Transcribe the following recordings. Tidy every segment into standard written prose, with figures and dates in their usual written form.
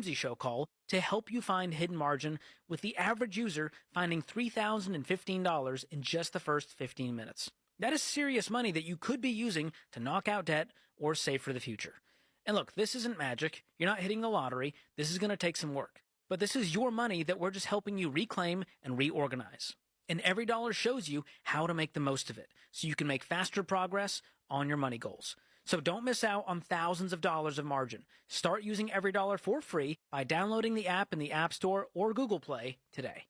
Ramsey Show call to help you find hidden margin, with the average user finding $3,015 in just the first 15 minutes. That is serious money that you could be using to knock out debt or save for the future. And look, this isn't magic. You're not hitting the lottery. This is going to take some work. But this is your money that we're just helping you reclaim and reorganize. And every dollar shows you how to make the most of it, so you can make faster progress on your money goals. So don't miss out on thousands of dollars of margin. Start using every dollar for free by downloading the app in the App Store or Google Play today.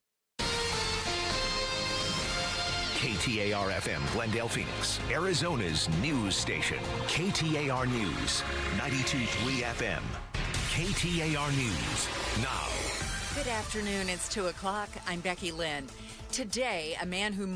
KTAR-FM Glendale, Phoenix, Arizona's news station. KTAR News, 92.3 FM. KTAR News, now. Good afternoon. It's 2 o'clock. I'm Becky Lynn. Today, a man who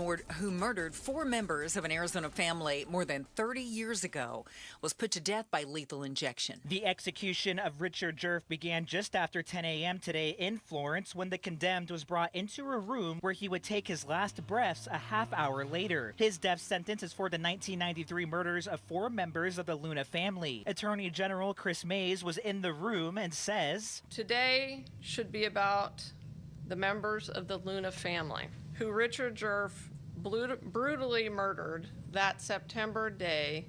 murdered 4 members of an Arizona family more than 30 years ago was put to death by lethal injection. The execution of Richard Jerf began just after 10 a.m. today in Florence when the condemned was brought into a room where he would take his last breaths a half hour later. His death sentence is for the 1993 murders of 4 members of the Luna family. Attorney General Chris Mays was in the room and says, "Today should be about the members of the Luna family, who Richard Jerf brutally murdered that September day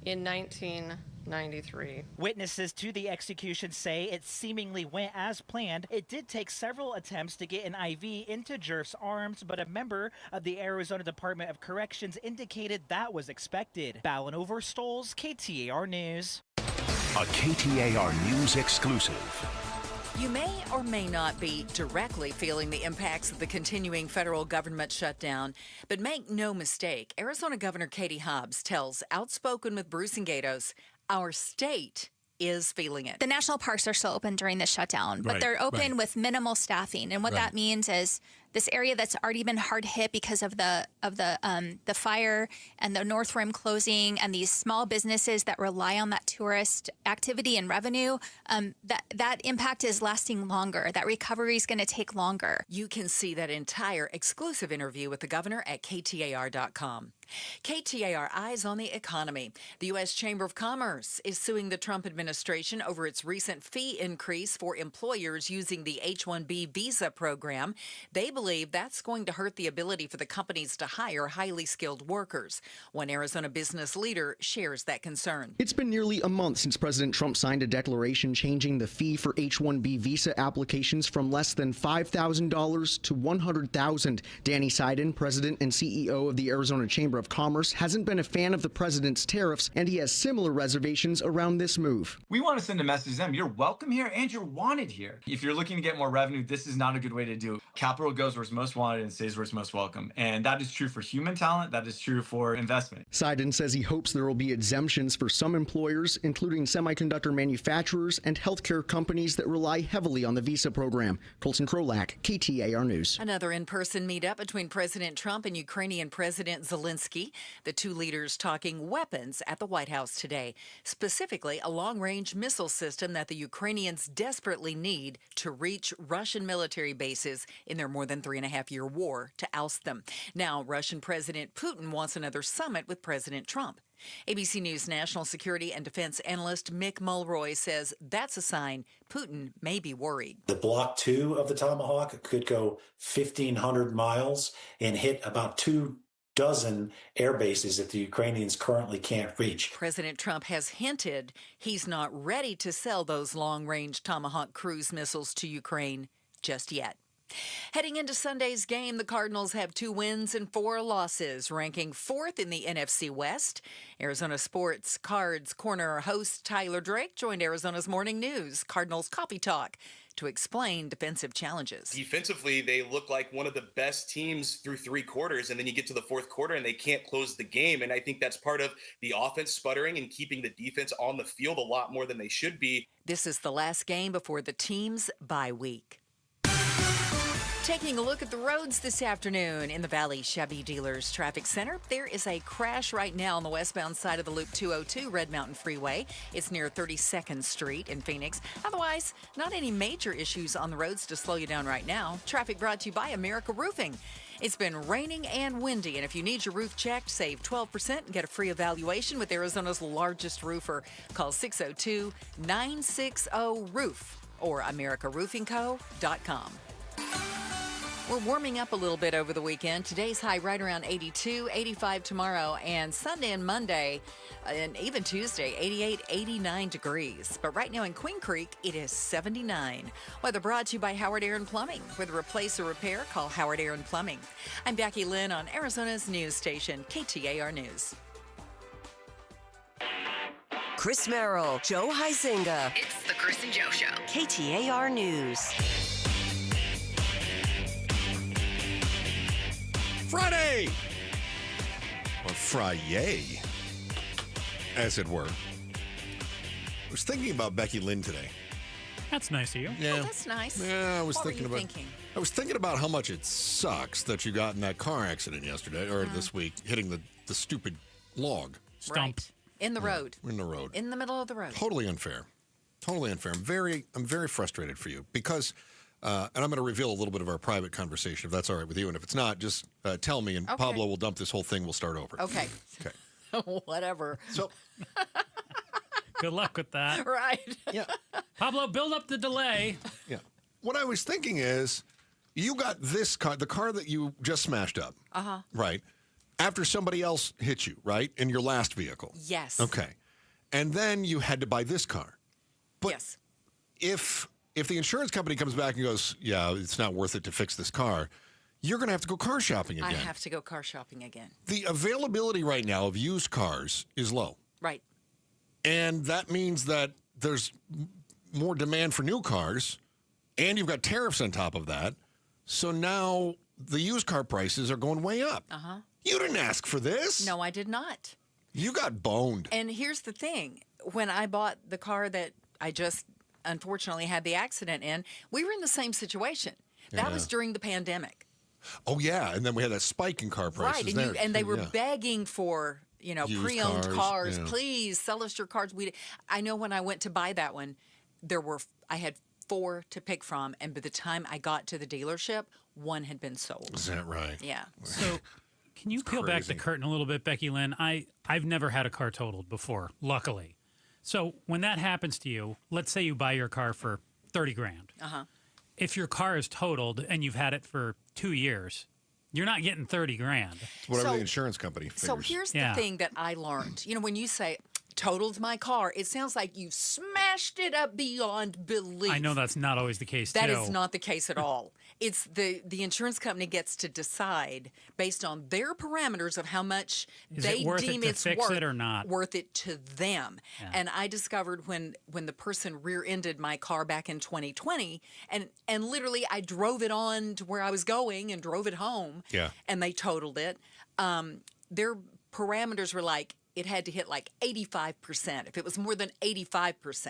in 1993. Witnesses to the execution say it seemingly went as planned. It did take several attempts to get an IV into Jerf's arms, but a member of the Arizona Department of Corrections indicated that was expected. Ballin over Stoles, KTAR News. A KTAR News exclusive. You may or may not be directly feeling the impacts of the continuing federal government shutdown, but make no mistake, Arizona Governor Katie Hobbs tells Outspoken with Bruce and Gatos, our state is feeling it. The national parks are still open during the shutdown, but they're open with minimal staffing. And what that means is this area that's already been hard hit because of the fire and the North Rim closing and these small businesses that rely on that tourist activity and revenue, that impact is lasting longer. That recovery is going to take longer. You can see that entire exclusive interview with the governor at KTAR.com. KTAR Eyes on the Economy. The U.S. Chamber of Commerce is suing the Trump administration over its recent fee increase for employers using the H-1B visa program. They believe that's going to hurt the ability for the companies to hire highly skilled workers. One Arizona business leader shares that concern. It's been nearly a month since President Trump signed a declaration changing the fee for H-1B visa applications from less than $5,000 to $100,000. Danny Seiden, president and CEO of the Arizona Chamber of Commerce, hasn't been a fan of the president's tariffs, and he has similar reservations around this move. We want to send a message to them. You're welcome here and you're wanted here. If you're looking to get more revenue, this is not a good way to do it. Capital goes where it's most wanted and stays where it's most welcome. And that is true for human talent. That is true for investment. Seiden says he hopes there will be exemptions for some employers, including semiconductor manufacturers and healthcare companies that rely heavily on the visa program. Colson Krolak, KTAR News. Another in-person meetup between President Trump and Ukrainian President Zelensky. The two leaders talking weapons at the White House today, specifically a long-range missile system that the Ukrainians desperately need to reach Russian military bases in their more than 3.5-year war to oust them. Now, Russian President Putin wants another summit with President Trump. ABC News national security and defense analyst Mick Mulroy says that's a sign Putin may be worried. The Block 2 of the Tomahawk could go 1,500 miles and hit about 24 air bases that the Ukrainians currently can't reach. President Trump has hinted he's not ready to sell those long-range Tomahawk cruise missiles to Ukraine just yet. Heading into Sunday's game, the Cardinals have 2 wins and 4 losses, ranking 4th in the NFC West. Arizona Sports Cards Corner host Tyler Drake joined Arizona's Morning News Cardinals Coffee Talk to explain defensive challenges. Defensively, they look like one of the best teams through 3 quarters, and then you get to the 4th quarter and they can't close the game. And I think that's part of the offense sputtering and keeping the defense on the field a lot more than they should be. This is the last game before the team's bye week. Taking a look at the roads this afternoon in the Valley Chevy Dealers Traffic Center. There is a crash right now on the westbound side of the Loop 202 Red Mountain Freeway. It's near 32nd Street in Phoenix. Otherwise, not any major issues on the roads to slow you down right now. Traffic brought to you by America Roofing. It's been raining and windy, and if you need your roof checked, save 12% and get a free evaluation with Arizona's largest roofer. Call 602-960-ROOF. or AmericaRoofingCo.com. We're warming up a little bit over the weekend. Today's high right around 82, 85 tomorrow, and Sunday and Monday, and even Tuesday, 88, 89 degrees. But right now in Queen Creek, it is 79. Weather brought to you by Howard Aaron Plumbing. Whether replace or repair, call Howard Aaron Plumbing. I'm Becky Lynn on Arizona's news station, KTAR News. Chris Merrill, Joe Huizinga. It's the Chris and Joe Show. KTAR News. Friday! Or Friday, as it were. I was thinking about Becky Lynn today. That's nice of you. Yeah. Oh, that's nice. Yeah, I was What were thinking you about. thinking? I was thinking about how much it sucks that you got in that car accident yesterday or this week, hitting the stupid log. Stump. Right. In the road. In the road. In the middle of the road. Totally unfair. Totally unfair. I'm very frustrated for you because, and I'm going to reveal a little bit of our private conversation if that's all right with you. And if it's not, just tell me, and Pablo will dump this whole thing. We'll start over. Okay. Okay. Whatever. So, Good luck with that. Right. yeah. Pablo, build up the delay. Yeah. What I was thinking is, you got this car, the car that you just smashed up. Uh-huh. Right. After somebody else hit you, right? In your last vehicle. Yes. Okay. And then you had to buy this car. But yes. If the insurance company comes back and goes, yeah, it's not worth it to fix this car, you're going to have to go car shopping again. I have to go car shopping again. The availability right now of used cars is low. Right. And that means that there's more demand for new cars, and you've got tariffs on top of that. So now the used car prices are going way up. Uh-huh. You didn't ask for this. No, I did not. You got boned. And here's the thing. When I bought the car that I just unfortunately had the accident in, we were in the same situation. That was during the pandemic. Oh, yeah. And then we had that spike in car prices. Right. And they were begging for, Used pre-owned cars. yeah. Please sell us your cars. I know when I went to buy that one, I had 4 to pick from. And by the time I got to the dealership, 1 had been sold. Is that right? Yeah. So can you peel back the curtain a little bit, Becky Lynn? I've never had a car totaled before, luckily. So when that happens to you, let's say you buy your car for $30,000. Uh-huh. If your car is totaled and you've had it for 2 years, you're not getting $30,000. It's whatever the insurance company figures. So here's the thing that I learned. When you say totaled my car, it sounds like you've smashed it up beyond belief. I know that's not always the case, That is not the case at all. It's the insurance company gets to decide based on their parameters of how much they deem it's fix it or not. worth it to them. Yeah. And I discovered when the person rear-ended my car back in 2020, and literally I drove it on to where I was going and drove it home. Yeah. And they totaled it. Their parameters were like it had to hit like 85%. If it was more than 85%.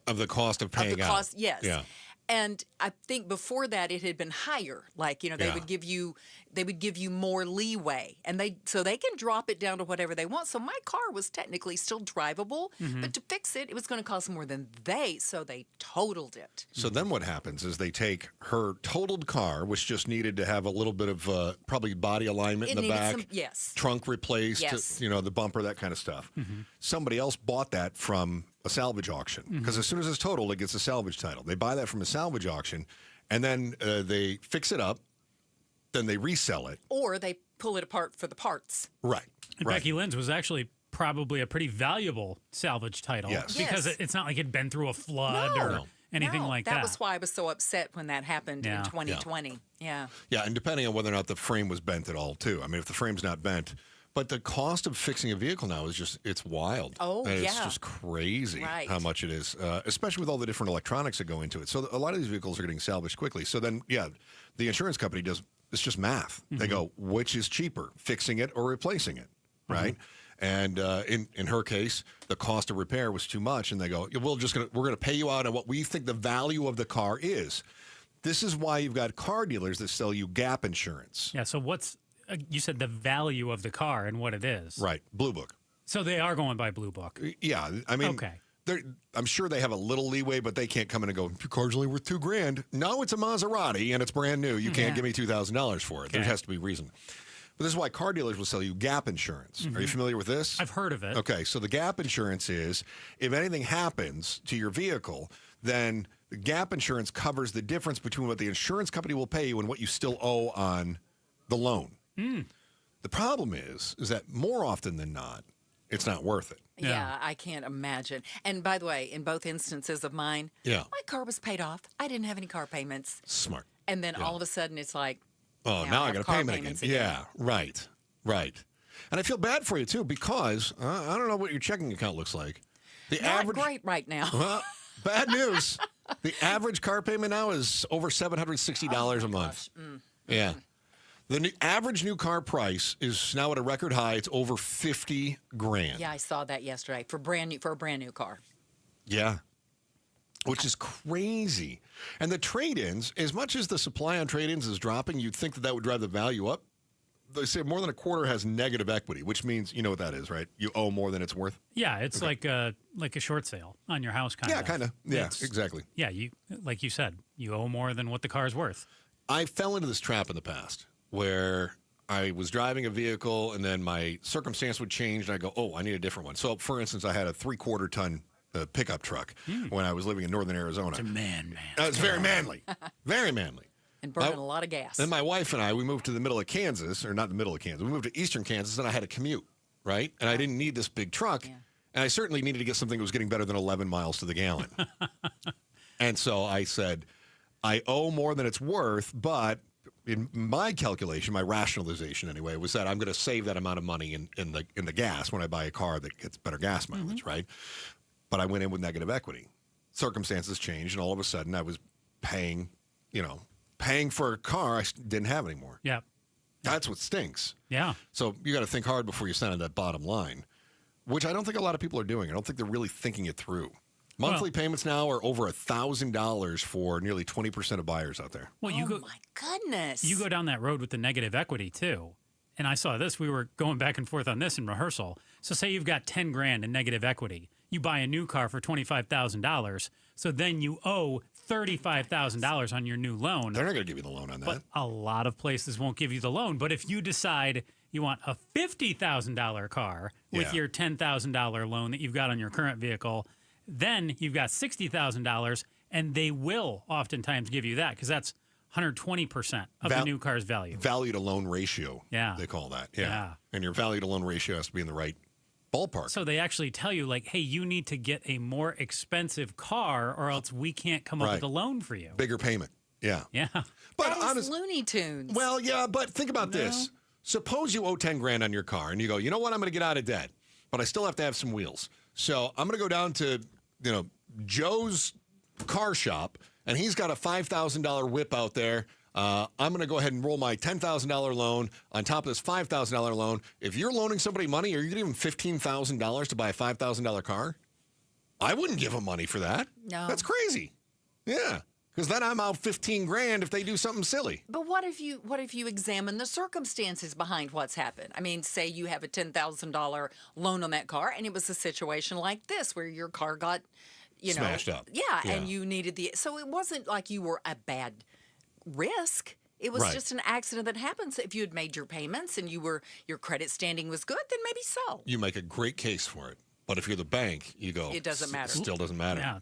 Of the cost of paying Of the out. cost, yes. Yeah. And I think before that it had been higher. Like, they would give you more leeway. And they can drop it down to whatever they want. So my car was technically still drivable, but to fix it, it was going to cost more than so they totaled it. So then what happens is they take her totaled car, which just needed to have a little bit of probably body alignment in the back, trunk replaced, the bumper, that kind of stuff. Somebody else bought that from a salvage auction because as soon as it's totaled, it gets a salvage title. They buy that from a salvage auction, and then they fix it up, then they resell it. Or they pull it apart for the parts. Right. And Becky Lynn's was actually probably a pretty valuable salvage title. Yes. Because it's not like it'd been through a flood or anything like that. That was why I was so upset when that happened in 2020. Yeah. Yeah, and depending on whether or not the frame was bent at all, too. I mean, if the frame's not bent. But the cost of fixing a vehicle now is it's wild. Oh, and it's just crazy how much it is, especially with all the different electronics that go into it. So a lot of these vehicles are getting salvaged quickly. So then, the insurance company it's just math. They go, which is cheaper, fixing it or replacing it, right? And in her case, the cost of repair was too much, and they go, we're going to pay you out on what we think the value of the car is. This is why you've got car dealers that sell you gap insurance. Yeah, so what's you said the value of the car and what it is. Right, Blue Book. So they are going by Blue Book. Yeah, I mean, I'm sure they have a little leeway, but they can't come in and go, your car's only worth $2,000. No, it's a Maserati and it's brand new. You can't give me $2,000 for it. Okay. There has to be reason. But this is why car dealers will sell you gap insurance. Are you familiar with this? I've heard of it. Okay, so the gap insurance is if anything happens to your vehicle, then Gap insurance covers the difference between what the insurance company will pay you and what you still owe on the loan. The problem is that more often than not, it's not worth it. Yeah, I can't imagine. And by the way, in both instances of mine, my car was paid off. I didn't have any car payments. Smart. And then all of a sudden it's like, oh, now I got a payment again. Yeah, right. And I feel bad for you, too, because I don't know what your checking account looks like. Not great right now. Well, bad news. The average car payment now is over $760 a month. Yeah. The average new car price is now at a record high. It's over $50,000. Yeah, I saw that yesterday for a brand new car. Yeah. Which is crazy. And the trade-ins, as much as the supply on trade-ins is dropping, you'd think that would drive the value up. They say more than a quarter has negative equity, which means, you know what that is, right? You owe more than it's worth. Yeah, it's like a short sale on your house, kind of. Yeah, kind of. Yeah, exactly. Yeah, like you said, you owe more than what the car is worth. I fell into this trap in the past where I was driving a vehicle and then my circumstance would change and I go, oh, I need a different one. So, for instance, I had a 3/4 ton pickup truck when I was living in northern Arizona. It's a man. It's very manly. Very manly. And burning a lot of gas. Then my wife and I, we moved to the middle of Kansas, or not the middle of Kansas. We moved to eastern Kansas, and I had a commute, right? And I didn't need this big truck. Yeah. And I certainly needed to get something that was getting better than 11 miles to the gallon. And so I said, I owe more than it's worth, but in my calculation, my rationalization anyway, was that I'm going to save that amount of money in the gas when I buy a car that gets better gas mileage, right? But I went in with negative equity. Circumstances changed, and all of a sudden I was paying for a car I didn't have anymore. Yeah. That's what stinks. Yeah. So you got to think hard before you stand on that bottom line, which I don't think a lot of people are doing. I don't think they're really thinking it through. Monthly payments now are over $1,000 for nearly 20% of buyers out there. Well, my goodness. You go down that road with the negative equity, too. And I saw this. We were going back and forth on this in rehearsal. So say you've got $10,000 in negative equity. You buy a new car for $25,000. So then you owe $35,000 on your new loan. They're not going to give you the loan on that. But a lot of places won't give you the loan. But if you decide you want a $50,000 car with your $10,000 loan that you've got on your current vehicle, then you've got $60,000, and they will oftentimes give you that because that's 120% of the new car's value. Value to loan ratio, yeah, they call that. Yeah. And your value to loan ratio has to be in the right ballpark. So they actually tell you, like, hey, you need to get a more expensive car or else we can't come up with a loan for you. Bigger payment. Yeah. Yeah. But that is Looney Tunes. Well, yeah, but think about this. Suppose you owe $10,000 on your car and you go, you know what, I'm going to get out of debt, but I still have to have some wheels. So I'm going to go down to, Joe's car shop, and he's got a $5,000 whip out there. I'm going to go ahead and roll my $10,000 loan on top of this $5,000 loan. If you're loaning somebody money, are you going to give them $15,000 to buy a $5,000 car? I wouldn't give them money for that. No. That's crazy. Yeah. Because then I'm out $15,000 if they do something silly. But what if you examine the circumstances behind what's happened? I mean, say you have a $10,000 loan on that car, and it was a situation like this where your car got, smashed up. Yeah, and you needed so it wasn't like you were a bad risk. It was just an accident that happens. If you had made your payments and your credit standing was good, then maybe so. You make a great case for it. But if you're the bank, you go, it doesn't matter. Still doesn't matter. Yeah.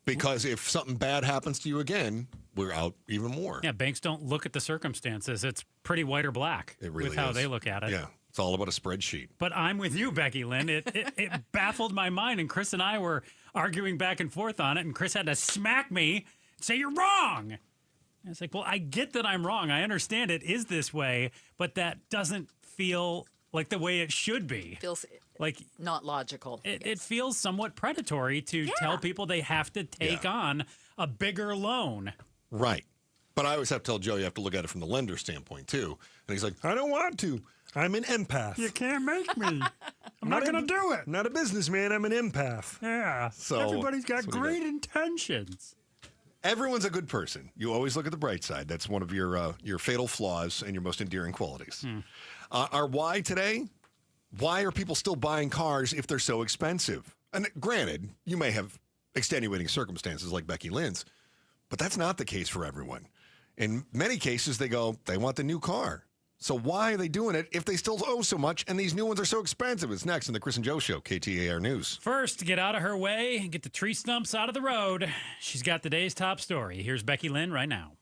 Because if something bad happens to you again, we're out even more. Yeah, banks don't look at the circumstances. It's pretty white or black with how they look at it. Yeah, it's all about a spreadsheet. But I'm with you, Becky Lynn. It baffled my mind, and Chris and I were arguing back and forth on it, and Chris had to smack me and say, you're wrong. And it's like, well, I get that I'm wrong. I understand it is this way, but that doesn't feel like the way it should be. Feels like not logical. It feels somewhat predatory to tell people they have to take on a bigger loan. Right. But I always have to tell Joe you have to look at it from the lender standpoint, too. And he's like, I don't want to. I'm an empath. You can't make me. I'm not going to do it. Not a businessman. I'm an empath. Yeah. So everybody's got great intentions. Everyone's a good person. You always look at the bright side. That's one of your fatal flaws and your most endearing qualities. Our why today? Why are people still buying cars if they're so expensive? And granted, you may have extenuating circumstances like Becky Lynn's, but that's not the case for everyone. In many cases, they want the new car. So why are they doing it if they still owe so much and these new ones are so expensive? It's next in the Chris and Joe Show, KTAR News. First, to get out of her way and get the tree stumps out of the road, she's got today's top story. Here's Becky Lynn right now.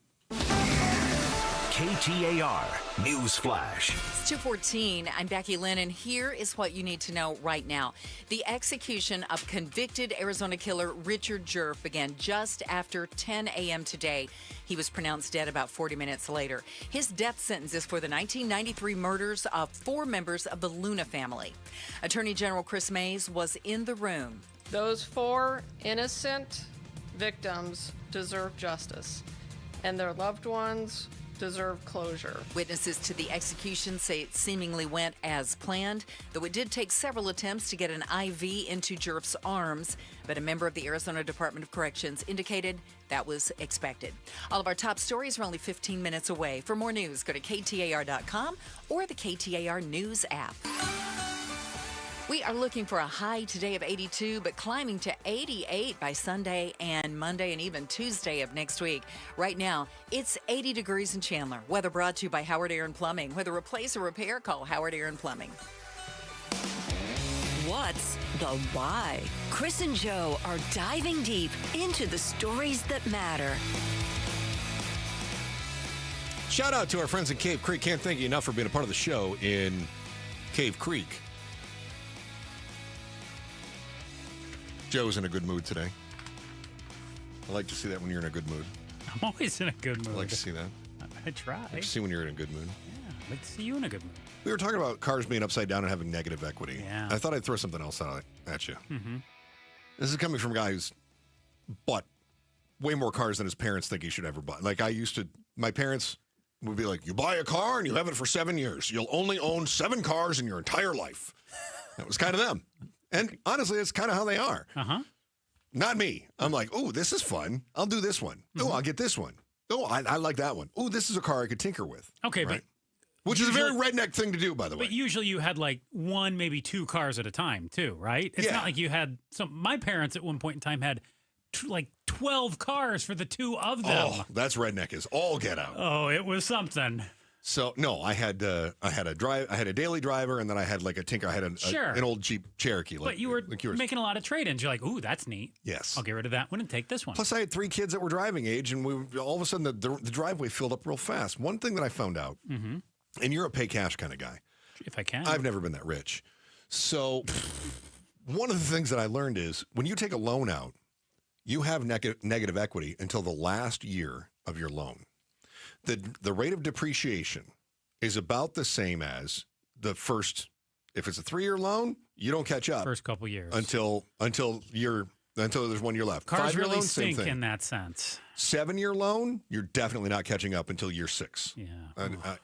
KTAR News Flash. It's 2:14. I'm Becky Lynn, and here is what you need to know right now. The execution of convicted Arizona killer Richard Jerf began just after 10 a.m. today. He was pronounced dead about 40 minutes later. His death sentence is for the 1993 murders of 4 members of the Luna family. Attorney General Chris Mays was in the room. Those 4 innocent victims deserve justice, and their loved ones deserve closure. Witnesses to the execution say it seemingly went as planned, though it did take several attempts to get an IV into Jerf's arms, but a member of the Arizona Department of Corrections indicated that was expected. All of our top stories are only 15 minutes away. For more news, go to KTAR.com or the KTAR News app. We are looking for a high today of 82, but climbing to 88 by Sunday and Monday and even Tuesday of next week. Right now, it's 80 degrees in Chandler. Weather brought to you by Howard Aaron Plumbing. Whether replace or repair, call Howard Aaron Plumbing. What's the why? Chris and Joe are diving deep into the stories that matter. Shout out to our friends in Cave Creek. Can't thank you enough for being a part of the show in Cave Creek. Joe's in a good mood today. I like to see that when you're in a good mood. I'm always in a good mood. I like to see that. I try. I like to see when you're in a good mood. Yeah, I like to see you in a good mood. We were talking about cars being upside down and having negative equity. Yeah. I thought I'd throw something else out at you. Mm-hmm. This is coming from a guy who's bought way more cars than his parents think he should ever buy. Like my parents would be like, you buy a car and you have it for 7 years. You'll only own 7 cars in your entire life. That was kind of them. And honestly, it's kind of how they are. Uh-huh. Not me. I'm like, oh, this is fun. I'll do this one. Oh, I'll get this one. Oh, I like that one. Oh, this is a car I could tinker with. Okay, right? but Which is a very redneck thing to do, by the way. But usually you had like 1, maybe 2 cars at a time, too, right? It's not like you had my parents at one point in time had like 12 cars for the 2 of them. Oh, that's redneck is all get out. Oh, it was something. So no, I had a daily driver, and then I had like a tinker. I had an old Jeep Cherokee. But you were making a lot of trade-ins. You're like, ooh, that's neat. Yes, I'll get rid of that one and take this one. Plus, I had 3 kids that were driving age, and all of a sudden the driveway filled up real fast. One thing that I found out, and you're a pay cash kind of guy. If I can, I've never been that rich. So one of the things that I learned is when you take a loan out, you have negative equity until the last year of your loan. The rate of depreciation is about the same as the first. If it's a 3-year loan, you don't catch up first couple years until there's 1 year left. Cars 5-year really loan, same sink thing. in that sense. 7-year loan, you're definitely not catching up until year 6. Yeah,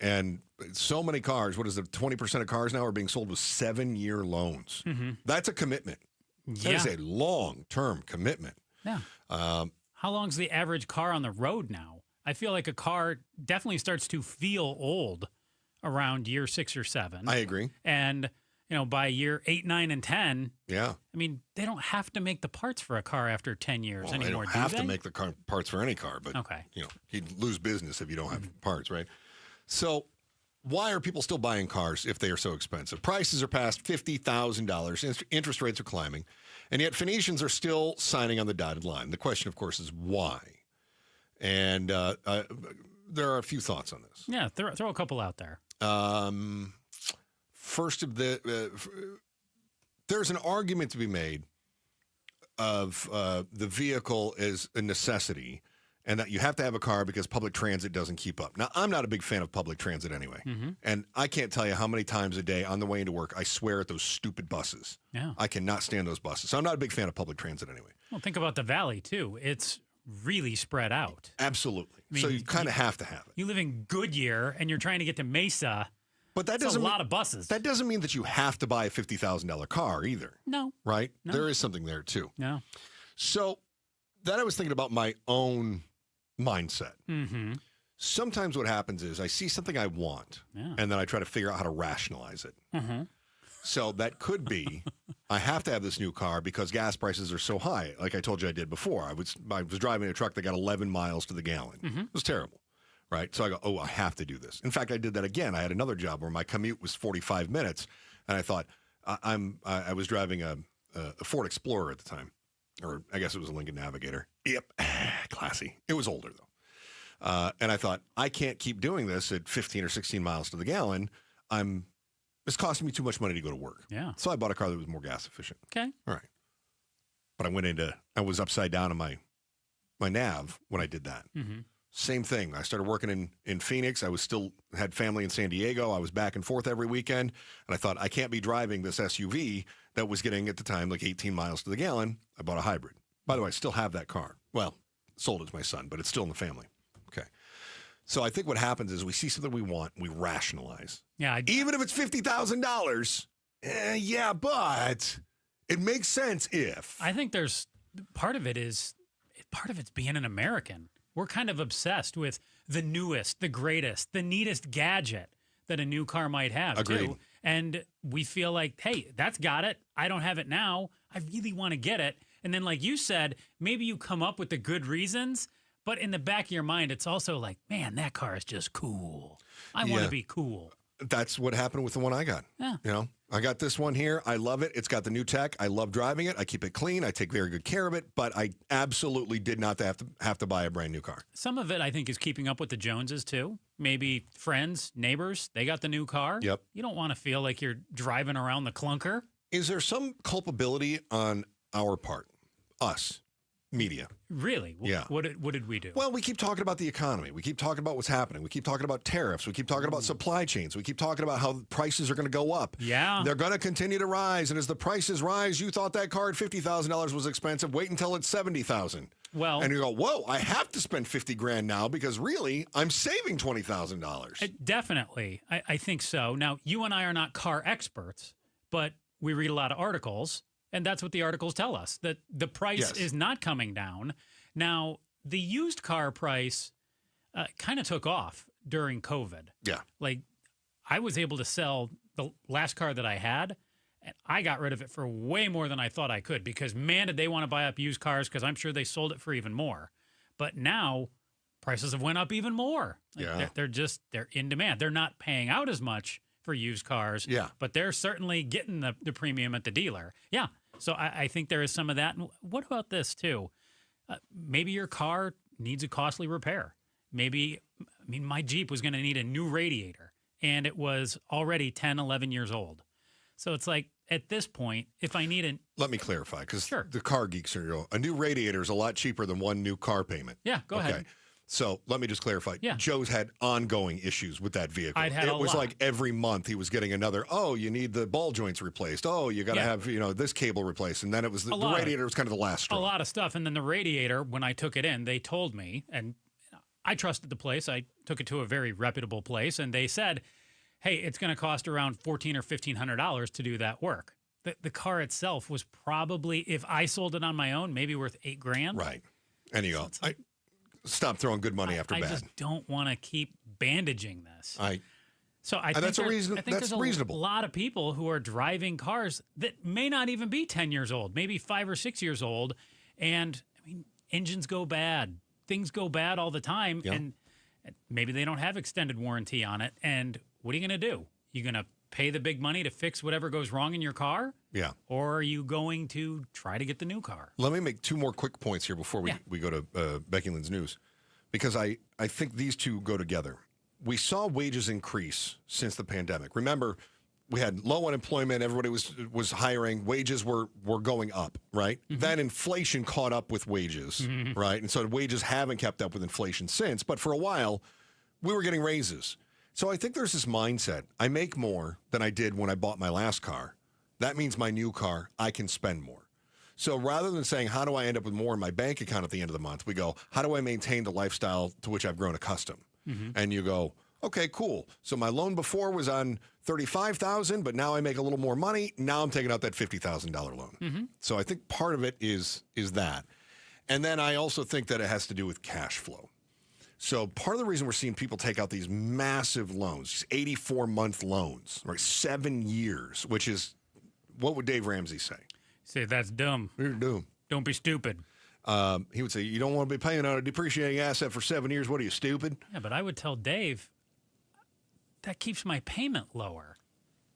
and so many cars. What is it? 20% of cars now are being sold with 7-year loans. Mm-hmm. That's a commitment. Yeah. That is a long-term commitment. Yeah. How long's the average car on the road now? I feel like a car definitely starts to feel old around year 6 or 7. I agree. And, by year 8, 9, and 10, yeah. I mean, they don't have to make the parts for a car after 10 years anymore, They don't have to make the parts for any car, but, okay. You'd lose business if you don't have parts, right? So why are people still buying cars if they are so expensive? Prices are past $50,000. Interest rates are climbing. And yet Phoenicians are still signing on the dotted line. The question, of course, is why? And there are a few thoughts on this. Yeah, throw a couple out there. First of there's an argument to be made of the vehicle is a necessity and that you have to have a car because public transit doesn't keep up. Now, I'm not a big fan of public transit anyway. Mm-hmm. And I can't tell you how many times a day on the way into work I swear at those stupid buses. Yeah. I cannot stand those buses. So I'm not a big fan of public transit anyway. Well, think about the valley, too. It's really spread out. Absolutely. I mean, so you kind of have to have it. You live in Goodyear and you're trying to get to Mesa. But that doesn't mean a lot of buses. That doesn't mean that you have to buy a $50,000 car either. No. Right? No. There is something there too. No. So then I was thinking about my own mindset. Mm-hmm. Sometimes what happens is I see something I want, and then I try to figure out how to rationalize it. Mm-hmm. So that could be, I have to have this new car because gas prices are so high. Like I told you I did before. I was driving a truck that got 11 miles to the gallon. Mm-hmm. It was terrible, right? So I go, oh, I have to do this. In fact, I did that again. I had another job where my commute was 45 minutes, and I thought, I was driving a Ford Explorer at the time, or I guess it was a Lincoln Navigator. Yep, classy. It was older, though. And I thought, I can't keep doing this at 15 or 16 miles to the gallon. It's costing me too much money to go to work. Yeah. So I bought a car that was more gas efficient. Okay. All right. But I was upside down on my nav when I did that. Mm-hmm. Same thing. I started working in Phoenix. I had family in San Diego. I was back and forth every weekend. And I thought, I can't be driving this SUV that was getting at the time like 18 miles to the gallon. I bought a hybrid. By the way, I still have that car. Well, sold it to my son, but it's still in the family. Okay. So I think what happens is we see something we want, we rationalize. Yeah. Even if it's $50,000, yeah, but it makes sense if. I think part of it's being an American. We're kind of obsessed with the newest, the greatest, the neatest gadget that a new car might have. Agreed. Too. And we feel like, hey, that's got it. I don't have it now. I really want to get it. And then, like you said, maybe you come up with the good reasons, but in the back of your mind, it's also like, man, that car is just cool. I want to be cool. That's what happened with the one I got. Yeah. You know, I got this one here. I love it. It's got the new tech. I love driving it. I keep it clean. I take very good care of it. But I absolutely did not have to buy a brand new car. Some of it, I think, is keeping up with the Joneses, too. Maybe friends, neighbors, they got the new car. Yep. You don't want to feel like you're driving around the clunker. Is there some culpability on our part? Us. Media. Really? Yeah. What did we do? Well, we keep talking about the economy. We keep talking about what's happening. We keep talking about tariffs. We keep talking about supply chains. We keep talking about how prices are going to go up. Yeah. They're going to continue to rise. And as the prices rise, you thought that car at $50,000 was expensive. Wait until it's $70,000. Well, and you go, whoa, I have to spend $50,000 now because really I'm saving $20,000. Definitely. I think so. Now, you and I are not car experts, but we read a lot of articles. And that's what the articles tell us, that the price is not coming down. Now, the used car price kind of took off during COVID. Yeah. Like, I was able to sell the last car that I had, and I got rid of it for way more than I thought I could because, man, did they want to buy up used cars because I'm sure they sold it for even more. But now, prices have went up even more. Like, they're in demand. They're not paying out as much for used cars, but they're certainly getting the premium at the dealer. Yeah, so I think there is some of that. And what about this, too? Maybe your car needs a costly repair. Maybe, my Jeep was going to need a new radiator, and it was already 10, 11 years old. So it's like, at this point, if I need an... Let me clarify, because the car geeks are, a new radiator is a lot cheaper than one new car payment. Yeah, go ahead. So let me just clarify. Yeah. Joe's had ongoing issues with that vehicle. It was like every month he was getting another, you need the ball joints replaced. Oh, you got to have, this cable replaced. And then it was the radiator was kind of the last straw. A lot of stuff. And then the radiator, when I took it in, they told me, and I trusted the place. I took it to a very reputable place. And they said, hey, it's going to cost around $1,400 or $1,500 to do that work. The car itself was probably, if I sold it on my own, maybe worth $8,000. Right. And you go, stop throwing good money after bad. I just don't want to keep bandaging this. I think that's there's reasonable. A lot of people who are driving cars that may not even be 10 years old, maybe 5 or 6 years old. And engines go bad. Things go bad all the time. Yeah. And maybe they don't have extended warranty on it. And what are you going to do? You going to pay the big money to fix whatever goes wrong in your car? Yeah. Or are you going to try to get the new car? Let me make two more quick points here before we go to Becky Lynn's news, because I think these two go together. We saw wages increase since the pandemic. Remember, we had low unemployment. Everybody was hiring. Wages were going up, right? Mm-hmm. Then inflation caught up with wages, right? And so wages haven't kept up with inflation since. But for a while, we were getting raises. So I think there's this mindset. I make more than I did when I bought my last car. That means my new car, I can spend more. So rather than saying, how do I end up with more in my bank account at the end of the month, we go, how do I maintain the lifestyle to which I've grown accustomed? Mm-hmm. And you go, okay, cool. So my loan before was on $35,000, but now I make a little more money. Now I'm taking out that $50,000 loan. Mm-hmm. So I think part of it is that. And then I also think that it has to do with cash flow. So part of the reason we're seeing people take out these massive loans, these 84-month loans, right, 7 years, which is, what would Dave Ramsey say? Say that's dumb. You're dumb. Don't be stupid. He would say, you don't want to be paying on a depreciating asset for 7 years. What are you, stupid? Yeah, but I would tell Dave, that keeps my payment lower.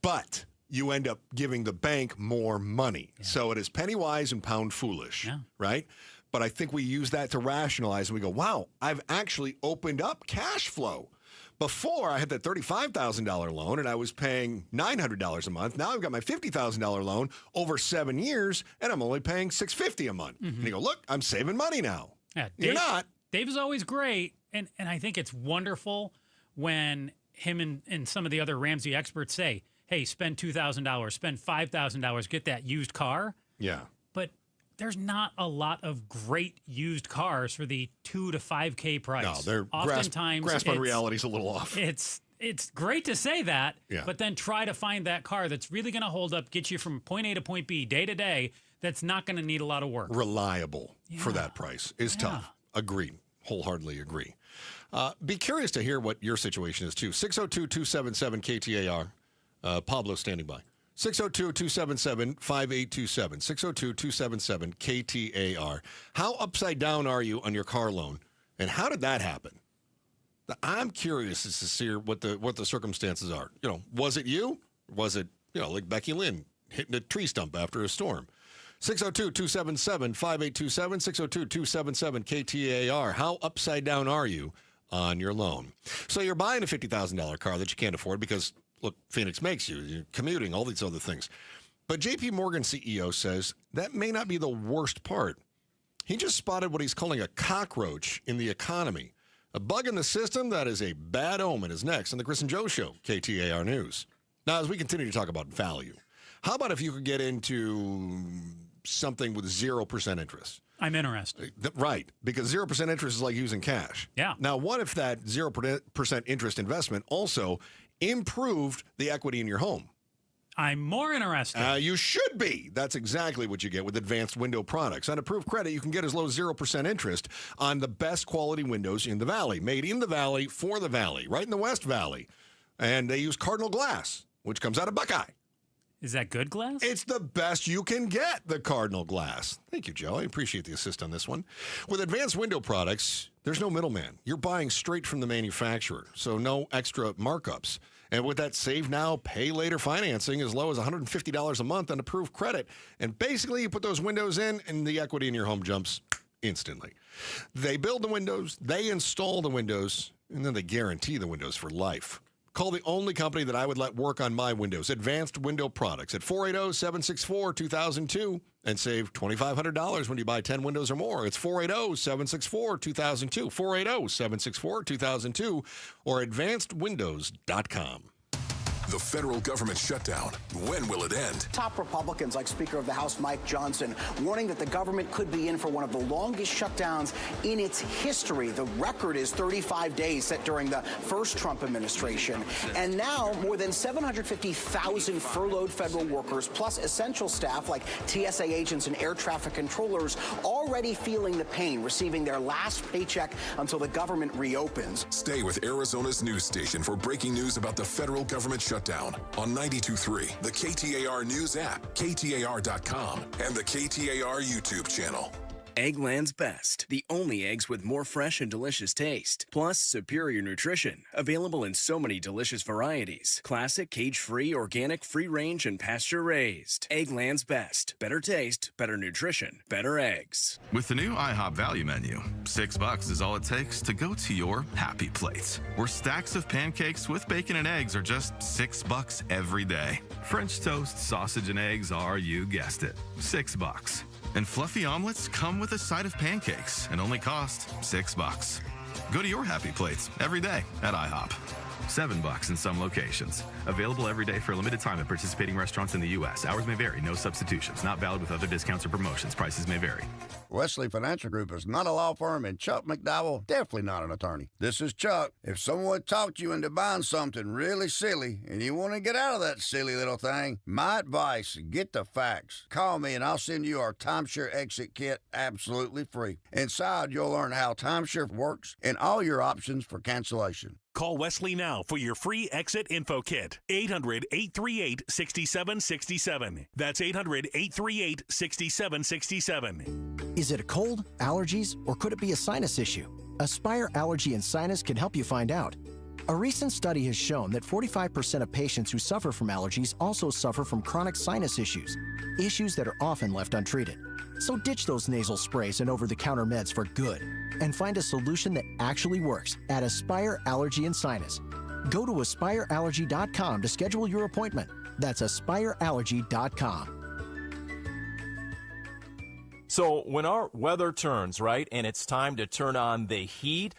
But you end up giving the bank more money. Yeah. So it is penny wise and pound foolish, right? But I think we use that to rationalize, and we go, wow, I've actually opened up cash flow. Before, I had that $35,000 loan, and I was paying $900 a month. Now I've got my $50,000 loan over 7 years, and I'm only paying $650 a month. And you go, look, I'm saving money now. Yeah, You're not. Dave is always great, and I think it's wonderful when him and some of the other Ramsey experts say, hey, spend $2,000, spend $5,000, get that used car. Yeah. But there's not a lot of great used cars for the $2,000 to $5,000 price. No, they're oftentimes grasp on reality's a little off. It's great to say that, but then try to find that car that's really going to hold up, get you from point A to point B day to day. That's not going to need a lot of work. Reliable for that price is tough. Agreed. Wholeheartedly agree. Be curious to hear what your situation is too. 602-277-KTAR. Pablo standing by. 602-277-5827. 602-277-KTAR. How upside down are you on your car loan, and how did that happen? I'm curious to see what the circumstances are. Was it you? Was it, like Becky Lynn hitting a tree stump after a storm? 602-277-5827. 602-277-KTAR. How upside down are you on your loan? So you're buying a $50,000 car that you can't afford because, look, Phoenix makes you're commuting, all these other things. But JP Morgan CEO says that may not be the worst part. He just spotted what he's calling a cockroach in the economy. A bug in the system that is a bad omen is next on the Chris and Joe Show, KTAR News. Now, as we continue to talk about value, how about if you could get into something with 0% interest? I'm interested. Right, because 0% interest is like using cash. Yeah. Now, what if that 0% interest investment also improved the equity in your home? I'm more interested. You should be. That's exactly what you get with advanced window products. On approved credit, you can get as low as 0% interest on the best quality windows in the Valley. Made in the Valley, for the Valley, right in the West Valley. And they use Cardinal glass, which comes out of Buckeye. Is that good glass? It's the best you can get, the Cardinal glass. Thank you, Joe. I appreciate the assist on this one. With advanced window products, there's no middleman. You're buying straight from the manufacturer, so no extra markups. And with that save now, pay later financing as low as $150 a month on approved credit. And basically, you put those windows in, and the equity in your home jumps instantly. They build the windows, they install the windows, and then they guarantee the windows for life. Call the only company that I would let work on my windows, Advanced Window Products, at 480-764-2002 and save $2,500 when you buy 10 windows or more. It's 480-764-2002, 480-764-2002, or advancedwindows.com. The federal government shutdown. When will it end? Top Republicans like Speaker of the House Mike Johnson warning that the government could be in for one of the longest shutdowns in its history. The record is 35 days set during the first Trump administration. And now more than 750,000 furloughed federal workers plus essential staff like TSA agents and air traffic controllers already feeling the pain, receiving their last paycheck until the government reopens. Stay with Arizona's news station for breaking news about the federal government shutdown on 92.3, the KTAR News app, KTAR.com, and the KTAR YouTube channel. Eggland's Best, the only eggs with more fresh and delicious taste, plus superior nutrition, available in so many delicious varieties. Classic, cage-free, organic, free-range, and pasture-raised. Eggland's Best. Better taste, better nutrition, better eggs. With the new IHOP value menu, $6 is all it takes to go to your happy place, where stacks of pancakes with bacon and eggs are just $6 every day. French toast, sausage, and eggs are, you guessed it, $6. And fluffy omelets come with a side of pancakes and only cost $6. Go to your happy plates every day at IHOP. $7 in some locations. Available every day for a limited time at participating restaurants in the U.S. Hours may vary. No substitutions. Not valid with other discounts or promotions. Prices may vary. Wesley Financial Group is not a law firm, and Chuck McDowell, definitely not an attorney. This is Chuck. If someone talked you into buying something really silly and you want to get out of that silly little thing, my advice, get the facts. Call me and I'll send you our timeshare exit kit absolutely free. Inside, you'll learn how timeshare works and all your options for cancellation. Call Wesley now for your free exit info kit. 800-838-6767. That's 800-838-6767. Is it a cold, allergies, or could it be a sinus issue? Aspire Allergy and Sinus can help you find out. A recent study has shown that 45% of patients who suffer from allergies also suffer from chronic sinus issues that are often left untreated. So ditch those nasal sprays and over-the-counter meds for good and find a solution that actually works at Aspire Allergy and Sinus. Go to aspireallergy.com to schedule your appointment. That's aspireallergy.com. So when our weather turns, right, and it's time to turn on the heat,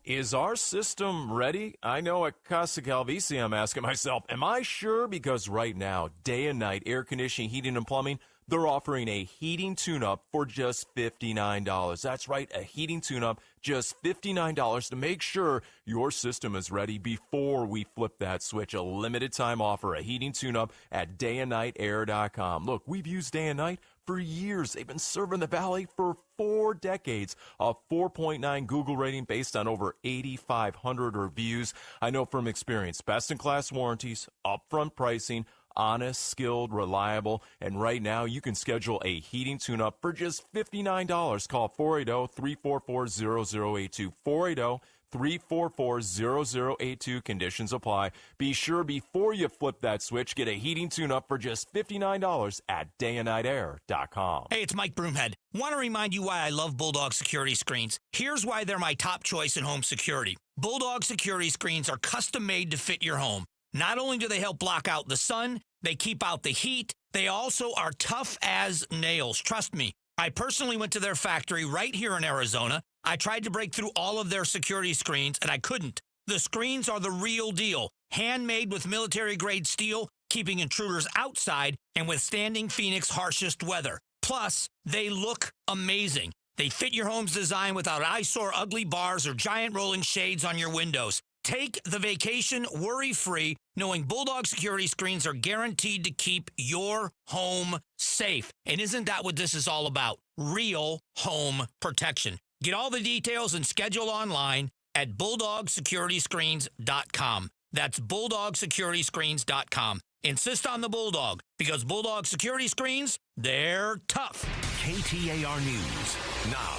is our system ready? I know at Casa Calvici, I'm asking myself, am I sure? Because right now, day and night, air conditioning, heating, and plumbing, they're offering a heating tune-up for just $59. That's right, a heating tune-up, just $59 to make sure your system is ready before we flip that switch. A limited time offer, a heating tune-up at dayandnightair.com. Look, we've used Day and Night for years. They've been serving the Valley for 4 decades. A 4.9 Google rating based on over 8,500 reviews. I know from experience, best-in-class warranties, upfront pricing, honest, skilled, reliable, and right now you can schedule a heating tune-up for just $59. Call 480-344-0082. 480-344-0082. Conditions apply. Be sure before you flip that switch, get a heating tune-up for just $59 at dayandnightair.com. Hey, it's Mike Broomhead. Want to remind you why I love Bulldog security screens. Here's why they're my top choice in home security. Bulldog security screens are custom made to fit your home. Not only do they help block out the sun, they keep out the heat, they also are tough as nails. Trust me. I personally went to their factory right here in Arizona. I tried to break through all of their security screens, and I couldn't. The screens are the real deal. Handmade with military-grade steel, keeping intruders outside and withstanding Phoenix's harshest weather. Plus, they look amazing. They fit your home's design without eyesore, ugly bars, or giant rolling shades on your windows. Take the vacation worry-free, knowing Bulldog security screens are guaranteed to keep your home safe. And isn't that what this is all about? Real home protection. Get all the details and schedule online at BulldogSecurityScreens.com. That's BulldogSecurityScreens.com. Insist on the Bulldog, because Bulldog security screens, they're tough. KTAR News now.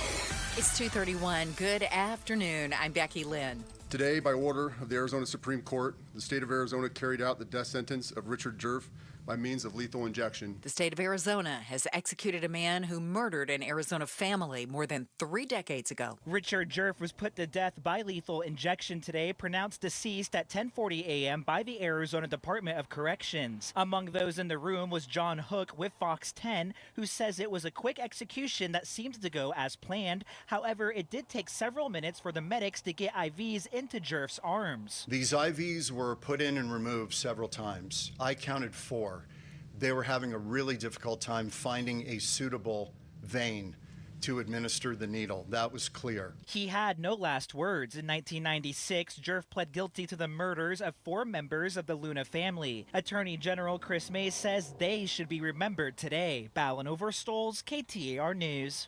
It's 2:31. Good afternoon. I'm Becky Lynn. Today, by order of the Arizona Supreme Court, the state of Arizona carried out the death sentence of Richard Jerf by means of lethal injection. The state of Arizona has executed a man who murdered an Arizona family more than 3 decades ago. Richard Jerf was put to death by lethal injection today, pronounced deceased at 10:40 a.m. by the Arizona Department of Corrections. Among those in the room was John Hook with Fox 10, who says it was a quick execution that seemed to go as planned. However, it did take several minutes for the medics to get IVs into Jerf's arms. These IVs were put in and removed several times. I counted 4. They were having a really difficult time finding a suitable vein to administer the needle. That was clear. He had no last words. In 1996, Jerf pled guilty to the murders of 4 members of the Luna family. Attorney General Chris Mays says they should be remembered today. Ballin Overstoles, KTAR News.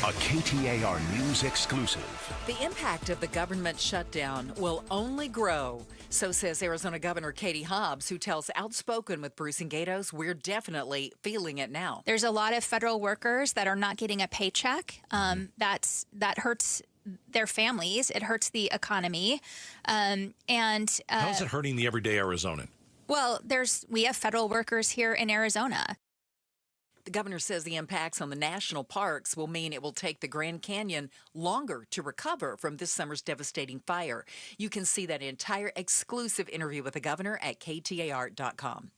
A KTAR News exclusive. The impact of the government shutdown will only grow. So says Arizona Governor Katie Hobbs, who tells Outspoken with Bruce and Gatos, we're definitely feeling it now. There's a lot of federal workers that are not getting a paycheck. That hurts their families. It hurts the economy. How's it hurting the everyday Arizonan? Well, we have federal workers here in Arizona. The governor says the impacts on the national parks will mean it will take the Grand Canyon longer to recover from this summer's devastating fire. You can see that entire exclusive interview with the governor at KTAR.com.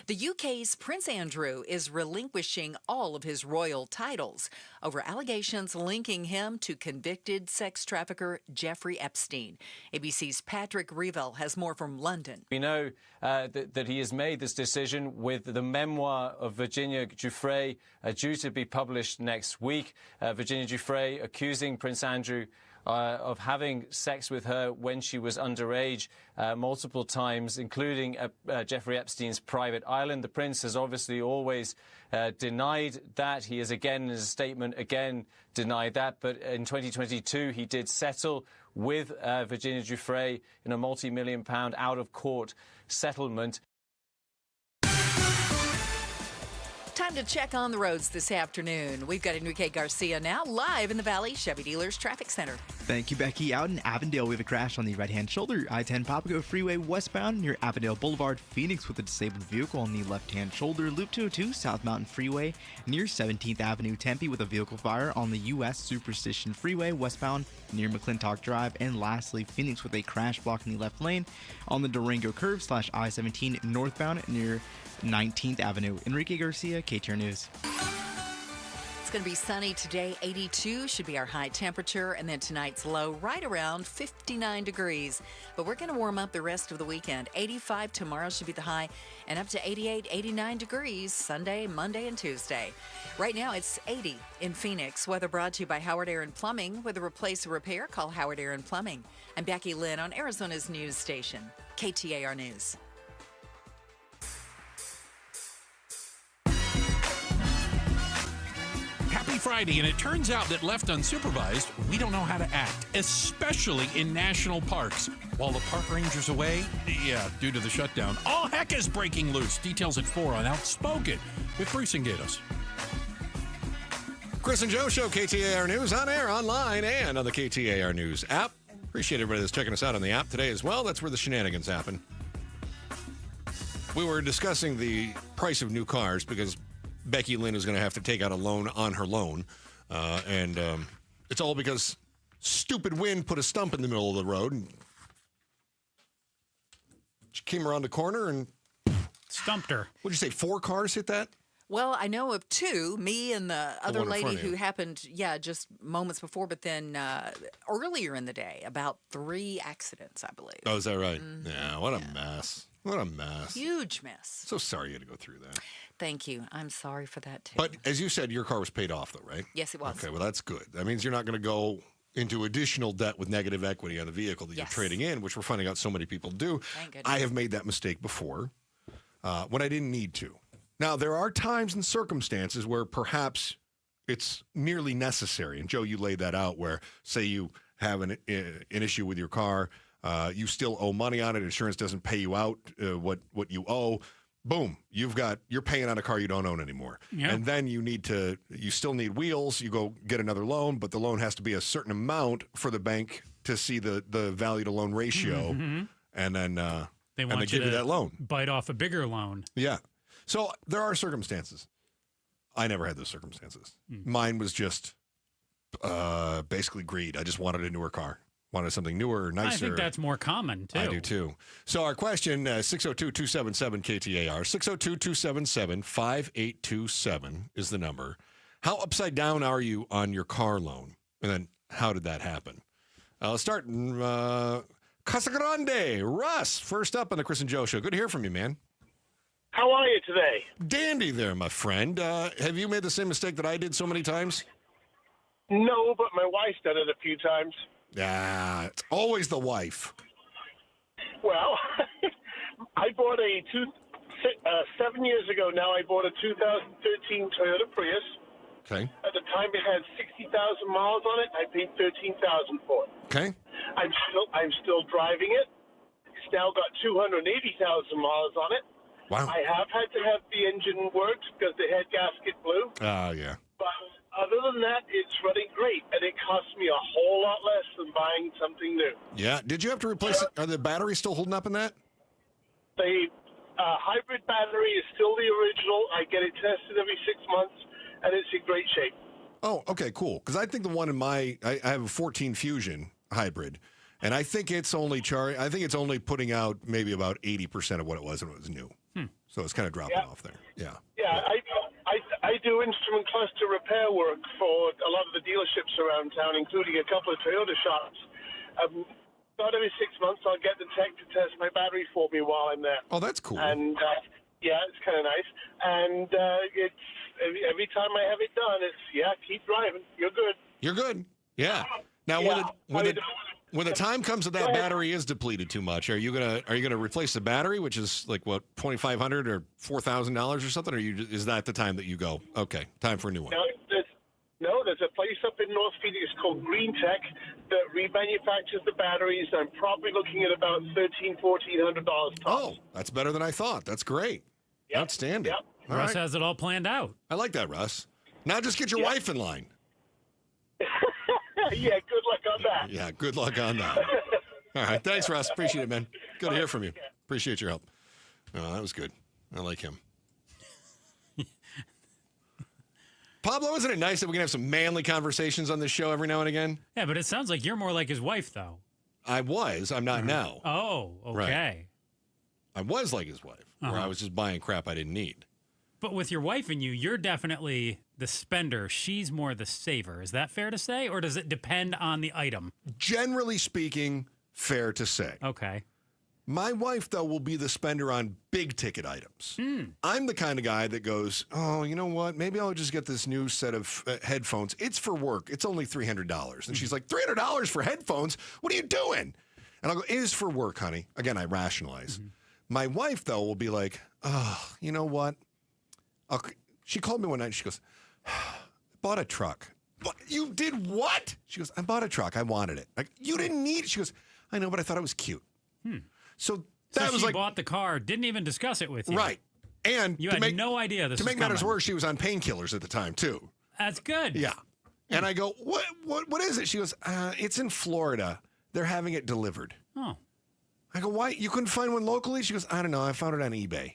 The UK's Prince Andrew is relinquishing all of his royal titles over allegations linking him to convicted sex trafficker Jeffrey Epstein. ABC's Patrick Revel has more from London. We know that he has made this decision with the memoir of Virginia Giuffre due to be published next week. Virginia Giuffre accusing Prince Andrew of having sex with her when she was underage multiple times, including Jeffrey Epstein's private island. The prince has obviously always denied that. He has again, in his statement, denied that. But in 2022, he did settle with Virginia Giuffre in a multi-million-pound out-of-court settlement. Time to check on the roads this afternoon. We've got Enrique Garcia now live in the Valley Chevy Dealers Traffic Center. Thank you, Becky. Out in Avondale, we have a crash on the right-hand shoulder, I-10 Papago Freeway westbound near Avondale Boulevard, Phoenix, with a disabled vehicle on the left-hand shoulder. Loop 202 South Mountain Freeway near 17th Avenue, Tempe, with a vehicle fire on the U.S. Superstition Freeway westbound near McClintock Drive. And lastly, Phoenix with a crash blocking the left lane on the Durango curve / I-17 northbound near 19th Avenue. Enrique Garcia, KTAR News. It's going to be sunny today. 82 should be our high temperature, and then tonight's low right around 59 degrees. But we're going to warm up the rest of the weekend. 85 tomorrow should be the high, and up to 88, 89 degrees Sunday, Monday, and Tuesday. Right now it's 80 in Phoenix. Weather brought to you by Howard Aaron Plumbing. With a replace or repair, call Howard Aaron Plumbing. I'm Becky Lynn on Arizona's news station, KTAR News. Happy Friday, and it turns out that left unsupervised, we don't know how to act, especially in national parks. While the park ranger's away, due to the shutdown, all heck is breaking loose. Details at 4 on Outspoken with Bruce and Gatos. Chris and Joe Show, KTAR News, on air, online, and on the KTAR News app. Appreciate everybody that's checking us out on the app today as well. That's where the shenanigans happen. We were discussing the price of new cars because Becky Lynn is going to have to take out a loan on her loan. And it's all because stupid wind put a stump in the middle of the road. And she came around the corner and stumped her. What'd you say, 4 cars hit that? Well, I know of 2, me and the other lady who happened, just moments before, but then earlier in the day, about 3 accidents, I believe. Oh, is that right? Mm-hmm. Yeah, what a mess. What a mess. Huge mess. So sorry you had to go through that. Thank you. I'm sorry for that, too. But as you said, your car was paid off, though, right? Yes, it was. Okay, well, that's good. That means you're not going to go into additional debt with negative equity on the vehicle that you're trading in, which we're finding out so many people do. Thank goodness. I have made that mistake before when I didn't need to. Now, there are times and circumstances where perhaps it's nearly necessary. And, Joe, you laid that out where, say you have an issue with your car, you still owe money on it, insurance doesn't pay you out what you owe. Boom, you're paying on a car you don't own anymore. Yeah. And then you still need wheels, you go get another loan, but the loan has to be a certain amount for the bank to see the value to loan ratio. Mm-hmm. And then they give you that loan. Bite off a bigger loan. Yeah. So there are circumstances. I never had those circumstances. Mine was just basically greed. I just wanted a newer car. Wanted something newer, nicer. I think that's more common, too. I do, too. So our question, 602-277-KTAR, 602-277-5827 is the number. How upside down are you on your car loan? And then how did that happen? Let's start in Casa Grande. Russ, first up on the Chris and Joe Show. Good to hear from you, man. How are you today? Dandy there, my friend. Have you made the same mistake that I did so many times? No, but my wife's done it a few times. Yeah, it's always the wife. Well, I bought 7 years ago now, I bought a 2013 Toyota Prius. Okay. At the time, it had 60,000 miles on it. I paid $13,000 for it. Okay. I'm still driving it. It's now got 280,000 miles on it. Wow. I have had to have the engine worked because the head gasket blew. Oh, yeah. But other than that, it's running great, and it cost me a whole lot less than buying something new. Yeah. Did you have to replace it? Are the batteries still holding up in that? The hybrid battery is still the original. I get it tested every 6 months, and it's in great shape. Oh, okay, cool. Because I think the one in I have a 14 Fusion hybrid, and I think it's only putting out maybe about 80% of what it was when it was new. So it's kind of dropping off there. Yeah. Yeah, I do instrument cluster repair work for a lot of the dealerships around town, including a couple of Toyota shops. About every 6 months, I'll get the tech to test my battery for me while I'm there. Oh, that's cool. And it's kind of nice. And it's every time I have it done, it's keep driving. You're good. You're good. Yeah. Now, when the time comes that battery is depleted too much, are you gonna replace the battery, which is like what, $2,500 or $4,000 or something, or is that the time that you go, okay, time for a new one? No, there's a place up up in North Phoenix called Green Tech that remanufactures the batteries. I'm probably looking at about $1,400 tops. Oh, that's better than I thought. That's great. Yep. Outstanding. Yep. All Russ right. has it all planned out. I like that, Russ. Now just get your wife in line. Yeah, good luck on that. Yeah, good luck on that. All right. Thanks, Russ. Appreciate it, man. Good to hear from you. Appreciate your help. Oh, that was good. I like him. Pablo, isn't it nice that we can have some manly conversations on this show every now and again? Yeah, but it sounds like you're more like his wife, though. I was. I'm not now. Oh, okay. Right. I was like his wife, where I was just buying crap I didn't need. But with your wife and you're definitely the spender. She's more the saver. Is that fair to say? Or does it depend on the item? Generally speaking, fair to say. Okay. My wife, though, will be the spender on big-ticket items. I'm the kind of guy that goes, oh, you know what? Maybe I'll just get this new set of headphones. It's for work. It's only $300. And she's like, $300 for headphones? What are you doing? And I'll go, it is for work, honey. Again, I rationalize. My wife, though, will be like, oh, you know what? She called me one night and she goes, I bought a truck. What? You did what? She goes, I bought a truck. I wanted it. Like, you didn't need it. She goes, I know, but I thought it was cute. So that was she like, bought the car, didn't even discuss it with you. Right. And you had no idea this to was make matters coming. worse, she was on painkillers at the time, too. That's good. Yeah. And I go, what is it? She goes, it's in Florida. They're having it delivered. Oh. I go, why? You couldn't find one locally? She goes, I don't know. I found it on eBay.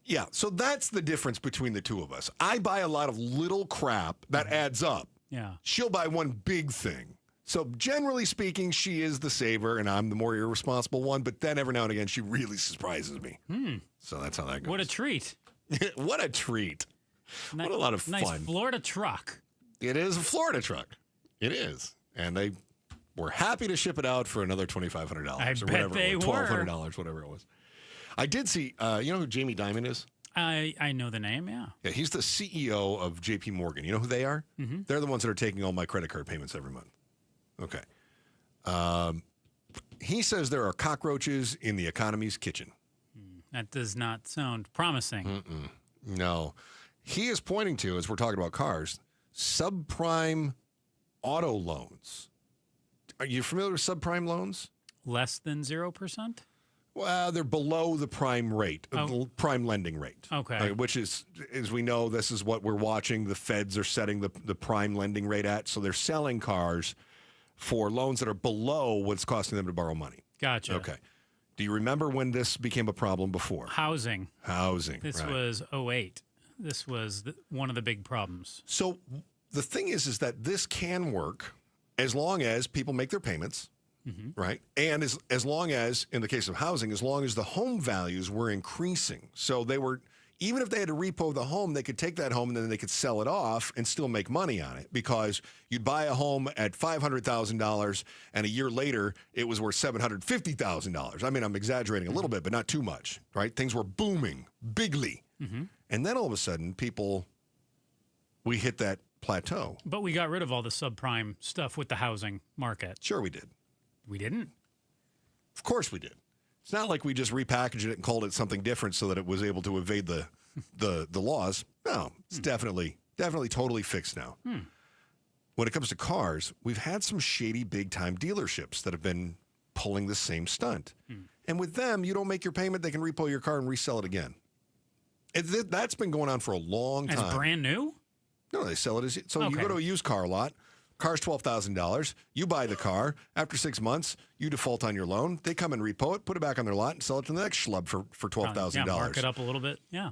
Yeah. So that's the difference between the two of us. I buy a lot of little crap that adds up. Yeah. She'll buy one big thing. So generally speaking, she is the saver, and I'm the more irresponsible one. But then every now and again, she really surprises me. So that's how that goes. What a treat. What a treat. What a lot of nice fun. Florida truck. It is a Florida truck. It is. And they were happy to ship it out for another $2,500 or bet whatever they it was. were. $1,200, whatever it was. I did see, you know who Jamie Dimon is? I know the name, yeah. Yeah, he's the CEO of JP Morgan. You know who they are? They're the ones that are taking all my credit card payments every month. Okay. He says there are cockroaches in the economy's kitchen. That does not sound promising. No. He is pointing to, as we're talking about cars, subprime auto loans. Are you familiar with subprime loans? Less than 0%? Well, they're below the prime rate, the prime lending rate. Okay. Which is, as we know, this is what we're watching. The feds are setting the prime lending rate at. So they're selling cars for loans that are below what's costing them to borrow money. Gotcha. Okay. Do you remember when this became a problem before? Housing. Right. This was 2008. This was one of the big problems. So the thing is that this can work as long as people make their payments, right? And as long as, in the case of housing, as long as the home values were increasing. So they were, even if they had to repo the home, they could take that home and then they could sell it off and still make money on it, because you'd buy a home at $500,000 and a year later it was worth $750,000. I mean, I'm exaggerating a little bit, but not too much, right? Things were booming bigly. And then all of a sudden we hit that plateau. But we got rid of all the subprime stuff with the housing market. Sure we did. We didn't? Of course we did. It's not like we just repackaged it and called it something different so that it was able to evade the laws. No, it's definitely totally fixed now. When it comes to cars, we've had some shady big-time dealerships that have been pulling the same stunt. And with them, you don't make your payment, they can repo your car and resell it again. That's been going on for a long time. As brand new? No, they sell it as... So you go to a used car lot, car's $12,000, you buy the car, after 6 months, you default on your loan, they come and repo it, put it back on their lot, and sell it to the next schlub for $12,000. Yeah, mark it up a little bit, yeah.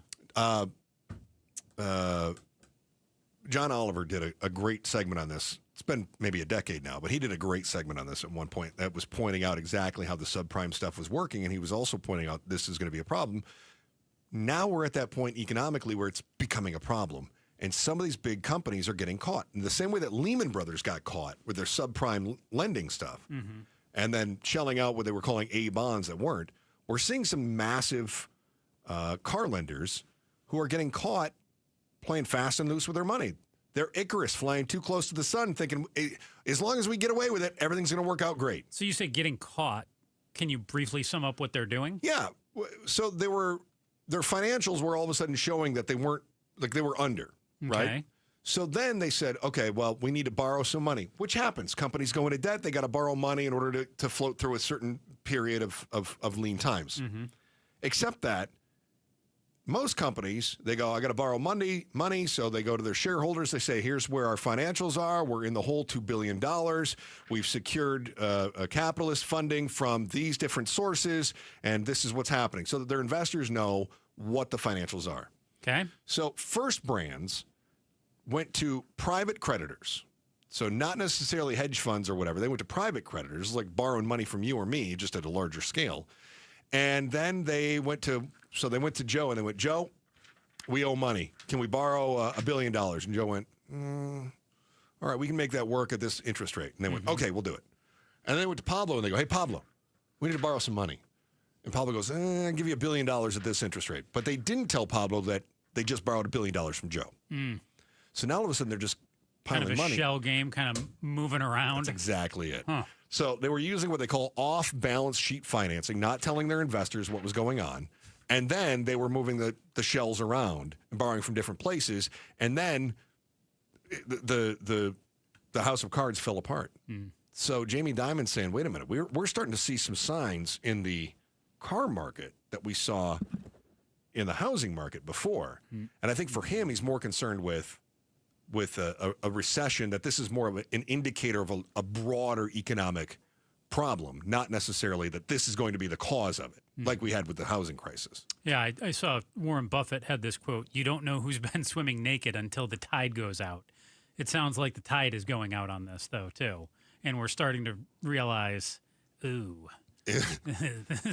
John Oliver did a great segment on this. It's been maybe a decade now, but he did a great segment on this at one point that was pointing out exactly how the subprime stuff was working, and he was also pointing out this is going to be a problem. Now we're at that point economically where it's becoming a problem, and some of these big companies are getting caught. In the same way that Lehman Brothers got caught with their subprime lending stuff, and then shelling out what they were calling A bonds that weren't, we're seeing some massive car lenders who are getting caught playing fast and loose with their money. They're Icarus, flying too close to the sun, thinking, as long as we get away with it, everything's going to work out great. So you say getting caught. Can you briefly sum up what they're doing? Yeah. So their financials were all of a sudden showing that they weren't, like they were under, right? Okay. So then they said, okay, well, we need to borrow some money, which happens. Companies go into debt. They got to borrow money in order to float through a certain period of lean times. Mm-hmm. Except that most companies, they go, I got to borrow money. So they go to their shareholders. They say, here's where our financials are. We're in the hole $2 billion. We've secured a capitalist funding from these different sources, and this is what's happening. So that their investors know what the financials are. Okay. So First Brands went to private creditors. So not necessarily hedge funds or whatever. They went to private creditors, like borrowing money from you or me, just at a larger scale. And then they went to Joe and they went, Joe, we owe money. Can we borrow $1 billion? And Joe went, all right, we can make that work at this interest rate. And they went, okay, we'll do it. And then they went to Pablo and they go, hey, Pablo, we need to borrow some money. And Pablo goes, I'll give you $1 billion at this interest rate. But they didn't tell Pablo that they just borrowed $1 billion from Joe. Mm. So now all of a sudden they're just piling kind of a money. shell game, kind of moving around. That's exactly it. Huh. So they were using what they call off-balance sheet financing, not telling their investors what was going on. And then they were moving the shells around and borrowing from different places. And then the house of cards fell apart. Mm. So Jamie Dimon's saying, wait a minute, we're starting to see some signs in the car market that we saw in the housing market before. Mm. And I think for him, he's more concerned with a recession, that this is more of an indicator of a broader economic problem, not necessarily that this is going to be the cause of it, like we had with the housing crisis. Yeah, I saw Warren Buffett had this quote, you don't know who's been swimming naked until the tide goes out. It sounds like the tide is going out on this, though, too. And we're starting to realize, ooh.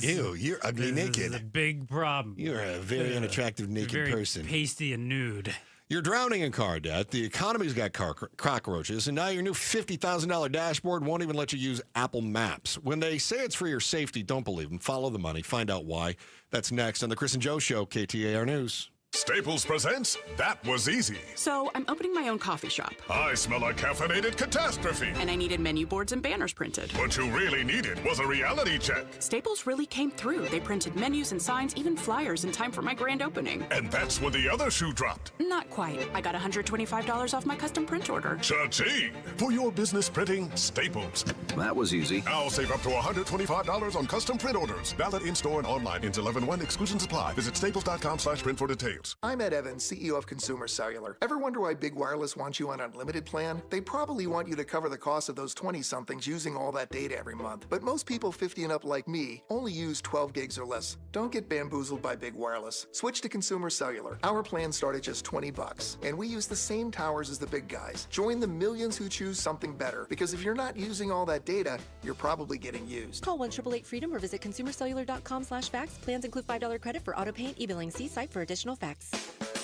Ew, you're ugly naked. This is a big problem. You're a very unattractive naked very person. Pasty and nude. You're drowning in car debt. The economy's got cockroaches, and now your new $50,000 dashboard won't even let you use Apple Maps. When they say it's for your safety, don't believe them. Follow the money. Find out why. That's next on the Chris and Joe Show, KTAR News. Staples presents That Was Easy. So I'm opening my own coffee shop. I smell a caffeinated catastrophe. And I needed menu boards and banners printed. What you really needed was a reality check. Staples really came through. They printed menus and signs, even flyers in time for my grand opening. And that's when the other shoe dropped. Not quite. I got $125 off my custom print order. Cha-ching! For your business printing, Staples. That was easy. Now save up to $125 on custom print orders. Valid in-store and online until 11/1. Exclusions apply. Visit staples.com/print for details. I'm Ed Evans, CEO of Consumer Cellular. Ever wonder why Big Wireless wants you on an unlimited plan? They probably want you to cover the cost of those 20-somethings using all that data every month. But most people 50 and up like me only use 12 gigs or less. Don't get bamboozled by Big Wireless. Switch to Consumer Cellular. Our plans start at just $20, and we use the same towers as the big guys. Join the millions who choose something better, because if you're not using all that data, you're probably getting used. Call 1-888-FREEDOM or visit consumercellular.com/facts. Plans include $5 credit for auto pay and e-billing. See site for additional facts.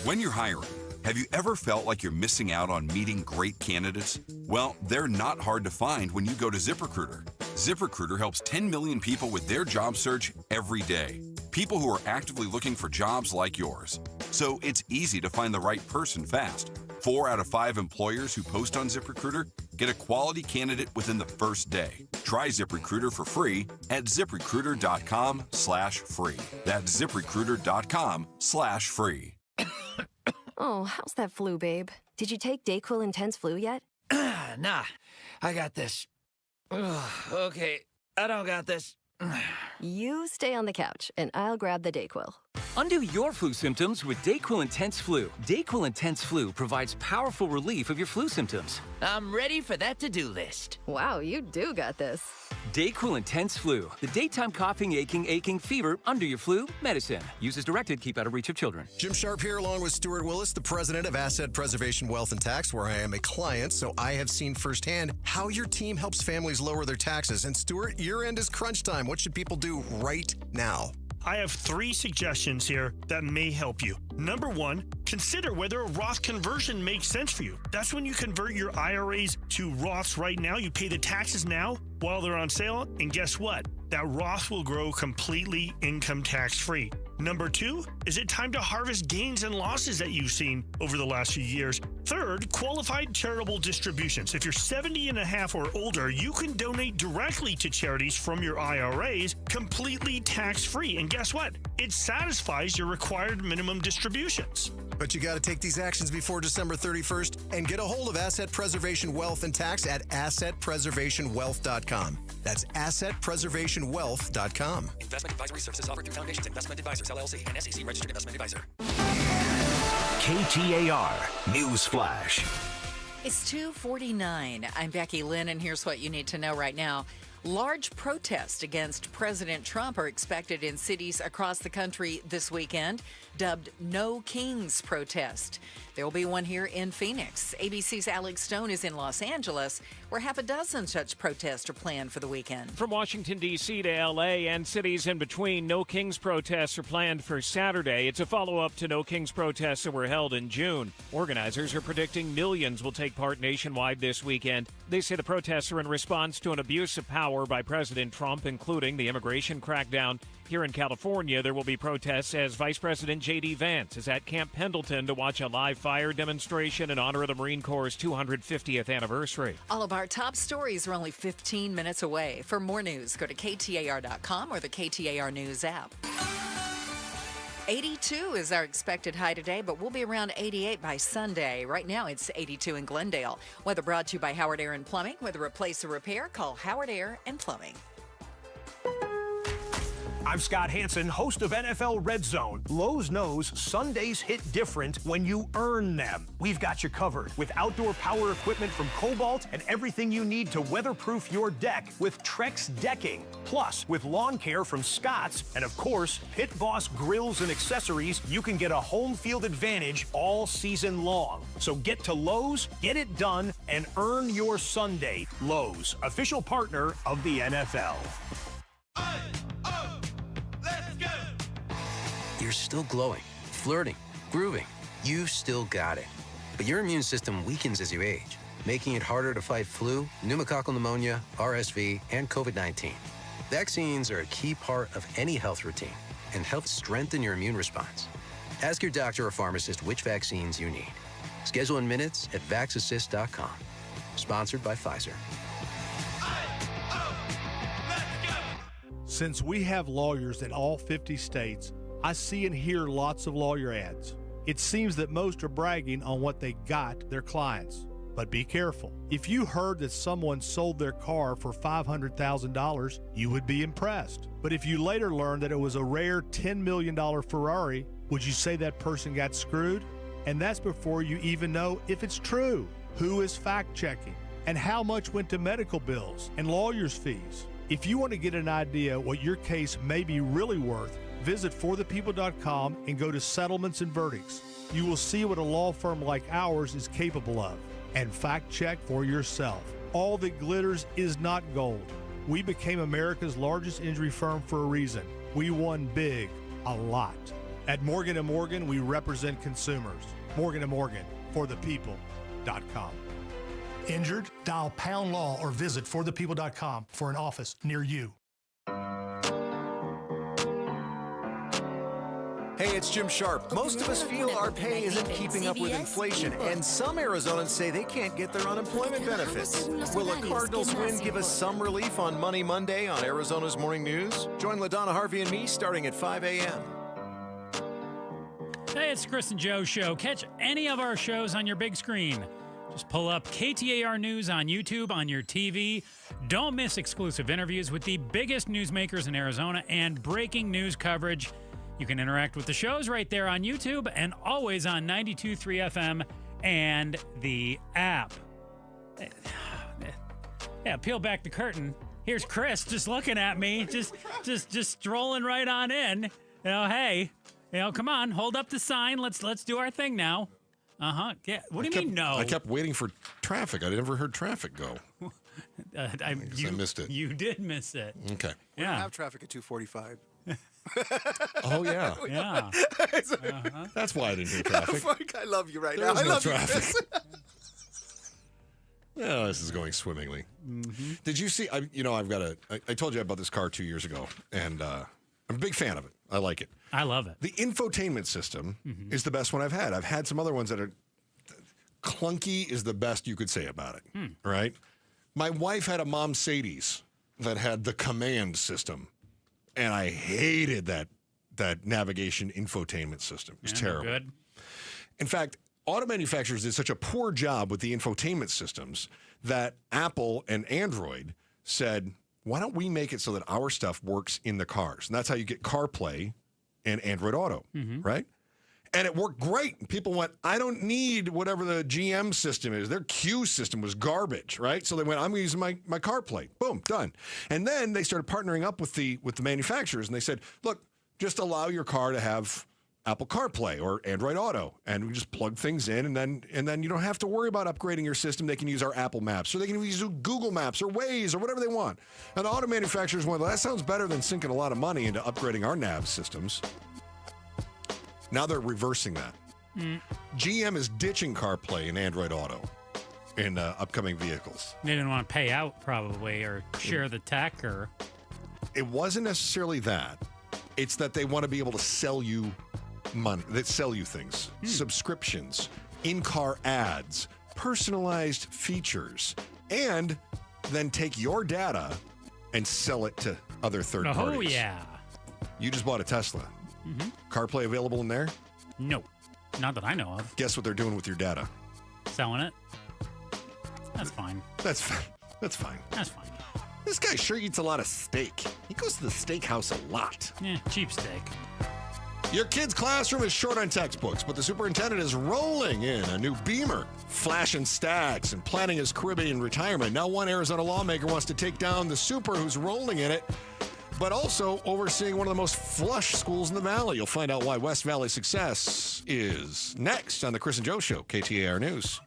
When you're hiring, have you ever felt like you're missing out on meeting great candidates? Well, they're not hard to find when you go to ZipRecruiter. ZipRecruiter helps 10 million people with their job search every day. People who are actively looking for jobs like yours. So it's easy to find the right person fast. 4 out of 5 employers who post on ZipRecruiter get a quality candidate within the first day. Try ZipRecruiter for free at ZipRecruiter.com/free. That's ZipRecruiter.com/free. Oh, how's that flu, babe? Did you take DayQuil Intense Flu yet? Nah, I got this. Ugh, okay, I don't got this. You stay on the couch, and I'll grab the DayQuil. Undo your flu symptoms with DayQuil Intense Flu. DayQuil Intense Flu provides powerful relief of your flu symptoms. I'm ready for that to-do list. Wow, you do got this. DayQuil Intense Flu. The daytime coughing, aching, fever, under your flu, medicine. Use as directed, keep out of reach of children. Jim Sharp here along with Stuart Willis, the president of Asset Preservation Wealth and Tax, where I am a client, so I have seen firsthand how your team helps families lower their taxes. And Stuart, year end is crunch time. What should people do right now? I have 3 suggestions here that may help you. Number 1, consider whether a Roth conversion makes sense for you. That's when you convert your IRAs to Roths right now. You pay the taxes now while they're on sale, and guess what? That Roth will grow completely income tax free. Number 2, is it time to harvest gains and losses that you've seen over the last few years? Third, Third, qualified charitable distributions. If you're 70 and a half or older, you can donate directly to charities from your IRAs, completely tax-free. And guess what? It satisfies your required minimum distributions. But you got to take these actions before December 31st and get a hold of Asset Preservation Wealth and Tax at assetpreservationwealth.com. That's assetpreservationwealth.com. Investment advisory services offered through Foundations Investment Advisors, LLC, and SEC Registered Investment Advisor. KTAR News Flash. It's 2:49. I'm Becky Lynn, and here's what you need to know right now. Large protests against President Trump are expected in cities across the country this weekend, dubbed No Kings Protest. There will be one here in Phoenix. ABC's Alex Stone is in Los Angeles, where half a dozen such protests are planned for the weekend. From Washington, D.C. to L.A. and cities in between, No Kings protests are planned for Saturday. It's a follow-up to No Kings protests that were held in June. Organizers are predicting millions will take part nationwide this weekend. They say the protests are in response to an abuse of power by President Trump, including the immigration crackdown. Here in California, there will be protests as Vice President J.D. Vance is at Camp Pendleton to watch a live fire demonstration in honor of the Marine Corps' 250th anniversary. All of our top stories are only 15 minutes away. For more news, go to KTAR.com or the KTAR News app. 82 is our expected high today, but we'll be around 88 by Sunday. Right now, it's 82 in Glendale. Weather brought to you by Howard Air and Plumbing. Whether replace or repair, call Howard Air and Plumbing. I'm Scott Hansen, host of NFL Red Zone. Lowe's knows Sundays hit different when you earn them. We've got you covered with outdoor power equipment from Cobalt and everything you need to weatherproof your deck with Trex Decking. Plus, with lawn care from Scott's and, of course, Pit Boss grills and accessories, you can get a home field advantage all season long. So get to Lowe's, get it done, and earn your Sunday. Lowe's, official partner of the NFL. You're still glowing, flirting, grooving. You've still got it. But your immune system weakens as you age, making it harder to fight flu, pneumococcal pneumonia, RSV, and COVID-19. Vaccines are a key part of any health routine and help strengthen your immune response. Ask your doctor or pharmacist which vaccines you need. Schedule in minutes at vaxassist.com. Sponsored by Pfizer. Since we have lawyers in all 50 states, I see and hear lots of lawyer ads. It seems that most are bragging on what they got their clients. But be careful. If you heard that someone sold their car for $500,000, you would be impressed. But if you later learned that it was a rare $10 million Ferrari, would you say that person got screwed? And that's before you even know if it's true. Who is fact-checking? And how much went to medical bills and lawyers' fees? If you want to get an idea what your case may be really worth, visit forthepeople.com and go to Settlements and Verdicts. You will see what a law firm like ours is capable of. And fact check for yourself. All that glitters is not gold. We became America's largest injury firm for a reason. We won big, a lot. At Morgan & Morgan, we represent consumers. Morgan & Morgan, forthepeople.com. Injured? Dial pound law or visit forthepeople.com for an office near you. Hey, it's Jim Sharp. Most of us feel our pay isn't keeping up with inflation, and some Arizonans say they can't get their unemployment benefits. Will the Cardinals win give us some relief on Money Monday on Arizona's Morning News? Join LaDonna Harvey and me starting at 5 a.m. Hey, it's the Chris and Joe Show. Catch any of our shows on your big screen. Just pull up KTAR News on YouTube, on your TV. Don't miss exclusive interviews with the biggest newsmakers in Arizona and breaking news coverage. You can interact with the shows right there on YouTube and always on 92.3 FM and the app. Yeah, peel back the curtain. Here's Chris just looking at me, just strolling right on in. You know, hey, you know, come on, hold up the sign. Let's do our thing now. Yeah. What do you mean no? I kept waiting for traffic. I never heard traffic go. I missed it. You did miss it. Okay. We don't have traffic at 2:45. Oh, yeah. Yeah. That's why I didn't hear traffic. I love you right There now. was I no love traffic. you, Chris. Yeah, this is going swimmingly. Mm-hmm. Did you see? I told you about this car 2 years ago, and I'm a big fan of it. I like it. I love it. The infotainment system is the best one I've had. I've had some other ones that are clunky is the best you could say about it, right? My wife had a Momsadies that had the command system, and I hated that navigation infotainment system. It was terrible. Good. In fact, auto manufacturers did such a poor job with the infotainment systems that Apple and Android said, why don't we make it so that our stuff works in the cars? And that's how you get CarPlay and Android Auto, right? And it worked great. People went, I don't need whatever the GM system is. Their Q system was garbage, right? So they went, I'm going to use my CarPlay. Boom, done. And then they started partnering up with the manufacturers, and they said, look, just allow your car to have Apple CarPlay or Android Auto, and we just plug things in, and then you don't have to worry about upgrading your system. They can use our Apple Maps, or they can use Google Maps or Waze or whatever they want. And the auto manufacturers went, well, that sounds better than sinking a lot of money into upgrading our nav systems. Now they're reversing that. GM is ditching CarPlay and Android Auto in upcoming vehicles. They didn't want to pay out, probably, or share the tech, or... It wasn't necessarily that. It's that they want to be able to sell you money, that sell you things, subscriptions, in-car ads, personalized features, and then take your data and sell it to other third parties. Oh, yeah. You just bought a Tesla. CarPlay available in there? No, not that I know of. Guess what they're doing with your data? Selling it. That's fine. That's fine. That's fine. That's fine. This guy sure eats a lot of steak. He goes to the steakhouse a lot. Yeah, cheap steak. Your kid's classroom is short on textbooks, but the superintendent is rolling in a new Beamer, flashing stacks and planning his Caribbean retirement. Now one Arizona lawmaker wants to take down the super who's rolling in it, but also overseeing one of the most flush schools in the Valley. You'll find out why West Valley success is next on the Chris and Joe Show, KTAR News.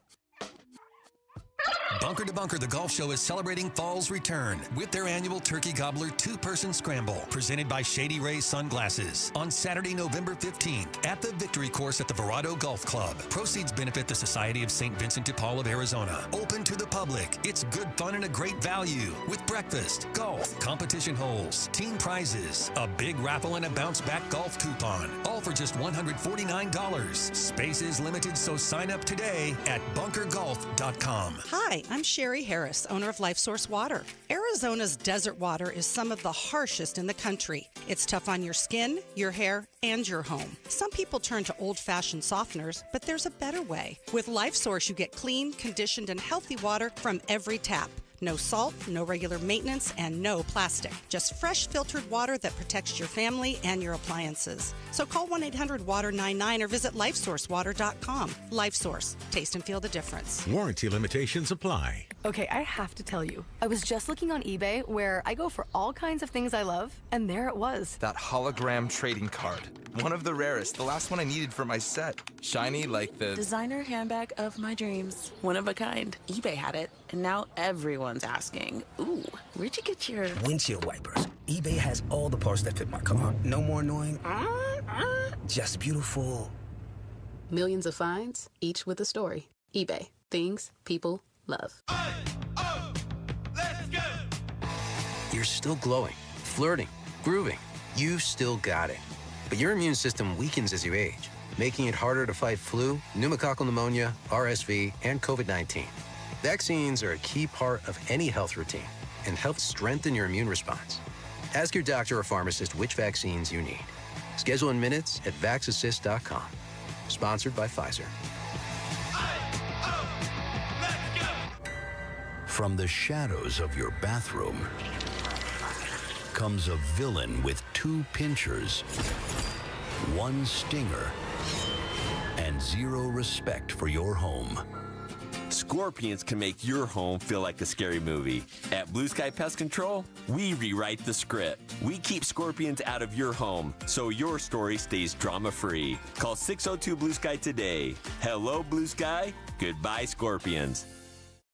Bunker to Bunker, the golf show, is celebrating fall's return with their annual Turkey Gobbler two-person scramble, presented by Shady Rays Sunglasses, on Saturday, November 15th at the Victory Course at the Verado Golf Club. Proceeds benefit the Society of St. Vincent de Paul of Arizona. Open to the public. It's good fun and a great value with breakfast, golf, competition holes, team prizes, a big raffle, and a bounce-back golf coupon. All for just $149. Space is limited, so sign up today at bunkergolf.com. Hi, I'm Sherry Harris, owner of LifeSource Water. Arizona's desert water is some of the harshest in the country. It's tough on your skin, your hair, and your home. Some people turn to old-fashioned softeners, but there's a better way. With LifeSource, you get clean, conditioned, and healthy water from every tap. No salt, no regular maintenance, and no plastic. Just fresh filtered water that protects your family and your appliances. So call 1-800-WATER-99 or visit LifeSourceWater.com. LifeSource. Taste and feel the difference. Warranty limitations apply. Okay, I have to tell you. I was just looking on eBay where I go for all kinds of things I love, and there it was. That hologram trading card. One of the rarest. The last one I needed for my set. Shiny like the... designer handbag of my dreams. One of a kind. eBay had it, and now everyone's asking, ooh, where'd you get your... windshield wipers. eBay has all the parts that fit my car. No more annoying. Just beautiful. Millions of finds, each with a story. eBay. Things people love. You're still glowing, flirting, grooving. You've still got it. But your immune system weakens as you age, making it harder to fight flu, pneumococcal pneumonia, RSV, and COVID-19. Vaccines are a key part of any health routine and help strengthen your immune response. Ask your doctor or pharmacist which vaccines you need. Schedule in minutes at vaxassist.com. Sponsored by Pfizer. From the shadows of your bathroom comes a villain with 2 pinchers, 1 stinger, and 0 respect for your home. Scorpions can make your home feel like a scary movie. At Blue Sky Pest Control, we rewrite the script. We keep scorpions out of your home so your story stays drama-free. Call 602-BLUE-SKY today. Hello, Blue Sky. Goodbye, scorpions.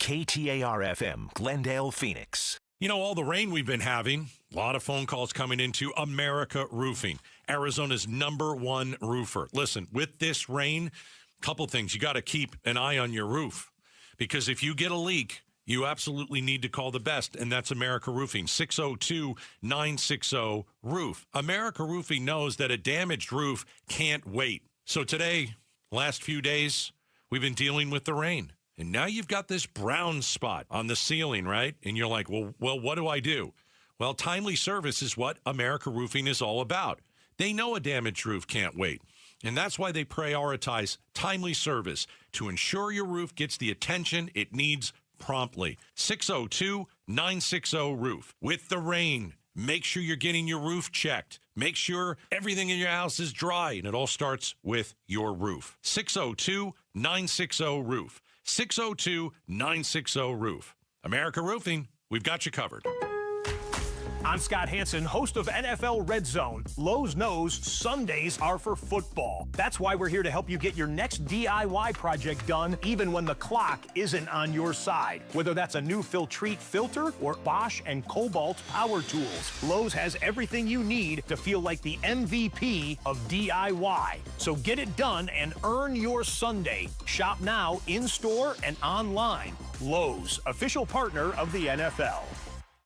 KTAR-FM, Glendale, Phoenix. You know, all the rain we've been having, a lot of phone calls coming into America Roofing, Arizona's #1 roofer. Listen, with this rain, couple things. You got to keep an eye on your roof, because if you get a leak, you absolutely need to call the best, and that's America Roofing, 602-960-ROOF. America Roofing knows that a damaged roof can't wait. So today, last few days, we've been dealing with the rain. And now you've got this brown spot on the ceiling, right? And you're like, well, what do I do? Well, timely service is what America Roofing is all about. They know a damaged roof can't wait. And that's why they prioritize timely service to ensure your roof gets the attention it needs promptly. 602-960-ROOF. With the rain, make sure you're getting your roof checked. Make sure everything in your house is dry, and it all starts with your roof. 602-960-ROOF. 602-960-ROOF. America Roofing, we've got you covered. I'm Scott Hansen, host of NFL Red Zone. Lowe's knows Sundays are for football. That's why we're here to help you get your next DIY project done, even when the clock isn't on your side. Whether that's a new Filtrete filter or Bosch and Cobalt power tools, Lowe's has everything you need to feel like the MVP of DIY. So get it done and earn your Sunday. Shop now, in-store and online. Lowe's, official partner of the NFL.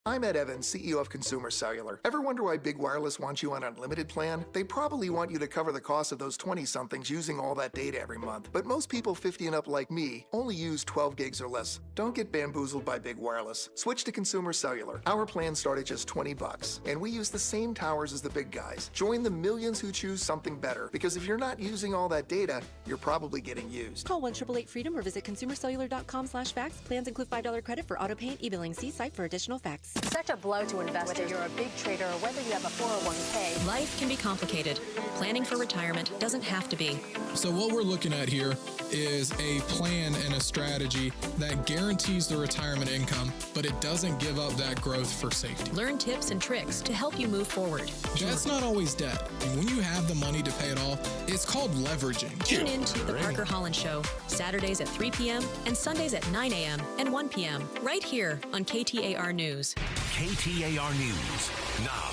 I'm Ed Evans, CEO of Consumer Cellular. Ever wonder why Big Wireless wants you on an unlimited plan? They probably want you to cover the cost of those 20-somethings using all that data every month. But most people 50 and up like me only use 12 gigs or less. Don't get bamboozled by Big Wireless. Switch to Consumer Cellular. Our plans start at just $20, and we use the same towers as the big guys. Join the millions who choose something better, because if you're not using all that data, you're probably getting used. Call 1-888-FREEDOM or visit consumercellular.com/facts. Plans include $5 credit for auto pay and e-billing. See site for additional facts. Such a blow to investors. Whether you're a big trader or whether you have a 401k. Life can be complicated. Planning for retirement doesn't have to be. So what we're looking at here is a plan and a strategy that guarantees the retirement income, but it doesn't give up that growth for safety. Learn tips and tricks to help you move forward. That's not always debt. And when you have the money to pay it off, it's called leveraging. Tune in to The Parker Holland Show, Saturdays at 3 p.m. and Sundays at 9 a.m. and 1 p.m. right here on KTAR News. KTAR News now.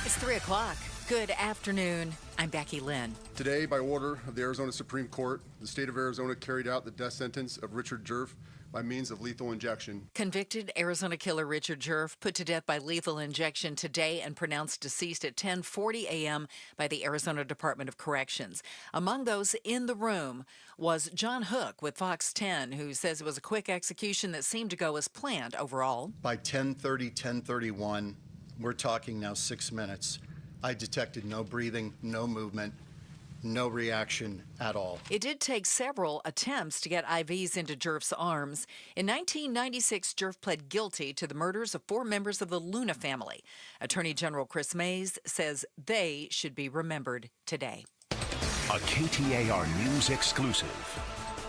It's 3 o'clock. Good afternoon. I'm Becky Lynn. Today, by order of the Arizona Supreme Court, the state of Arizona carried out the death sentence of Richard Jerf by means of lethal injection. Convicted Arizona killer Richard Jerf put to death by lethal injection today and pronounced deceased at 10:40 a.m. by the Arizona Department of Corrections. Among those in the room was John Hook with Fox 10, who says it was a quick execution that seemed to go as planned overall. By 10:31, we're talking now 6 minutes, I detected no breathing, no movement, no reaction at all. It did take several attempts to get IVs into Jerf's arms. In 1996, Jerf pled guilty to the murders of 4 members of the Luna family. Attorney General Chris Mays says they should be remembered today. A KTAR News exclusive.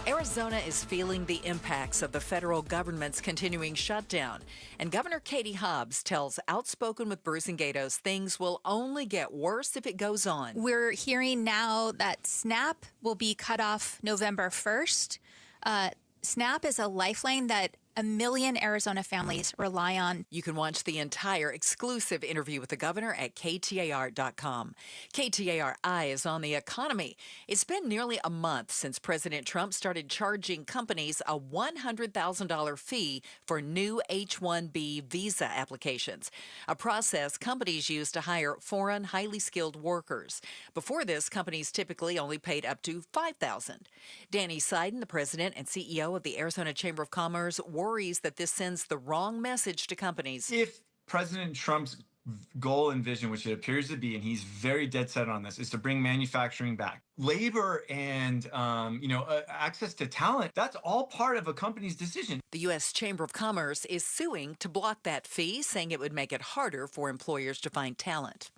Arizona is feeling the impacts of the federal government's continuing shutdown. And Governor Katie Hobbs tells Outspoken with Bruce and Gatos things will only get worse if it goes on. We're hearing now that SNAP will be cut off November 1st. SNAP is a lifeline that 1 million Arizona families rely on. You can watch the entire exclusive interview with the governor at KTAR.com. KTAR Eye is on the economy. It's been nearly a month since President Trump started charging companies a $100,000 fee for new H-1B visa applications, a process companies use to hire foreign, highly skilled workers. Before this, companies typically only paid up to $5,000. Danny Seiden, the president and CEO of the Arizona Chamber of Commerce, worries that this sends the wrong message to companies. If President Trump's goal and vision, which it appears to be, and he's very dead set on this, is to bring manufacturing back, labor and access to talent, that's all part of a company's decision. The U.S. Chamber of Commerce is suing to block that fee, saying it would make it harder for employers to find talent.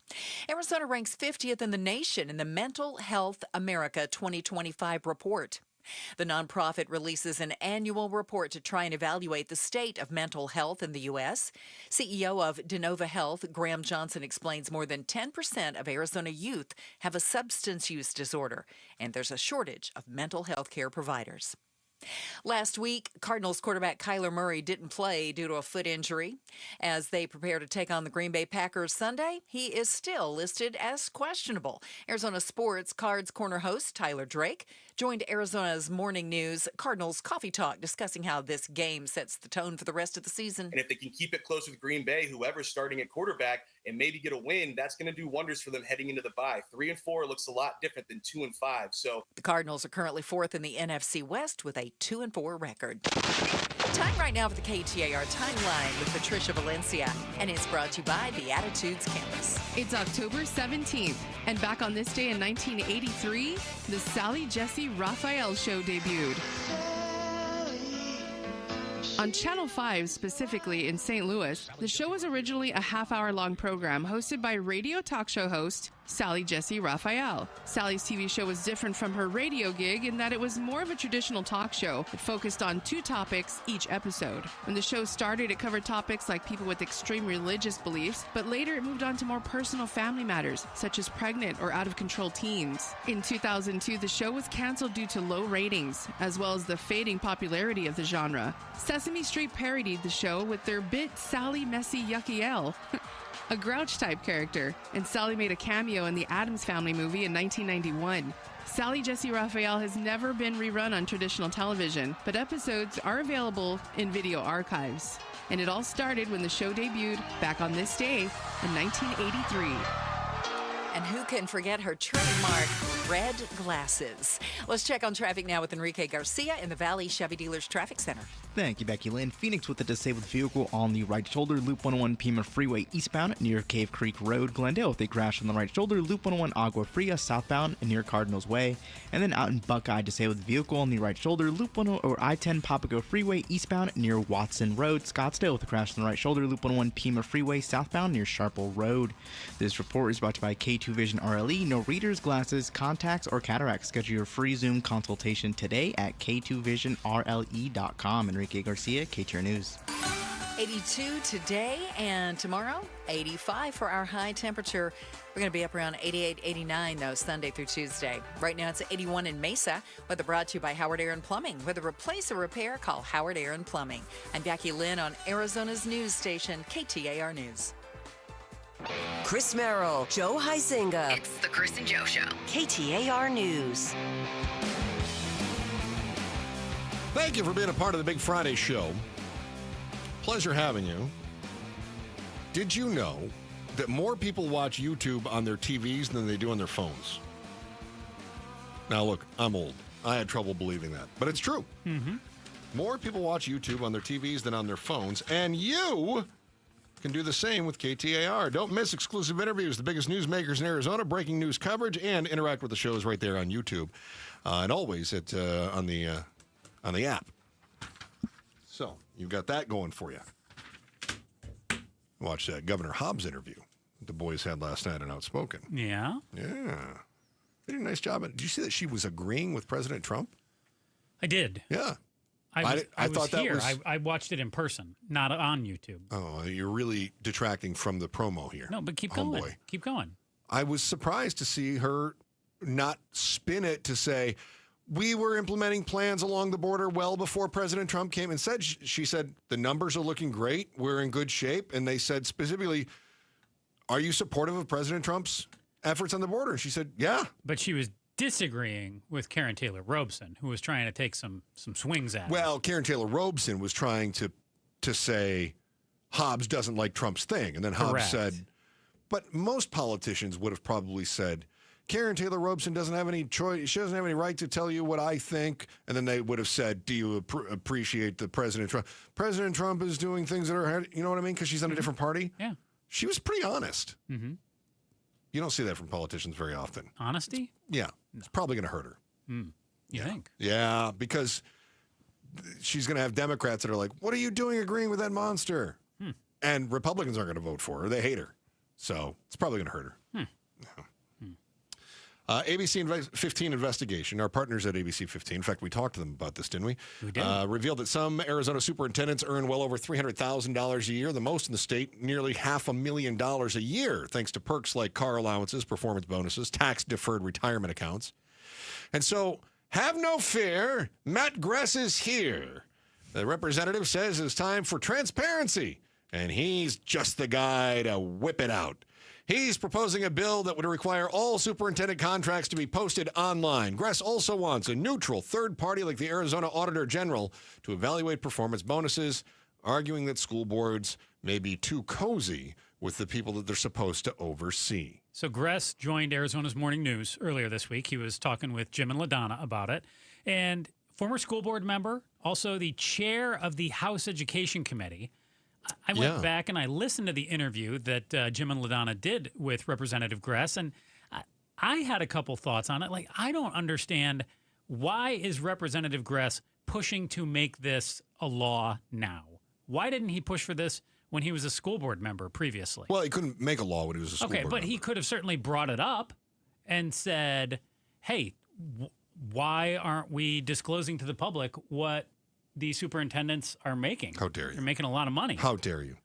Arizona ranks 50th in the nation in the Mental Health America 2025 report. The nonprofit releases an annual report to try and evaluate the state of mental health in the U.S. CEO of DeNova Health, Graham Johnson, explains more than 10% of Arizona youth have a substance use disorder, and there's a shortage of mental health care providers. Last week, Cardinals quarterback Kyler Murray didn't play due to a foot injury. As they prepare to take on the Green Bay Packers Sunday, he is still listed as questionable. Arizona Sports Cards Corner host Tyler Drake joined Arizona's Morning News Cardinals Coffee Talk, discussing how this game sets the tone for the rest of the season. And if they can keep it close with Green Bay, whoever's starting at quarterback, and maybe get a win, that's going to do wonders for them heading into the bye. 3-4 looks a lot different than 2-5. So the Cardinals are currently fourth in the NFC West with a 2-4 record. Time right now for the KTAR Timeline with Patricia Valencia, and it's brought to you by the Attitudes Campus. It's October 17th, and back on this day in 1983, the Sally Jesse Raphael Show debuted. On Channel 5, specifically in St. Louis, the show was originally a half-hour-long program hosted by radio talk show host Sally Jesse Raphael. Sally's TV show was different from her radio gig in that it was more of a traditional talk show. It focused on 2 topics each episode. When the show started, it covered topics like people with extreme religious beliefs, but later it moved on to more personal family matters, such as pregnant or out-of-control teens. In 2002, the show was canceled due to low ratings, as well as the fading popularity of the genre. Sesame Street parodied the show with their bit Sally Messy Yucky L, a Grouch-type character, and Sally made a cameo in the Addams Family movie in 1991. Sally Jesse Raphael has never been rerun on traditional television, but episodes are available in video archives. And it all started when the show debuted back on this day in 1983. And who can forget her trademark red glasses? Let's check on traffic now with Enrique Garcia in the Valley Chevy Dealers Traffic Center. Thank you, Becky Lynn. Phoenix with a disabled vehicle on the right shoulder, Loop 101 Pima Freeway eastbound near Cave Creek Road. Glendale with a crash on the right shoulder, Loop 101 Agua Fria southbound near Cardinals Way. And then out in Buckeye, disabled vehicle on the right shoulder, Loop 10 or I-10 Papago Freeway eastbound near Watson Road. Scottsdale with a crash on the right shoulder, Loop 101 Pima Freeway southbound near Sharple Road. This report is brought to you by K2 Vision RLE. No readers, glasses, contacts, or cataracts. Schedule your free Zoom consultation today at k2visionrle.com. Enrique Garcia, KTAR News. 82 today and tomorrow, 85 for our high temperature. We're going to be up around 88, 89, though, Sunday through Tuesday. Right now, it's 81 in Mesa. Weather brought to you by Howard Aaron Plumbing. Whether replace or repair, call Howard Aaron Plumbing. I'm Becky Lynn on Arizona's news station, KTAR News. Chris Merrill, Joe Huizinga. It's the Chris and Joe Show. KTAR News. Thank you for being a part of the Big Friday show. Pleasure having you. Did you know that more people watch YouTube on their TVs than they do on their phones? Now, look, I'm old. I had trouble believing that, but it's true. Mm-hmm. More people watch YouTube on their TVs than on their phones, and you can do the same with KTAR. Don't miss exclusive interviews, the biggest newsmakers in Arizona, breaking news coverage, and interact with the shows right there on YouTube, and always at on the app. So you've got that going for you. Watch that Governor Hobbs interview the boys had last night on Outspoken. Yeah. Yeah. They did a nice job. Did you see that she was agreeing with President Trump? I did. Yeah. I thought that here. was... I watched it in person, not on YouTube. Oh, you're really detracting from the promo here. No, but keep going. Boy. Keep going. I was surprised to see her not spin it to say, we were implementing plans along the border well before President Trump came and said, she said, the numbers are looking great. We're in good shape. And they said specifically, are you supportive of President Trump's efforts on the border? And she said, yeah. But she was disagreeing with Karen Taylor Robeson, who was trying to take some swings at her. Well, Karen Taylor Robeson was trying to say Hobbs doesn't like Trump's thing. And then Hobbs Correct. said, but most politicians would have probably said, Karen Taylor Robeson doesn't have any choice. She doesn't have any right to tell you what I think. And then they would have said, do you appreciate the President Trump? President Trump is doing things that are, you know what I mean? Because she's on a different party. Yeah. She was pretty honest. Mm-hmm. You don't see that from politicians very often. Honesty? Yeah. It's probably going to hurt her. You think? Yeah, because she's going to have Democrats that are like, what are you doing agreeing with that monster? And Republicans aren't going to vote for her. They hate her. So it's probably going to hurt her. Yeah. ABC 15 investigation. Our partners at ABC 15, in fact, we talked to them about this, didn't we? We did. Revealed that some Arizona superintendents earn well over $300,000 a year, the most in the state, nearly $500,000 a year, thanks to perks like car allowances, performance bonuses, tax-deferred retirement accounts. And so, have no fear, Matt Gress is here. The representative says it's time for transparency, and he's just the guy to whip it out. He's proposing a bill that would require all superintendent contracts to be posted online. Gress also wants a neutral third party like the Arizona Auditor General to evaluate performance bonuses, arguing that school boards may be too cozy with the people that they're supposed to oversee. So Gress joined Arizona's Morning News earlier this week. He was talking with Jim and LaDonna about it. And former school board member, also the chair of the House Education Committee. I went back and I listened to the interview that Jim and LaDonna did with Representative Gress, and I had a couple thoughts on it. Like, I don't understand, why is Representative Gress pushing to make this a law now? Why didn't he push for this when he was a school board member previously? Well, he couldn't make a law when he was a school board member. But he could have certainly brought it up and said, hey, why aren't we disclosing to the public what the superintendents are making? How dare you? They're making a lot of money. How dare you?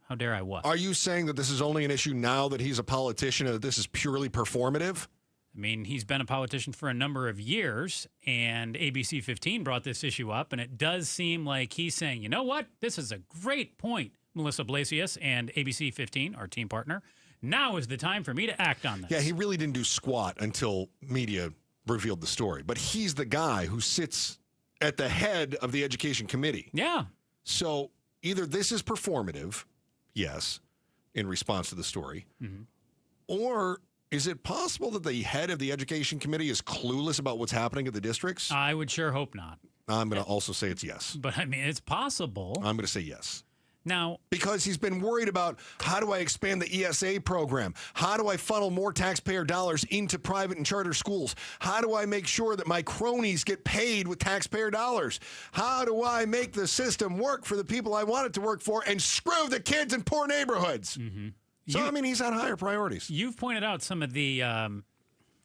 How dare I what? Are you saying that this is only an issue now that he's a politician and that this is purely performative? I mean, he's been a politician for a number of years, and ABC 15 brought this issue up, and it does seem like he's saying, you know what? This is a great point, Melissa Blasius and ABC 15, our team partner. Now is the time for me to act on this. Yeah, he really didn't do squat until media revealed the story. But he's the guy who sits at the head of the education committee. Yeah. So either this is performative, yes, in response to the story, or is it possible that the head of the education committee is clueless about what's happening at the districts? I would sure hope not. I'm going to also say it's yes. But, I mean, it's possible. I'm going to say yes. Now, because he's been worried about, how do I expand the ESA program? How do I funnel more taxpayer dollars into private and charter schools? How do I make sure that my cronies get paid with taxpayer dollars? How do I make the system work for the people I want it to work for and screw the kids in poor neighborhoods? So, I mean, he's had higher priorities. You've pointed out some of the,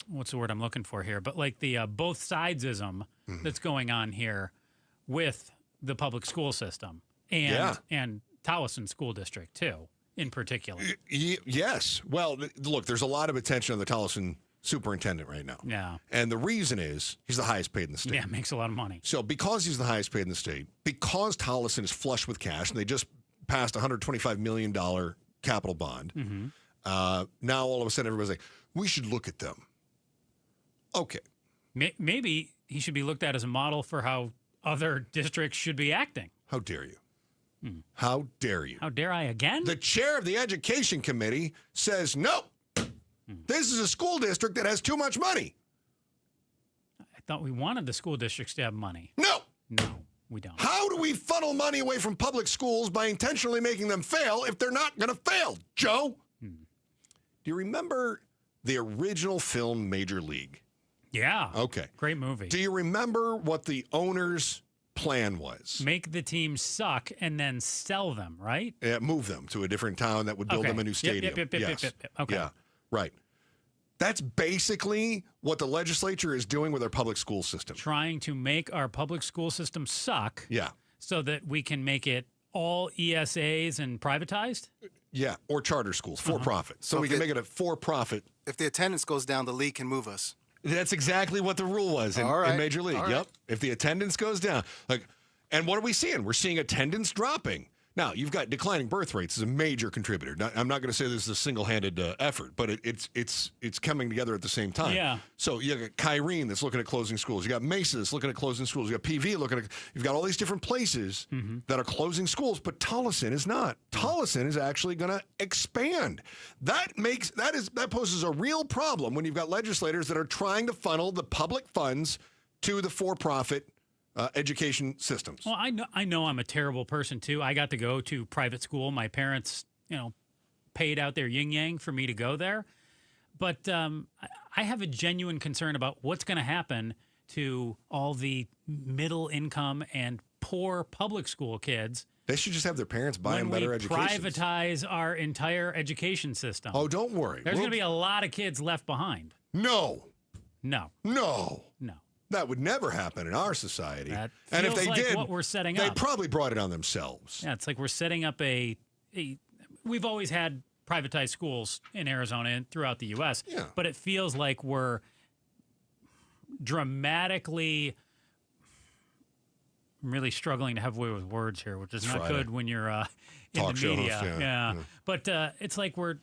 what's the word I'm looking for here, but like the both sidesism that's going on here with the public school system and Towson School District, too, in particular. Yes. Well, look, there's a lot of attention on the Towson superintendent right now. Yeah. And the reason is he's the highest paid in the state. Yeah, makes a lot of money. So because he's the highest paid in the state, because Towson is flush with cash, and they just passed a $125 million capital bond, now all of a sudden everybody's like, we should look at them. Okay. Maybe he should be looked at as a model for how other districts should be acting. How dare you? How dare you? How dare I again? The chair of the education committee says, no, this is a school district that has too much money. I thought we wanted the school districts to have money. No. No, we don't. How do we funnel money away from public schools by intentionally making them fail if they're not going to fail, Joe? Do you remember the original film Major League? Yeah. Okay. Great movie. Do you remember what the owners' plan was? Make the team suck and then sell them, right? Yeah, move them to a different town that would build them a new stadium. Yep. Okay. Yeah, right. That's basically what the legislature is doing with our public school system. Trying to make our public school system suck. Yeah. So that we can make it all ESAs and privatized? Yeah, or charter schools, for profit. So we can make it a for-profit. If the attendance goes down, the league can move us. That's exactly what the rule was in Major League. Yep. If the attendance goes down. And what are we seeing? We're seeing attendance dropping. Now, you've got declining birth rates as a major contributor. Now, I'm not going to say this is a single-handed effort, but it's coming together at the same time. Yeah. So you got Kyrene that's looking at closing schools. You got Mesa that's looking at closing schools. You got PV looking at. You've got all these different places that are closing schools, but Towson is not. Towson is actually going to expand. That poses a real problem when you've got legislators that are trying to funnel the public funds to the for-profit education systems. Well, I know I'm a terrible person, too. I got to go to private school. My parents, paid out their yin-yang for me to go there. But I have a genuine concern about what's going to happen to all the middle income and poor public school kids. They should just have their parents buy them better education. Privatize our entire education system. Oh, don't worry. There's going to be a lot of kids left behind. No. No. That would never happen in our society. That and if feels they like did, what we're setting they up. probably brought it on themselves. Yeah, it's like we're setting up we've always had privatized schools in Arizona and throughout the U.S., but it feels like we're dramatically really struggling to have way with words here, which is not good when you're in Talk the show media. host, yeah. But it's like we're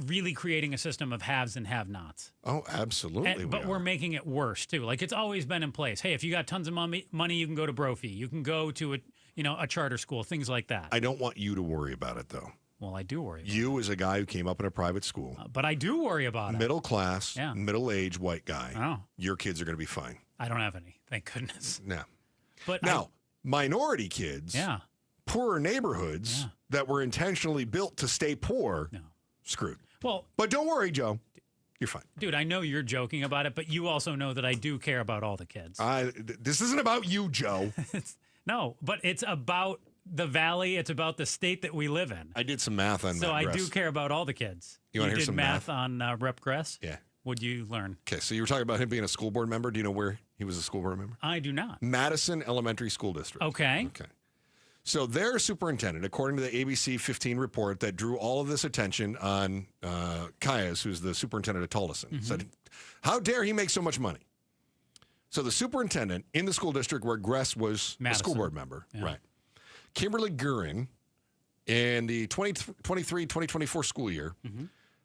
really creating a system of haves and have-nots. Oh, absolutely. But we're making it worse too. Like it's always been in place. Hey, if you got tons of money, you can go to Brophy. You can go to a charter school, things like that. I don't want you to worry about it, though. Well, I do worry. You, as a guy who came up in a private school, but I do worry about it. Middle class, middle-aged white guy. Oh. Your kids are going to be fine. I don't have any, thank goodness. No. But now, minority kids, poorer neighborhoods that were intentionally built to stay poor, screwed. Well, but don't worry, Joe. You're fine. Dude, I know you're joking about it, but you also know that I do care about all the kids. This isn't about you, Joe. No, but it's about the valley. It's about the state that we live in. I did some math on that. So I do care about all the kids. You want to hear did some math on Rep Gress? Yeah. What'd you learn? Okay, so you were talking about him being a school board member. Do you know where he was a school board member? I do not. Madison Elementary School District. Okay. So their superintendent, according to the ABC 15 report that drew all of this attention on Caius, who's the superintendent of Tolleson, said, how dare he make so much money? So the superintendent in the school district where Gress was a school board member, right? Kimberly Gurin, in the 2023-2024 school year,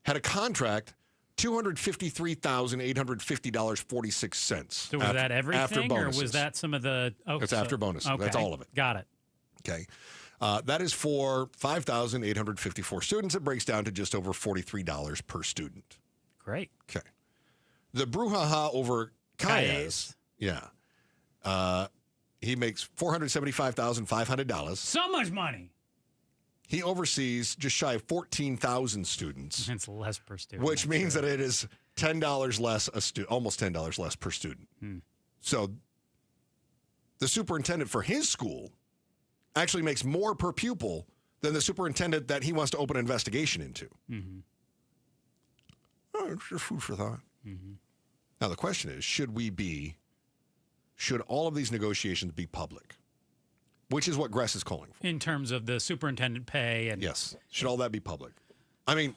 had a contract $253,850.46. So was that everything, after bonuses. or was that some of the? Oh, That's after bonuses. Okay. That's all of it. Got it. Okay. That is for 5,854 students. It breaks down to just over $43 per student. Great. Okay. The brouhaha over Caius. Yeah. He makes $475,500. So much money. He oversees just shy of 14,000 students. It's less per student. Which means that it is $10 less almost $10 less per student. So the superintendent for his school actually makes more per pupil than the superintendent that he wants to open an investigation into. Oh, it's just food for thought. Now, the question is, should all of these negotiations be public? Which is what Gress is calling for. In terms of the superintendent pay and yes, should all that be public? I mean,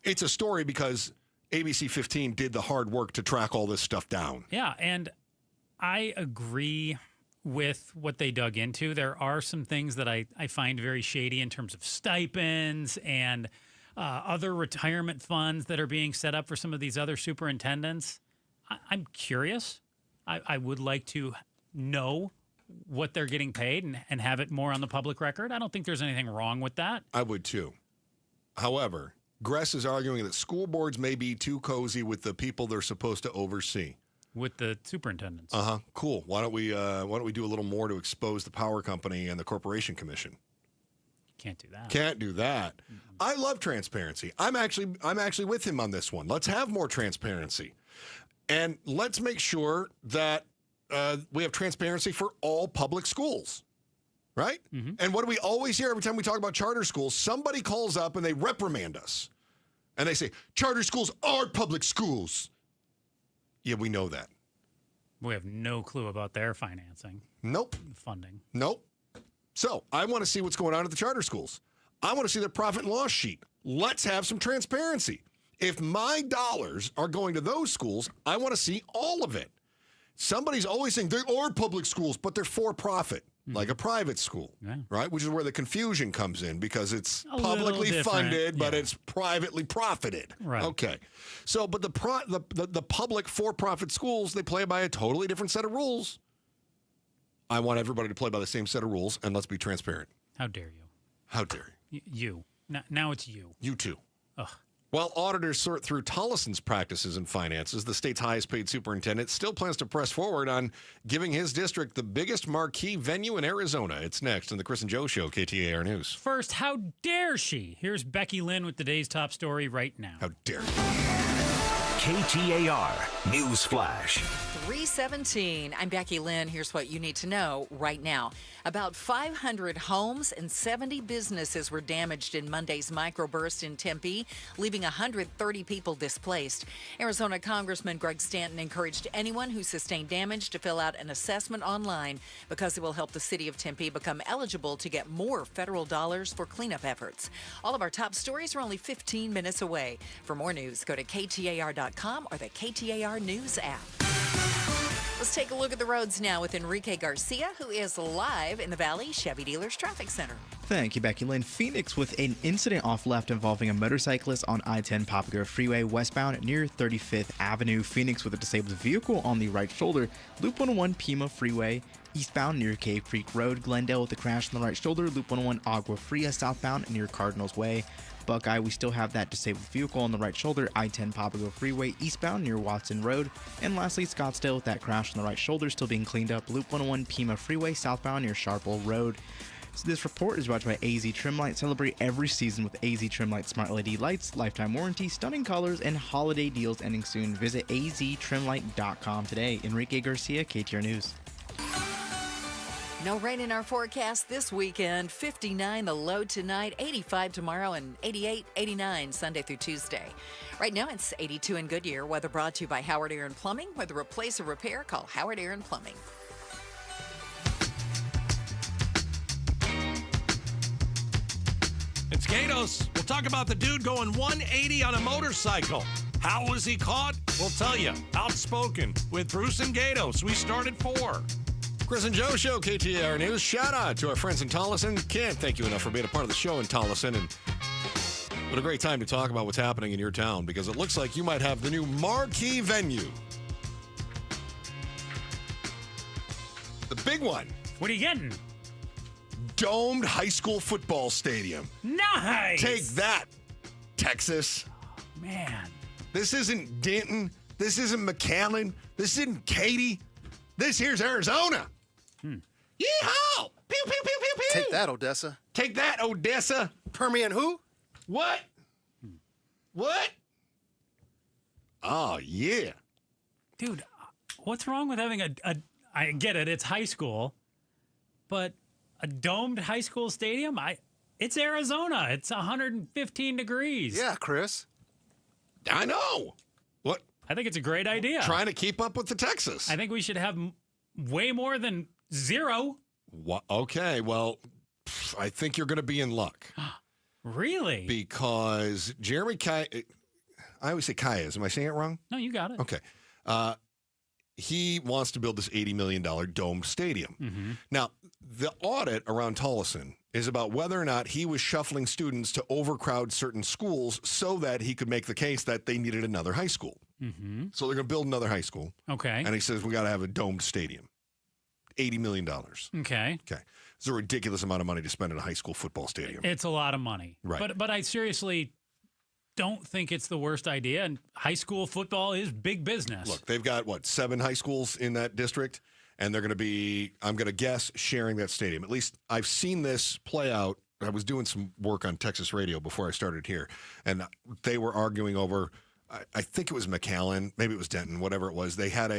it's a story because ABC 15 did the hard work to track all this stuff down. Yeah, and I agree with what they dug into. There are some things that I find very shady in terms of stipends and other retirement funds that are being set up for some of these other superintendents. I'm curious. I would like to know what they're getting paid and have it more on the public record. I don't think there's anything wrong with that. I would too. However, Gress is arguing that school boards may be too cozy with the people they're supposed to oversee. With the superintendents. Cool. Why don't we do a little more to expose the power company and the corporation commission? Can't do that. Can't do that. I love transparency. I'm actually with him on this one. Let's have more transparency. And let's make sure that we have transparency for all public schools, right? And what do we always hear every time we talk about charter schools? Somebody calls up and they reprimand us. And they say, charter schools are public schools. Yeah, we know that. We have no clue about their financing. Nope. Funding. Nope. So I want to see what's going on at the charter schools. I want to see their profit and loss sheet. Let's have some transparency. If my dollars are going to those schools, I want to see all of it. Somebody's always saying they are public schools, but they're for-profit, like a private school, right? Which is where the confusion comes in because it's publicly funded, but it's privately profited. Right. Okay. So, but the public for-profit schools, they play by a totally different set of rules. I want everybody to play by the same set of rules, and let's be transparent. How dare you? How dare you? You. Now it's you. You too. Ugh. While auditors sort through Tolleson's practices and finances, the state's highest paid superintendent still plans to press forward on giving his district the biggest marquee venue in Arizona. It's next on the Chris and Joe Show, KTAR News. First, how dare she? Here's Becky Lynn with today's top story right now. How dare you? KTAR News Flash. 3:17. I'm Becky Lynn. Here's what you need to know right now. About 500 homes and 70 businesses were damaged in Monday's microburst in Tempe, leaving 130 people displaced. Arizona Congressman Greg Stanton encouraged anyone who sustained damage to fill out an assessment online because it will help the city of Tempe become eligible to get more federal dollars for cleanup efforts. All of our top stories are only 15 minutes away. For more news, go to KTAR.com or the KTAR News app. Let's take a look at the roads now with Enrique Garcia, who is live in the Valley Chevy Dealers Traffic Center. Thank you, Becky Lynn. Phoenix with an incident off left involving a motorcyclist on I-10 Papago Freeway westbound near 35th Avenue. Phoenix with a disabled vehicle on the right shoulder. Loop 101 Pima Freeway eastbound near Cave Creek Road. Glendale with a crash on the right shoulder. Loop 101 Agua Fria southbound near Cardinals Way. Buckeye, we still have that disabled vehicle on the right shoulder, I-10 Papago Freeway eastbound near Watson Road. And lastly, Scottsdale with that crash on the right shoulder still being cleaned up, Loop 101 Pima Freeway southbound near Sharpeville Road. So this report is brought to you by AZ Trim Light. Celebrate every season with AZ Trim Light Smart LED lights, lifetime warranty, stunning colors, and holiday deals ending soon. Visit aztrimlight.com today. Enrique Garcia, KTAR News. No rain in our forecast this weekend. 59 the low tonight, 85 tomorrow, and 88, 89 Sunday through Tuesday. Right now it's 82 in Goodyear. Weather brought to you by Howard Aaron Plumbing. Whether replace or repair, call Howard Aaron Plumbing. It's Gatos. We'll talk about the dude going 180 on a motorcycle. How was he caught? We'll tell you. Outspoken with Bruce and Gatos. We start at 4. Chris and Joe Show, KTAR News. Shout out to our friends in Tolleson. Can't thank you enough for being a part of the show in Tolleson. And what a great time to talk about what's happening in your town, because it looks like you might have the new marquee venue. The big one. What are you getting? Domed high school football stadium. Nice! Take that, Texas. Man. This isn't Denton. This isn't McAllen. This isn't Katy. This here's Arizona. Yeehaw! Pew, pew, pew, pew, pew. Take that, Odessa. Take that, Odessa. Permian who? What? What? Oh, yeah. Dude, what's wrong with having I get it, it's high school, but a domed high school stadium? It's Arizona. It's 115 degrees. Yeah, Chris. I know. What? I think it's a great idea. Trying to keep up with the Texas. I think we should have way more than 0. Okay, well, I think you're going to be in luck. Really? Because Jeremy I always say Kayas. Am I saying it wrong? No, you got it. Okay. He wants to build this $80 million domed stadium. Mm-hmm. Now, the audit around Tolleson is about whether or not he was shuffling students to overcrowd certain schools so that he could make the case that they needed another high school. Mm-hmm. So they're going to build another high school. Okay. And he says, we got to have a domed stadium. $80 million. Okay. Okay. It's a ridiculous amount of money to spend in a high school football stadium. It's a lot of money. Right. But I seriously don't think it's the worst idea. And high school football is big business. Look, they've got, 7 high schools in that district? And they're going to be, I'm going to guess, sharing that stadium. At least I've seen this play out. I was doing some work on Texas radio before I started here. And they were arguing over, I think it was McAllen, maybe it was Denton, whatever it was. They had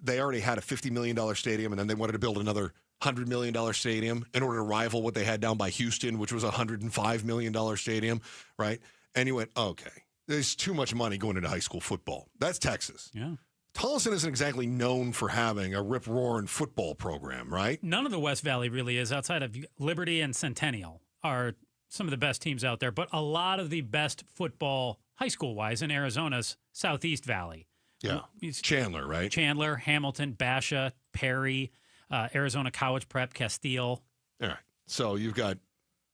they already had a $50 million stadium, and then they wanted to build another $100 million stadium in order to rival what they had down by Houston, which was a $105 million stadium, right? And you went, okay, there's too much money going into high school football. That's Texas. Yeah. Tolleson isn't exactly known for having a rip-roaring football program, right? None of the West Valley really is, outside of Liberty and Centennial are some of the best teams out there. But a lot of the best football, high school-wise, in Arizona's Southeast Valley. Yeah. Chandler, right? Chandler, Hamilton, Basha, Perry, Arizona College Prep, Castile. All right. So you've got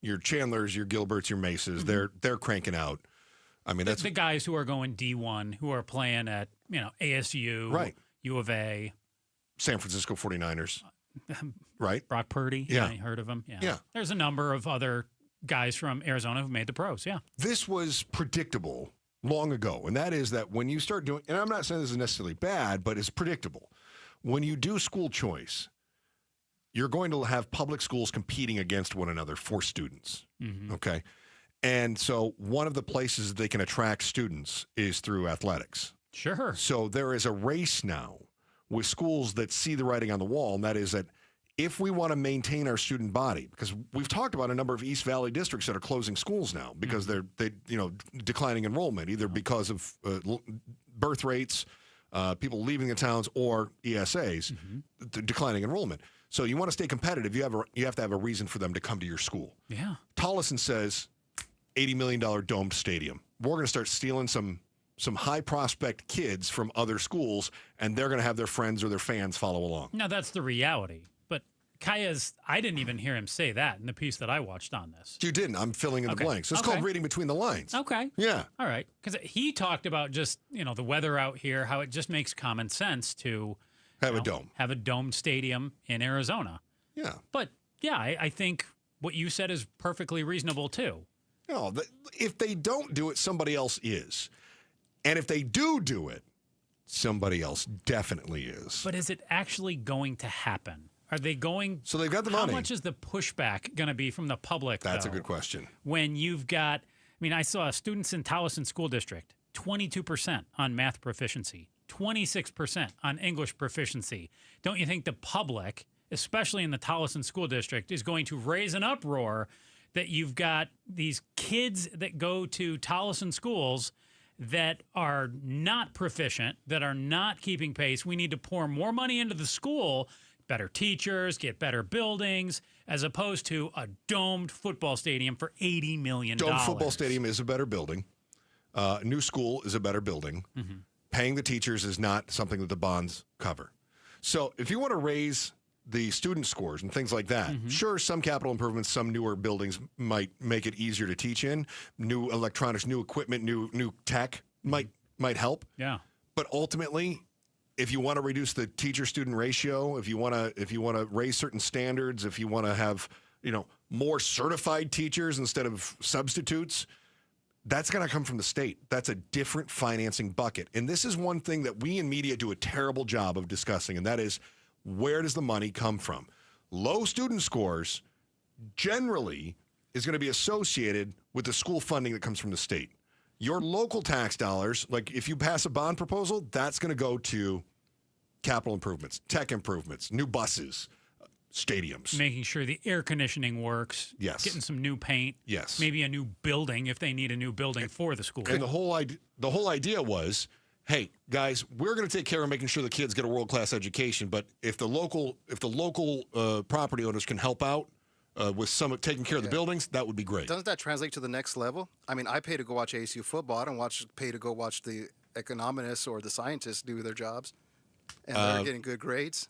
your Chandlers, your Gilberts, your Mesas. Mm-hmm. They're cranking out. I mean, that's the guys who are going D1, who are playing at, ASU, right. U of A. San Francisco 49ers, right? Brock Purdy. Yeah. You heard of him? Yeah. Yeah. There's a number of other guys from Arizona who've made the pros, yeah. This was predictable long ago, and that is that when you start doing, and I'm not saying this is necessarily bad, but it's predictable. When you do school choice, you're going to have public schools competing against one another for students, okay? And so one of the places they can attract students is through athletics. Sure. So there is a race now with schools that see the writing on the wall, and that is that if we want to maintain our student body, because we've talked about a number of East Valley districts that are closing schools now because they're declining enrollment, either because of birth rates, people leaving the towns, or ESAs, declining enrollment. So you want to stay competitive, you have to have a reason for them to come to your school. Yeah. Tolleson says $80 million domed stadium. We're going to start stealing some some high prospect kids from other schools, and they're going to have their friends or their fans follow along. Now, that's the reality. But I didn't even hear him say that in the piece that I watched on this. You didn't. I'm filling in the blanks. It's called reading between the lines. Okay. Yeah. All right. Because he talked about just, the weather out here, how it just makes common sense to have a dome. Have a domed stadium in Arizona. Yeah. But, yeah, I think what you said is perfectly reasonable, too. No, if they don't do it, somebody else is. And if they do it, somebody else definitely is. But is it actually going to happen? Are they going? So they've got the money. How much is the pushback going to be from the public? That's a good question. When you've got, I saw students in Towson School District, 22% on math proficiency, 26% on English proficiency. Don't you think the public, especially in the Towson School District, is going to raise an uproar that you've got these kids that go to Towson schools that are not proficient, that are not keeping pace? We need to pour more money into the school, better teachers, get better buildings, as opposed to a domed football stadium for $80 million. Domed football stadium is a better building. New school is a better building. Mm-hmm. Paying the teachers is not something that the bonds cover. So if you want to raise the student scores and things like that, sure, some capital improvements, some newer buildings might make it easier to teach in. New electronics, new equipment, new tech might help. Yeah. But ultimately, if you want to reduce the teacher-student ratio, if you want to raise certain standards, if you want to have more certified teachers instead of substitutes, that's going to come from the state. That's a different financing bucket. And this is one thing that we in media do a terrible job of discussing, and that is, where does the money come from? Low student scores generally is going to be associated with the school funding that comes from the state. Your local tax dollars, like if you pass a bond proposal, that's going to go to capital improvements, tech improvements, new buses, stadiums. Making sure the air conditioning works. Yes. Getting some new paint. Yes. Maybe a new building if they need a new building for the school. And the whole idea was, hey, guys, we're going to take care of making sure the kids get a world-class education, but if the local property owners can help out with some taking care of the buildings, that would be great. Doesn't that translate to the next level? I pay to go watch ASU football. I don't pay to go watch the economists or the scientists do their jobs, and they're getting good grades.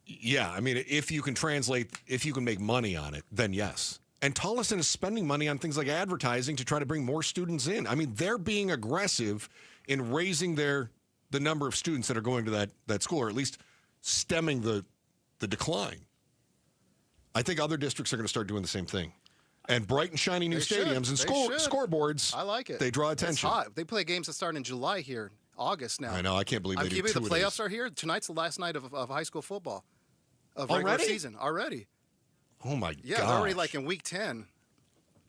Yeah, if you can make money on it, then yes. And Tolleson is spending money on things like advertising to try to bring more students in. They're being aggressive in raising the number of students that are going to that school, or at least stemming the decline. I think other districts are going to start doing the same thing. And bright and shiny new stadiums and scoreboards. I like it. They draw attention. It's hot. They play games that start in July here, August now. I know. I can't believe they do 2 the of playoffs these. are here. Tonight's the last night of high school football. Of Already? regular season. Already. Oh, my God. Yeah, they're already in week 10.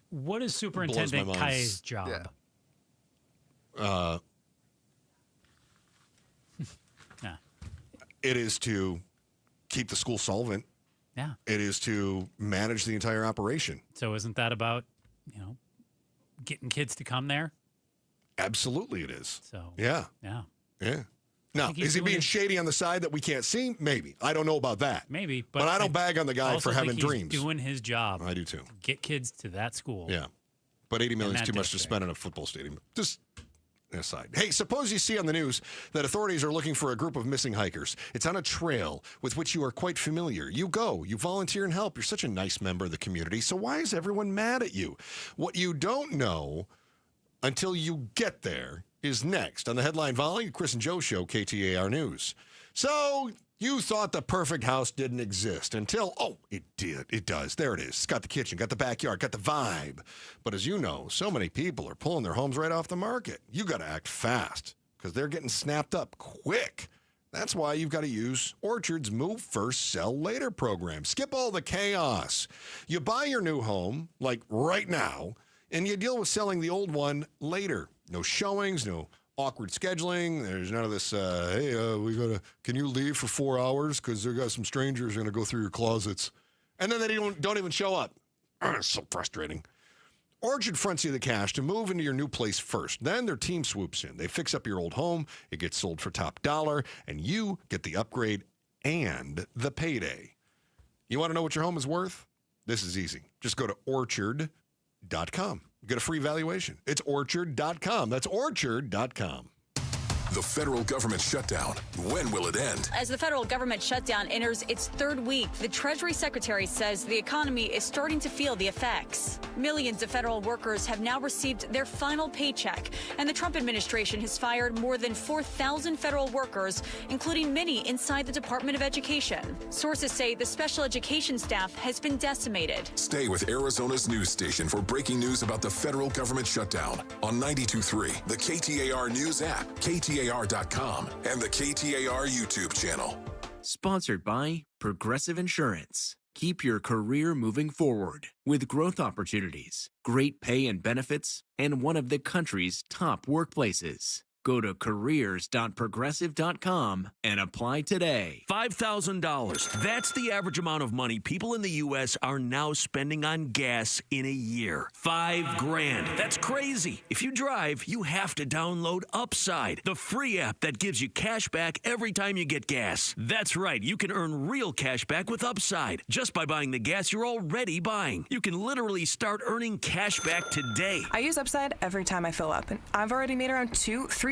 What is Superintendent Kai's job? Yeah. It is to keep the school solvent. Yeah. It is to manage the entire operation. So isn't that about, getting kids to come there? Absolutely it is. So Yeah. Now, is he being shady on the side that we can't see? Maybe. I don't know about that. Maybe. But I don't bag on the guy for having dreams. He's doing his job. I do too. Get kids to that school. Yeah. But $80 million is that too much to spend on a football stadium. Just aside. Hey, suppose you see on the news that authorities are looking for a group of missing hikers. It's on a trail with which you are quite familiar. You go, you volunteer and help. You're such a nice member of the community. So why is everyone mad at you? What you don't know until you get there is next on the Headline Volley, Chris and Joe Show, KTAR News. So you thought the perfect house didn't exist until, it did. It does. There it is. It's got the kitchen, got the backyard, got the vibe. But as you know, so many people are pulling their homes right off the market. You got to act fast because they're getting snapped up quick. That's why you've got to use Orchard's Move First, Sell Later program. Skip all the chaos. You buy your new home, like right now, and you deal with selling the old one later. No showings, no awkward scheduling. There's none of this, can you leave for 4 hours because there got some strangers going to go through your closets. And then they don't even show up. It's so frustrating. Orchard fronts you the cash to move into your new place first. Then their team swoops in. They fix up your old home. It gets sold for top dollar, and you get the upgrade and the payday. You want to know what your home is worth? This is easy. Just go to orchard.com. Get a free valuation. It's orchard.com. That's orchard.com. The federal government shutdown. When will it end? As the federal government shutdown enters its third week, the Treasury Secretary says the economy is starting to feel the effects. Millions of federal workers have now received their final paycheck, and the Trump administration has fired more than 4,000 federal workers, including many inside the Department of Education. Sources say the special education staff has been decimated. Stay with Arizona's news station for breaking news about the federal government shutdown on 92.3, the KTAR News app, KTAR.com, and the KTAR YouTube channel. Sponsored by Progressive Insurance. Keep your career moving forward with growth opportunities, great pay and benefits, and one of the country's top workplaces. Go to careers.progressive.com and apply today. $5,000. That's the average amount of money people in the U.S. are now spending on gas in a year. $5,000. That's crazy. If you drive, you have to download Upside, the free app that gives you cash back every time you get gas. That's right. You can earn real cash back with Upside just by buying the gas you're already buying. You can literally start earning cash back today. I use Upside every time I fill up, and I've already made around $300.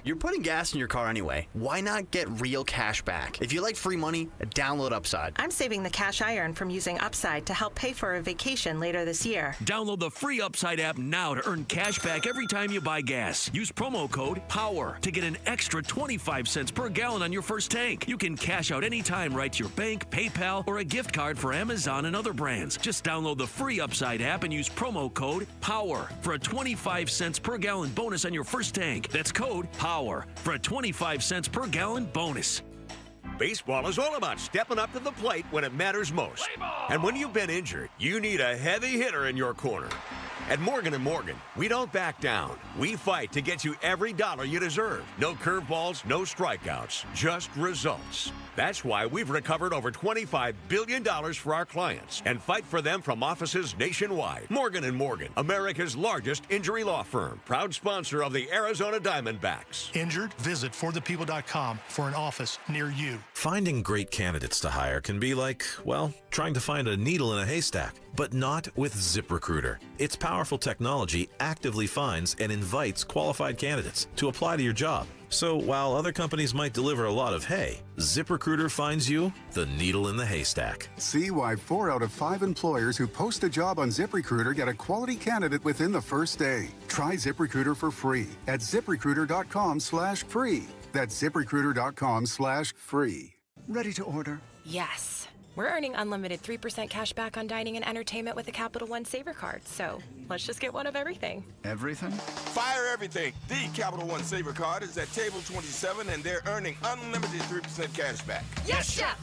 You're putting gas in your car anyway. Why not get real cash back? If you like free money, download Upside. I'm saving the cash I earn from using Upside to help pay for a vacation later this year. Download the free Upside app now to earn cash back every time you buy gas. Use promo code POWER to get an extra 25 cents per gallon on your first tank. You can cash out anytime right to your bank, PayPal, or a gift card for Amazon and other brands. Just download the free Upside app and use promo code POWER for a 25 cents per gallon bonus on your first tank. That's code POWER for a 25 cents per gallon bonus. Baseball is all about stepping up to the plate when it matters most. And when you've been injured, you need a heavy hitter in your corner. At Morgan & Morgan, we don't back down. We fight to get you every dollar you deserve. No curveballs, no strikeouts, just results. That's why we've recovered over $25 billion for our clients and fight for them from offices nationwide. Morgan & Morgan, America's largest injury law firm, proud sponsor of the Arizona Diamondbacks. Injured? Visit forthepeople.com for an office near you. Finding great candidates to hire can be like, well, trying to find a needle in a haystack, but not with ZipRecruiter. Its powerful technology actively finds and invites qualified candidates to apply to your job. So while other companies might deliver a lot of hay, ZipRecruiter finds you the needle in the haystack. See why 4 out of 5 employers who post a job on ZipRecruiter get a quality candidate within the first day. Try ZipRecruiter for free at ZipRecruiter.com/free. That's ZipRecruiter.com/free. Ready to order? Yes. We're earning unlimited 3% cash back on dining and entertainment with a Capital One Saver card, so let's just get one of everything. Everything? Fire everything. The Capital One Saver card is at table 27, and they're earning unlimited 3% cash back. Yes, Chef!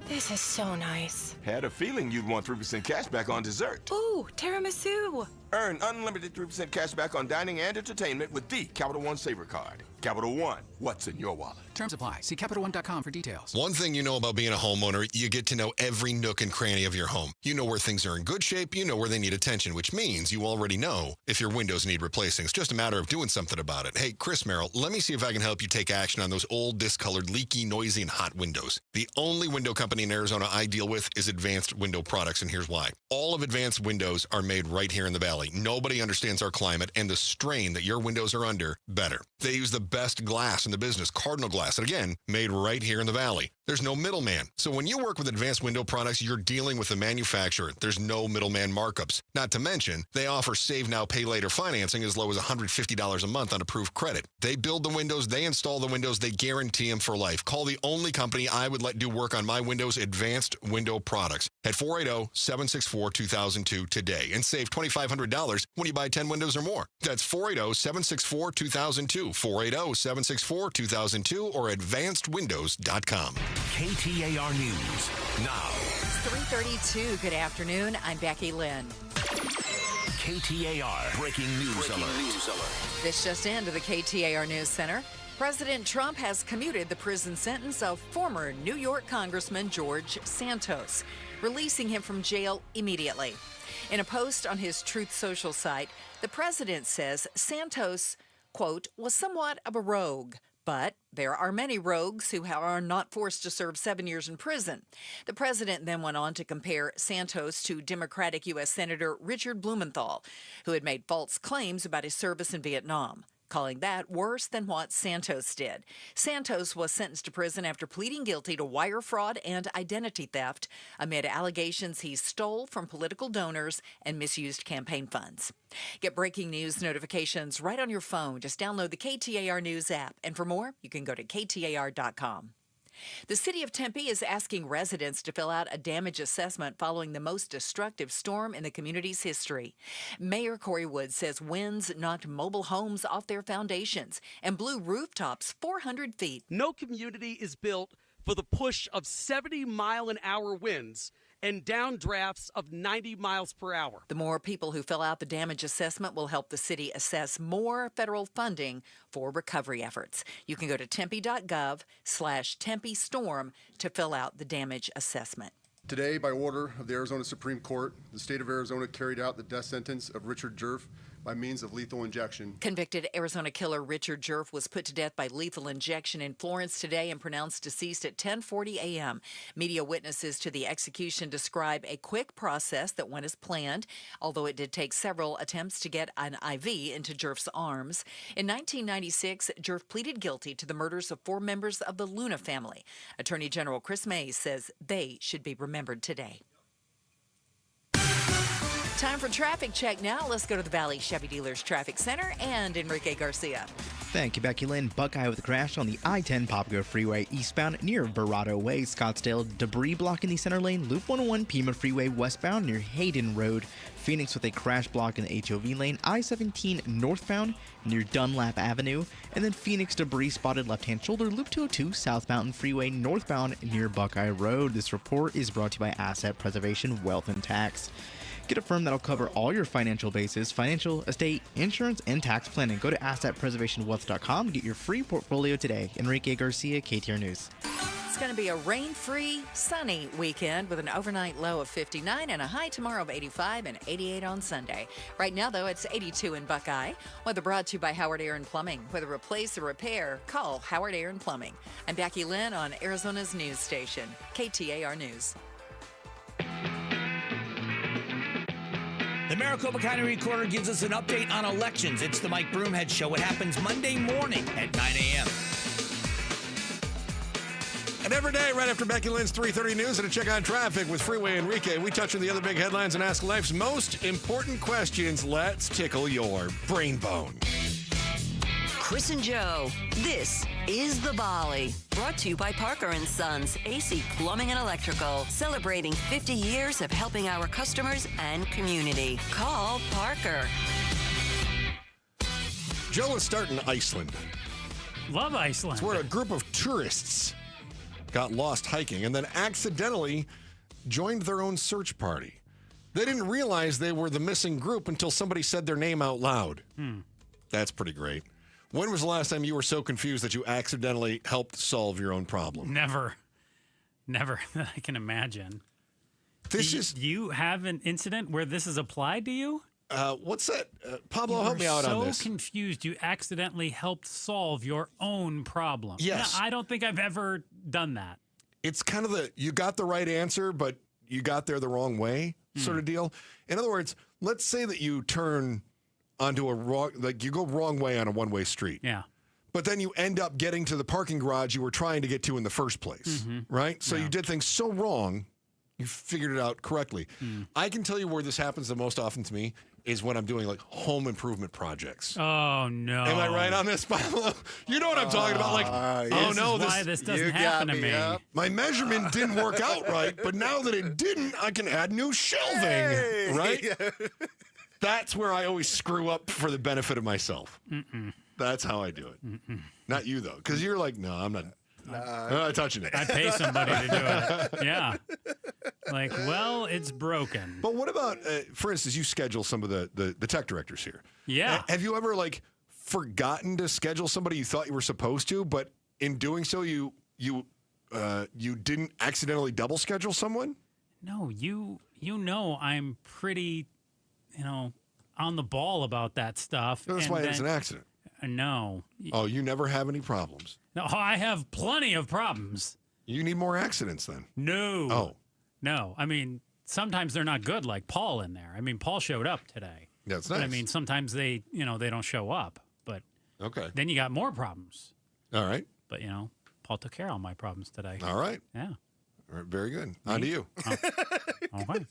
This is so nice. Had a feeling you'd want 3% cash back on dessert. Ooh, tiramisu. Earn unlimited 3% cash back on dining and entertainment with the Capital One Saver card. Capital One, what's in your wallet? Terms apply. See CapitalOne.com for details. One thing you know about being a homeowner, you get to know every nook and cranny of your home. You know where things are in good shape, you know where they need attention, which means you already know if your windows need replacing. It's just a matter of doing something about it. Hey, Chris Merrill, let me see if I can help you take action on those old, discolored, leaky, noisy, and hot windows. The only window company in Arizona I deal with is Advanced Window Products, and here's why. All of Advanced Windows are made right here in the Valley. Nobody understands our climate and the strain that your windows are under better. They use the best glass in the business, Cardinal glass, and again, made right here in the Valley. There's no middleman. So when you work with Advanced Window Products, you're dealing with the manufacturer. There's no middleman markups. Not to mention, they offer save now, pay later financing as low as $150 a month on approved credit. They build the windows, they install the windows, they guarantee them for life. Call the only company I would let do work on my windows, Advanced Window Products, at 480-764-2002 today and save $2,500 when you buy 10 windows or more. That's 480-764-2002, 480-764-2002 or advancedwindows.com. KTAR News now. It's 3:32. Good afternoon. I'm Becky Lynn. KTAR breaking news alert. This just into the KTAR News Center. President Trump has commuted the prison sentence of former New York Congressman George Santos, releasing him from jail immediately. In a post on his Truth Social site, the president says Santos, quote, was somewhat of a rogue. But there are many rogues who are not forced to serve 7 years in prison. The president then went on to compare Santos to Democratic U.S. Senator Richard Blumenthal, who had made false claims about his service in Vietnam. calling that worse than what Santos did. Santos was sentenced to prison after pleading guilty to wire fraud and identity theft amid allegations he stole from political donors and misused campaign funds. Get breaking news notifications right on your phone. Just download the KTAR News app. And for more, you can go to KTAR.com. The city of Tempe is asking residents to fill out a damage assessment following the most destructive storm in the community's history. Mayor Corey Wood says winds knocked mobile homes off their foundations and blew rooftops 400 feet. No community is built for the push of 70-mile-an-hour winds and downdrafts of 90 miles per hour. The more people who fill out the damage assessment will help the city assess more federal funding for recovery efforts. You can go to tempe.gov/Tempe Storm to fill out the damage assessment. Today, by order of the Arizona Supreme Court, the state of Arizona carried out the death sentence of Richard Jerf by means of lethal injection. Convicted Arizona killer Richard Jerf was put to death by lethal injection in Florence today and pronounced deceased at 10:40 a.m. Media witnesses to the execution describe a quick process that went as planned, although it did take several attempts to get an IV into Jerf's arms. In 1996, Jerf pleaded guilty to the murders of 4 members of the Luna family. Attorney General Chris Mays says they should be remembered today. Time for traffic check now. Let's go to the Valley Chevy Dealers Traffic Center and Enrique Garcia. Thank you, Becky Lynn. Buckeye with a crash on the I-10 Papago Freeway eastbound near Barado Way, Scottsdale. Debris blocking the center lane. Loop 101 Pima Freeway westbound near Hayden Road. Phoenix with a crash block in the HOV lane. I-17 northbound near Dunlap Avenue. And then Phoenix debris spotted left-hand shoulder. Loop 202 South Mountain Freeway northbound near Buckeye Road. This report is brought to you by Asset Preservation Wealth and Tax. Get a firm that'll cover all your financial bases, financial, estate, insurance, and tax planning. Go to AssetPreservationWealth.com. Get your free portfolio today. Enrique Garcia, KTAR News. It's going to be a rain-free, sunny weekend with an overnight low of 59 and a high tomorrow of 85 and 88 on Sunday. Right now, though, it's 82 in Buckeye. Weather brought to you by Howard Air and Plumbing. Whether replace or repair, call Howard Air and Plumbing. I'm Becky Lynn on Arizona's news station, KTAR News. The Maricopa County Recorder gives us an update on elections. It's the Mike Broomhead Show. It happens Monday morning at 9 a.m. And every day, right after Becky Lynn's 3:30 news and a check on traffic with Freeway Enrique, we touch on the other big headlines and ask life's most important questions. Let's tickle your brain bone. Chris and Joe, this is The Volley. Brought to you by Parker & Sons, AC Plumbing and Electrical. Celebrating 50 years of helping our customers and community. Call Parker. Joe is starting Iceland. Love Iceland. It's where a group of tourists got lost hiking and then accidentally joined their own search party. They didn't realize they were the missing group until somebody said their name out loud. That's pretty great. When was the last time you were so confused that you accidentally helped solve your own problem? Never that I can imagine. Do you have an incident where this is applied to you? What's that? Pablo, help me out on this. So confused you accidentally helped solve your own problem. Yes. No, I don't think I've ever done that. It's kind of you got the right answer, but you got there the wrong way sort of deal. In other words, let's say that you turn onto you go wrong way on a one-way street. Yeah. But then you end up getting to the parking garage you were trying to get to in the first place, right? So you did things so wrong, you figured it out correctly. I can tell you where this happens the most often to me is when I'm doing like home improvement projects. Oh, no. Am I right on this, Pablo? You know what I'm talking about? Like, this doesn't happen to me. My measurement didn't work out right, but now that it didn't, I can add new shelving, right? That's where I always screw up for the benefit of myself. That's how I do it. Not you, though, because you're like, no, I'm not touching it. I pay somebody to do it. Yeah. Like, well, it's broken. But what about, for instance, you schedule some of the tech directors here. Yeah. Have you ever, like, forgotten to schedule somebody you thought you were supposed to, but in doing so, you didn't accidentally double schedule someone? No, you know I'm pretty... on the ball about that stuff. That's why it's an accident. No. Oh, you never have any problems? No, I have plenty of problems. You need more accidents then? No. Oh. No. I mean, sometimes they're not good, like Paul in there. I mean, Paul showed up today. That's nice. But I mean, sometimes they don't show up. But Okay. Then you got more problems. All right. But, Paul took care of all my problems today. All right. Yeah. All right, very good. On to you. Okay.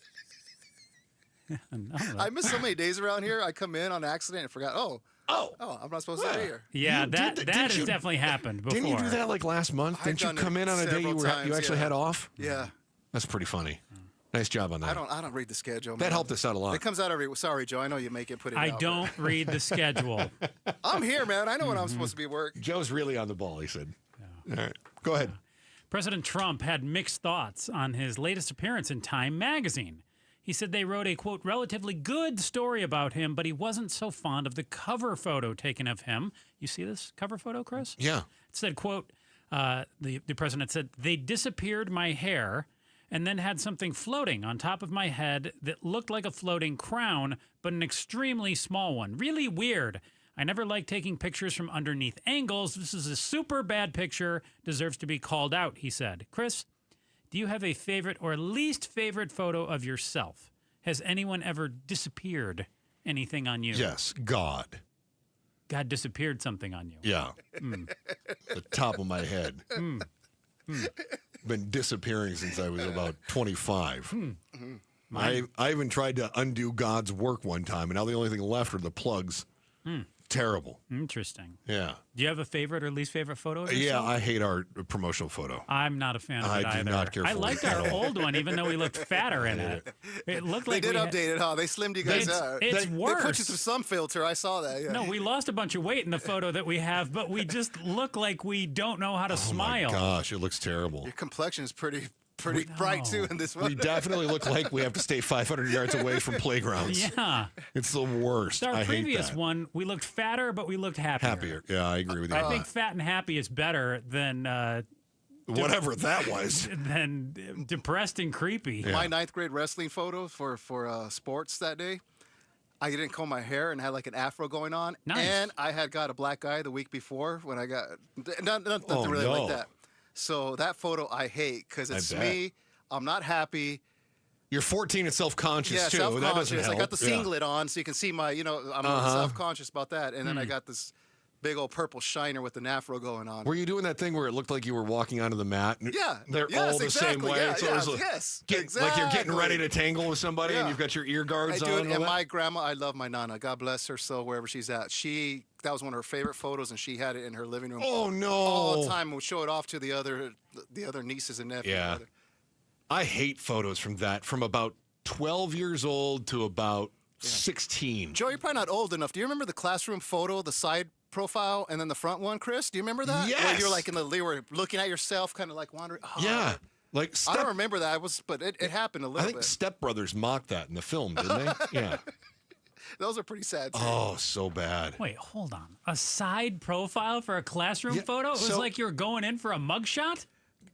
I miss so many days around here. I come in on accident and forgot, I'm not supposed to be here. Yeah, that has definitely happened before. Didn't you do that like last month? Didn't you come in on a day you actually had off? Yeah. That's pretty funny. Nice job on that. I don't read the schedule. That helped us out a lot. It comes out sorry, Joe. I know you make it put it out. I don't read the schedule. I'm here, man. I know when I'm supposed to be at work. Joe's really on the ball, he said. All right. Go ahead. President Trump had mixed thoughts on his latest appearance in Time magazine. He said they wrote a, quote, relatively good story about him, but he wasn't so fond of the cover photo taken of him. You see this cover photo, Chris? Yeah. It said, quote, the president said, they disappeared my hair and then had something floating on top of my head that looked like a floating crown, but an extremely small one. Really weird. I never like taking pictures from underneath angles. This is a super bad picture, deserves to be called out, he said. Chris, do you have a favorite or least favorite photo of yourself? Has anyone ever disappeared anything on you? Yes, God. God disappeared something on you. Yeah. The top of my head. Been disappearing since I was about 25. I even tried to undo God's work one time, and now the only thing left are the plugs. Terrible. Interesting. Yeah. Do you have a favorite or least favorite photo of Yeah, yourself? I hate our promotional photo. I'm not a fan of it either. I do not care for I liked our old one, even though we looked fatter in it. It looked like they did update it, huh? They slimmed you guys out. It's worse. They put you through some filter. I saw that. Yeah. No, we lost a bunch of weight in the photo that we have, but we just look like we don't know how to smile. Oh, my gosh, it looks terrible. Your complexion is pretty bright, too, in this one. We definitely look like we have to stay 500 yards away from playgrounds. Yeah. It's the worst. Our I hate previous that. one, we looked fatter, but we looked happier. Happier. Yeah, I agree with you. I think fat and happy is better than... whatever that was. Than depressed and creepy. Yeah. My 9th grade wrestling photo for sports that day, I didn't comb my hair and had like an afro going on. Nice. And I had got a black eye the week before when I got... Nothing really like that. So that photo I hate because it's me. I'm not happy. You're 14 and self-conscious, too. Self-conscious. That doesn't help. I got the singlet on so you can see my, I'm self-conscious about that. And then I got this big old purple shiner with an afro going on. Were you doing that thing where it looked like you were walking onto the mat? Yeah. They're all the same way. Yeah, so exactly. Like you're getting ready to tangle with somebody and you've got your ear guards on. And my grandma, I love my Nana. God bless her soul wherever she's at. That was one of her favorite photos, and she had it in her living room. Oh, no. All the time. We'll show it off to the other nieces and nephews. Yeah. I hate photos from about 12 years old to about 16. Joe, you're probably not old enough. Do you remember the classroom photo, the side profile, and then the front one, Chris? Do you remember that? Yes. Where you're like you were looking at yourself, kind of like wandering. Oh, yeah. I don't remember that. But it happened a little bit. I think Step Brothers mocked that in the film, didn't they? Yeah. Those are pretty sad, too. Oh, so bad. Wait, hold on. A side profile for a classroom photo? It was like you were going in for a mugshot?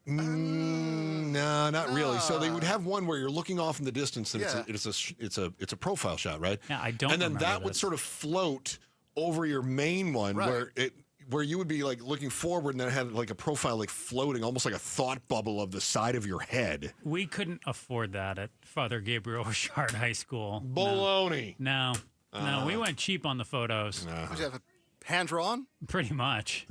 No, not really. So they would have one where you're looking off in the distance, and it's a profile shot, right? Yeah, I don't. And then that this. would sort of float over your main one, where you would be like looking forward, and then it had like a profile like floating, almost like a thought bubble of the side of your head. We couldn't afford that at Father Gabriel Richard High School. Baloney. No, we went cheap on the photos. Did you have a hand drawn? Pretty much.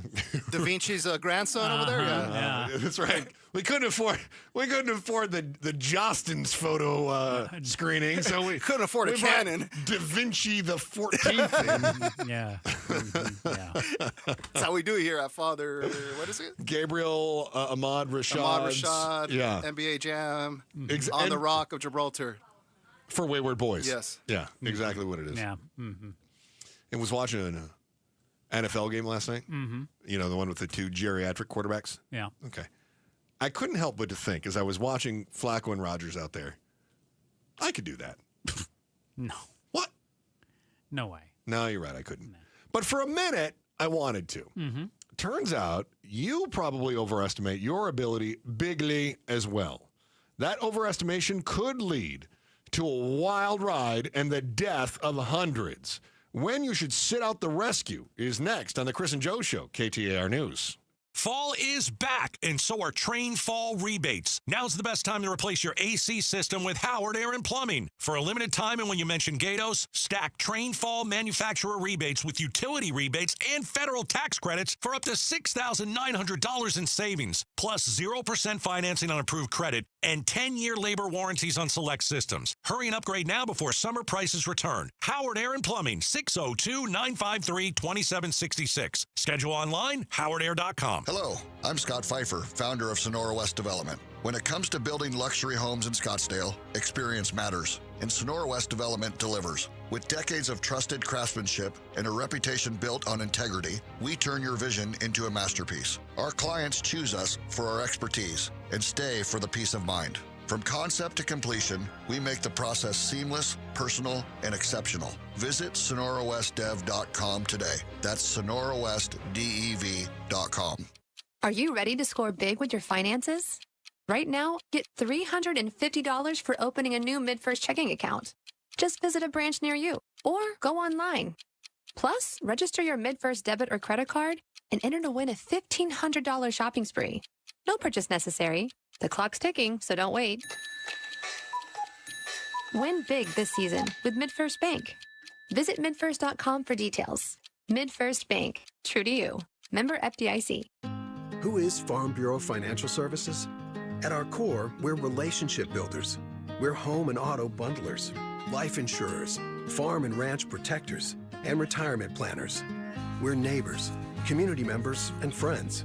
Da Vinci's grandson over there. Yeah, that's right. We couldn't afford the Jostens photo screening, so we couldn't afford a Canon. Da Vinci the 14th. Yeah. That's how we do here at Father. What is it? Gabriel Ahmad Rashad. Yeah. NBA Jam. On the Rock of Gibraltar. For Wayward Boys. Yes. Yeah. Exactly what it is. Yeah. And was watching an NFL game last night. Mm-hmm. You know, the one with the two geriatric quarterbacks. Yeah. Okay. I couldn't help but to think, as I was watching Flacco and Rodgers out there, I could do that. No. What? No way. No, you're right. I couldn't. No. But for a minute, I wanted to. Mm-hmm. Turns out you probably overestimate your ability bigly as well. That overestimation could lead to a wild ride and the death of hundreds. When you should sit out the rescue is next on the Chris and Joe Show, KTAR News. Fall is back, and so are Train Fall rebates. Now's the best time to replace your AC system with Howard Air and Plumbing. For a limited time, and when you mention Gatos, stack Train Fall manufacturer rebates with utility rebates and federal tax credits for up to $6,900 in savings, plus 0% financing on approved credit and 10-year labor warranties on select systems. Hurry and upgrade now before summer prices return. Howard Air and Plumbing, 602-953-2766. Schedule online, howardair.com. Hello, I'm Scott Pfeiffer, founder of Sonora West Development. When it comes to building luxury homes in Scottsdale, experience matters, and Sonora West Development delivers. With decades of trusted craftsmanship and a reputation built on integrity, we turn your vision into a masterpiece. Our clients choose us for our expertise and stay for the peace of mind. From concept to completion, we make the process seamless, personal, and exceptional. Visit SonoraWestDev.com today. That's SonoraWestDev.com. Are you ready to score big with your finances? Right now, get $350 for opening a new MidFirst checking account. Just visit a branch near you or go online. Plus, register your MidFirst debit or credit card and enter to win a $1,500 shopping spree. No purchase necessary. The clock's ticking, so don't wait. Win big this season with MidFirst Bank. Visit midfirst.com for details. MidFirst Bank. True to you. Member FDIC. Who is Farm Bureau Financial Services? At our core, we're relationship builders. We're home and auto bundlers, life insurers, farm and ranch protectors, and retirement planners. We're neighbors, community members, and friends.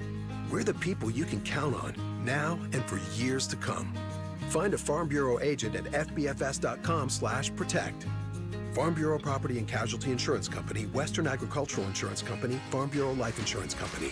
We're the people you can count on now and for years to come. Find a Farm Bureau agent at fbfs.com/protect. Farm Bureau Property and Casualty Insurance Company, Western Agricultural Insurance Company, Farm Bureau Life Insurance Company.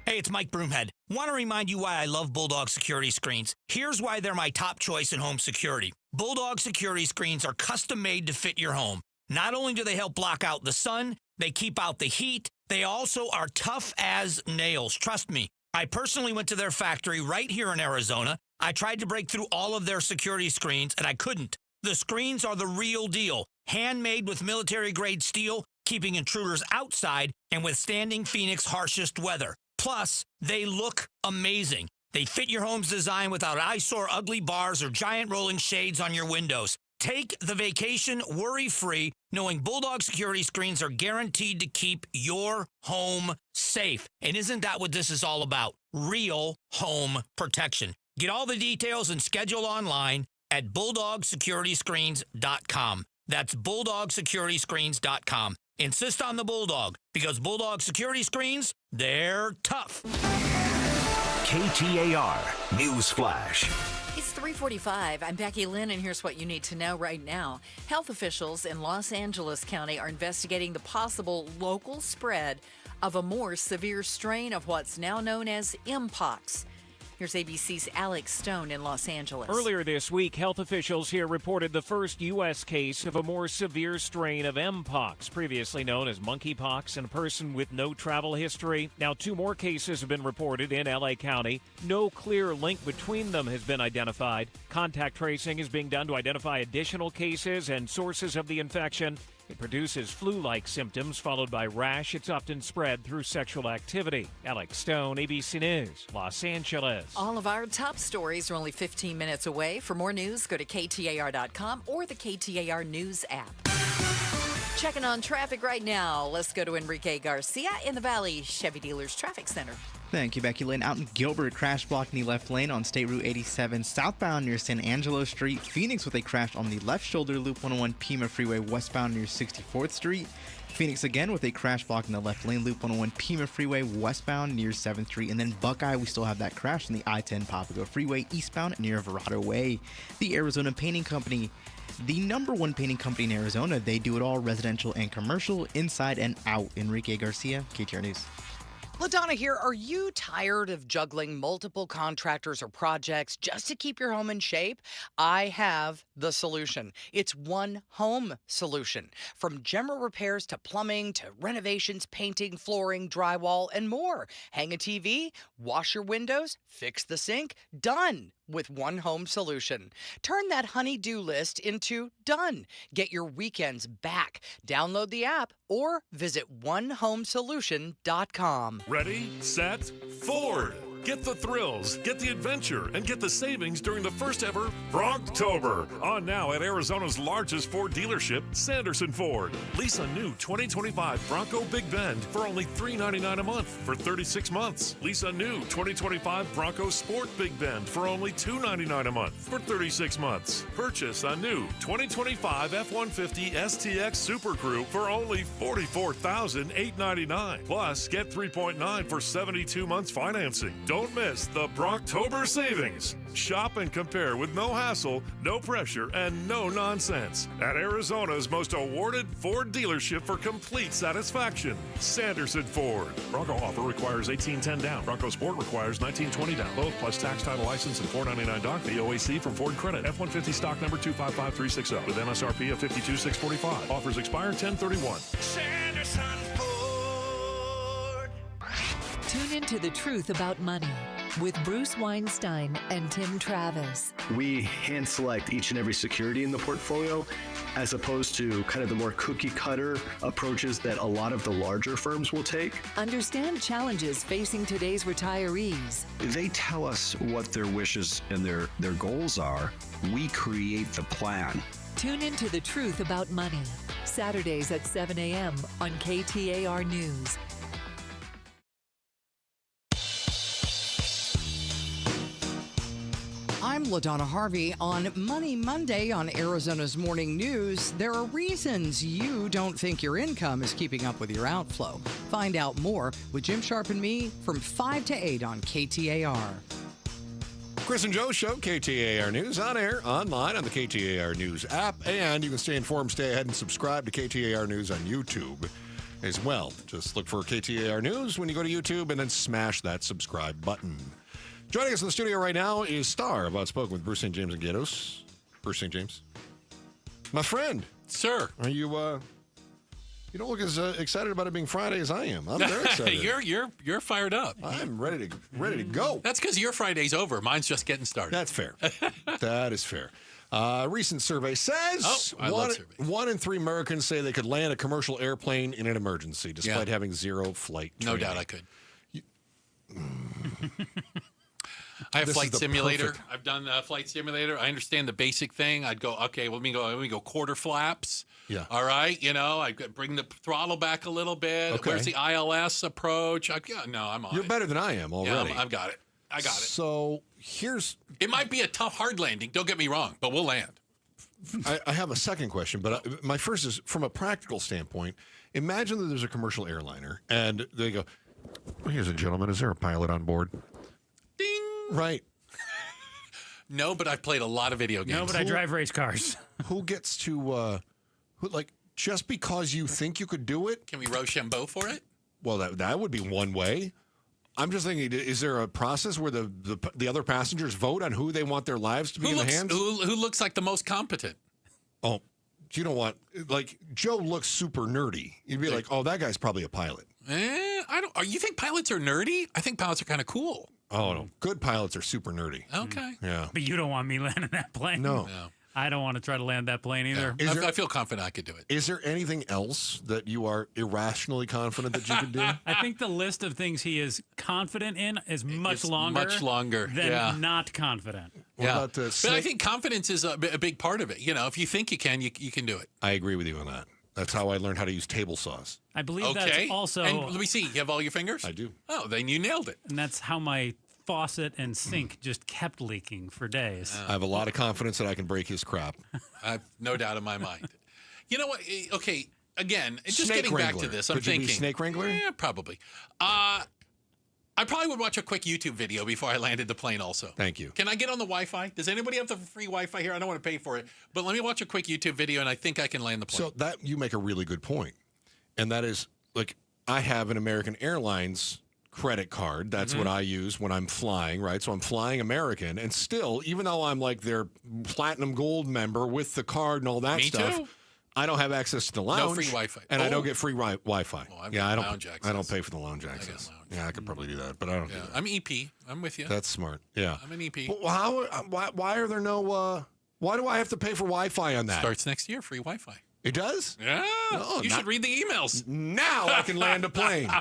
Hey, it's Mike Broomhead. Want to remind you why I love Bulldog security screens. Here's why they're my top choice in home security. Bulldog security screens are custom made to fit your home. Not only do they help block out the sun, they keep out the heat, they also are tough as nails. Trust me, I personally went to their factory right here in Arizona. I tried to break through all of their security screens, and I couldn't. The screens are the real deal. Handmade with military-grade steel, keeping intruders outside and withstanding Phoenix's harshest weather. Plus, they look amazing. They fit your home's design without eyesore ugly bars or giant rolling shades on your windows. Take the vacation worry-free, knowing Bulldog security screens are guaranteed to keep your home safe. And isn't that what this is all about? Real home protection. Get all the details and schedule online at BulldogSecurityScreens.com. That's BulldogSecurityScreens.com. Insist on the Bulldog, because Bulldog security screens, they're tough. KTAR News Flash. It's 3:45. I'm Becky Lynn, and here's what you need to know right now. Health officials in Los Angeles County are investigating the possible local spread of a more severe strain of what's now known as Mpox. Here's ABC's Alex Stone in Los Angeles. Earlier this week, health officials here reported the first U.S. case of a more severe strain of Mpox, previously known as monkeypox, in a person with no travel history. Now, 2 more cases have been reported in L.A. County. No clear link between them has been identified. Contact tracing is being done to identify additional cases and sources of the infection. It produces flu-like symptoms followed by rash. It's often spread through sexual activity. Alex Stone, ABC News, Los Angeles. All of our top stories are only 15 minutes away. For more news, go to KTAR.com or the KTAR News app. Checking on traffic right now. Let's go to Enrique Garcia in the Valley Chevy Dealers Traffic Center. Thank you, Becky Lynn. Out in Gilbert, crash blocked in the left lane on State Route 87 southbound near San Angelo Street. Phoenix with a crash on the left shoulder, Loop 101 Pima Freeway westbound near 64th Street. Phoenix again with a crash block in the left lane, Loop 101 Pima Freeway westbound near 7th Street. And then Buckeye, we still have that crash on the I-10 Papago Freeway eastbound near Verrado Way. The Arizona Painting Company, the #1 painting company in Arizona. They do it all, residential and commercial, inside and out. Enrique Garcia, KTAR News. LaDonna here. Are you tired of juggling multiple contractors or projects just to keep your home in shape? I have the solution. It's one home solution. From general repairs to plumbing to renovations, painting, flooring, drywall, and more. Hang a TV, wash your windows, fix the sink, done with one home solution. Turn that honey-do list into done. Get your weekends back. Download the app or visit onehomesolution.com. Ready, set, Ford. Get the thrills, get the adventure, and get the savings during the first ever Brocktober. On now at Arizona's largest Ford dealership, Sanderson Ford. Lease a new 2025 Bronco Big Bend for only $399 a month for 36 months. Lease a new 2025 Bronco Sport Big Bend for only $299 a month for 36 months. Purchase a new 2025 F-150 STX Super Crew for only $44,899. Plus, get 3.9 for 72 months financing. Don't miss the Brocktober savings. Shop and compare with no hassle, no pressure, and no nonsense at Arizona's most awarded Ford dealership for complete satisfaction, Sanderson Ford. Bronco offer requires $1,810 down. Bronco Sport requires $1,920 down. Both plus tax, title, license, and $499 doc fee. OAC from Ford Credit. F-150 stock number 255360 with MSRP of $52,645. Offers expire 10/31. Sanderson Ford. Tune into The Truth About Money with Bruce Weinstein and Tim Travis. We hand select each and every security in the portfolio as opposed to kind of the more cookie cutter approaches that a lot of the larger firms will take. Understand challenges facing today's retirees. They tell us what their wishes and their goals are. We create the plan. Tune into The Truth About Money, Saturdays at 7 a.m. on KTAR News. I'm LaDonna Harvey on Money Monday on Arizona's Morning News. There are reasons you don't think your income is keeping up with your outflow. Find out more with Jim Sharp and me from 5 to 8 on KTAR. Chris and Joe Show, KTAR News, on air, online, on the KTAR News app, and you can stay informed, stay ahead, and subscribe to KTAR News on YouTube as well. Just look for KTAR News when you go to YouTube and then smash that subscribe button. Joining us in the studio right now is Star of Outspoken with Bruce St. James and Gatos. Bruce St. James. My friend. Sir. Are you, you don't look as excited about it being Friday as I am. I'm very excited. You're fired up. I'm ready to go. That's because your Friday's over. Mine's just getting started. That's fair. That is fair. Recent survey says one in 3 Americans say they could land a commercial airplane in an emergency despite having zero flight training. No doubt I could. I have Flight Simulator. I've done Flight Simulator. I understand the basic thing. I'd go, okay, let me go quarter flaps. Yeah. All right. I bring the throttle back a little bit. Okay. Where's the ILS approach? I'm on You're it. better than I am already. Yeah, I've got it. I got it. So It might be a tough, hard landing. Don't get me wrong, but we'll land. I have a second question, but my first is from a practical standpoint. Imagine that there's a commercial airliner, and they go, "Here's a gentleman. Is there a pilot on board?" Ding. Right. No, but I've played a lot of video games. No, but I drive race cars. Who gets to, just because you think you could do it? Can we Rochambeau for it? Well, that would be one way. I'm just thinking, is there a process where the other passengers vote on who they want their lives to be in the hands? Who looks like the most competent? Oh, you know what? Like, Joe looks super nerdy. You'd be like, oh, that guy's probably a pilot. You think pilots are nerdy? I think pilots are kind of cool. Oh, no. Good pilots are super nerdy. Okay. Yeah. But you don't want me landing that plane. No. I don't want to try to land that plane either. I feel confident I could do it. Is there anything else that you are irrationally confident that you could do? I think the list of things he is confident in is much longer than not confident. What about but I think confidence is a big part of it. If you think you can, you can do it. I agree with you on that. That's how I learned how to use table saws. I believe that's also... And let me see. You have all your fingers? I do. Oh, then you nailed it. And that's how my faucet and sink just kept leaking for days. I have a lot of confidence that I can break his crap. I have no doubt in my mind. You know what? Okay, again, just Snake getting wrangler. back to this, Could I'm thinking. You be snake wrangler? Yeah, probably. I probably would watch a quick YouTube video before I landed the plane also. Thank you. Can I get on the Wi-Fi? Does anybody have the free Wi-Fi here? I don't want to pay for it, but let me watch a quick YouTube video, and I think I can land the plane. So you make a really good point, and that is, I have an American Airlines credit card. That's what I use when I'm flying, right? So I'm flying American, and still, even though I'm like their platinum gold member with the card and all that stuff, too. I don't have access to the lounge. No free Wi-Fi. And I don't get free Wi-Fi. Oh, I've yeah, got I don't. lounge access. I don't pay for the lounge access. Yeah, I could probably do that, but I don't. Do that. I'm EP. I'm with you. That's smart. Yeah, I'm an EP. But why are there no? Why do I have to pay for Wi-Fi on that? Starts next year. Free Wi-Fi. It does? Yeah. You should read the emails. Now I can land a plane.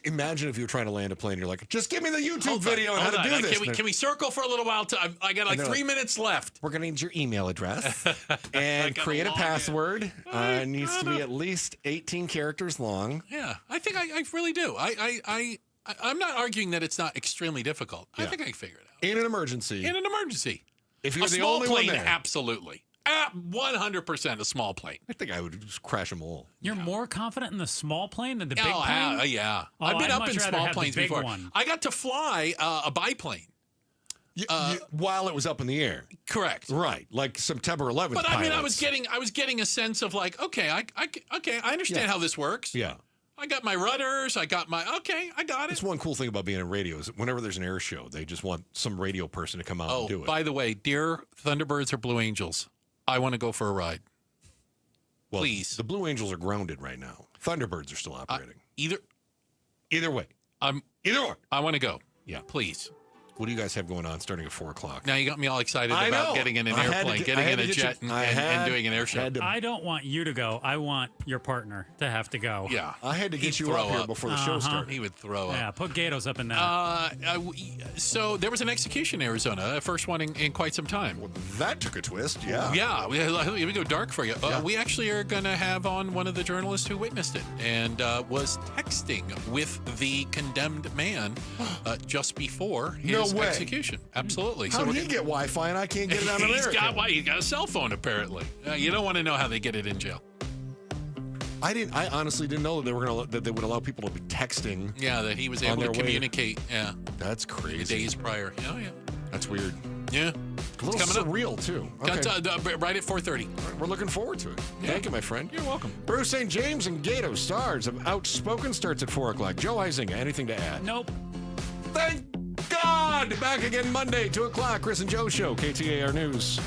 Imagine if you were trying to land a plane. You're like, just give me the YouTube video on how to do this. Can we circle for a little while? I got like 3 minutes left. We're going to need your email address and create a password. It needs to be at least 18 characters long. Yeah, I think I really do. I'm not arguing that it's not extremely difficult. I think I can figure it out. In an emergency. If you're the only one there. Absolutely. 100% a small plane. I think I would just crash them all. You're more confident in the small plane than the big plane? Yeah. Oh, I've been I'd up in much rather small have the planes big before. one. I got to fly a biplane. While it was up in the air. Correct. Right. Like September 11th. But I mean, I was getting a sense of like, okay, I understand how this works. Yeah. I got my rudders. I got my, I got it. It's one cool thing about being in radio is that whenever there's an air show, they just want some radio person to come out and do it. By the way, dear Thunderbirds or Blue Angels, I want to go for a ride. Well, please. The Blue Angels are grounded right now. Thunderbirds are still operating. Either way. Either or. I want to go. Yeah. Please. What do you guys have going on starting at 4 o'clock? Now you got me all excited about getting in an airplane, getting in a jet, and doing an air show. I don't want you to go. I want your partner to have to go. Yeah. I had to get you up here before the show started. He would throw up. Yeah, put Gatos up in that. So there was an execution in Arizona, first one in quite some time. Well, that took a twist, yeah. Yeah, let me go dark for you. We actually are going to have on one of the journalists who witnessed it and was texting with the condemned man just before his execution. Absolutely. How did he get Wi-Fi and I can't get it on America? He's got a cell phone, apparently. You don't want to know how they get it in jail. I honestly didn't know that that they would allow people to be texting. Yeah, that he was able to communicate. Yeah, that's crazy. Days prior. Oh yeah, that's weird. Yeah, a little surreal too. Okay. Right at 4:30. Right, we're looking forward to it. Yeah. Thank you, my friend. You're welcome. Bruce St. James and Gato, stars of Outspoken, starts at 4 o'clock. Joe Eisinger, anything to add? Nope. Thank God! Back again Monday, 2 o'clock. Chris and Joe Show, KTAR News.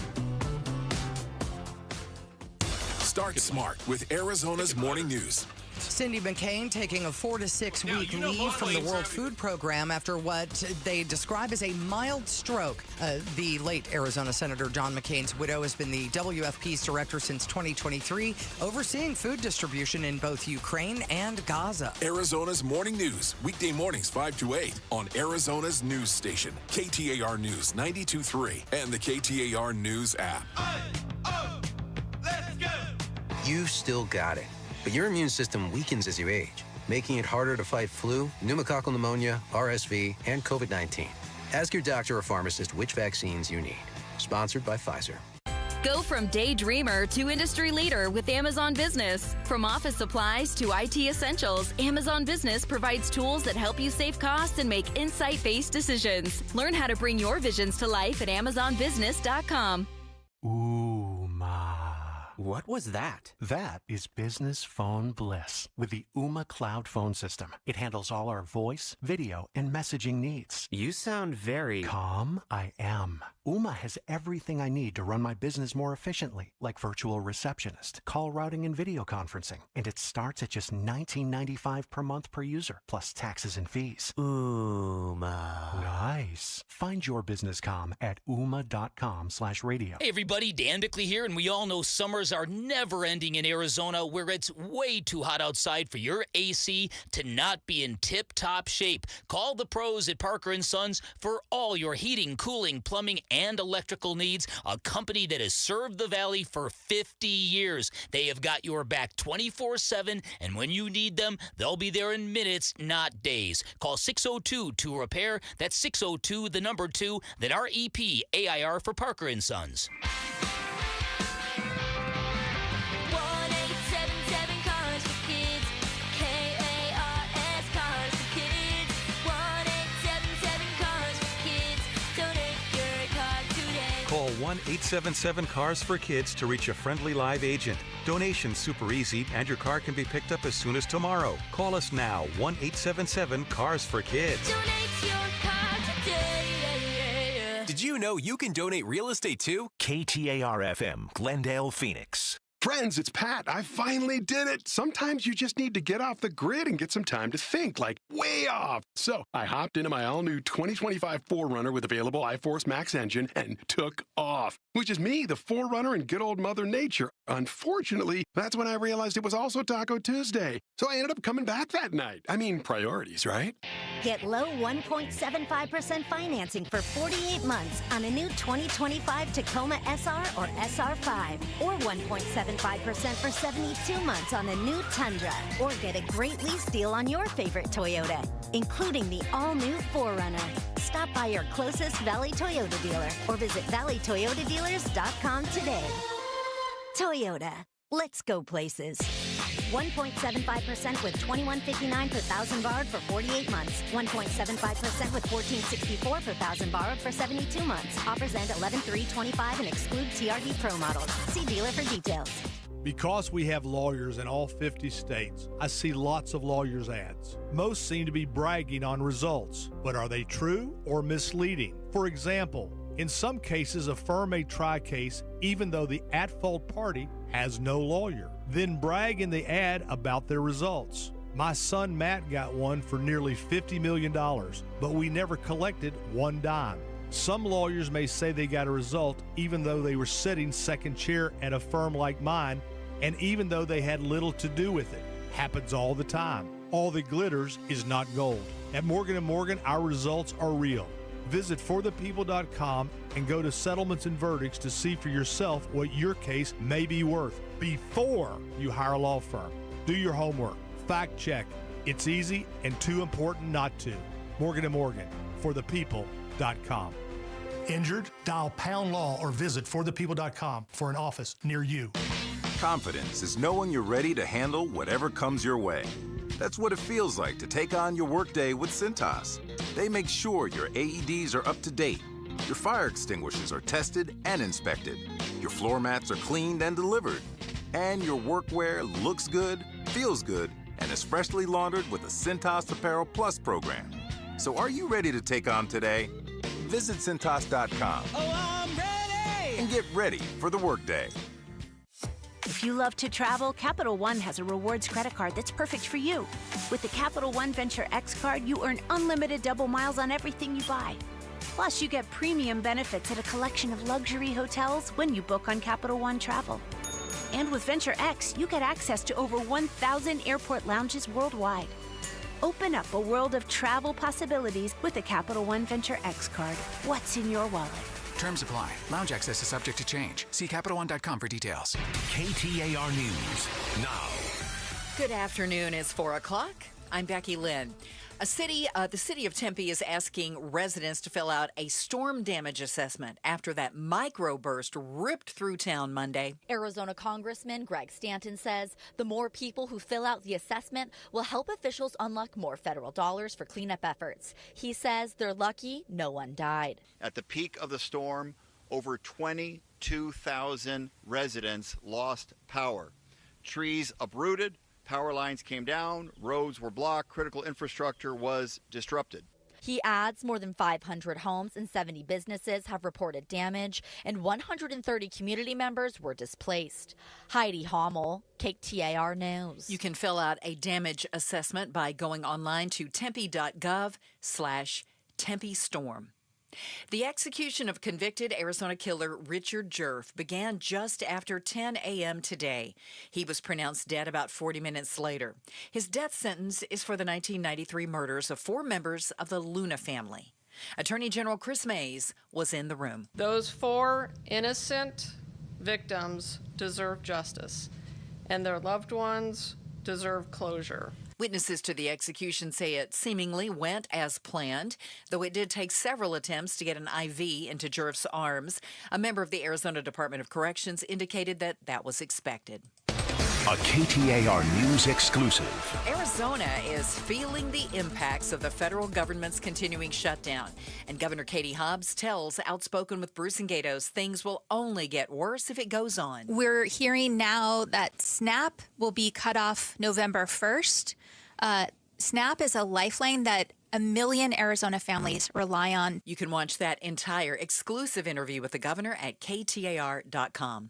Start smart with Arizona's morning news. Cindy McCain taking a 4 to 6 week leave from the World Food Program after what they describe as a mild stroke. The late Arizona Senator John McCain's widow has been the WFP's director since 2023, overseeing food distribution in both Ukraine and Gaza. Arizona's morning news, weekday mornings 5 to 8 on Arizona's news station, KTAR News 92.3 and the KTAR News app. You still got it. But your immune system weakens as you age, making it harder to fight flu, pneumococcal pneumonia, RSV, and COVID-19. Ask your doctor or pharmacist which vaccines you need. Sponsored by Pfizer. Go from daydreamer to industry leader with Amazon Business. From office supplies to IT essentials, Amazon Business provides tools that help you save costs and make insight-based decisions. Learn how to bring your visions to life at AmazonBusiness.com. What was that? That is business phone bliss with the Ooma Cloud Phone System. It handles all our voice, video, and messaging needs. You sound very... Calm? I am. Ooma has everything I need to run my business more efficiently, like virtual receptionist, call routing, and video conferencing. And it starts at just $19.95 per month per user, plus taxes and fees. Ooma. Nice. Find your business comm at ooma.com/radio. Hey everybody, Dan Bickley here, and we all know summers are never ending in Arizona, where it's way too hot outside for your AC to not be in tip-top shape. Call the pros at Parker & Sons for all your heating, cooling, plumbing, and electrical needs, a company that has served the Valley for 50 years. They have got your back 24/7, and when you need them, they'll be there in minutes, not days. Call 602-2-REPAIR. That's 602, the number 2, then REP AIR for Parker & Sons. Call 1-877-CARS-FOR-KIDS to reach a friendly live agent. Donation's super easy, and your car can be picked up as soon as tomorrow. Call us now, 1-877-CARS-FOR-KIDS. Donate your car today. Did you know you can donate real estate too? KTAR-FM, Glendale, Phoenix. Friends, it's Pat. I finally did it. Sometimes you just need to get off the grid and get some time to think, like way off. So I hopped into my all-new 2025 4Runner with available iForce Max engine and took off, which is me, the 4Runner and good old Mother Nature. Unfortunately, that's when I realized it was also Taco Tuesday. So I ended up coming back that night. I mean, priorities, right? Get low 1.75% financing for 48 months on a new 2025 Tacoma SR or SR5, or 1.75% for 72 months on a new Tundra, or get a great lease deal on your favorite Toyota, including the all-new 4Runner. Stop by your closest Valley Toyota dealer or visit valleytoyotadealers.com today. Toyota, let's go places. 1.75% with $21.59 per thousand borrowed for 48 months. 1.75% with $14.64 per thousand borrowed for 72 months. Offers end 11/3/25 and exclude TRD Pro models. See dealer for details. Because we have lawyers in all 50 states, I see lots of lawyers' ads. Most seem to be bragging on results, but are they true or misleading? For example, in some cases, a firm may try a case even though the at-fault party has no lawyer, then brag in the ad about their results. My son Matt got one for nearly $50 million, but we never collected one dime. Some lawyers may say they got a result even though they were sitting second chair at a firm like mine, and even though they had little to do with it. Happens all the time. All that glitters is not gold. At Morgan & Morgan, our results are real. Visit forthepeople.com and go to settlements and verdicts to see for yourself what your case may be worth before you hire a law firm. Do your homework. Fact check. It's easy and too important not to. Morgan & Morgan, forthepeople.com. Injured? Dial pound law or visit forthepeople.com for an office near you. Confidence is knowing you're ready to handle whatever comes your way. That's what it feels like to take on your workday with Cintas. They make sure your AEDs are up to date, your fire extinguishers are tested and inspected, your floor mats are cleaned and delivered, and your workwear looks good, feels good, and is freshly laundered with the Cintas Apparel Plus program. So are you ready to take on today? Visit Cintas.com. Oh, I'm ready! And get ready for the workday. If you love to travel, Capital One has a rewards credit card that's perfect for you. With the Capital One Venture X card, you earn unlimited double miles on everything you buy. Plus, you get premium benefits at a collection of luxury hotels when you book on Capital One Travel. And with Venture X, you get access to over 1,000 airport lounges worldwide. Open up a world of travel possibilities with the Capital One Venture X card. What's in your wallet? Terms apply. Lounge access is subject to change. See CapitalOne.com for details. KTAR News now. Good afternoon. It's 4 o'clock. I'm Becky Lynn. The city of Tempe is asking residents to fill out a storm damage assessment after that microburst ripped through town Monday. Arizona Congressman Greg Stanton says the more people who fill out the assessment will help officials unlock more federal dollars for cleanup efforts. He says they're lucky no one died. At the peak of the storm, over 22,000 residents lost power. Trees uprooted. Power lines came down, roads were blocked, critical infrastructure was disrupted. He adds more than 500 homes and 70 businesses have reported damage, and 130 community members were displaced. Heidi Hommel, KTAR News. You can fill out a damage assessment by going online to tempe.gov/Tempe Storm. The execution of convicted Arizona killer Richard Jerf began just after 10 a.m. today. He was pronounced dead about 40 minutes later. His death sentence is for the 1993 murders of 4 members of the Luna family. Attorney General Chris Mays was in the room. Those 4 innocent victims deserve justice, and their loved ones deserve closure. Witnesses to the execution say it seemingly went as planned, though it did take several attempts to get an IV into Jerf's arms. A member of the Arizona Department of Corrections indicated that was expected. A KTAR News exclusive. Arizona is feeling the impacts of the federal government's continuing shutdown. And Governor Katie Hobbs tells Outspoken with Bruce and Gatos things will only get worse if it goes on. We're hearing now that SNAP will be cut off November 1st. SNAP is a lifeline that 1 million Arizona families rely on. You can watch that entire exclusive interview with the governor at KTAR.com.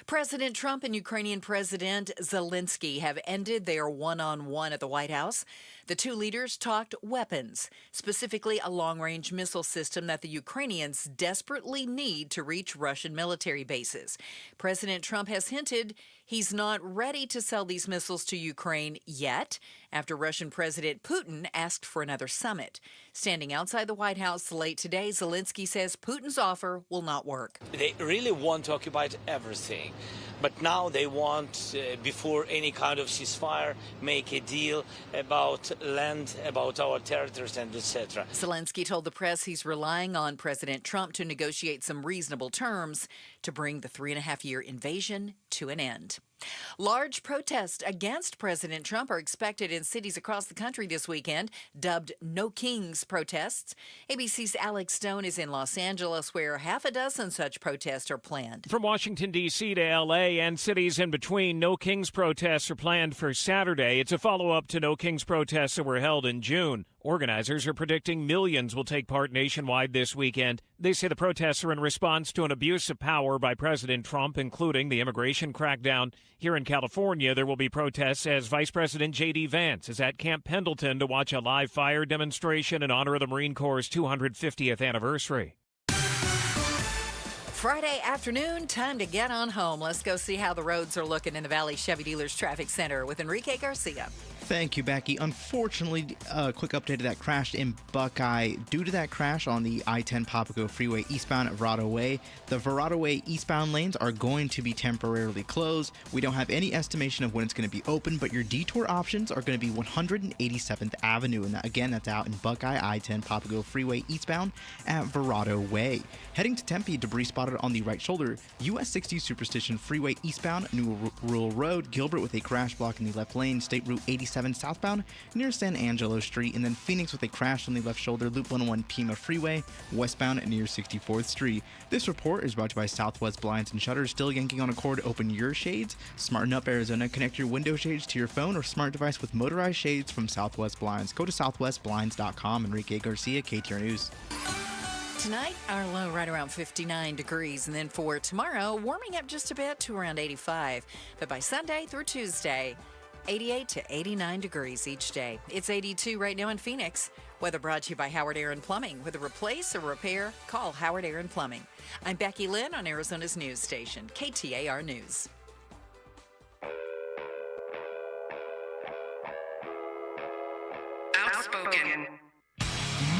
President Trump and Ukrainian President Zelensky have ended their one-on-one at the White House. The two leaders talked weapons, specifically a long-range missile system that the Ukrainians desperately need to reach Russian military bases. President Trump has hinted he's not ready to sell these missiles to Ukraine yet, after Russian President Putin asked for another summit. Standing outside the White House late today, Zelensky says Putin's offer will not work. They really want to occupy everything. But now they want, before any kind of ceasefire, make a deal about land, about our territories, and etc. Zelensky told the press he's relying on President Trump to negotiate some reasonable terms to bring the 3.5-year invasion to an end. Large protests against President Trump are expected in cities across the country this weekend, dubbed No Kings protests. ABC's Alex Stone is in Los Angeles, where half a dozen such protests are planned. From Washington, D.C. to L.A. and cities in between, No Kings protests are planned for Saturday. It's a follow-up to No Kings protests that were held in June. Organizers are predicting millions will take part nationwide this weekend. They say the protests are in response to an abuse of power by President Trump, including the immigration crackdown. Here in California, there will be protests as Vice President J.D. Vance is at Camp Pendleton to watch a live fire demonstration in honor of the Marine Corps' 250th anniversary. Friday afternoon, time to get on home. Let's go see how the roads are looking in the Valley Chevy Dealers Traffic Center with Enrique Garcia. Thank you, Becky. Unfortunately, a quick update of that crash in Buckeye. Due to that crash on the I-10 Papago Freeway eastbound at Verado Way, the Verado Way eastbound lanes are going to be temporarily closed. We don't have any estimation of when it's going to be open, but your detour options are going to be 187th Avenue. And again, that's out in Buckeye, I-10 Papago Freeway eastbound at Verado Way. Heading to Tempe, debris spotted on the right shoulder. US 60 Superstition Freeway eastbound, New Rural Road, Gilbert with a crash block in the left lane, State Route 87 southbound near San Angelo Street, and then Phoenix with a crash on the left shoulder, Loop 101 Pima Freeway, westbound near 64th Street. This report is brought to you by Southwest Blinds and Shutters. Still yanking on a cord to open your shades? Smarten up, Arizona. Connect your window shades to your phone or smart device with motorized shades from Southwest Blinds. Go to southwestblinds.com. Enrique Garcia, KTAR News. Tonight, our low right around 59 degrees. And then for tomorrow, warming up just a bit to around 85. But by Sunday through Tuesday, 88 to 89 degrees each day. It's 82 right now in Phoenix. Weather brought to you by Howard Aaron Plumbing. With a replace or repair, call Howard Aaron Plumbing. I'm Becky Lynn on Arizona's news station, KTAR News. Outspoken.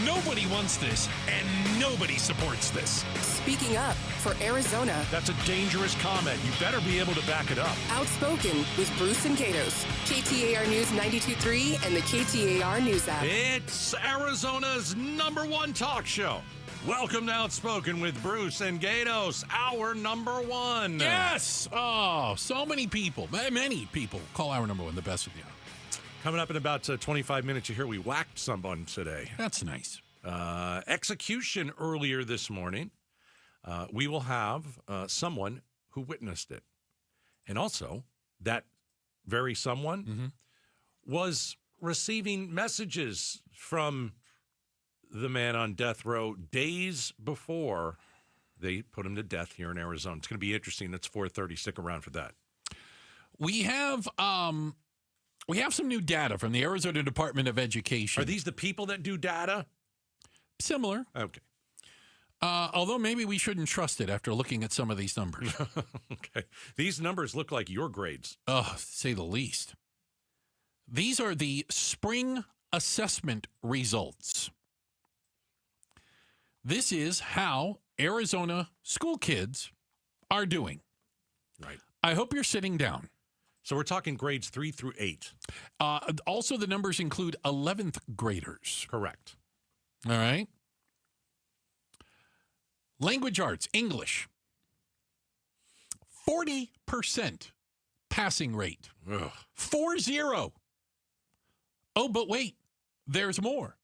Nobody wants this, and nobody supports this. Speaking up for Arizona. That's a dangerous comment. You better be able to back it up. Outspoken with Bruce and Gatos. KTAR News 92.3 and the KTAR News app. It's Arizona's #1 talk show. Welcome to Outspoken with Bruce and Gatos, our #1. Yes! Oh, so many people call our #1 the best of you. Coming up in about 25 minutes, you hear we whacked someone today. That's nice. Execution earlier this morning. We will have someone who witnessed it. And also, that very someone was receiving messages from the man on death row days before they put him to death here in Arizona. It's going to be interesting. It's 4:30. Stick around for that. We have some new data from the Arizona Department of Education. Are these the people that do data? Similar. Okay. Although maybe we shouldn't trust it after looking at some of these numbers. Okay. These numbers look like your grades. To say the least. These are the spring assessment results. This is how Arizona school kids are doing. Right. I hope you're sitting down. So we're talking grades 3 through 8. Also, the numbers include 11th graders. Correct. All right. Language arts, English. 40% passing rate. Ugh. 4-0. Oh, but wait, there's more.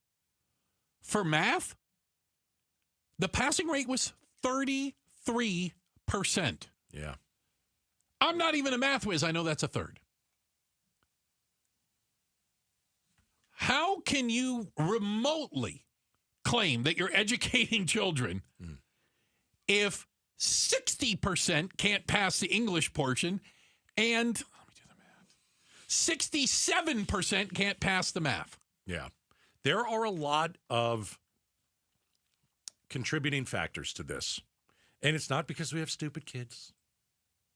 For math, the passing rate was 33%. Yeah. I'm not even a math whiz. I know that's a third. How can you remotely claim that you're educating children if 60% can't pass the English portion and 67% can't pass the math? Yeah. There are a lot of contributing factors to this. And it's not because we have stupid kids.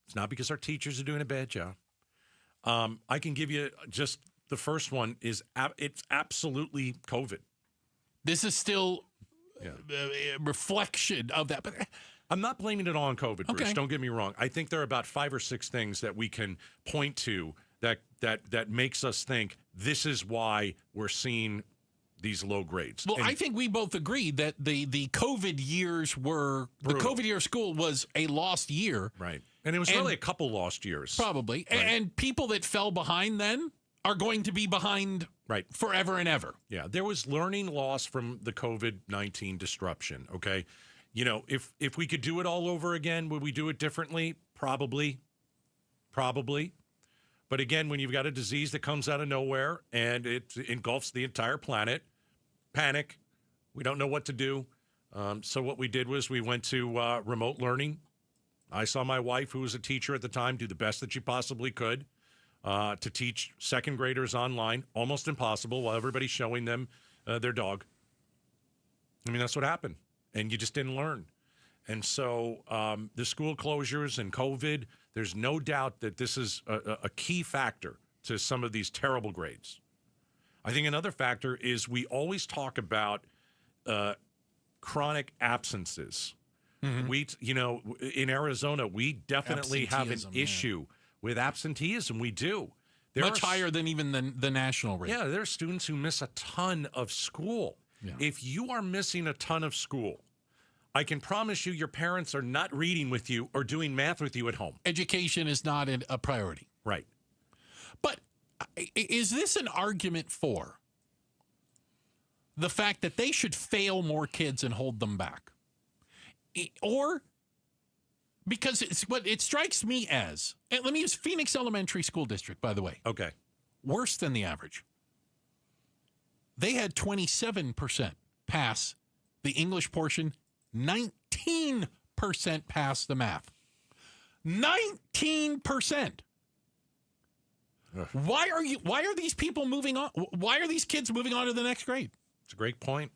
It's not because our teachers are doing a bad job. I can give you just the first one is it's absolutely COVID. This is still a reflection of that. But I'm not blaming it all on COVID, Bruce. Okay. Don't get me wrong. I think there are about 5 or 6 things that we can point to that makes us think this is why we're seeing these low grades. Well, I think we both agreed that the COVID years were Brutal. the COVID year of school was a lost year. Right. And it was really a couple lost years. Probably. Right. And people that fell behind then are going to be behind forever and ever. Yeah, there was learning loss from the COVID-19 disruption, okay? You know, if we could do it all over again, would we do it differently? Probably. But again, when you've got a disease that comes out of nowhere and it engulfs the entire planet, panic. We don't know what to do. So what we did was we went to remote learning. I saw my wife, who was a teacher at the time, do the best that she possibly could to teach second graders online. Almost impossible while everybody's showing them their dog. I mean, that's what happened. And you just didn't learn. And so the school closures and COVID, there's no doubt that this is a key factor to some of these terrible grades. I think another factor is we always talk about chronic absences. Mm-hmm. In Arizona, we definitely have an issue with absenteeism. We do. Much higher than even the national rate. Yeah, there are students who miss a ton of school. Yeah. If you are missing a ton of school, I can promise you your parents are not reading with you or doing math with you at home. Education is not a priority. Right. But is this an argument for the fact that they should fail more kids and hold them back? Or because it's what it strikes me as, and let me use Phoenix Elementary School District, by the way. Okay. Worse than the average. They had 27% pass the English portion, 19% pass the math. 19%. Why are these people moving on? Why are these kids moving on to the next grade? It's a great point.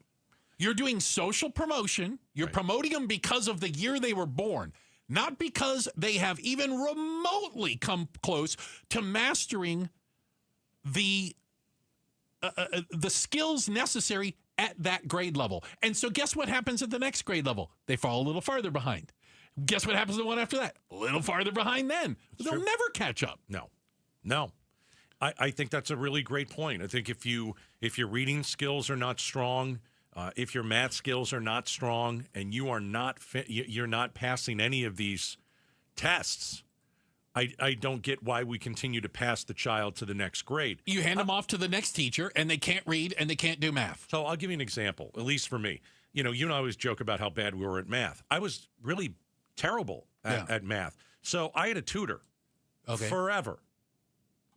You're doing social promotion. You're promoting them because of the year they were born, not because they have even remotely come close to mastering the skills necessary at that grade level. And so guess what happens at the next grade level? They fall a little farther behind. Guess what happens to the one after that? A little farther behind then. They'll never catch up. No. I think that's a really great point. I think if your reading skills are not strong, if your math skills are not strong, and you are you're not passing any of these tests, I don't get why we continue to pass the child to the next grade. You hand them off to the next teacher, and they can't read, and they can't do math. So I'll give you an example, at least for me. You and I always joke about how bad we were at math. I was really terrible at math. So I had a tutor forever.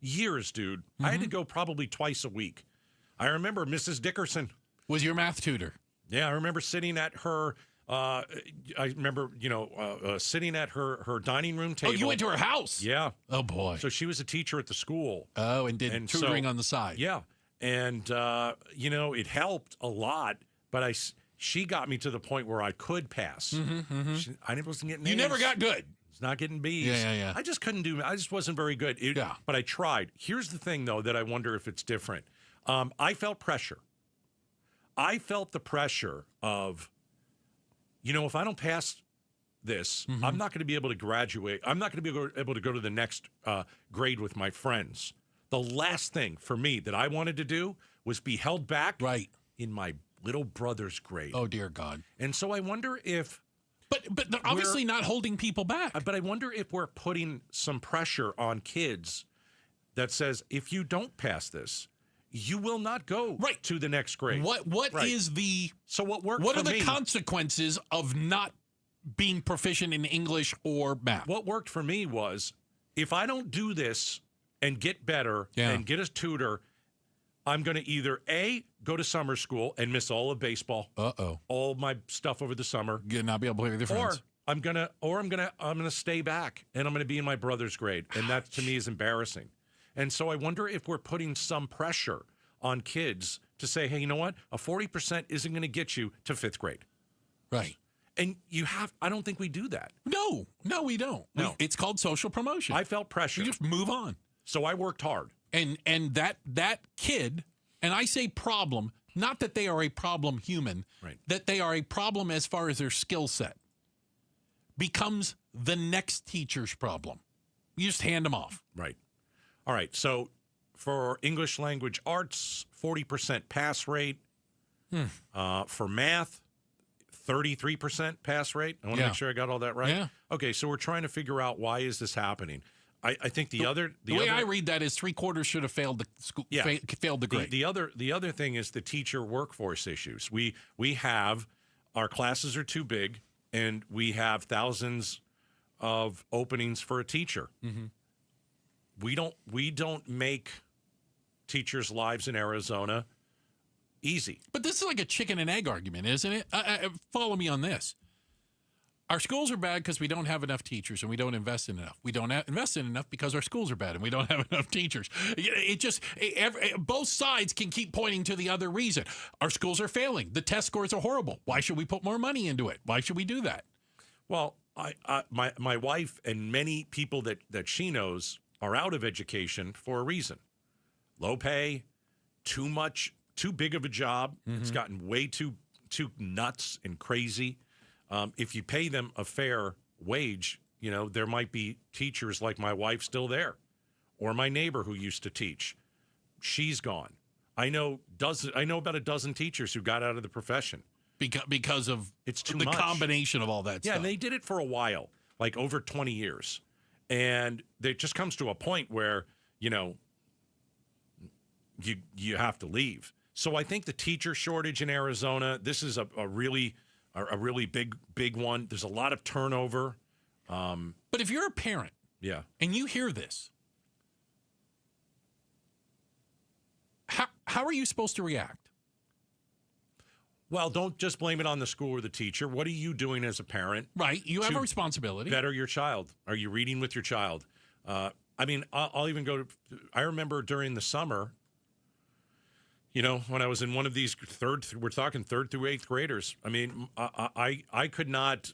Years, dude. I had to go probably twice a week. I remember Mrs. Dickerson was your math tutor. Yeah, I remember sitting at her. I remember, sitting at her dining room table. Oh, you went to her house? Yeah. Oh boy. So she was a teacher at the school. Oh, and did tutoring on the side. Yeah, and it helped a lot. But she got me to the point where I could pass. I wasn't getting. You never got good. It's not getting B's. Yeah. I just couldn't do. I just wasn't very good. But I tried. Here's the thing, though, that I wonder if it's different. I felt pressure. I felt the pressure of, if I don't pass this, I'm not going to be able to graduate. I'm not going to be able to go to the next grade with my friends. The last thing for me that I wanted to do was be held back in my little brother's grade. Oh, dear God. And so I wonder if... But they're obviously not holding people back. But I wonder if we're putting some pressure on kids that says, if you don't pass this, you will not go to the next grade. What is the so what worked? What for are the me, consequences of not being proficient in English or math? What worked for me was, if I don't do this and get better and get a tutor, I'm going to either A, go to summer school and miss all of baseball, all my stuff over the summer, not be able to play with your friends, or I'm gonna stay back and I'm going to be in my brother's grade, and that to me is embarrassing. And so I wonder if we're putting some pressure on kids to say, hey, you know what? A 40% isn't going to get you to 5th grade, right? And I don't think we do that. No, we don't. No, it's called social promotion. I felt pressure. You just move on. So I worked hard. And that kid, and I say problem, not that they are a problem human, that they are a problem as far as their skill set, becomes the next teacher's problem. You just hand them off. Right. All right. So for English language arts, 40% pass rate. For math, 33% pass rate. I want to make sure I got all that right. Yeah. Okay, so we're trying to figure out, why is this happening? I think the way I read that is 3/4 should have failed the school, failed the grade. The other thing is the teacher workforce issues. We have, our classes are too big, and we have thousands of openings for a teacher. Mm-hmm. We don't make teachers' lives in Arizona easy. But this is like a chicken and egg argument, isn't it? Follow me on this. Our schools are bad because we don't have enough teachers and we don't invest in enough. We don't invest in enough because our schools are bad and we don't have enough teachers. Both sides can keep pointing to the other reason. Our schools are failing. The test scores are horrible. Why should we put more money into it? Why should we do that? Well, my wife and many people that she knows are out of education for a reason. Low pay, too big of a job. Mm-hmm. It's gotten way too nuts and crazy. If you pay them a fair wage, there might be teachers like my wife still there, or my neighbor who used to teach. She's gone. I know about a dozen teachers who got out of the profession because of it's too the much. Combination of all that stuff. Yeah, and they did it for a while, like over 20 years. And it just comes to a point where, you have to leave. So I think the teacher shortage in Arizona, this is a really big one. There's a lot of turnover. But if you're a parent, and you hear this, how are you supposed to react? Well, don't just blame it on the school or the teacher. What are you doing as a parent? Right, you have a responsibility. Better your child. Are you reading with your child? I'll even go to. I remember during the summer. When I was in one of these we're talking 3rd through 8th graders. I mean, I could not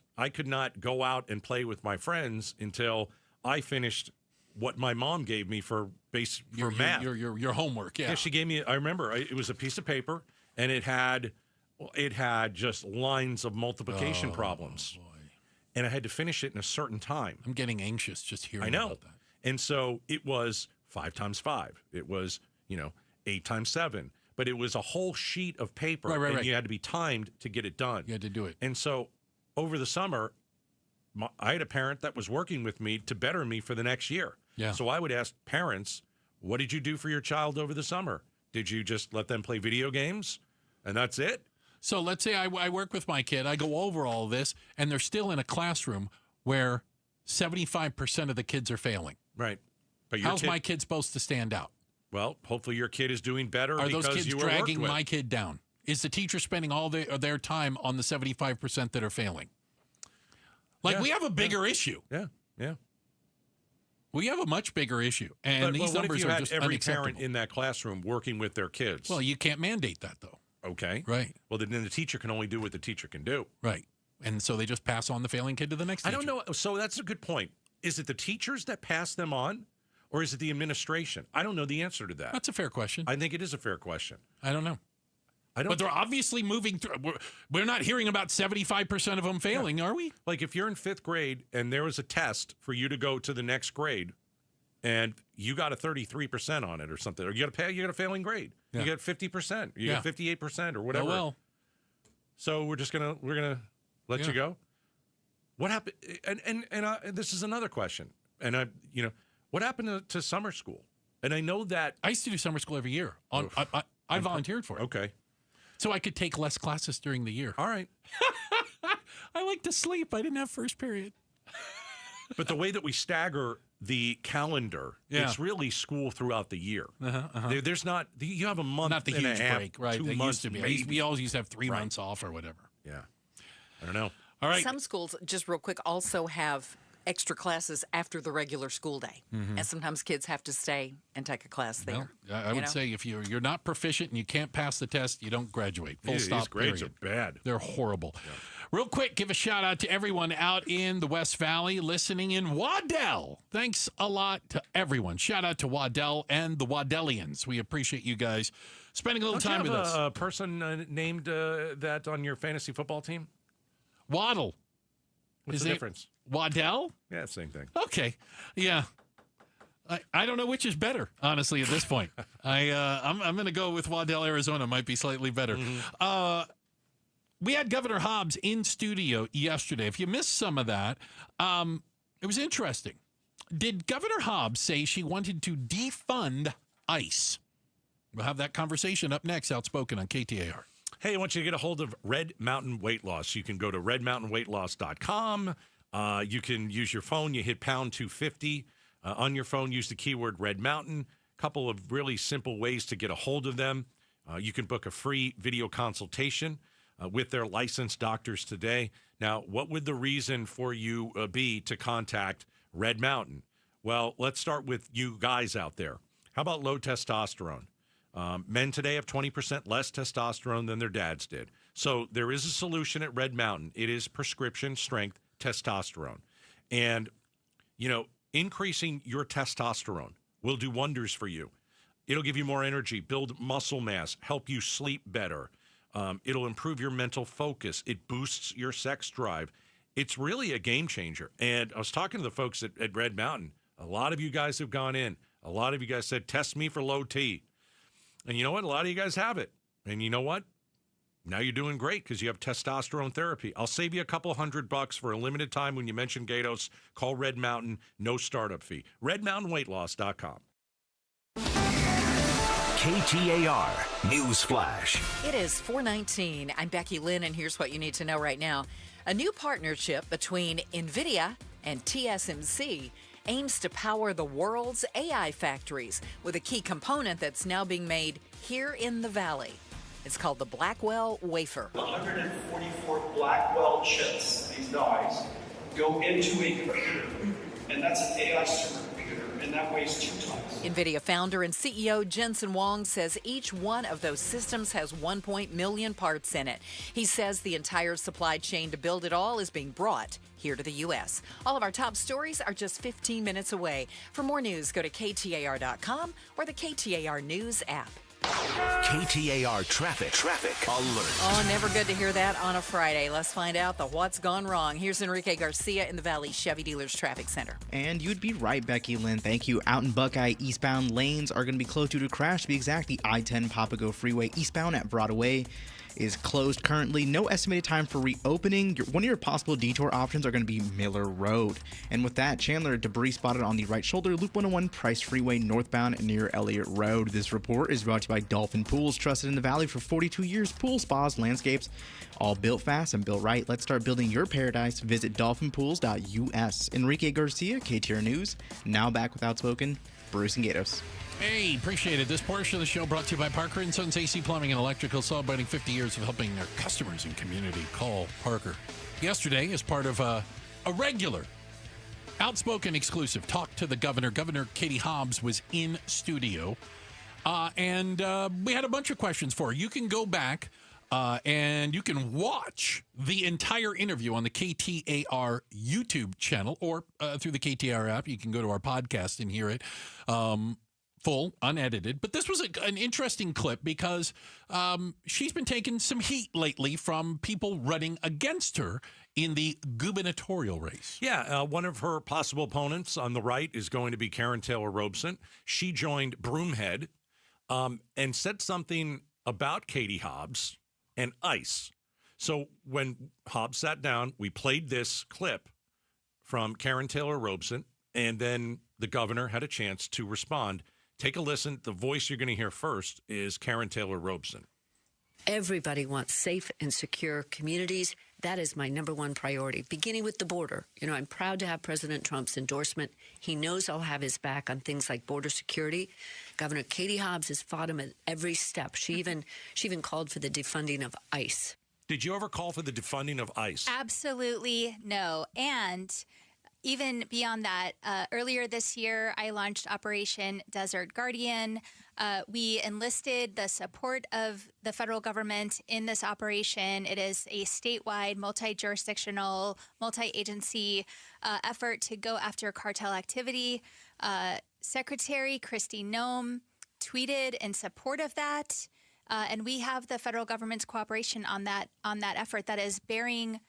go out and play with my friends until I finished what my mom gave me for math. Your homework, yeah. She gave me. I remember it was a piece of paper, and it had just lines of multiplication problems, and I had to finish it in a certain time. I'm getting anxious just hearing about that. And so it was 5 times 5. It was 8 times 7. But it was a whole sheet of paper, and you had to be timed to get it done. You had to do it. And so over the summer, I had a parent that was working with me to better me for the next year. Yeah. So I would ask parents, what did you do for your child over the summer? Did you just let them play video games, and that's it? So let's say I work with my kid. I go over all of this, and they're still in a classroom where 75% of the kids are failing. Right. But how's my kid supposed to stand out? Well, hopefully your kid is doing better. Are because those kids you were dragging worked with. my kid down? Is the teacher spending all their time on the 75% that are failing? We have a bigger issue. Yeah. We have a much bigger issue, and these what numbers if you are had just every unacceptable. parent in that classroom working with their kids? Well, you can't mandate that, though. Okay. Right. Well, then the teacher can only do what the teacher can do. Right. And so they just pass on the failing kid to the next teacher. I don't know. So that's a good point. Is it the teachers that pass them on, or is it the administration? I don't know the answer to that. That's a fair question. I think it is a fair question. I don't know. But they're obviously moving through. We're not hearing about 75% of them failing, are we? Like if you're in 5th grade and there was a test for you to go to the next grade, and you got a 33% on it or something, or you got a failing grade. Yeah. You got 50%, you got 58% or whatever. Oh, well. So we're gonna let you go. What happened? This is another question. And what happened to summer school? And I know that I used to do summer school every year. I volunteered for it. Okay. So I could take less classes during the year. All right. I like to sleep. I didn't have first period. But the way that we stagger the calendar, it's really school throughout the year. There's not, you have a month Not the and huge a half, break, right? 2 They months. used to be. We always used to have 3 months off or whatever. Yeah. I don't know. All right. Some schools, just real quick, also have extra classes after the regular school day. And sometimes kids have to stay and take a class there. Well, I would say if you're not proficient and you can't pass the test, you don't graduate. Full These stop. grades period. are bad. They're horrible. Yeah. Real quick, give a shout out to everyone out in the West Valley listening in Waddell. Thanks a lot to everyone. Shout out to Waddell and the Waddellians. We appreciate you guys spending a little time with us. A person named that on your fantasy football team? Waddle. What's the difference? Waddell? Yeah, same thing. Okay. Yeah. I don't know which is better, honestly, at this point. I'm going to go with Waddell, Arizona. Might be slightly better. We had Governor Hobbs in studio yesterday. If you missed some of that, it was interesting. Did Governor Hobbs say she wanted to defund ICE? We'll have that conversation up next, Outspoken on KTAR. Hey, I want you to get a hold of Red Mountain Weight Loss. You can go to redmountainweightloss.com. You can use your phone. You hit pound 250 on your phone. Use the keyword Red Mountain. Couple of really simple ways to get a hold of them. You can book a free video consultation with their licensed doctors today. Now, what would the reason for you be to contact Red Mountain? Well, let's start with you guys out there. How about low testosterone? Men today have 20% less testosterone than their dads did. So there is a solution at Red Mountain. It is prescription strength testosterone. And, increasing your testosterone will do wonders for you. It'll give you more energy, build muscle mass, help you sleep better. It'll improve your mental focus. It boosts your sex drive. It's really a game changer. And I was talking to the folks at Red Mountain. A lot of you guys have gone in. A lot of you guys said, test me for low T. And you know what? A lot of you guys have it. And you know what? Now you're doing great because you have testosterone therapy. I'll save you a couple $100 for a limited time when you mention Gatos. Call Red Mountain. No startup fee. RedMountainWeightLoss.com. KTAR News Flash. It is 4:19. I'm Becky Lynn, and here's what you need to know right now. A new partnership between NVIDIA and TSMC aims to power the world's AI factories with a key component that's now being made here in the Valley. It's called the Blackwell wafer. 144 Blackwell chips, these dies, go into a computer, and that's an AI supercomputer, and that weighs 2 tons. NVIDIA founder and CEO Jensen Huang says each one of those systems has 1 million parts in it. He says the entire supply chain to build it all is being brought here to the U.S. All of our top stories are just 15 minutes away. For more news, go to KTAR.com or the KTAR News app. KTAR Traffic Alert. Oh, never good to hear that on a Friday. Let's find out the what's gone wrong. Here's Enrique Garcia in the Valley Chevy Dealers Traffic Center. And you'd be right, Becky Lynn. Thank you. Out in Buckeye, eastbound lanes are going to be closed due to crash. To be exact, the I-10 Papago Freeway eastbound at Broadway is closed currently. No estimated time for reopening. One of your possible detour options are going to be Miller Road. And with that, Chandler, debris spotted on the right shoulder, Loop 101 Price Freeway northbound near Elliott Road. This report is brought to you by Dolphin Pools, trusted in the Valley for 42 years. Pool spas, landscapes, all built fast and built right. Let's start building your paradise. Visit dolphinpools.us. Enrique Garcia, KTAR News. Now back with Outspoken, Bruce and Gatos. Hey, appreciate it. This portion of the show brought to you by Parker & Sons AC Plumbing and Electrical, celebrating 50 years of helping their customers and community. Call Parker. Yesterday, as part of a regular Outspoken exclusive talk to the governor, Governor Katie Hobbs was in studio, and we had a bunch of questions for her. You can go back and you can watch the entire interview on the KTAR YouTube channel or through the KTAR app. You can go to our podcast and hear it. Full, unedited. But this was an interesting clip because she's been taking some heat lately from people running against her in the gubernatorial race. Yeah, one of her possible opponents on the right is going to be Karen Taylor Robeson. She joined Broomhead and said something about Katie Hobbs and ICE. So when Hobbs sat down, we played this clip from Karen Taylor Robeson, and then the governor had a chance to respond. Take a listen. The voice you're going to hear first is Karen Taylor Robeson. Everybody wants safe and secure communities. That is my number one priority, beginning with the border. You know, I'm proud to have President Trump's endorsement. He knows I'll have his back on things like border security. Governor Katie Hobbs has fought him at every step. She even called for the defunding of ICE. Did you ever call for the defunding of ICE? Absolutely no. And even beyond that, earlier this year, I launched Operation Desert Guardian. We enlisted the support of the federal government in this operation. It is a statewide, multi-jurisdictional, multi-agency effort to go after cartel activity. Secretary Kristi Noem tweeted in support of that. And we have the federal government's cooperation on that effort that is bearing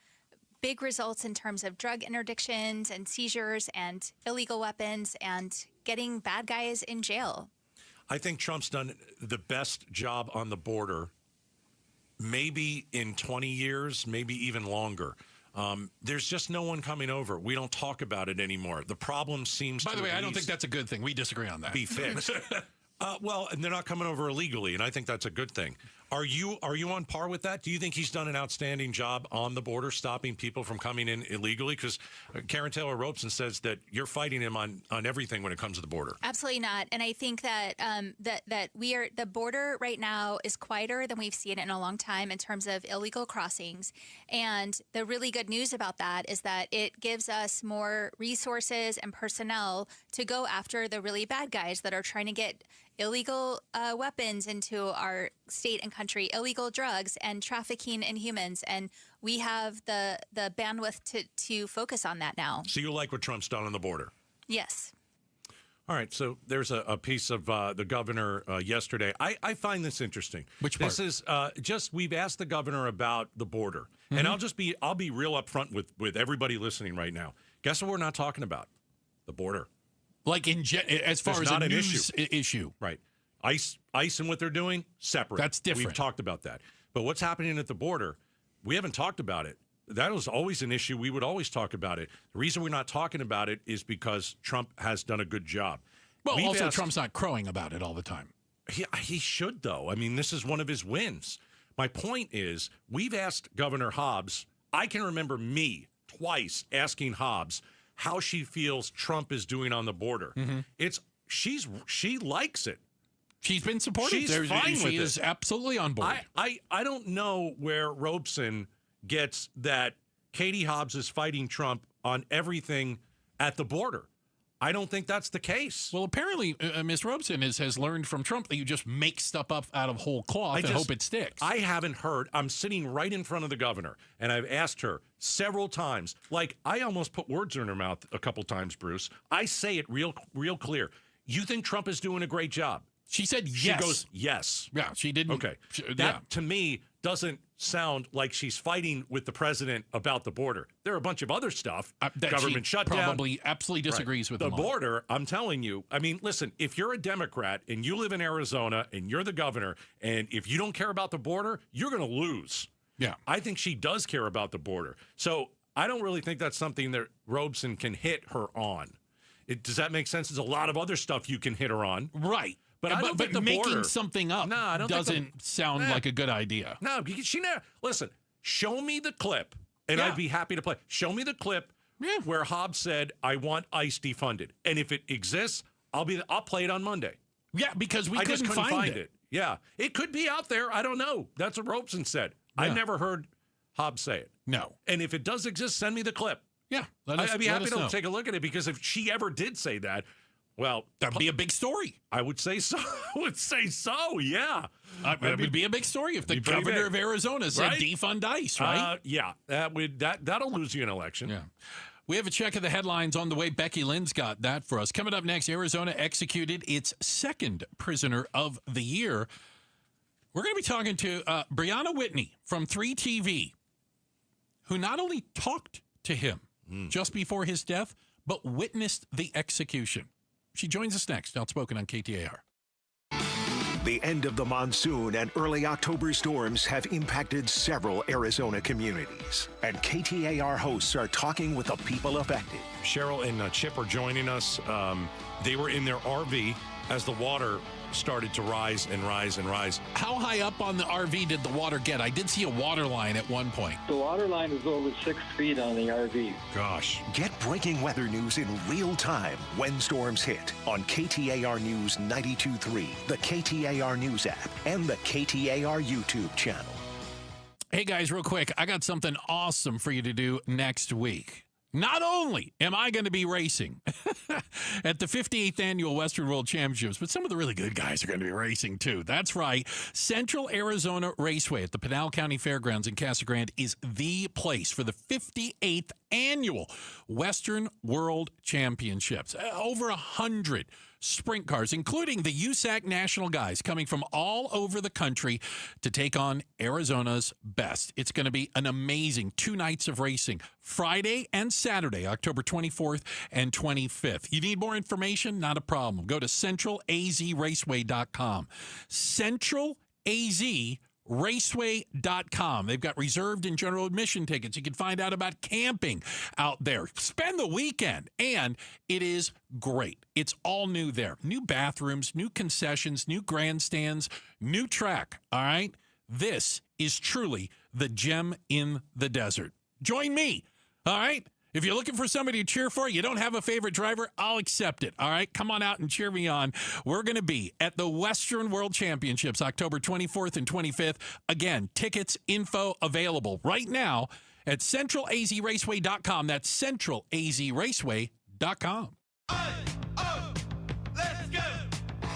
big results in terms of drug interdictions and seizures and illegal weapons and getting bad guys in jail. I think Trump's done the best job on the border maybe in 20 years, maybe even longer. There's just no one coming over. We don't talk about it anymore. The problem seems By the way, I don't think that's a good thing. We disagree on that. Be fixed. Well, and they're not coming over illegally, and I think that's a good thing. Are you on par with that? Do you think he's done an outstanding job on the border, stopping people from coming in illegally? Because Karen Taylor Robeson says that you're fighting him on everything when it comes to the border. Absolutely not. And I think that that we are the border right now is quieter than we've seen in a long time in terms of illegal crossings. And the really good news about that is that it gives us more resources and personnel to go after the really bad guys that are trying to get illegal weapons into our state and country, illegal drugs and trafficking in humans. And we have the bandwidth to focus on that now. So you like what Trump's done on the border? Yes. All right. So there's a piece of the governor yesterday. I find this interesting. Which part? This is we've asked the governor about the border. Mm-hmm. And I'll be real upfront with everybody listening right now. Guess what we're not talking about? The border. Like as far as a news issue. Right. ICE and what they're doing, separate. That's different. We've talked about that. But what's happening at the border, we haven't talked about it. That was always an issue. We would always talk about it. The reason we're not talking about it is because Trump has done a good job. Well, also Trump's not crowing about it all the time. He should, though. I mean, this is one of his wins. My point is, we've asked Governor Hobbs, I can remember me twice asking Hobbs how she feels Trump is doing on the border. Mm-hmm. She likes it. She's been supportive. She's fine with it. She is absolutely on board. I don't know where Robeson gets that Katie Hobbs is fighting Trump on everything at the border. I don't think that's the case. Well, apparently, Ms. Robeson has learned from Trump that you just make stuff up out of whole cloth and hope it sticks. I haven't heard. I'm sitting right in front of the governor, and I've asked her several times. Like, I almost put words in her mouth a couple times, Bruce. I say it real clear. You think Trump is doing a great job? She said yes. She goes, yes. Yeah, she didn't. Okay. That, to me, doesn't sound like she's fighting with the president about the border. There are a bunch of other stuff. Government shutdown. Probably absolutely disagrees with the them all. border. I'm telling you. I mean, listen, if you're a Democrat and you live in Arizona and you're the governor, and if you don't care about the border, you're going to lose. Yeah. I think she does care about the border. So I don't really think that's something that Robeson can hit her on. Does that make sense? There's a lot of other stuff you can hit her on. Right. But I don't think the making border, something up doesn't sound like a good idea. No, she never. Listen, show me the clip, and I'd be happy to play. Show me the clip where Hobbs said, "I want ICE defunded," and if it exists, I'll play it on Monday. Yeah, because I just couldn't find it. Yeah, it could be out there. I don't know. That's what Robeson said. Yeah. I've never heard Hobbs say it. No. And if it does exist, send me the clip. Yeah, I'd be happy to take a look at it, because if she ever did say that, well, that'd be a big story. I would say so. Yeah. It would be a big story if the governor of Arizona said defund ICE, right? Yeah, that'll lose you an election. Yeah. We have a check of the headlines on the way. Becky Lynn's got that for us. Coming up next, Arizona executed its second prisoner of the year. We're going to be talking to Brianna Whitney from 3TV, who not only talked to him just before his death, but witnessed the execution. She joins us next. Outspoken on KTAR. The end of the monsoon and early October storms have impacted several Arizona communities. And KTAR hosts are talking with the people affected. Cheryl and Chip are joining us. They were in their RV as the water started to rise and rise and rise. How high up on the RV did the water get? I did see a water line at one point. The water line was over 6 feet on the RV. Gosh. Get breaking weather news in real time when storms hit on KTAR News 92.3, the KTAR News app, and the KTAR YouTube channel. Hey guys, real quick, I got something awesome for you to do next week. Not only am I going to be racing at the 58th Annual Western World Championships, but some of the really good guys are going to be racing too. That's right. Central Arizona Raceway at the Pinal County Fairgrounds in Casa Grande is the place for the 58th Annual Western World Championships. Over 100 sprint cars, including the USAC National guys coming from all over the country to take on Arizona's best. It's going to be an amazing 2 nights of racing, Friday and Saturday, October 24th and 25th. You need more information? Not a problem. Go to centralazraceway.com. centralazraceway.com. They've got reserved and general admission tickets. You can find out about camping out there. Spend the weekend, and it is great. It's all new there. New bathrooms, new concessions, new grandstands, new track. All right? This is truly the gem in the desert. Join me. All right? If you're looking for somebody to cheer for, you don't have a favorite driver, I'll accept it. All right? Come on out and cheer me on. We're going to be at the Western World Championships, October 24th and 25th. Again, tickets, info available right now at centralazraceway.com. That's centralazraceway.com.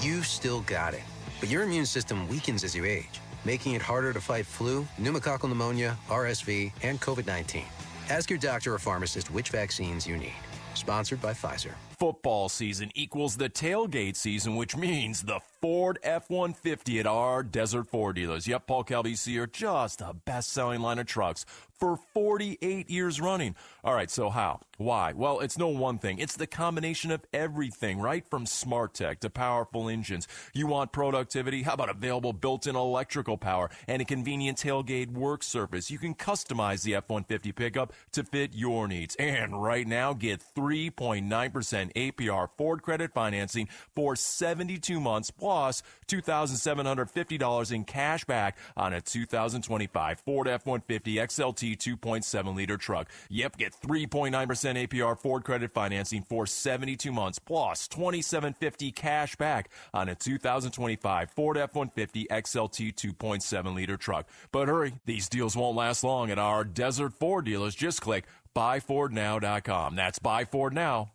You still got it, but your immune system weakens as you age, making it harder to fight flu, pneumococcal pneumonia, RSV, and COVID-19. Ask your doctor or pharmacist which vaccines you need. Sponsored by Pfizer. Football season equals the tailgate season, which means the Ford F-150 at our Desert Ford dealers. Yep, Paul Calvisi are just the best-selling line of trucks for 48 years running. All right, so how? Why? Well, it's no one thing. It's the combination of everything, right? From smart tech to powerful engines. You want productivity? How about available built-in electrical power and a convenient tailgate work surface? You can customize the F-150 pickup to fit your needs. And right now, get 3.9% APR Ford credit financing for 72 months plus $2,750 in cash back on a 2025 Ford F-150 XLT 2.7-liter truck. Yep, get 3.9% APR Ford credit financing for 72 months plus $2,750 cash back on a 2025 Ford F-150 XLT 2.7-liter truck. But hurry, these deals won't last long at our Desert Ford dealers. Just click buyfordnow.com. That's buyfordnow.com.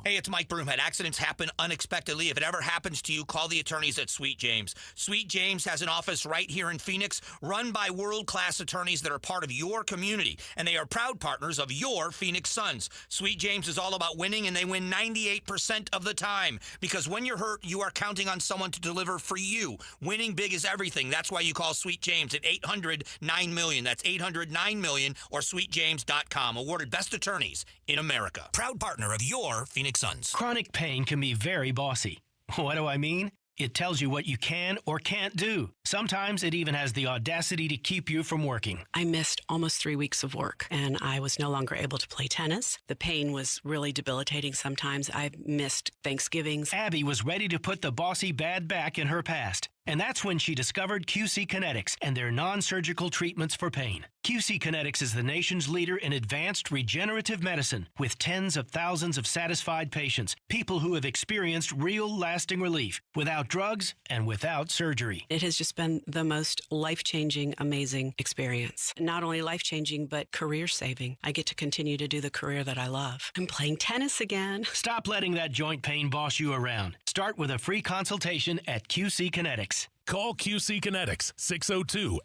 Hey, it's Mike Broomhead. Accidents happen unexpectedly. If it ever happens to you, call the attorneys at Sweet James. Sweet James has an office right here in Phoenix, run by world-class attorneys that are part of your community, and they are proud partners of your Phoenix Suns. Sweet James is all about winning, and they win 98% of the time, because when you're hurt, you are counting on someone to deliver for you. Winning big is everything. That's why you call Sweet James at 800-9-MILLION. That's 800-9-MILLION or sweetjames.com. Awarded best attorneys in America. Proud partner of your Phoenix Suns. Chronic pain can be very bossy. What do I mean? It tells you what you can or can't do. Sometimes it even has the audacity to keep you from working. I missed almost 3 weeks of work, and I was no longer able to play tennis. The pain was really debilitating sometimes. I missed Thanksgivings. Abby was ready to put the bossy bad back in her past. And that's when she discovered QC Kinetics and their non-surgical treatments for pain. QC Kinetics is the nation's leader in advanced regenerative medicine with tens of thousands of satisfied patients, people who have experienced real lasting relief without drugs and without surgery. It has just been the most life-changing, amazing experience. Not only life-changing, but career-saving. I get to continue to do the career that I love. I'm playing tennis again. Stop letting that joint pain boss you around. Start with a free consultation at QC Kinetics. Call QC Kinetics,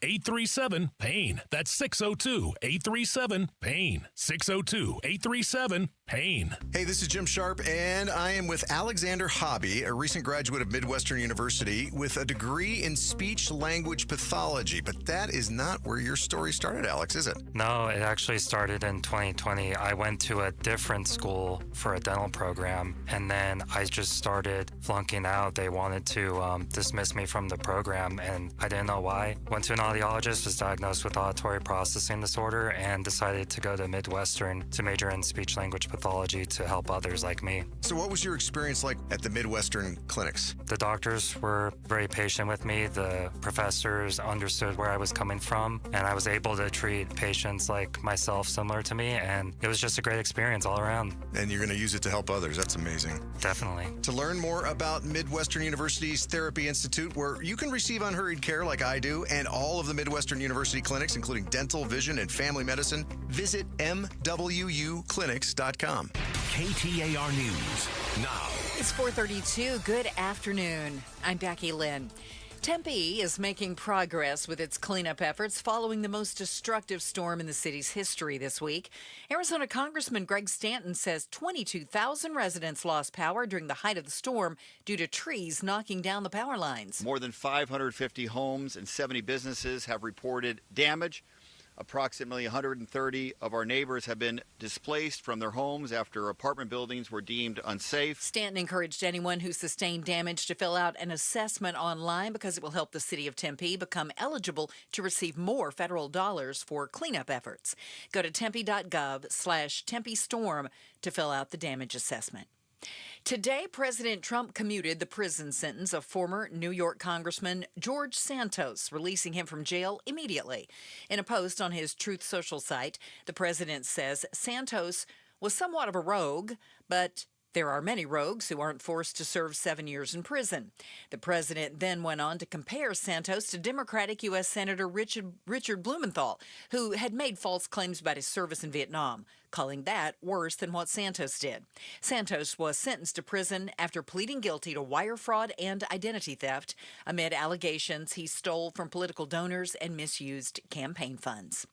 602-837-PAIN. That's 602-837-PAIN. 602-837-PAIN. Hey, this is Jim Sharp, and I am with Alexander Hobby, a recent graduate of Midwestern University with a degree in speech-language pathology. But that is not where your story started, Alex, is it? No, it actually started in 2020. I went to a different school for a dental program, and then I just started flunking out. They wanted to dismiss me from the program, and I didn't know why. Went to an audiologist, was diagnosed with auditory processing disorder, and decided to go to Midwestern to major in speech-language pathology to help others like me. So what was your experience like at the Midwestern clinics? The doctors were very patient with me. The professors understood where I was coming from, and I was able to treat patients like myself similar to me, and it was just a great experience all around. And you're going to use it to help others. That's amazing. Definitely. To learn more about Midwestern University's Therapy Institute, where you can receive unhurried care like I do, and all of the Midwestern University clinics, including dental, vision, and family medicine, visit MWUclinics.com. KTAR News now. It's 4:32. Good afternoon. I'm Becky Lynn. Tempe is making progress with its cleanup efforts following the most destructive storm in the city's history this week. Arizona Congressman Greg Stanton says 22,000 residents lost power during the height of the storm due to trees knocking down the power lines. More than 550 homes and 70 businesses have reported damage. Approximately 130 of our neighbors have been displaced from their homes after apartment buildings were deemed unsafe. Stanton encouraged anyone who sustained damage to fill out an assessment online because it will help the city of Tempe become eligible to receive more federal dollars for cleanup efforts. Go to tempe.gov/Tempe Storm to fill out the damage assessment. Today, President Trump commuted the prison sentence of former New York Congressman George Santos, releasing him from jail immediately. In a post on his Truth Social site, the president says Santos was somewhat of a rogue, but there are many rogues who aren't forced to serve 7 years in prison. The president then went on to compare Santos to Democratic U.S. Senator Richard Blumenthal, who had made false claims about his service in Vietnam, calling that worse than what Santos did. Santos was sentenced to prison after pleading guilty to wire fraud and identity theft amid allegations he stole from political donors and misused campaign funds.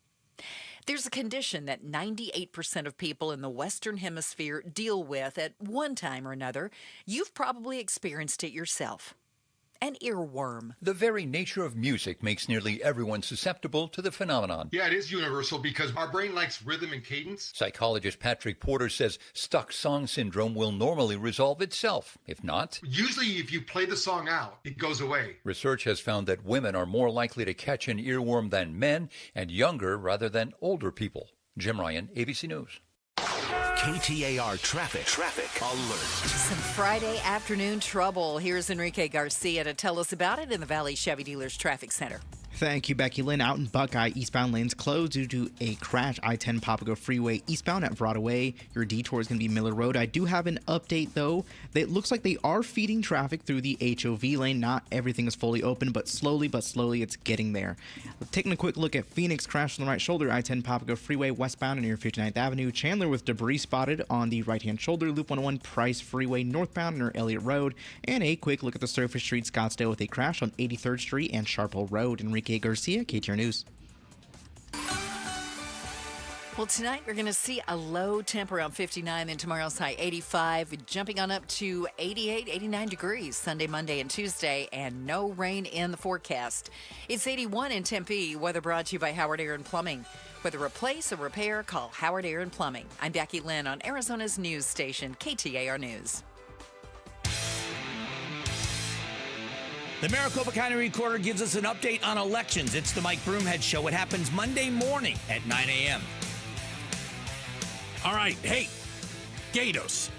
There's a condition that 98% of people in the Western Hemisphere deal with at one time or another. You've probably experienced it yourself. An earworm. The very nature of music makes nearly everyone susceptible to the phenomenon. Yeah, it is universal because our brain likes rhythm and cadence. Psychologist Patrick Porter says stuck song syndrome will normally resolve itself. If not, usually if you play the song out, it goes away. Research has found that women are more likely to catch an earworm than men, and younger rather than older people. Jim Ryan, ABC News. KTAR Traffic Alert. Some Friday afternoon trouble. Here's Enrique Garcia to tell us about it in the Valley Chevy Dealers Traffic Center. Thank you, Becky Lynn. Out in Buckeye, eastbound lanes closed due to a crash. I-10 Papago Freeway eastbound at Broadway. Your detour is going to be Miller Road. I do have an update, though. It looks like they are feeding traffic through the HOV lane. Not everything is fully open, but slowly it's getting there. Taking a quick look at Phoenix, crash on the right shoulder. I-10 Papago Freeway westbound near 59th Avenue. Chandler with debris spotted on the right-hand shoulder. Loop 101 Price Freeway northbound near Elliott Road. And a quick look at the Surface Street, Scottsdale, with a crash on 83rd Street and Sharpeville Road. Enrique Garcia, KTAR News. Well, tonight we're going to see a low temp around 59, then tomorrow's high 85, jumping on up to 88, 89 degrees Sunday, Monday, and Tuesday, and no rain in the forecast. It's 81 in Tempe. Weather brought to you by Howard Air and Plumbing. Whether replace or repair, call Howard Air and Plumbing. I'm Becky Lynn on Arizona's news station, KTAR News. The Maricopa County Recorder gives us an update on elections. It's the Mike Broomhead Show. It happens Monday morning at 9 a.m. All right. Hey, Gatos.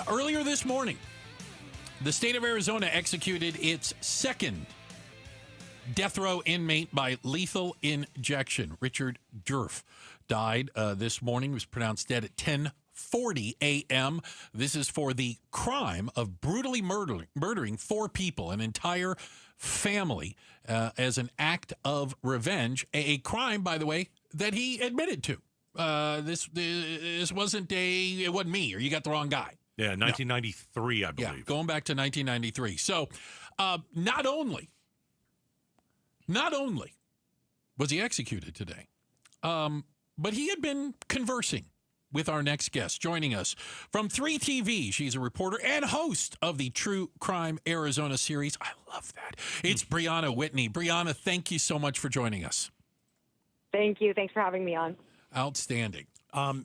Earlier this morning, the state of Arizona executed its second death row inmate by lethal injection. Richard Durf died this morning. He was pronounced dead at 10:40 a.m. This is for the crime of brutally murdering 4 people, an entire family, as an act of revenge. A crime, by the way, that he admitted to. This wasn't it wasn't me, or you got the wrong guy. Yeah, 1993, I believe. Yeah, going back to 1993. So not only Not only was he executed today, but he had been conversing with our next guest. Joining us from 3 TV, she's a reporter and host of the True Crime Arizona series. I love that. It's Brianna Whitney. Brianna, thank you so much for joining us. Thank you. Thanks for having me on. Outstanding.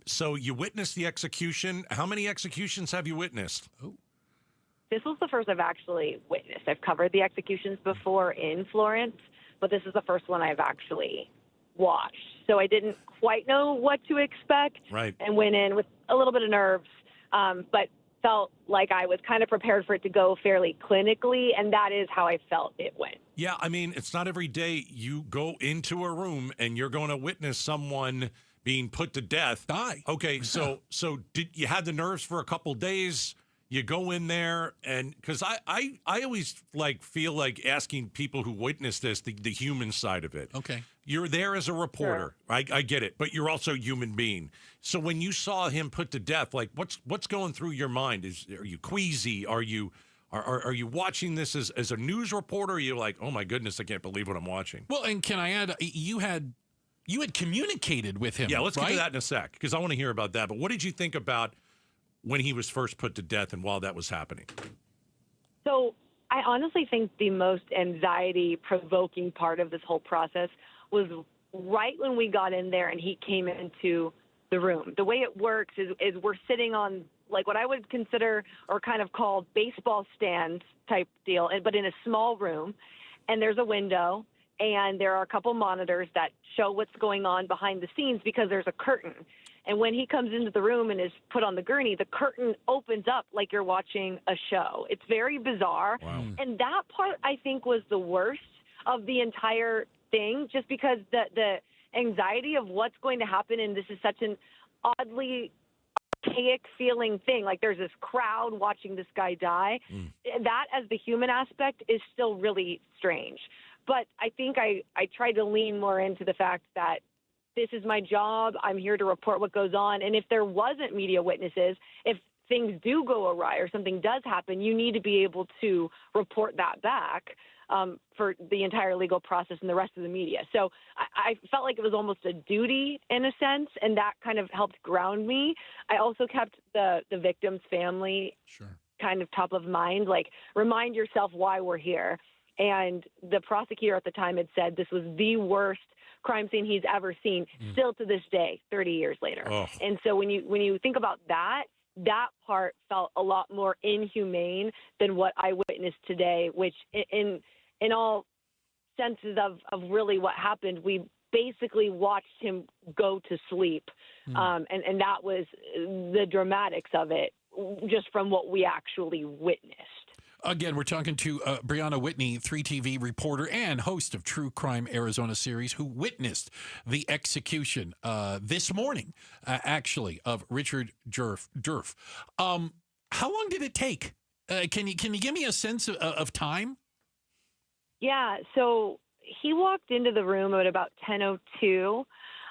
So you witnessed the execution. How many executions have you witnessed? Oh. This was the first I've actually witnessed. I've covered the executions before in Florence, but this is the first one I've actually watched. So I didn't quite know what to expect, right, and went in with a little bit of nerves, but felt like I was kind of prepared for it to go fairly clinically, and that is how I felt it went. Yeah, I mean, it's not every day you go into a room and you're going to witness someone being put to death. Die. Okay, so did you had the nerves for a couple days? You go in there, and because I always feel like asking people who witness this the human side of it. Okay. You're there as a reporter. Sure. I get it, but you're also a human being. So when you saw him put to death, what's going through your mind? Are you queasy? Are you watching this as a news reporter? Or are you like, oh my goodness, I can't believe what I'm watching? Well, and can I add, you had communicated with him. Yeah, let's get to right? that in a sec, because I want to hear about that. But what did you think about when he was first put to death and while that was happening? So I honestly think the most anxiety-provoking part of this whole process was right when we got in there and he came into the room. The way it works is we're sitting on what I would consider or kind of call baseball stand type deal, but in a small room, and there's a window, and there are a couple monitors that show what's going on behind the scenes because there's a curtain. And when he comes into the room and is put on the gurney, the curtain opens up like you're watching a show. It's very bizarre. Wow. And that part, I think, was the worst of the entire thing, just because the anxiety of what's going to happen, and this is such an oddly archaic feeling thing. Like there's this crowd watching this guy die. That, as the human aspect, is still really strange. But I think I tried to lean more into the fact that this is my job. I'm here to report what goes on. And if there wasn't media witnesses, if things do go awry or something does happen, you need to be able to report that back for the entire legal process and the rest of the media. So I felt like it was almost a duty in a sense, and that kind of helped ground me. I also kept the victim's family kind of top of mind, remind yourself why we're here. And the prosecutor at the time had said this was the worst crime scene he's ever seen, still to this day, 30 years later. Oh. And so when you think about that part felt a lot more inhumane than what I witnessed today, which in all senses of really what happened, we basically watched him go to sleep. And that was the dramatics of it, just from what we actually witnessed. Again, we're talking to Brianna Whitney, 3 TV reporter and host of True Crime Arizona series, who witnessed the execution this morning, actually, of Richard Durf. How long did it take? Can you give me a sense of time? Yeah, so he walked into the room at about 10:02.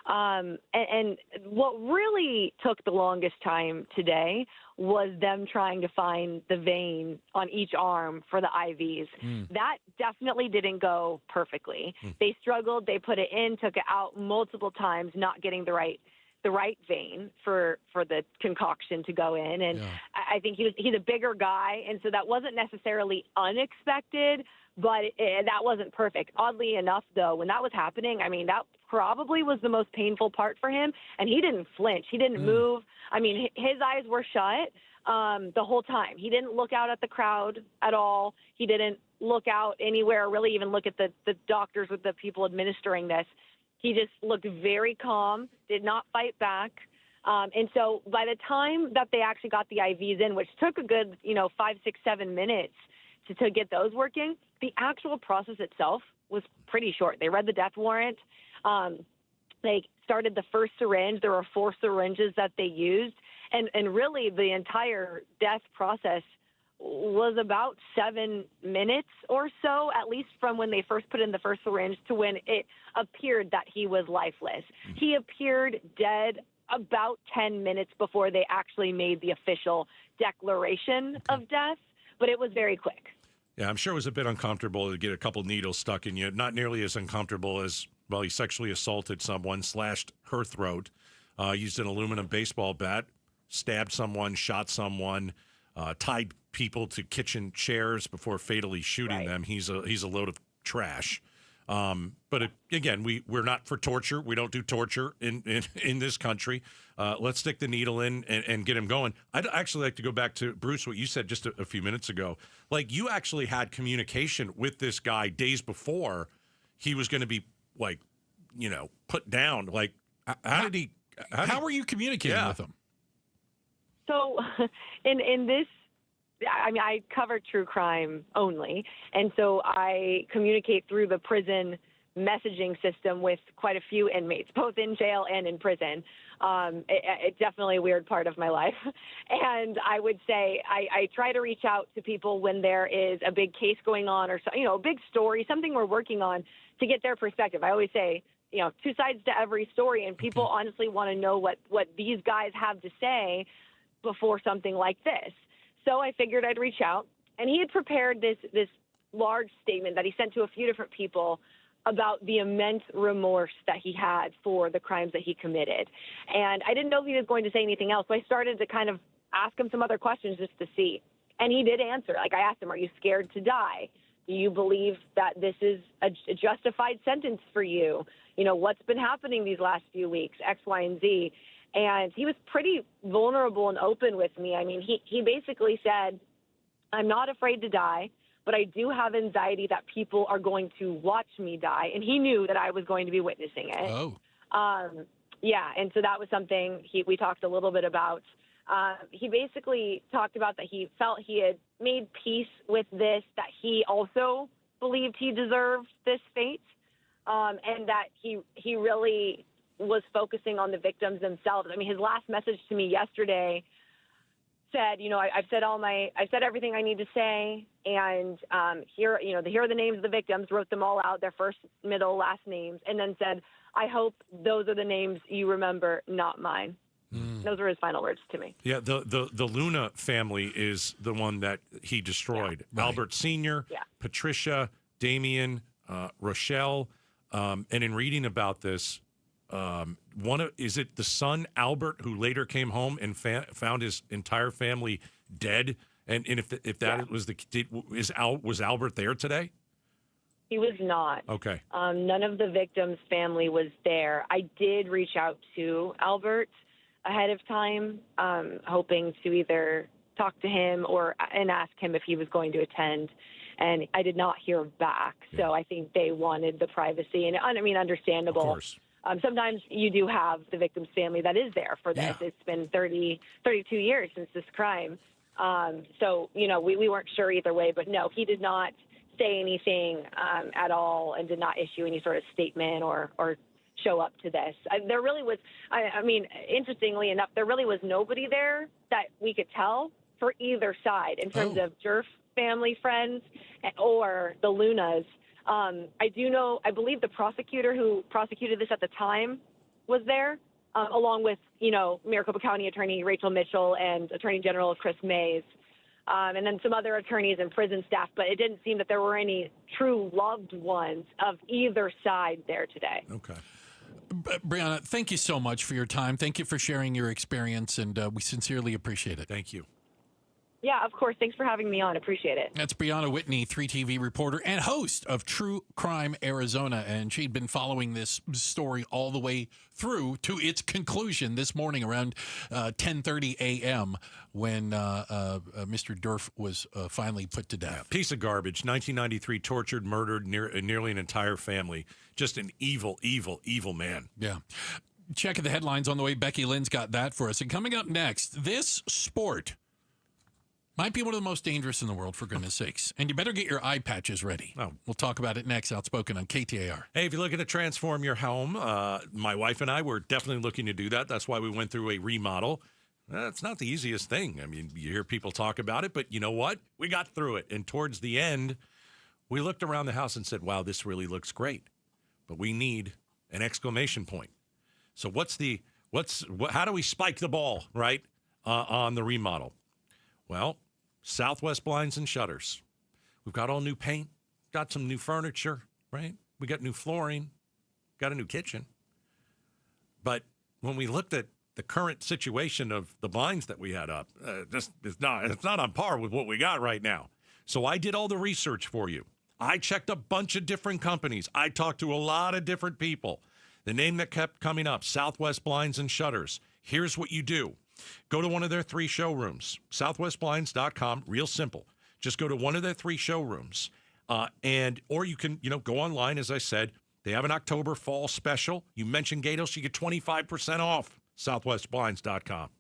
And what really took the longest time today was them trying to find the vein on each arm for the IVs. That definitely didn't go perfectly. They struggled. They put it in, took it out multiple times, not getting the right vein for the concoction to go in. And I think he's a bigger guy, and so that wasn't necessarily unexpected, but that wasn't perfect. Oddly enough, though, when that was happening, I mean, that probably was the most painful part for him, and he didn't flinch. He didn't move. I mean, his eyes were shut the whole time. He didn't look out at the crowd at all. He didn't look out anywhere, really even look at the doctors with the people administering this. He just looked very calm, did not fight back. And so by the time that they actually got the IVs in, which took a good, 5, 6, 7 minutes to get those working, the actual process itself was pretty short. They read the death warrant. They started the first syringe. There were 4 syringes that they used. And really the entire death process was about 7 minutes or so, at least from when they first put in the first syringe to when it appeared that he was lifeless. He appeared dead about 10 minutes before they actually made the official declaration of death, but it was very quick. Yeah, I'm sure it was a bit uncomfortable to get a couple needles stuck in you. Not nearly as uncomfortable as, well, he sexually assaulted someone, slashed her throat, used an aluminum baseball bat, stabbed someone, shot someone, tied people to kitchen chairs before fatally shooting them. He's a load of trash. But again, we're not for torture. We don't do torture in this country. Let's stick the needle in and get him going. I'd actually like to go back to, Bruce, what you said just a few minutes ago. Like, you actually had communication with this guy days before he was going to be, like, put down. Like, how were you communicating with him? So in this, I mean, I cover true crime only, and so I communicate through the prison messaging system with quite a few inmates, both in jail and in prison. It's definitely a weird part of my life. And I would say I try to reach out to people when there is a big case going on or, a big story, something we're working on, to get their perspective. I always say, two sides to every story, and people honestly want to know what these guys have to say before something like this. So I figured I'd reach out, and he had prepared this large statement that he sent to a few different people about the immense remorse that he had for the crimes that he committed. And I didn't know if he was going to say anything else, so I started to kind of ask him some other questions just to see. And he did answer. Like, I asked him, are you scared to die? Do you believe that this is a justified sentence for you? What's been happening these last few weeks, X, Y, and Z? And he was pretty vulnerable and open with me. I mean, he basically said, I'm not afraid to die, but I do have anxiety that people are going to watch me die. And he knew that I was going to be witnessing it. Oh. Yeah, and so that was something we talked a little bit about. He basically talked about that he felt he had made peace with this, that he also believed he deserved this fate, and that he really was focusing on the victims themselves. I mean, his last message to me yesterday said, I've said everything I need to say, and here are the names of the victims, wrote them all out, their first, middle, last names, and then said, I hope those are the names you remember, not mine. Those were his final words to me. Yeah, the Luna family is the one that he destroyed. Yeah. Albert Sr., Patricia, Damien, Rochelle, and in reading about this, is it the son Albert who later came home and found his entire family dead? And if that was Albert there today? He was not. Okay. None of the victims' family was there. I did reach out to Albert ahead of time, hoping to either talk to him and ask him if he was going to attend. And I did not hear back. Yeah. So I think they wanted the privacy. And I mean, understandable. Of course. Sometimes you do have the victim's family that is there for this. Yeah. It's been 32 years since this crime. So, we weren't sure either way. But no, he did not say anything at all and did not issue any sort of statement or show up to this. There really was, I mean, interestingly enough, there really was nobody there that we could tell for either side in terms of Jerf family, friends, or the Lunas. I believe the prosecutor who prosecuted this at the time was there, along with, Maricopa County Attorney Rachel Mitchell and Attorney General Chris Mays, and then some other attorneys and prison staff, but it didn't seem that there were any true loved ones of either side there today. Okay. Brianna, thank you so much for your time. Thank you for sharing your experience, and we sincerely appreciate it. Thank you. Yeah, of course. Thanks for having me on. Appreciate it. That's Brianna Whitney, 3TV reporter and host of True Crime Arizona. And she'd been following this story all the way through to its conclusion this morning around 10:30 a.m. when Mr. Durf was finally put to death. Yeah, piece of garbage. 1993, tortured, murdered nearly an entire family. Just an evil, evil, evil man. Yeah. Checking the headlines on the way. Becky Lynn's got that for us. And coming up next, this sport might be one of the most dangerous in the world, for goodness sakes. And you better get your eye patches ready. Oh. We'll talk about it next. Outspoken on KTAR. Hey, if you're looking to transform your home, my wife and I were definitely looking to do that. That's why we went through a remodel. It's not the easiest thing. I mean, you hear people talk about it, but you know what? We got through it. And towards the end, we looked around the house and said, wow, this really looks great. But we need an exclamation point. So how do we spike the ball, right, on the remodel? Well, Southwest Blinds and Shutters. We've got all new paint, got some new furniture, right? We got new flooring, got a new kitchen. But when we looked at the current situation of the blinds that we had up, it's not on par with what we got right now. So I did all the research for you. I checked a bunch of different companies. I talked to a lot of different people. The name that kept coming up, Southwest Blinds and Shutters. Here's what you do. Go to one of their 3 showrooms, southwestblinds.com, real simple. Just go to one of their 3 showrooms, or you can, go online, as I said. They have an October fall special. You mention Gatos, you get 25% off, southwestblinds.com.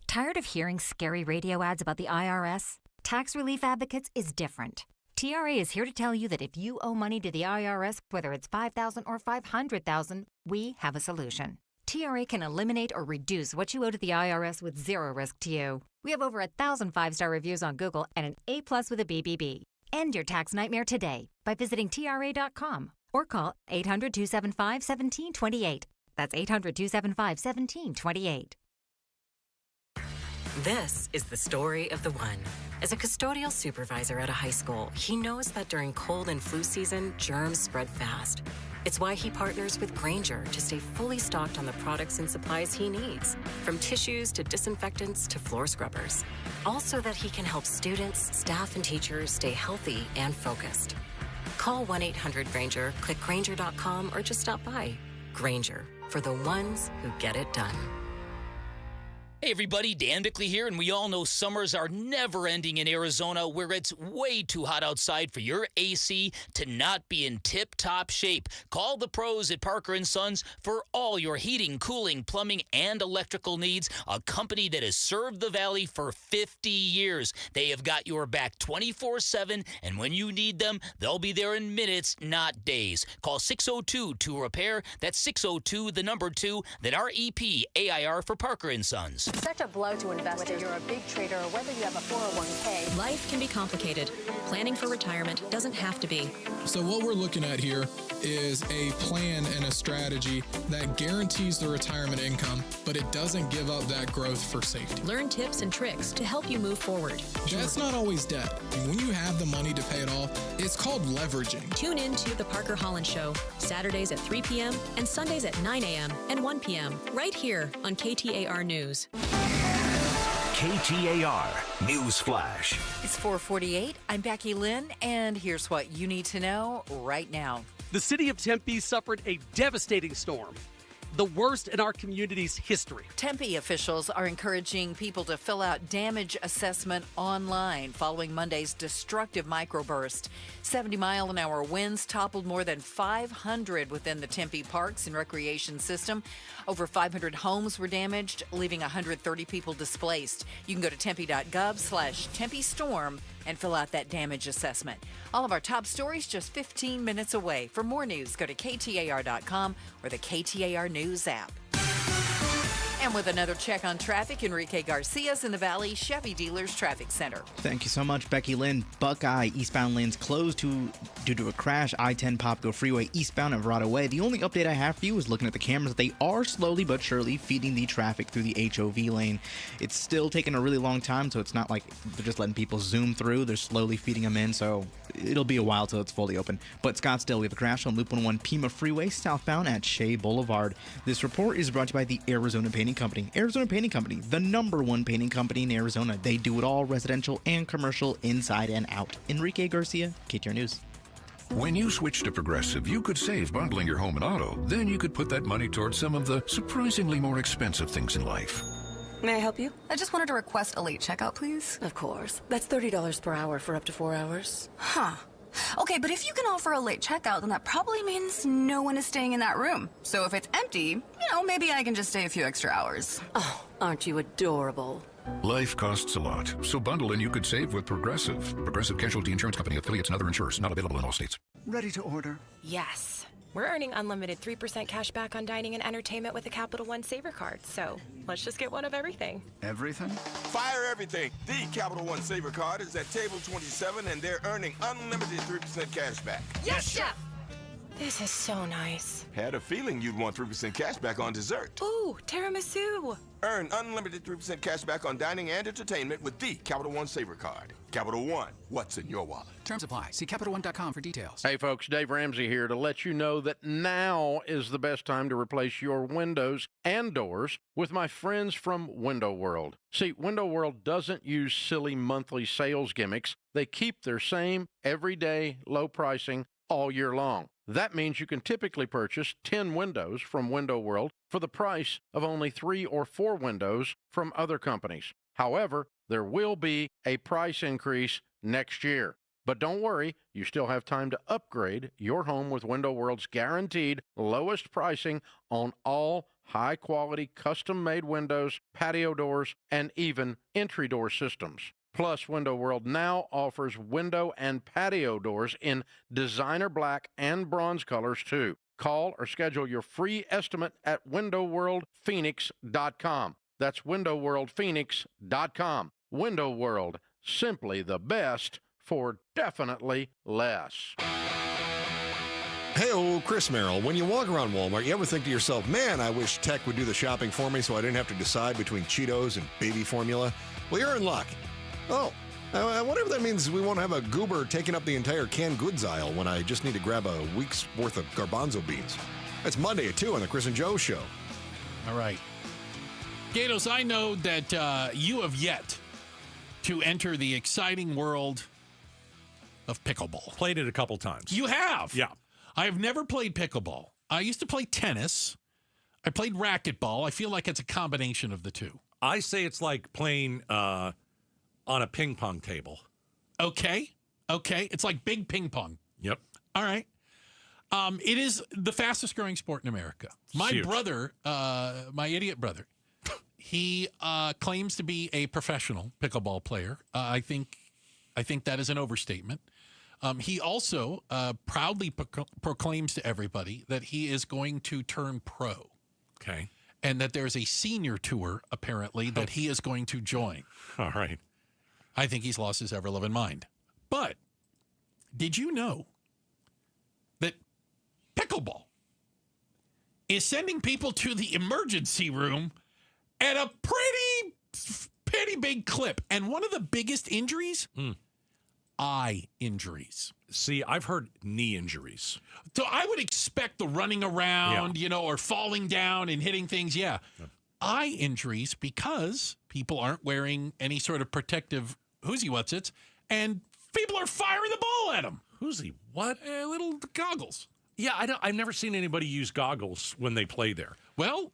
Tired of hearing scary radio ads about the IRS? Tax Relief Advocates is different. TRA is here to tell you that if you owe money to the IRS, whether it's $5,000 or $500,000, we have a solution. TRA can eliminate or reduce what you owe to the IRS with zero risk to you. We have over 1,000 5-star reviews on Google and an A+ with a BBB. End your tax nightmare today by visiting TRA.com or call 800-275-1728. That's 800-275-1728. This is the story of the one. As a custodial supervisor at a high school, he knows that during cold and flu season, germs spread fast. It's why he partners with Grainger to stay fully stocked on the products and supplies he needs, from tissues to disinfectants to floor scrubbers. All so that he can help students, staff, and teachers stay healthy and focused. Call 1-800-GRAINGER, click Grainger.com, or just stop by. Grainger, for the ones who get it done. Hey everybody, Dan Bickley here, and we all know summers are never ending in Arizona, where it's way too hot outside for your AC to not be in tip-top shape. Call the pros at Parker & Sons for all your heating, cooling, plumbing, and electrical needs, a company that has served the Valley for 50 years. They have got your back 24/7, and when you need them, they'll be there in minutes, not days. Call 602-2-REPAIR. That's 602-2, then REPAIR for Parker & Sons. Such a blow to investors. Whether you're a big trader or whether you have a 401k. Life can be complicated. Planning for retirement doesn't have to be. So what we're looking at here is a plan and a strategy that guarantees the retirement income, but it doesn't give up that growth for safety. Learn tips and tricks to help you move forward. That's not always debt. And when you have the money to pay it off, it's called leveraging. Tune in to The Parker Holland Show, Saturdays at 3 p.m. and Sundays at 9 a.m. and 1 p.m. right here on KTAR News. KTAR News Flash. It's 4:48. I'm Becky Lynn, and here's what you need to know right now. The city of Tempe suffered a devastating storm, the worst in our community's history. Tempe officials are encouraging people to fill out damage assessment online following Monday's destructive microburst. 70-mile-an-hour winds toppled more than 500 within the Tempe Parks and Recreation System. Over 500 homes were damaged, leaving 130 people displaced. You can go to tempe.gov/Tempe Storm and fill out that damage assessment. All of our top stories just 15 minutes away. For more news, go to KTAR.com or the KTAR News app. And with another check on traffic, Enrique Garcia's in the Valley Chevy Dealers Traffic Center. Thank you so much, Becky Lynn. Buckeye eastbound lanes closed due to a crash. I-10 Popco Freeway eastbound at Verrado Way. The only update I have for you is looking at the cameras. They are slowly but surely feeding the traffic through the HOV lane. It's still taking a really long time, so it's not like they're just letting people zoom through. They're slowly feeding them in, so it'll be a while till it's fully open. But Scottsdale, we have a crash on Loop 101 Pima Freeway southbound at Shea Boulevard. This report is brought to you by the Arizona Painting Company. Arizona Painting Company, the #1 painting company in Arizona. They do it all, residential and commercial, inside and out. Enrique Garcia, KTAR News. When you switch to Progressive, you could save bundling your home and auto. Then you could put that money towards some of the surprisingly more expensive things in life. May I help you? I just wanted to request a late checkout, please. Of course. That's $30 per hour for up to 4 hours. Huh. Okay, but if you can offer a late checkout, then that probably means no one is staying in that room. So if it's empty, maybe I can just stay a few extra hours. Oh, aren't you adorable? Life costs a lot, so bundle and you could save with Progressive. Progressive Casualty Insurance Company, affiliates, and other insurers. Not available in all states. Ready to order? Yes. We're earning unlimited 3% cash back on dining and entertainment with a Capital One Saver card. So let's just get one of everything. Everything? Fire everything. The Capital One Saver card is at table 27, and they're earning unlimited 3% cash back. Yes, Chef! This is so nice. Had a feeling you'd want 3% cash back on dessert. Ooh, tiramisu. Earn unlimited 3% cash back on dining and entertainment with the Capital One Saver Card. Capital One, what's in your wallet? Terms apply. See CapitalOne.com for details. Hey folks, Dave Ramsey here to let you know that now is the best time to replace your windows and doors with my friends from Window World. See, Window World doesn't use silly monthly sales gimmicks. They keep their same everyday low pricing all year long. That means you can typically purchase 10 windows from Window World for the price of only 3 or 4 windows from other companies. However, there will be a price increase next year. But don't worry, you still have time to upgrade your home with Window World's guaranteed lowest pricing on all high-quality custom-made windows, patio doors, and even entry door systems. Plus, Window World now offers window and patio doors in designer black and bronze colors, too. Call or schedule your free estimate at windowworldphoenix.com. That's windowworldphoenix.com. Window World, simply the best for definitely less. Hey, Chris Merrill. When you walk around Walmart, you ever think to yourself, man, I wish tech would do the shopping for me so I didn't have to decide between Cheetos and baby formula? Well, you're in luck. Oh, I wonder if that means we won't have a goober taking up the entire canned goods aisle when I just need to grab a week's worth of garbanzo beans. It's Monday at 2 on the Chris and Joe Show. All right. Gatos, I know that you have yet to enter the exciting world of pickleball. Played it a couple times. You have? Yeah. I have never played pickleball. I used to play tennis. I played racquetball. I feel like it's a combination of the two. I say it's like playing on a ping pong table. Okay. It's like big ping pong. Yep. All right. It is the fastest growing sport in America. My Huge. brother, my idiot brother, he claims to be a professional pickleball player. I think that is an overstatement. He also proudly proclaims to everybody that he is going to turn pro. Okay. And that there's a senior tour, apparently, that he is going to join. All right. I think he's lost his ever-loving mind. But did you know that pickleball is sending people to the emergency room at a pretty big clip? And one of the biggest injuries? Eye injuries. See, I've heard knee injuries. So I would expect the running around, or falling down and hitting things. Yeah. Eye injuries because people aren't wearing any sort of protective whoosy-whatsits, and people are firing the ball at them. Whoosy what? Little goggles. Yeah, I've never seen anybody use goggles when they play there. Well,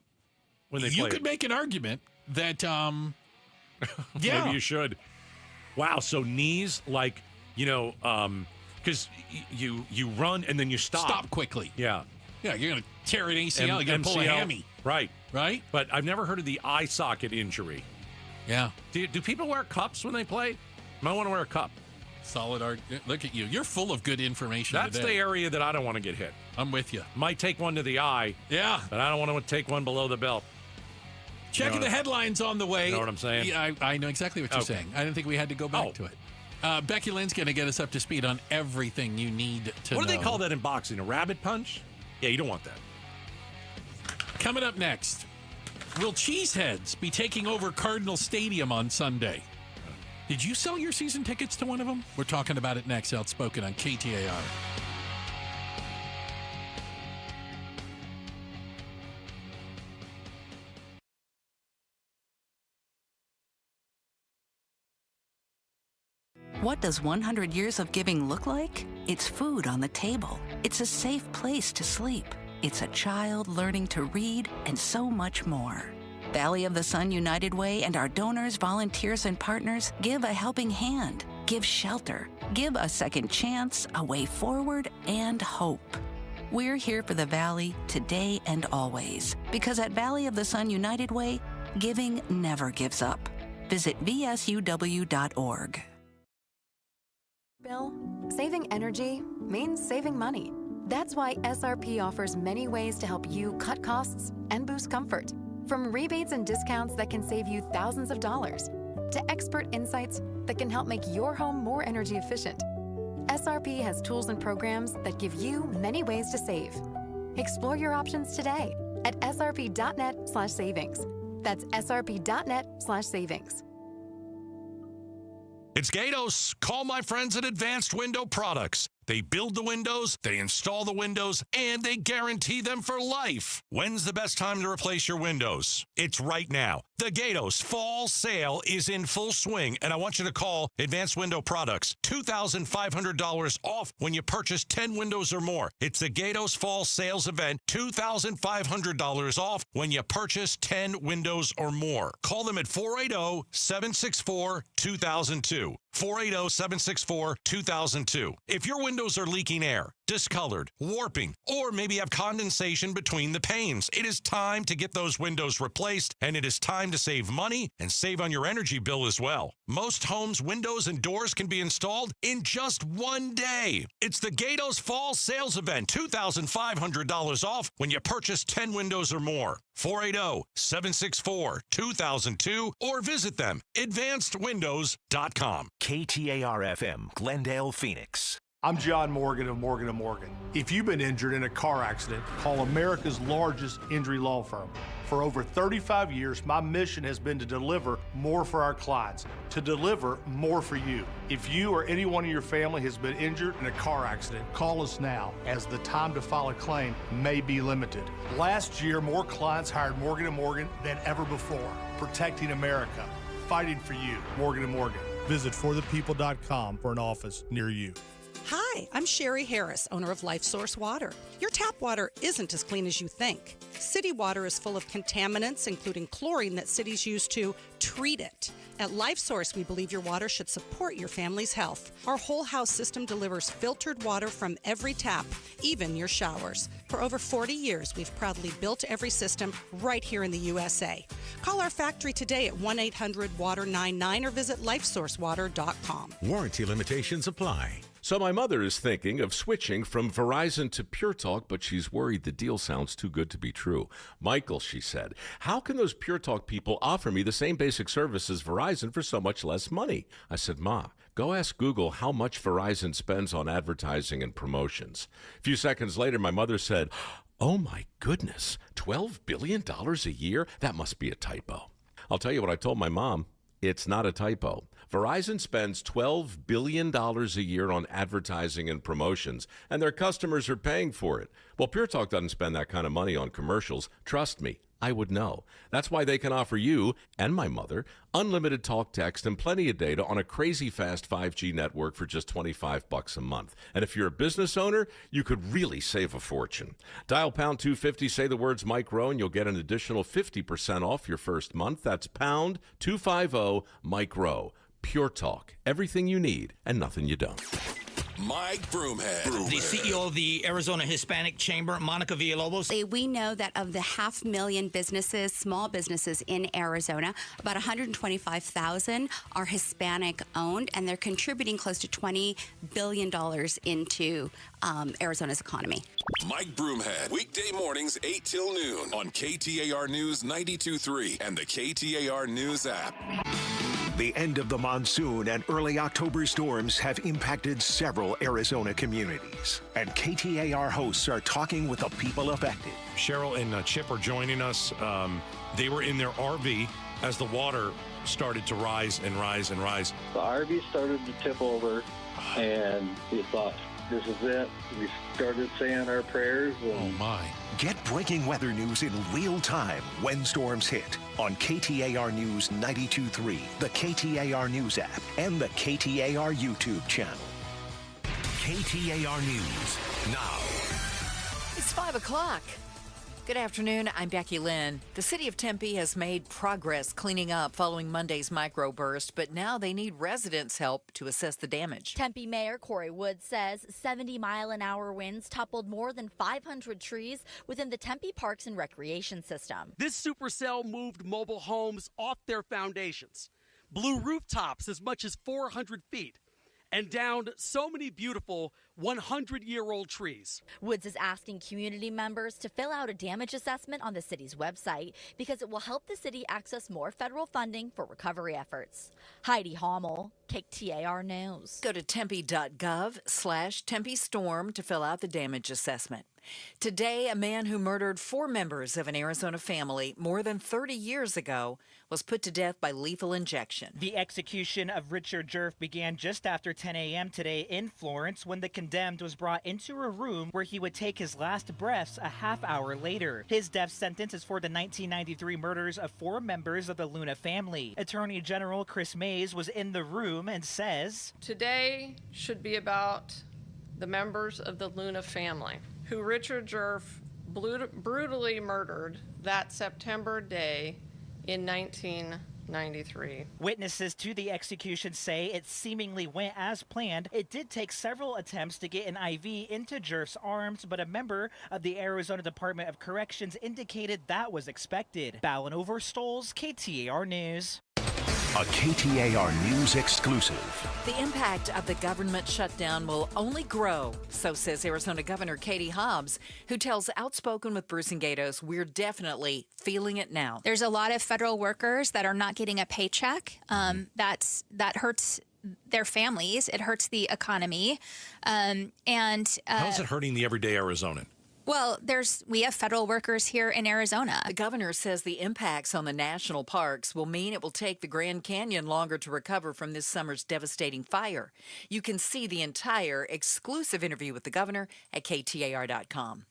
you could make an argument that, Maybe you should. Wow, so knees, like, because you run and then you stop. Stop quickly. Yeah. Yeah, you're going to tear an ACL, you're going to pull a hammy. Right. Right? But I've never heard of the eye socket injury. Yeah. Do people wear cups when they play? Might want to wear a cup. Solid art. Look at you. You're full of good information. That's today. the area that I don't want to get hit. I'm with you. Might take one to the eye. Yeah. But I don't want to take one below the belt. Checking the headlines on the way. You know what I'm saying? Yeah, I know exactly what you're saying. I didn't think we had to go back to it. Becky Lynn's going to get us up to speed on everything you need to know. What do they call that in boxing? A rabbit punch? Yeah, you don't want that. Coming up next, will Cheeseheads be taking over Cardinal Stadium on Sunday? Did you sell your season tickets to one of them? We're talking about it next. Outspoken on KTAR. What does 100 years of giving look like? It's food on the table. It's a safe place to sleep. It's a child learning to read and so much more. Valley of the Sun United Way and our donors, volunteers, and partners give a helping hand, give shelter, give a second chance, a way forward, and hope. We're here for the Valley today and always, because at Valley of the Sun United Way, giving never gives up. Visit vsuw.org. Bill, saving energy means saving money. That's why SRP offers many ways to help you cut costs and boost comfort. From rebates and discounts that can save you thousands of dollars, to expert insights that can help make your home more energy efficient. SRP has tools and programs that give you many ways to save. Explore your options today at srp.net/savings. That's srp.net/savings. It's Gatos. Call my friends at Advanced Window Products. They build the windows, they install the windows, and they guarantee them for life. When's the best time to replace your windows? It's right now. The Gatos Fall Sale is in full swing, and I want you to call Advanced Window Products. $2,500 off when you purchase 10 windows or more. It's the Gatos Fall Sales Event. $2,500 off when you purchase 10 windows or more. Call them at 480-764-2002. 480-764-2002. If your windows are leaking air, discolored, warping, or maybe have condensation between the panes, it is time to get those windows replaced, and it is time to save money and save on your energy bill as well. Most homes' windows and doors can be installed in just one day. It's the Gatos Fall Sales Event. $2,500 off when you purchase 10 windows or more. 480-764-2002 or visit them, advancedwindows.com. KTAR-FM, Glendale, Phoenix. I'm John Morgan of Morgan & Morgan. If you've been injured in a car accident, call America's largest injury law firm. For over 35 years, my mission has been to deliver more for our clients, to deliver more for you. If you or anyone in your family has been injured in a car accident, call us now, as the time to file a claim may be limited. Last year, more clients hired Morgan & Morgan than ever before, protecting America, fighting for you. Morgan & Morgan. Visit forthepeople.com for an office near you. Hi, I'm Sherry Harris, owner of Life Source Water. Your tap water isn't as clean as you think. City water is full of contaminants, including chlorine that cities use to treat it. At Life Source, we believe your water should support your family's health. Our whole house system delivers filtered water from every tap, even your showers. For over 40 years, we've proudly built every system right here in the USA. Call our factory today at 1-800-WATER-99 or visit lifesourcewater.com. Warranty limitations apply. So my mother is thinking of switching from Verizon to Pure Talk, but she's worried the deal sounds too good to be true. Michael, she said, how can those Pure Talk people offer me the same basic service as Verizon for so much less money? I said, Ma, go ask Google how much Verizon spends on advertising and promotions. A few seconds later, my mother said, oh my goodness, $12 billion a year? That must be a typo. I'll tell you what I told my mom. It's not a typo. Verizon spends $12 billion a year on advertising and promotions, and their customers are paying for it. Well, Pure Talk doesn't spend that kind of money on commercials. Trust me, I would know. That's why they can offer you and my mother unlimited talk, text, and plenty of data on a crazy fast 5G network for just $25 a month. And if you're a business owner, you could really save a fortune. Dial pound 250, say the words Mike Rowe, and you'll get an additional 50% off your first month. That's pound 250 Mike Rowe. Pure Talk. Everything you need and nothing you don't. Mike Broomhead. The CEO of the Arizona Hispanic Chamber, Monica Villalobos. We know that of the 500,000 businesses, small businesses in Arizona, about 125,000 are Hispanic owned, and they're contributing close to $20 billion into Arizona's economy. Mike Broomhead, weekday mornings 8 till noon on KTAR News 92.3 and the KTAR News app. The end of the monsoon and early October storms have impacted several Arizona communities, and KTAR hosts are talking with the people affected. Cheryl and Chip are joining us. They were in their RV as the water started to rise and rise and rise. The RV started to tip over, and we thought, this is it. We started saying our prayers. Oh, my. Get breaking weather news in real time when storms hit on KTAR News 92.3, the KTAR News app, and the KTAR YouTube channel. KTAR News now. It's 5 o'clock. Good afternoon. I'm Becky Lynn. The city of Tempe has made progress cleaning up following Monday's microburst, but now they need residents' help to assess the damage. Tempe Mayor Corey Wood says 70-mile-an-hour winds toppled more than 500 trees within the Tempe Parks and Recreation System. This supercell moved mobile homes off their foundations, blew rooftops as much as 400 feet, and downed so many beautiful 100-year-old trees. Woods is asking community members to fill out a damage assessment on the city's website because it will help the city access more federal funding for recovery efforts. Heidi Hommel, KTAR News. Go to tempe.gov/Tempe Storm to fill out the damage assessment. Today, a man who murdered 4 members of an Arizona family more than 30 years ago was put to death by lethal injection. The execution of Richard Jerf began just after 10 a.m. today in Florence when the condemned was brought into a room where he would take his last breaths a half hour later. His death sentence is for the 1993 murders of 4 members of the Luna family. Attorney General Chris Mays was in the room and says, "Today should be about the members of the Luna family, who Richard Jerf brutally murdered that September day in 1993. Witnesses to the execution say it seemingly went as planned. It did take several attempts to get an IV into Jerf's arms, but a member of the Arizona Department of Corrections indicated that was expected. Ballin Overstoles, KTAR News. A KTAR News exclusive. The impact of the government shutdown will only grow, so says Arizona Governor Katie Hobbs, who tells Outspoken with Bruce and Gatos, we're definitely feeling it now. There's a lot of federal workers that are not getting a paycheck. That hurts their families. It hurts the economy. How is it hurting the everyday Arizonan? Well, we have federal workers here in Arizona. The governor says the impacts on the national parks will mean it will take the Grand Canyon longer to recover from this summer's devastating fire. You can see the entire exclusive interview with the governor at KTAR.com.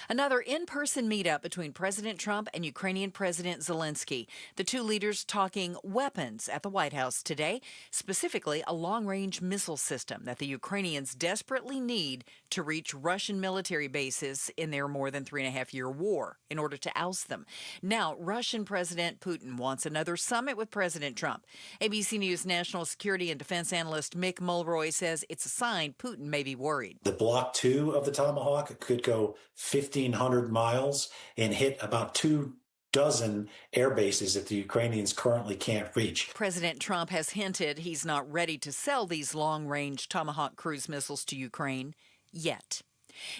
Another in-person meetup between President Trump and Ukrainian President Zelensky. The two leaders talking weapons at the White House today, specifically a long-range missile system that the Ukrainians desperately need to reach Russian military bases in their more than 3.5-year war in order to oust them. Now, Russian President Putin wants another summit with President Trump. ABC News national security and defense analyst Mick Mulroy says it's a sign Putin may be worried. The Block 2 of the Tomahawk could go 1,500 miles and hit about 24 air bases that the Ukrainians currently can't reach. President Trump has hinted he's not ready to sell these long-range Tomahawk cruise missiles to Ukraine yet.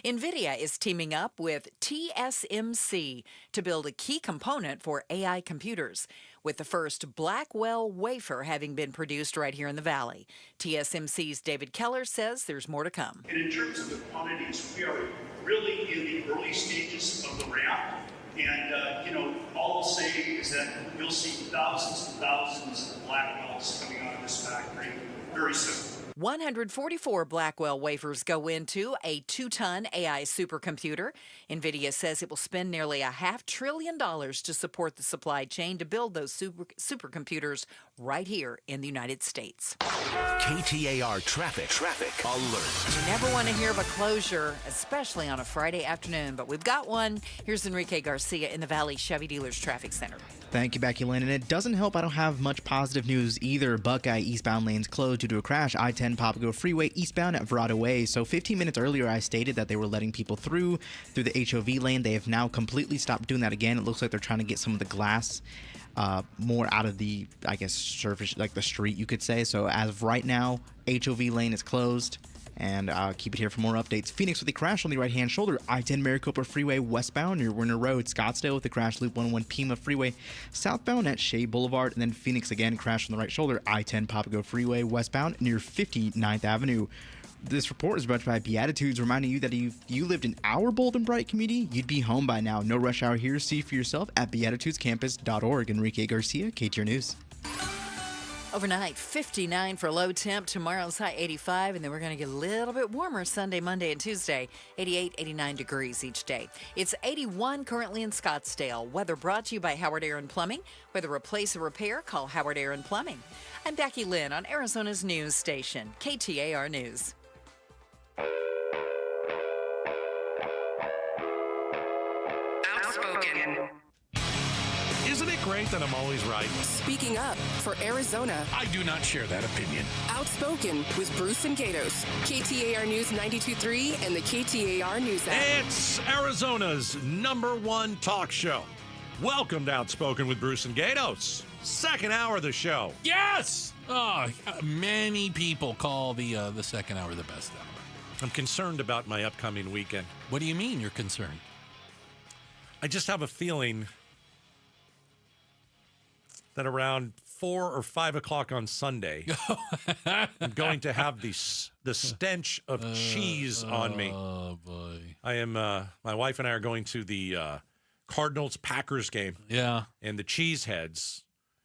NVIDIA is teaming up with TSMC to build a key component for AI computers, with the first Blackwell wafer having been produced right here in the Valley. TSMC's David Keller says there's more to come. And in terms of the quantities, we are really in the early stages of the ramp. And, all I'll say is that you'll see thousands and thousands of Blackwells coming out of this factory very soon. 144 Blackwell wafers go into a 2-ton AI supercomputer. NVIDIA says it will spend nearly $500 billion to support the supply chain to build those supercomputers right here in the United States. KTAR Traffic Alert. You never want to hear of a closure, especially on a Friday afternoon, but we've got one. Here's Enrique Garcia in the Valley Chevy Dealers Traffic Center. Thank you, Becky Lynn. And it doesn't help I don't have much positive news either. Buckeye eastbound lanes closed due to a crash. I-10 Papago Freeway eastbound at Verado Way. So 15 minutes earlier, I stated that they were letting people through the HOV lane. They have now completely stopped doing that again. It looks like they're trying to get some of the glass more out of the, surface, like the street, you could say. So as of right now, HOV lane is closed. And keep it here for more updates. Phoenix with a crash on the right-hand shoulder. I-10 Maricopa Freeway westbound near Werner Road. Scottsdale with a crash. Loop 101 Pima Freeway southbound at Shea Boulevard. And then Phoenix again, crash on the right shoulder. I-10 Papago Freeway westbound near 59th Avenue. This report is brought to you by Beatitudes, reminding you that if you lived in our bold and bright community, you'd be home by now. No rush hour here. See for yourself at beatitudescampus.org. Enrique Garcia, KTAR News. Overnight, 59 for low temp. Tomorrow's high 85, and then we're going to get a little bit warmer Sunday, Monday, and Tuesday. 88, 89 degrees each day. It's 81 currently in Scottsdale. Weather brought to you by Howard Aaron Plumbing. Whether replace or repair, call Howard Aaron Plumbing. I'm Becky Lynn on Arizona's news station, KTAR News. Outspoken. Isn't it great that I'm always right? Speaking up for Arizona. I do not share that opinion. Outspoken with Bruce and Gatos. KTAR News 92.3 and the KTAR News app. It's Arizona's #1 talk show. Welcome to Outspoken with Bruce and Gatos. Second hour of the show. Yes! Oh, many people call the second hour the best hour. I'm concerned about my upcoming weekend. What do you mean you're concerned? I just have a feeling that around 4 or 5 o'clock on Sunday, I'm going to have the stench of cheese on me. Oh, boy. I am, my wife and I are going to the Cardinals-Packers game. Yeah. And the cheeseheads,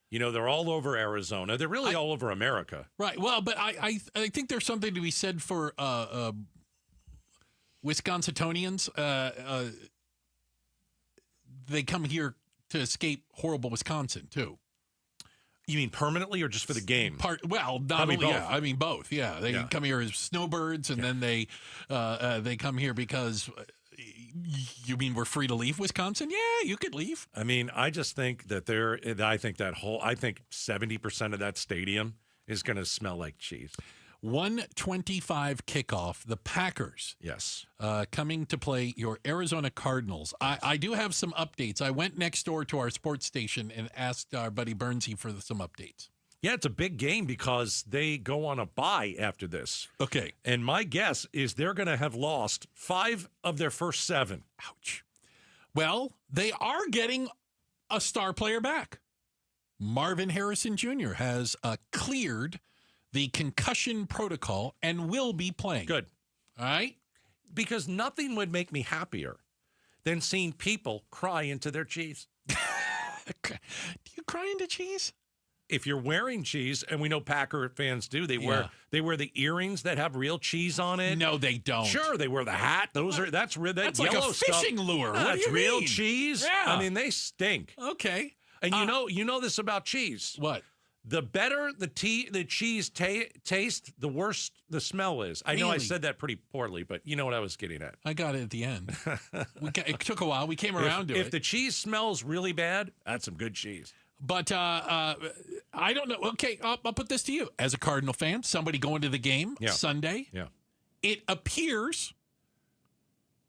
you know, they're all over Arizona. They're really all over America. Right. Well, but I think there's something to be said for Wisconsinians. They come here to escape horrible Wisconsin, too. You mean permanently or just for the game? Well, not Probably only, both. yeah, I mean both. Yeah, they come here as snowbirds, and then they come here because. You mean we're free to leave Wisconsin? Yeah, you could leave. I mean, I just think that I think 70% of that stadium is going to smell like cheese. 1:25 kickoff. The Packers. Yes. Coming to play your Arizona Cardinals. I do have some updates. I went next door to our sports station and asked our buddy Bernsey for some updates. Yeah, it's a big game because they go on a bye after this. Okay. And my guess is they're going to have lost 5 of their first 7. Ouch. Well, they are getting a star player back. Marvin Harrison Jr. has cleared the concussion protocol and will be playing. Good. All right? Because nothing would make me happier than seeing people cry into their cheese. Do you cry into cheese? If you're wearing cheese, and we know Packer fans do, they wear the earrings that have real cheese on it. No, they don't. Sure, they wear the hat. That's like yellow a fishing lure. What do That's you real mean? cheese. Yeah. I mean, they stink. Okay. And you know this about cheese. What? The better the cheese taste, the worse the smell is. I know I Really? said that pretty poorly, but you know what I was getting at. I got it at the end. It took a while. We came around to it. If the cheese smells really bad, that's some good cheese. But I don't know. Okay, I'll put this to you. As a Cardinal fan, somebody going to the game Sunday, it appears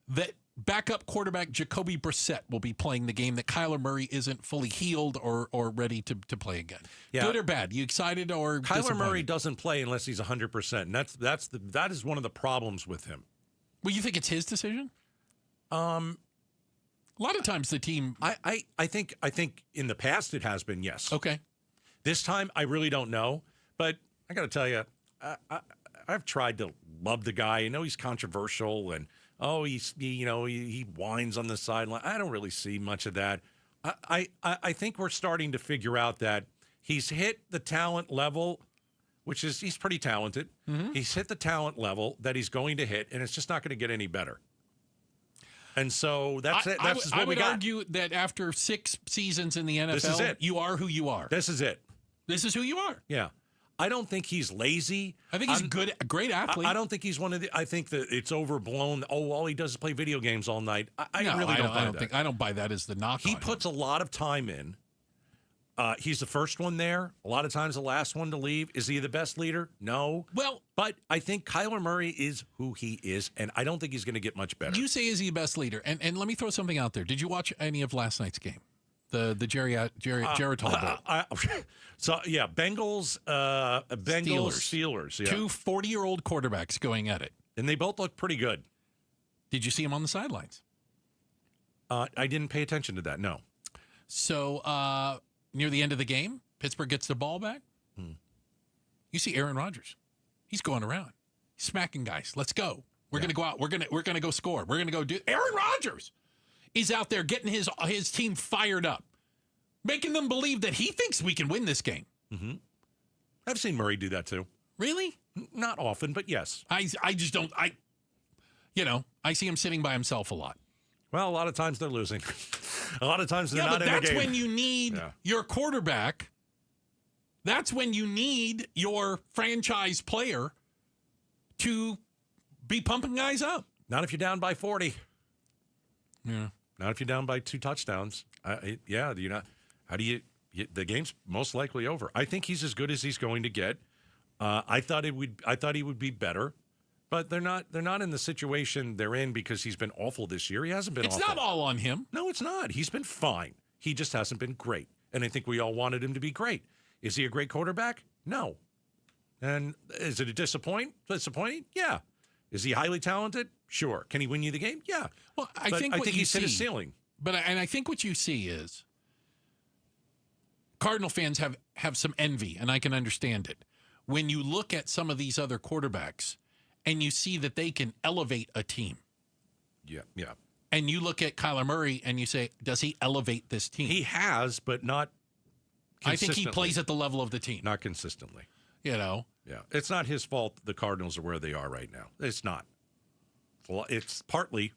that backup quarterback Jacoby Brissett will be playing the game, that Kyler Murray isn't fully healed or ready to play again. Yeah. Good or bad? You excited or Kyler disappointed? Murray doesn't play unless he's 100%. And that is one of the problems with him. Well, you think it's his decision? A lot of times the team. I think in the past it has been, yes. Okay. This time I really don't know, but I got to tell you, I've tried to love the guy. I know he's controversial, and he whines on the sideline. I don't really see much of that. I think we're starting to figure out that he's hit the talent level, which is he's pretty talented. Mm-hmm. He's hit the talent level that he's going to hit, and it's just not going to get any better. And so that's it. That's what we got. I would argue that after 6 seasons in the NFL, this is it. You are who you are. This is it. This is who you are. Yeah. I don't think he's lazy. I think he's a great athlete. I don't think he's one of the. I think that it's overblown. Oh, all he does is play video games all night. I really don't buy that. I don't buy that as the knock. He puts a lot of time in. He's the first one there. A lot of times the last one to leave. Is he the best leader? No. Well, but I think Kyler Murray is who he is, and I don't think he's going to get much better. You say is he the best leader? And let me throw something out there. Did you watch any of last night's game? The Geritol Bowl. So yeah, Bengals, Steelers. Yeah. 2 40-year-old quarterbacks going at it, and they both look pretty good. Did you see him on the sidelines? I didn't pay attention to that. No. So near the end of the game, Pittsburgh gets the ball back. You see Aaron Rodgers. He's going around. He's smacking guys. Let's go. We're going to go out. We're going to go score. We're going to go do. Aaron Rodgers is out there getting his team fired up, making them believe that he thinks we can win this game. Mm-hmm. I've seen Murray do that too. Really? Not often, but yes. I just don't. I see him sitting by himself a lot. Well, a lot of times they're losing. A lot of times they're not in the game. That's when you need your quarterback. That's when you need your franchise player to be pumping guys up. Not if you're down by 40. Yeah. Not if you're down by 2 touchdowns. You're not. How do you? The game's most likely over. I think he's as good as he's going to get. I thought he would be better, but they're not. They're not in the situation they're in because he's been awful this year. He hasn't been. It's awful. not all on him. No, it's not. He's been fine. He just hasn't been great. And I think we all wanted him to be great. Is he a great quarterback? No. And is it disappointing? Yeah. Is he highly talented? Sure. Can he win you the game? Yeah. Well, I But think he's hit his ceiling. But I think what you see is Cardinal fans have some envy, and I can understand it. When you look at some of these other quarterbacks and you see that they can elevate a team. Yeah, yeah. And you look at Kyler Murray and you say, does he elevate this team? He has, but not I think he consistently. plays at the level of the team. Not consistently. You know? Yeah. It's not his fault the Cardinals are where they are right now. It's not. It's partly,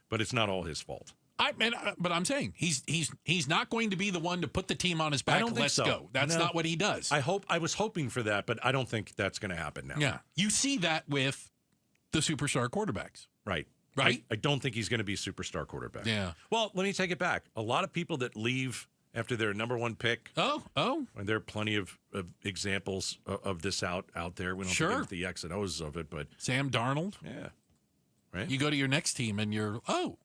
but it's not all his fault. But I'm saying he's not going to be the one to put the team on his back. I don't think Let's so. go. That's No. not what he does. I was hoping for that, but I don't think that's going to happen now. Yeah. You see that with the superstar quarterbacks. Right. Right? I don't think he's going to be a superstar quarterback. Yeah. Well, let me take it back. A lot of people that leave after their number one pick. Oh. And there are plenty of examples of this out there. We don't Sure. get into the X and O's of it, but Sam Darnold. Yeah. Right. You go to your next team and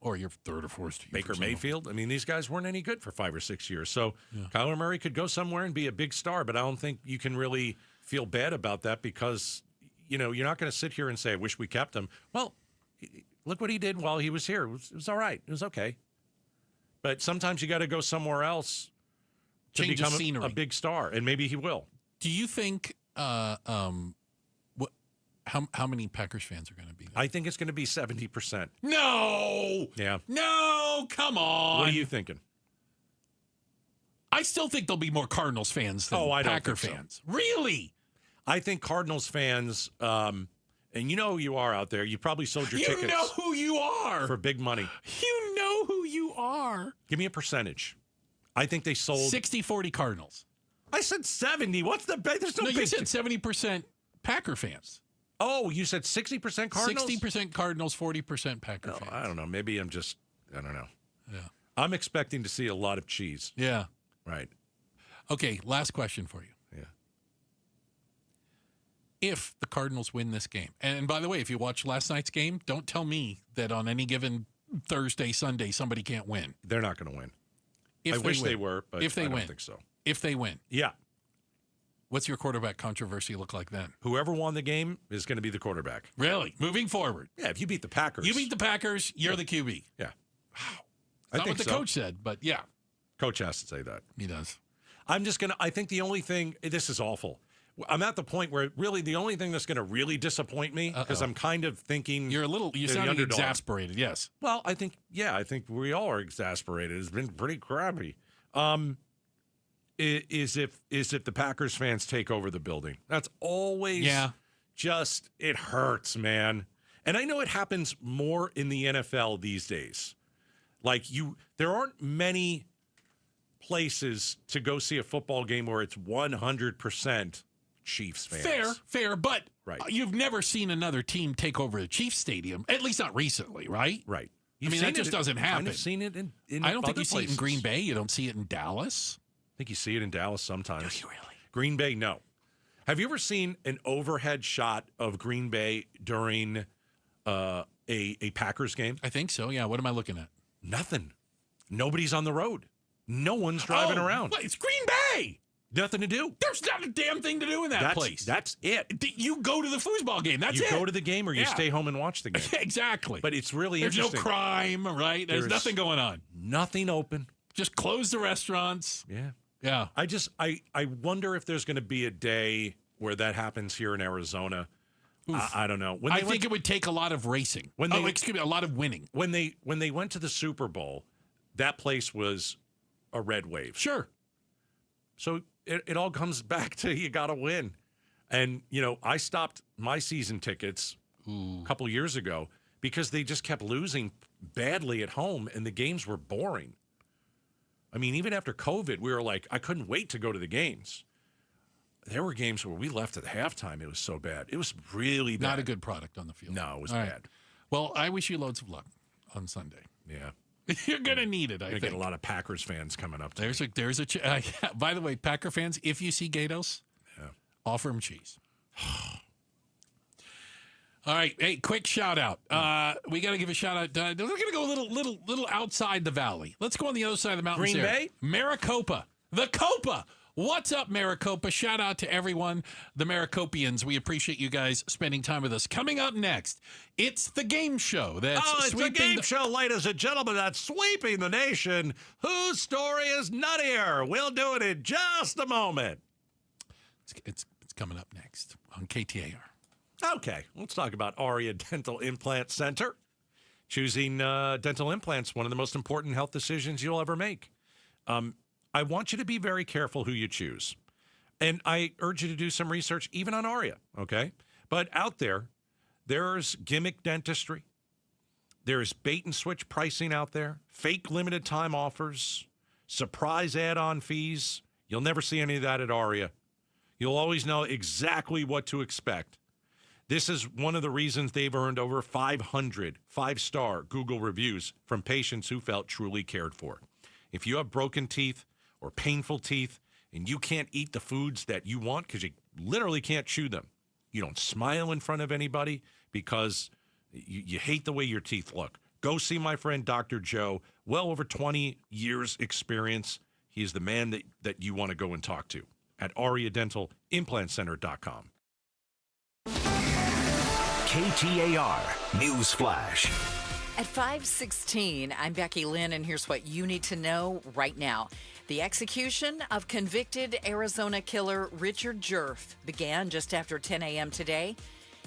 or your third or fourth team. Baker Mayfield. I mean, these guys weren't any good for 5 or 6 years. So Kyler Murray could go somewhere and be a big star, but I don't think you can really feel bad about that because, you're not going to sit here and say, I wish we kept him. Well, look what he did while he was here. It was all right. It was okay. But sometimes you got to go somewhere else to Change of become scenery. a big star, and maybe he will. Do you think how many Packers fans are going to be there? I think it's going to be 70%. No! Yeah. No, come on. What are you thinking? I still think there'll be more Cardinals fans than I don't Packer think so. fans. Really? I think Cardinals fans, and you know who you are out there. You probably sold your tickets. You know who you are. For big money. You know who you are. Give me a percentage. I think they sold 60-40 Cardinals. I said 70. What's the big? There's no big. You said 70% Packer fans. Oh, you said 60% Cardinals? 60% Cardinals, 40% Packer fans. I don't know. Maybe I don't know. Yeah. I'm expecting to see a lot of cheese. Yeah. Right. Okay, last question for you. Yeah. If the Cardinals win this game, and by the way, if you watched last night's game, don't tell me that on any given Thursday, Sunday, somebody can't win. They're not going to win. If I wish they were, but if they I don't win. think so. If they win. Yeah. What's your quarterback controversy look like then? Whoever won the game is going to be the quarterback. Really? Moving forward. Yeah, if you beat the Packers. You beat the Packers, you're the QB. Yeah. Wow. I Not think what the so. coach said, but yeah. Coach has to say that. He does. I think the only thing, this is awful. I'm at the point where really the only thing that's going to really disappoint me, because I'm kind of thinking. You're sounding exasperated, yes. Well, I think we all are exasperated. It's been pretty crappy. Is if the Packers fans take over the building. That's always just, it hurts, man. And I know it happens more in the NFL these days. There aren't many places to go see a football game where it's 100% Chiefs fans. Fair, but Right. You've never seen another team take over the Chiefs stadium, at least not recently, right? Right. I mean, that just doesn't happen. I've seen it in I don't think other you see it in places. Green Bay. You don't see it in Dallas. I think you see it in Dallas sometimes. Do you really? Green Bay, no. Have you ever seen an overhead shot of Green Bay during a Packers game? I think so, yeah. What am I looking at? Nothing. Nobody's on the road. No one's driving around. But it's Green Bay. Nothing to do. There's not a damn thing to do in that place. That's it. You go to the foosball game. That's it. You go to the game or you stay home and watch the game. Exactly. But it's really There's interesting. no crime, right? There's nothing going on. Nothing open. Just close the restaurants. Yeah. Yeah. I wonder if there's going to be a day where that happens here in Arizona. I don't know. I think it would take a lot of racing. A lot of winning. When they went to the Super Bowl, that place was a red wave. Sure. So it all comes back to you got to win. And, I stopped my season tickets a couple years ago because they just kept losing badly at home and the games were boring. I mean, even after COVID, we were like, I couldn't wait to go to the games. There were games where we left at halftime. It was so bad. It was really bad. Not a good product on the field. No, it was All right. bad. Well, I wish you loads of luck on Sunday. Yeah. You're going to need it, I You're think. going to get a lot of Packers fans coming up. By the way, Packer fans, if you see Gatos, offer him cheese. All right. Hey, quick shout out. We got to give a shout out. We're going to go a little outside the valley. Let's go on the other side of the mountains. Green here. Bay? Maricopa. The Copa. What's up, Maricopa? Shout out to everyone, the Maricopians. We appreciate you guys spending time with us. Coming up next, it's the game show. It's the game show, ladies and gentlemen, that's sweeping the nation. Whose story is nuttier? We'll do it in just a moment. It's coming up next on KTAR. Okay, let's talk about Aria Dental Implant Center. Choosing dental implants, one of the most important health decisions you'll ever make. I want you to be very careful who you choose. And I urge you to do some research, even on Aria, okay? But out there's gimmick dentistry. There's bait and switch pricing out there, fake limited time offers, surprise add-on fees. You'll never see any of that at Aria. You'll always know exactly what to expect. This is one of the reasons they've earned over 500 five-star Google reviews from patients who felt truly cared for. If you have broken teeth or painful teeth and you can't eat the foods that you want because you literally can't chew them, you don't smile in front of anybody because you hate the way your teeth look, go see my friend Dr. Joe, well over 20 years experience. He is the man that you want to go and talk to at ariadentalimplantcenter.com. KTAR News Flash. At 5:16, I'm Becky Lynn, and here's what you need to know right now. The execution of convicted Arizona killer Richard Jerf began just after 10 a.m. today.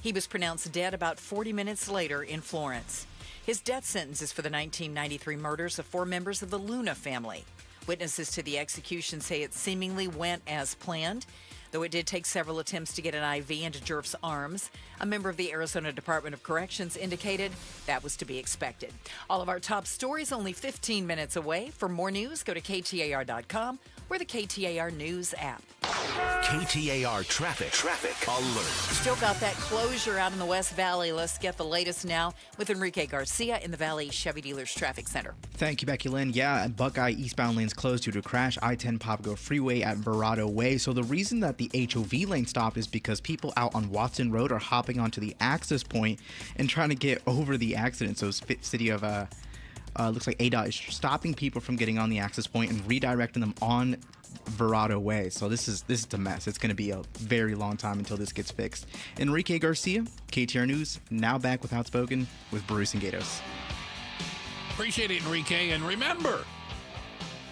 He was pronounced dead about 40 minutes later in Florence. His death sentence is for the 1993 murders of 4 members of the Luna family. Witnesses to the execution say it seemingly went as planned, though it did take several attempts to get an IV into Jerf's arms. A member of the Arizona Department of Corrections indicated that was to be expected. All of our top stories only 15 minutes away. For more news, go to KTAR.com or the KTAR News app. KTAR Traffic Alert. Still got that closure out in the West Valley. Let's get the latest now with Enrique Garcia in the Valley Chevy Dealers Traffic Center. Thank you, Becky Lynn. Yeah, Buckeye eastbound lanes closed due to a crash. I-10 Papago Freeway at Verado Way. So the reason that the HOV lane stopped is because people out on Watson Road are hopping onto the access point and trying to get over the accident. So city of looks like ADOT is stopping people from getting on the access point and redirecting them on Verado Way. So this is a mess. It's going to be a very long time until this gets fixed. Enrique Garcia, KTAR News, now back with Outspoken with Bruce and Gatos. Appreciate it, Enrique. And remember,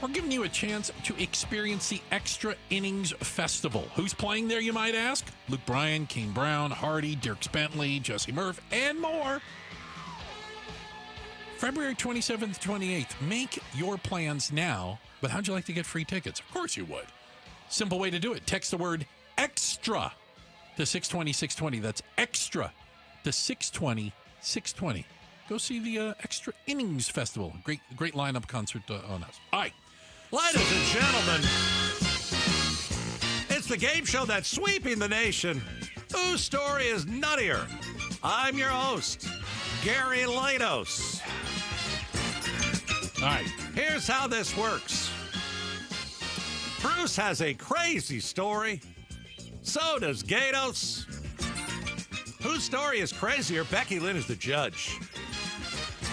we're giving you a chance to experience the Extra Innings Festival. Who's playing there, you might ask? Luke Bryan, King Brown, Hardy, Dirk Bentley, Jesse Murph, and more. February 27th, 28th. Make your plans now. But how'd you like to get free tickets? Of course you would. Simple way to do it. Text the word EXTRA to 620-620. That's EXTRA to 620-620. Go see the Extra Innings Festival. Great lineup concert on us. All right. Ladies and gentlemen, it's the game show that's sweeping the nation. Whose story is nuttier? I'm your host, Gary Latos. All right. Here's how this works. Bruce has a crazy story. So does Gatos. Whose story is crazier? Becky Lynn is the judge.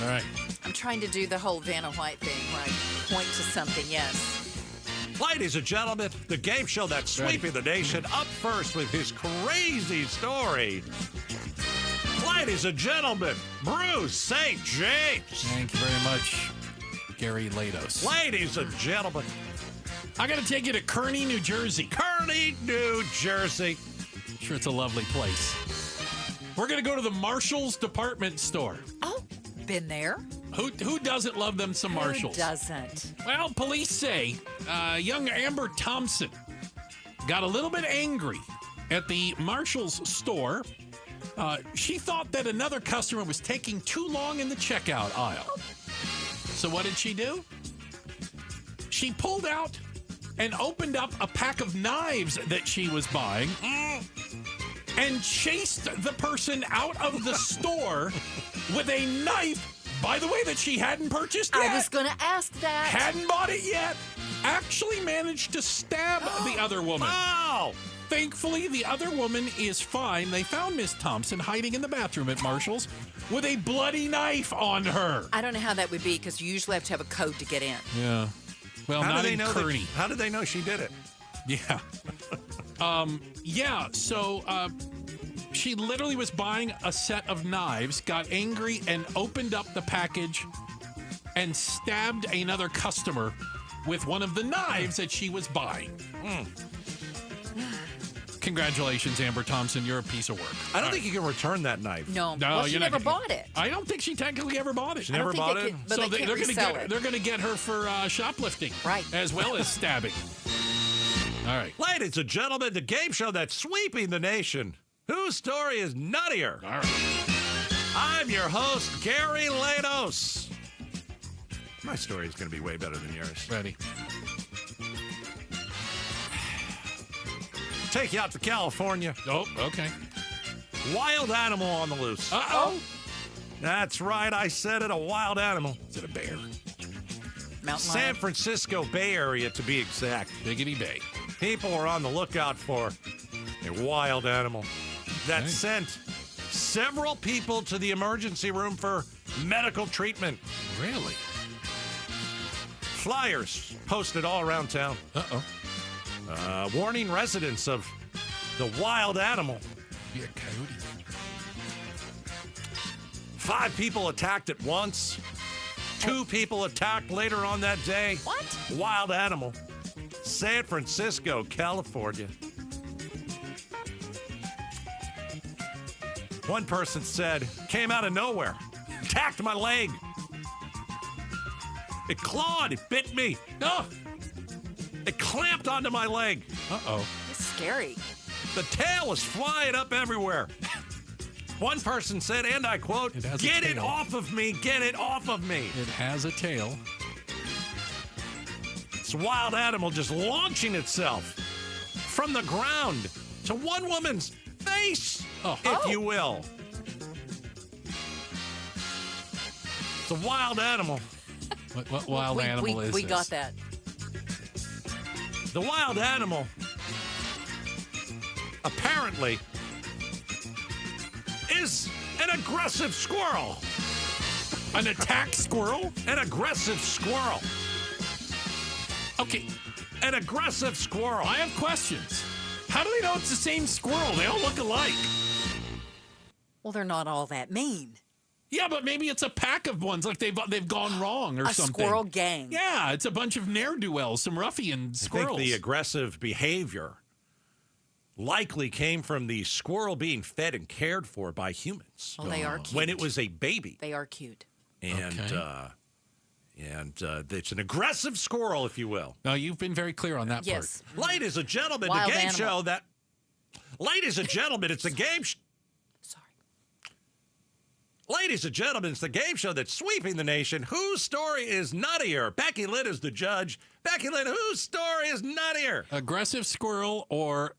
All right. I'm trying to do the whole Vanna White thing where I point to something, yes. Ladies and gentlemen, the game show that's sweeping the nation, up first with his crazy story. Ladies and gentlemen, Bruce St. James. Thank you very much, Gary Latos. Ladies and gentlemen, I got to take you to Kearney, New Jersey. Kearney, New Jersey. Sure, it's a lovely place. We're going to go to the Marshalls department store. Oh, been there. Who doesn't love them some Marshalls? Who doesn't? Well, police say young Amber Thompson got a little bit angry at the Marshalls store. She thought that another customer was taking too long in the checkout aisle. So what did she do? She pulled out and opened up a pack of knives that she was buying and chased the person out of the store with a knife By the way, that she hadn't purchased yet. I was going to ask that. Hadn't bought it yet. Actually managed to stab the other woman. Wow. Thankfully, the other woman is fine. They found Miss Thompson hiding in the bathroom at Marshall's with a bloody knife on her. I don't know how that would be because you usually have to have a code to get in. Yeah. Well, not in Kearney. How did they know she did it? Yeah. So she literally was buying a set of knives, got angry, and opened up the package and stabbed another customer with one of the knives that she was buying. Congratulations, Amber Thompson. You're a piece of work. I don't think you can return that knife. No, well, she never bought it. I don't think she technically ever bought it. She never bought it? But So they can't they're going to resell get it. they're going to get her for shoplifting, Right? As well as stabbing. All right, Ladies and gentlemen, the game show that's sweeping the nation. Whose story is nuttier? All right. I'm your host, Gary Lanos. My story is going to be way better than yours. Ready? Take you out to California. Oh, okay. Wild animal on the loose. Uh-oh. That's right, I said it, a wild animal. Is it a bear? Mountain San lion. Francisco Bay Area, to be exact. Biggity Bay. People are on the lookout for a wild animal that Okay. sent several people to the emergency room for medical treatment. Really? Flyers posted all around town. Uh-oh. Warning residents of the wild animal. Be a coyote. 5 people attacked at once. 2 people attacked later on that day. What? Wild animal. San Francisco, California. One person said, came out of nowhere, attacked my leg. It clawed, it bit me. Oh, it clamped onto my leg. Uh-oh. It's scary. The tail was flying up everywhere. One person said, and I quote, It has a "Get it tail." off of me, get it off of me." It has a tail. This wild animal just launching itself from the ground to one woman's face, if you will. It's a wild animal. What wild animal is we this? got that. The wild animal apparently is an aggressive squirrel. An attack squirrel? An aggressive squirrel. Okay. An aggressive squirrel. I have questions. How do they know it's the same squirrel? They all look alike. Well, they're not all that mean. Yeah, but maybe it's a pack of ones, like they've gone wrong or A something. squirrel gang. Yeah, it's a bunch of ne'er-do-wells, some ruffian squirrels. I think the aggressive behavior likely came from the squirrel being fed and cared for by humans. Oh, they are cute. When it was a baby. They are cute. And Okay. it's an aggressive squirrel, if you will. No, you've been very clear on that Yes. part. Ladies and gentlemen, Wild the game animal. show that... Ladies and gentlemen, it's the game... Sorry. Ladies and gentlemen, it's the game show that's sweeping the nation. Whose story is nuttier? Becky Lynn is the judge. Becky Lynn, whose story is nuttier? Aggressive squirrel or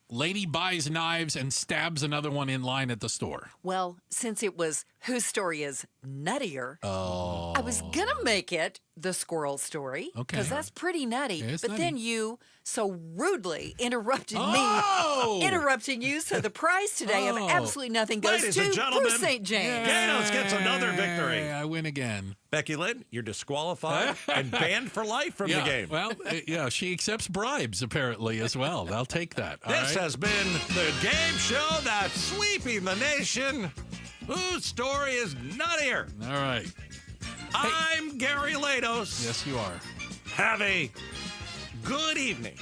lady buys knives and stabs another one in line at the store? Well, since it was whose story is nuttier, Oh. I was going to make it the squirrel story. Okay. Because that's pretty nutty. Yeah, it's but nutty. then you so rudely interrupted Oh! me. Interrupting you. So the prize today of Oh. absolutely nothing goes Ladies to and gentlemen, Bruce St. James. Gatos gets another victory. Hey, I win again. Becky Lynn, you're disqualified and banned for life from the game. Well, yeah, she accepts bribes apparently as well. I'll take that. All This right? has been the game show that's sweeping the nation. Whose story is nuttier? All right. I'm Gary Lados. Yes, you are. Have a good evening.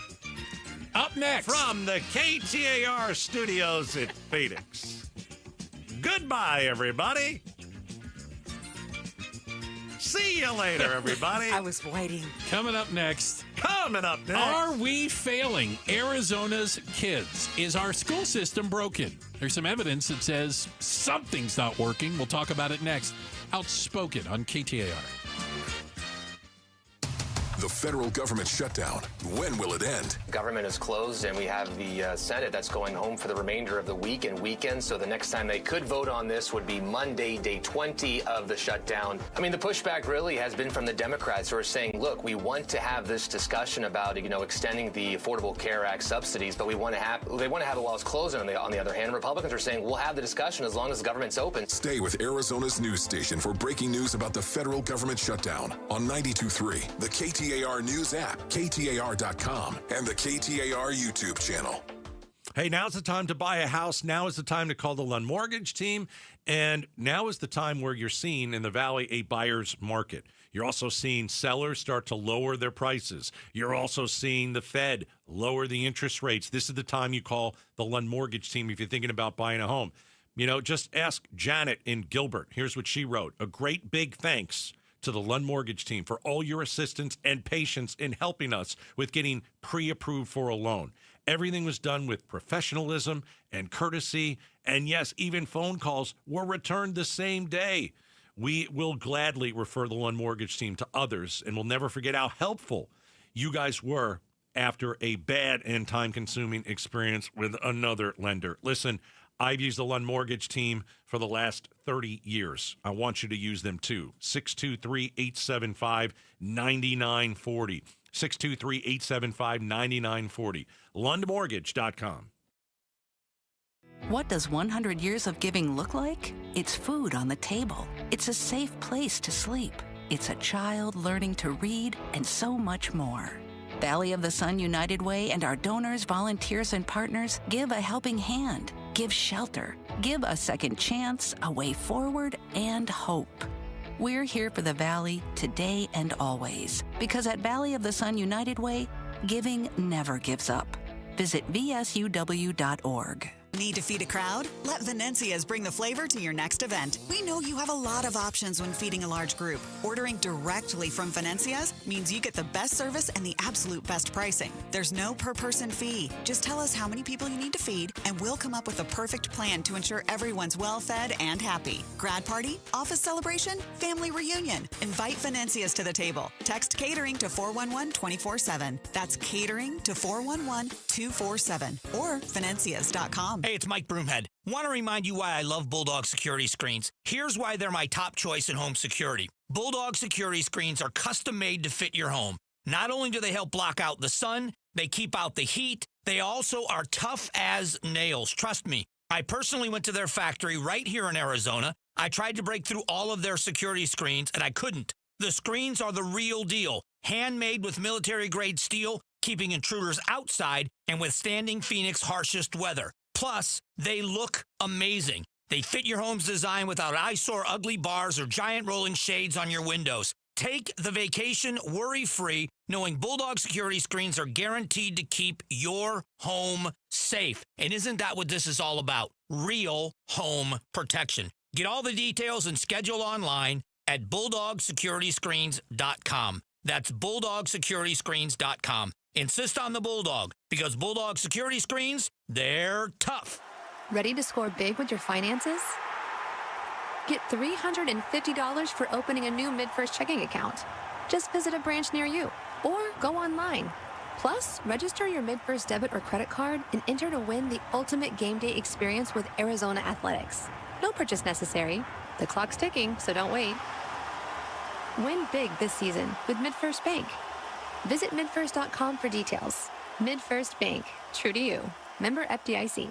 Up next. From the KTAR studios in Phoenix. Goodbye, everybody. See you later, everybody. I was waiting. Coming up next. Coming up next. Are we failing Arizona's kids? Is our school system broken? There's some evidence that says something's not working. We'll talk about it next. Outspoken on KTAR. The federal government shutdown. When will it end? Government is closed, and we have the Senate that's going home for the remainder of the week and weekend. So the next time they could vote on this would be Monday, day 20 of the shutdown. I mean, the pushback really has been from the Democrats, who are saying, look, we want to have this discussion about, extending the Affordable Care Act subsidies, but they want to have it while it's closed. On the other hand, Republicans are saying we'll have the discussion as long as the government's open. Stay with Arizona's news station for breaking news about the federal government shutdown on 92.3, the KTAR News app, KTAR.com, and the KTAR YouTube channel. Hey, now's the time to buy a house. Now is the time to call the Lund Mortgage team. And now is the time where you're seeing in the Valley a buyer's market. You're also seeing sellers start to lower their prices. You're also seeing the Fed lower the interest rates. This is the time you call the Lund Mortgage team if you're thinking about buying a home. Just ask Janet in Gilbert. Here's what she wrote. A great big thanks to the Lund Mortgage team for all your assistance and patience in helping us with getting pre-approved for a loan. Everything was done with professionalism and courtesy, and yes, even phone calls were returned the same day. We will gladly refer the Lund Mortgage team to others, and we'll never forget how helpful you guys were after a bad and time-consuming experience with another lender. Listen, I've used the Lund Mortgage team for the last 30 years. I want you to use them too. 623-875-9940. 623-875-9940. LundMortgage.com. What does 100 years of giving look like? It's food on the table. It's a safe place to sleep. It's a child learning to read and so much more. Valley of the Sun United Way and our donors, volunteers, and partners give a helping hand, give shelter, give a second chance, a way forward, and hope. We're here for the Valley today and always, because at Valley of the Sun United Way, giving never gives up. Visit vsuw.org. Need to feed a crowd? Let Venencia's bring the flavor to your next event. We know you have a lot of options when feeding a large group. Ordering directly from Venencia's means you get the best service and the absolute best pricing. There's no per-person fee. Just tell us how many people you need to feed, and we'll come up with a perfect plan to ensure everyone's well-fed and happy. Grad party, office celebration, family reunion. Invite Venencia's to the table. Text catering to 411-24/7. That's catering to 411-247 or Venencias.com. Hey, it's Mike Broomhead. Want to remind you why I love Bulldog security screens. Here's why they're my top choice in home security. Bulldog security screens are custom made to fit your home. Not only do they help block out the sun, they keep out the heat, they also are tough as nails. Trust me, I personally went to their factory right here in Arizona. I tried to break through all of their security screens, and I couldn't. The screens are the real deal. Handmade with military-grade steel, keeping intruders outside and withstanding Phoenix's harshest weather. Plus, they look amazing. They fit your home's design without eyesore ugly bars or giant rolling shades on your windows. Take the vacation worry-free, knowing Bulldog security screens are guaranteed to keep your home safe. And isn't that what this is all about? Real home protection. Get all the details and schedule online at BulldogSecurityScreens.com. That's BulldogSecurityScreens.com. Insist on the Bulldog, because Bulldog security screens, they're tough. Ready to score big with your finances? Get $350 for opening a new MidFirst checking account. Just visit a branch near you or go online. Plus, register your MidFirst debit or credit card and enter to win the ultimate game day experience with Arizona Athletics. No purchase necessary. The clock's ticking, so don't wait. Win big this season with MidFirst Bank. Visit midfirst.com for details. MidFirst Bank. True to you. Member FDIC.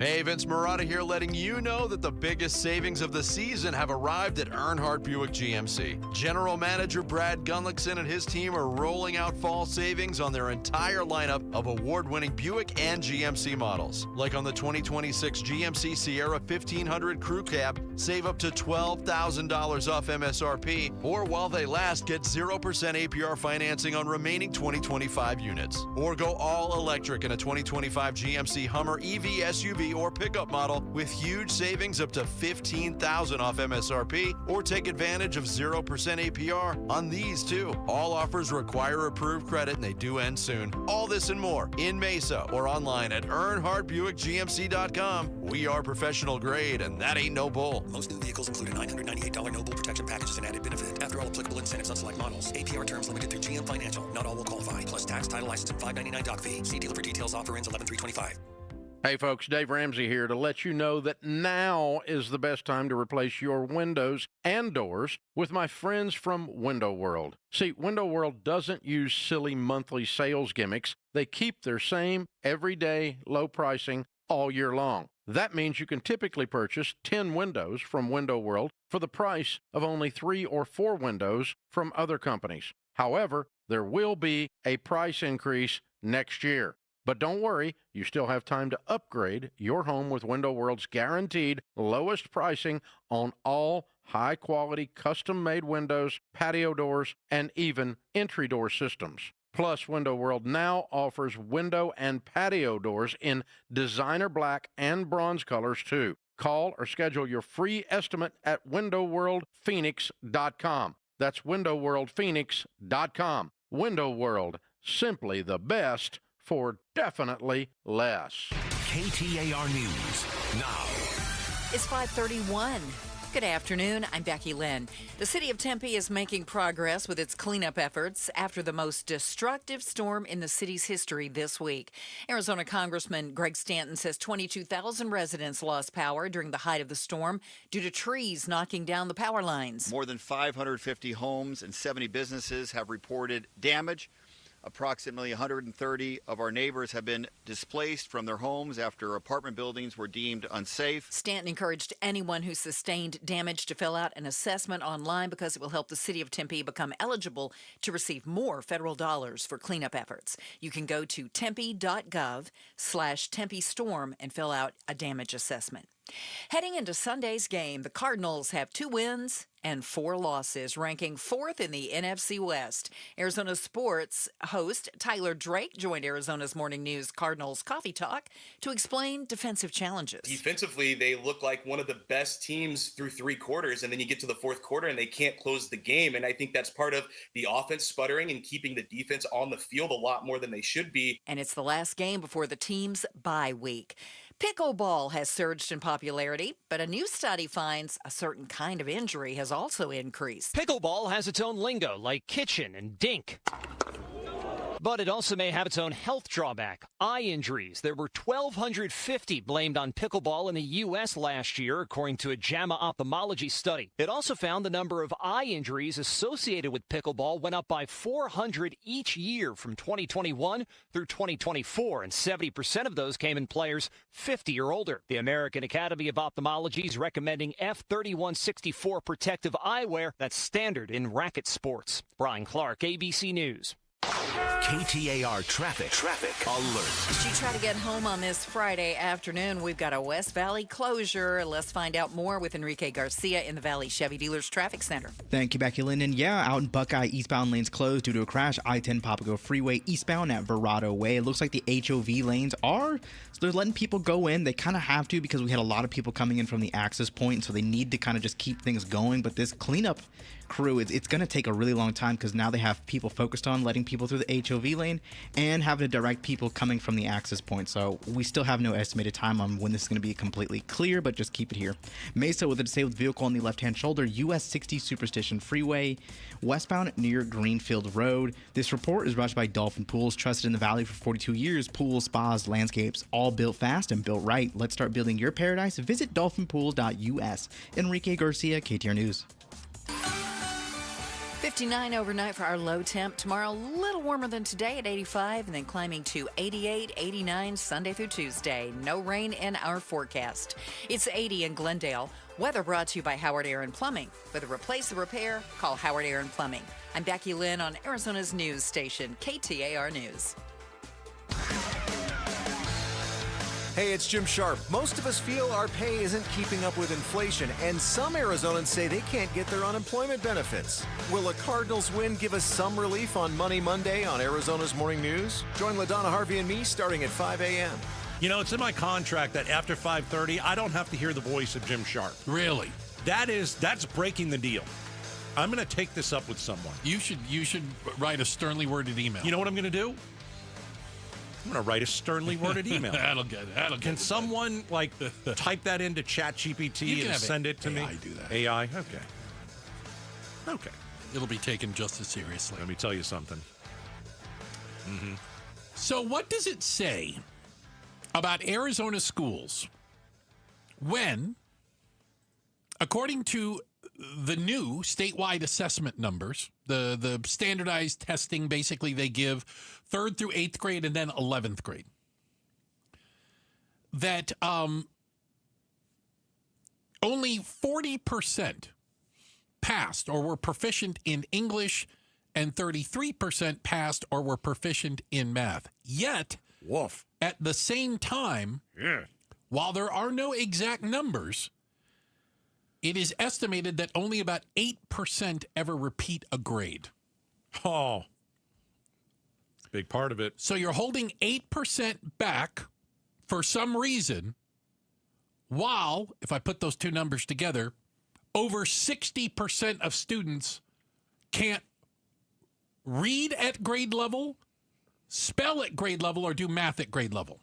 Hey, Vince Marotta here, letting you know that the biggest savings of the season have arrived at Earnhardt Buick GMC. General Manager Brad Gunlickson and his team are rolling out fall savings on their entire lineup of award-winning Buick and GMC models. Like on the 2026 GMC Sierra 1500 Crew Cab, save up to $12,000 off MSRP, or while they last, get 0% APR financing on remaining 2025 units. Or go all electric in a 2025 GMC Hummer EV SUV SUV or pickup model with huge savings up to $15,000 off MSRP, or take advantage of 0% APR on these too. All offers require approved credit and they do end soon. All this and more in Mesa or online at EarnhardtBuickGMC.com. We are professional grade, and that ain't no bull. Most new vehicles include a $998 no bull protection package as an added benefit. After all applicable incentives on select models. APR terms limited through GM Financial. Not all will qualify. Plus tax, title, license, and $599 doc fee. See dealer for details. Offer ends 11/3/25. Hey folks, Dave Ramsey here to let you know that now is the best time to replace your windows and doors with my friends from Window World. See, Window World doesn't use silly monthly sales gimmicks. They keep their same everyday low pricing all year long. That means you can typically purchase 10 windows from Window World for the price of only 3 or 4 windows from other companies. However, there will be a price increase next year. But don't worry, you still have time to upgrade your home with Window World's guaranteed lowest pricing on all high-quality custom-made windows, patio doors, and even entry door systems. Plus, Window World now offers window and patio doors in designer black and bronze colors, too. Call or schedule your free estimate at WindowWorldPhoenix.com. That's WindowWorldPhoenix.com. Window World, simply the best for definitely less. KTAR News now. It's 5:31. Good afternoon. I'm Becky Lynn. The city of Tempe is making progress with its cleanup efforts after the most destructive storm in the city's history this week. Arizona Congressman Greg Stanton says 22,000 residents lost power during the height of the storm due to trees knocking down the power lines. More than 550 homes and 70 businesses have reported damage. Approximately 130 of our neighbors have been displaced from their homes after apartment buildings were deemed unsafe. Stanton encouraged anyone who sustained damage to fill out an assessment online because it will help the city of Tempe become eligible to receive more federal dollars for cleanup efforts. You can go to tempe.gov/Tempe Storm and fill out a damage assessment. Heading into Sunday's game, the Cardinals have 2 wins and 4 losses, ranking 4th in the NFC West. Arizona Sports host Tyler Drake joined Arizona's Morning News Cardinals Coffee Talk to explain defensive challenges. Defensively, they look like one of the best teams through 3 quarters, and then you get to the 4th quarter and they can't close the game. And I think that's part of the offense sputtering and keeping the defense on the field a lot more than they should be. And it's the last game before the team's bye week. Pickleball has surged in popularity, but a new study finds a certain kind of injury has also increased. Pickleball has its own lingo, like kitchen and dink. But it also may have its own health drawback, eye injuries. There were 1,250 blamed on pickleball in the U.S. last year, according to a JAMA ophthalmology study. It also found the number of eye injuries associated with pickleball went up by 400 each year from 2021 through 2024, and 70% of those came in players 50 or older. The American Academy of Ophthalmology is recommending F3164 protective eyewear that's standard in racket sports. Brian Clark, ABC News. KTAR Traffic Alert. As you try to get home on this Friday afternoon, we've got a West Valley closure. Let's find out more with Enrique Garcia in the Valley Chevy Dealers Traffic Center. Thank you, Becky Lynn. And yeah, out in Buckeye, eastbound lanes closed due to a crash. I-10 Papago Freeway eastbound at Verrado Way. It looks like the HOV lanes are, so they're letting people go in. They kind of have to because we had a lot of people coming in from the access point, so they need to kind of just keep things going. But this cleanup crew, it's going to take a really long time because now they have people focused on letting people through the HOV lane and having to direct people coming from the access point. So we still have no estimated time on when this is going to be completely clear, but just keep it here. Mesa with a disabled vehicle on the left-hand shoulder, US 60 Superstition Freeway, westbound near Greenfield Road. This report is brought to you by Dolphin Pools, trusted in the Valley for 42 years. Pools, spas, landscapes, all built fast and built right. Let's start building your paradise. Visit dolphinpools.us. Enrique Garcia, KTAR News. 59 overnight for our low temp. Tomorrow, a little warmer than today at 85, and then climbing to 88, 89 Sunday through Tuesday. No rain in our forecast. It's 80 in Glendale. Weather brought to you by Howard Aaron Plumbing. For the replace or repair, call Howard Aaron Plumbing. I'm Becky Lynn on Arizona's news station, KTAR News. Hey, it's Jim Sharp. Most of us feel our pay isn't keeping up with inflation, and some Arizonans say they can't get their unemployment benefits. Will a Cardinals win give us some relief on Money Monday on Arizona's Morning News? Join LaDonna Harvey and me starting at 5 a.m. You know, it's in my contract that after 5:30, I don't have to hear the voice of Jim Sharp. Really? That's breaking the deal. I'm going to take this up with someone. You should write a sternly worded email. You know what I'm going to do? I'm going to write a sternly worded email. That'll get it. Can someone type that into ChatGPT and send it to me? AI do that. AI? Okay. It'll be taken just as seriously. Let me tell you something. Mm-hmm. So what does it say about Arizona schools when, according to the new statewide assessment numbers, the standardized testing basically they give 3rd through 8th grade and then 11th grade, that only 40% passed or were proficient in English and 33% passed or were proficient in math. Yet, at the same time, while there are no exact numbers, it is estimated that only about 8% ever repeat a grade. Oh, big part of it. So you're holding 8% back for some reason, while, if I put those two numbers together, over 60% of students can't read at grade level, spell at grade level, or do math at grade level.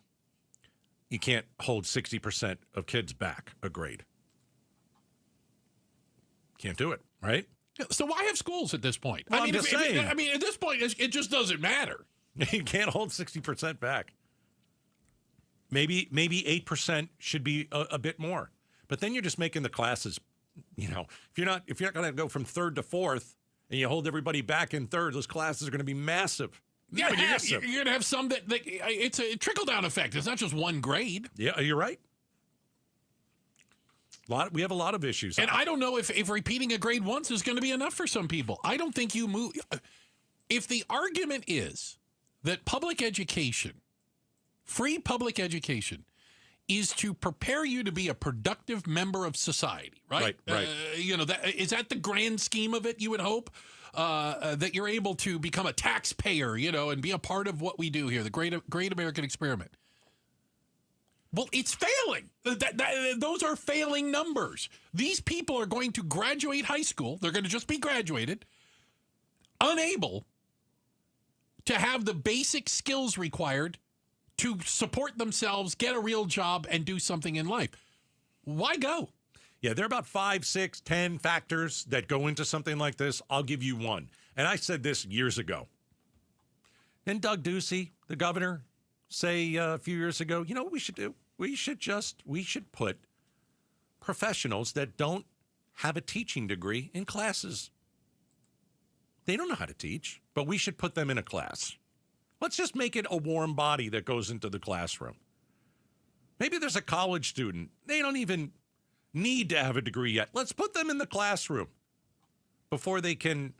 You can't hold 60% of kids back a grade. Can't do it, right? So why have schools at this point? Well, I'm just saying. At this point, it just doesn't matter. You can't hold 60% back. Maybe 8% should be a bit more. But then you're just making the classes, if you're not going to go from 3rd to 4th and you hold everybody back in 3rd, those classes are going to be massive. Yeah, you're going to have some that it's a trickle-down effect. It's not just one grade. Yeah, you're right. We have a lot of issues. And I don't know if repeating a grade once is going to be enough for some people. I don't think you move. If the argument is that public education, free public education, is to prepare you to be a productive member of society, right? Right. Is that the grand scheme of it, you would hope? That you're able to become a taxpayer, and be a part of what we do here, the great American experiment. Well, it's failing. Those are failing numbers. These people are going to graduate high school. They're going to just be graduated, unable to have the basic skills required to support themselves, get a real job, and do something in life. Why go? Yeah, there are about 5, 6, 10 factors that go into something like this. I'll give you one. And I said this years ago. Then Doug Ducey, the governor, say a few years ago, you know what we should do? We should put professionals that don't have a teaching degree in classes. They don't know how to teach, but we should put them in a class. Let's just make it a warm body that goes into the classroom. Maybe there's a college student. They don't even need to have a degree yet. Let's put them in the classroom before they can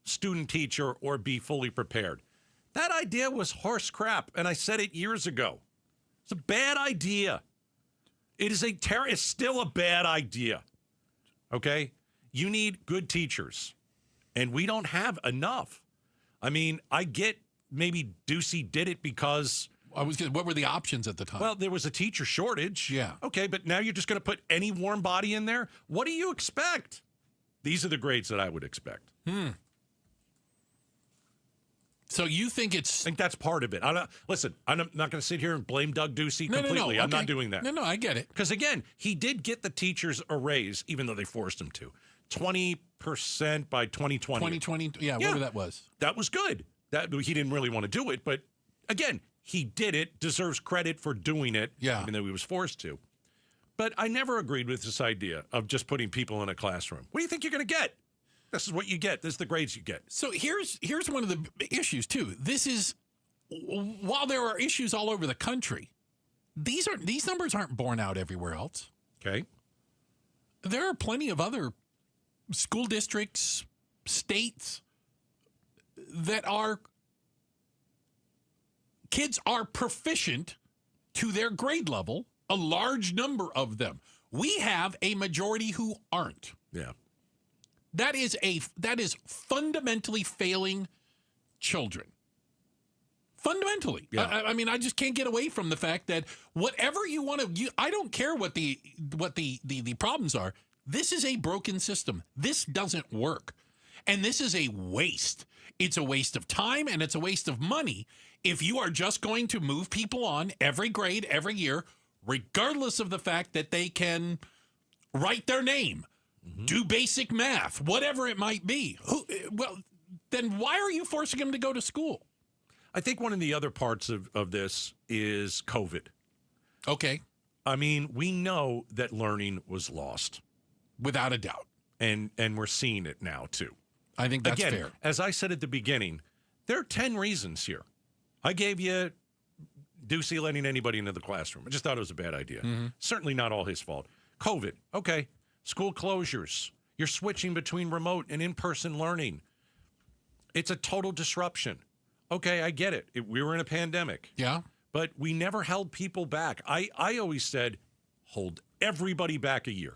student teach or be fully prepared. That idea was horse crap, and I said it years ago. It's a bad idea. It's still a bad idea. Okay? You need good teachers, and we don't have enough. I mean, I get maybe Ducey did it because... what were the options at the time? Well, there was a teacher shortage. Yeah. Okay, but now you're just going to put any warm body in there? What do you expect? These are the grades that I would expect. So you think I think that's part of it. I'm not going to sit here and blame Doug Ducey completely. No. I'm not doing that. No, I get it. Because, again, he did get the teachers a raise, even though they forced him to. 20% by 2020. 2020, whatever that was. That was good. He didn't really want to do it, but, again, he did it, deserves credit for doing it, even though he was forced to. But I never agreed with this idea of just putting people in a classroom. What do you think you're going to get? This is what you get. This is the grades you get. So here's one of the issues, too. This is, while there are issues all over the country, these numbers aren't borne out everywhere else. Okay. There are plenty of other school districts, states, that kids are proficient to their grade level, a large number of them. We have a majority who aren't. Yeah. That is fundamentally failing children. Fundamentally. Yeah. I mean, I just can't get away from the fact that whatever you want to, I don't care what the problems are. This is a broken system. This doesn't work. And this is a waste. It's a waste of time and it's a waste of money if you are just going to move people on every grade, every year, regardless of the fact that they can write their name, do basic math, whatever it might be. Well, then why are you forcing them to go to school? I think one of the other parts of this is COVID. Okay. I mean, we know that learning was lost. Without a doubt. And we're seeing it now, too. I think that's fair. As I said at the beginning, there are 10 reasons here. I gave you Ducey letting anybody into the classroom. I just thought it was a bad idea. Certainly not all his fault. COVID. Okay. School closures. You're switching between remote and in-person learning. It's a total disruption. Okay, I get it. We were in a pandemic. Yeah. But we never held people back. I always said, hold everybody back a year.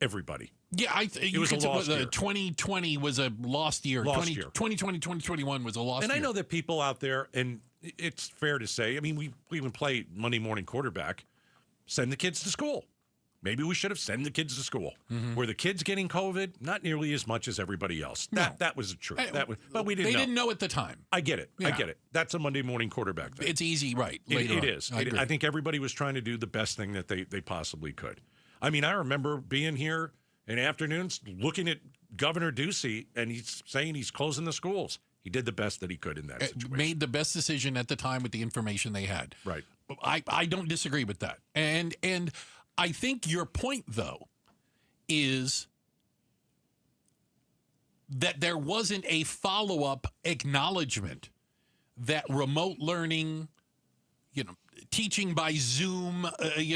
Everybody. Yeah, it was a lost year. 2020 was a lost year. 2020, 2021 was a lost year. And I know that people out there, and it's fair to say, I mean, we even play Monday morning quarterback, send the kids to school. Maybe we should have sent the kids to school. Were the kids getting COVID? Not nearly as much as everybody else. That was the truth. But we didn't know. They didn't know at the time. I get it. Yeah. I get it. That's a Monday morning quarterback thing. It's easy, right? It is. I think everybody was trying to do the best thing that they possibly could. I mean, I remember being here in afternoons looking at Governor Ducey, and he's saying he's closing the schools. He did the best that he could in that situation. Made the best decision at the time with the information they had. Right. I don't disagree with that. And I think your point, though, is that there wasn't a follow-up acknowledgement that remote learning, teaching by Zoom,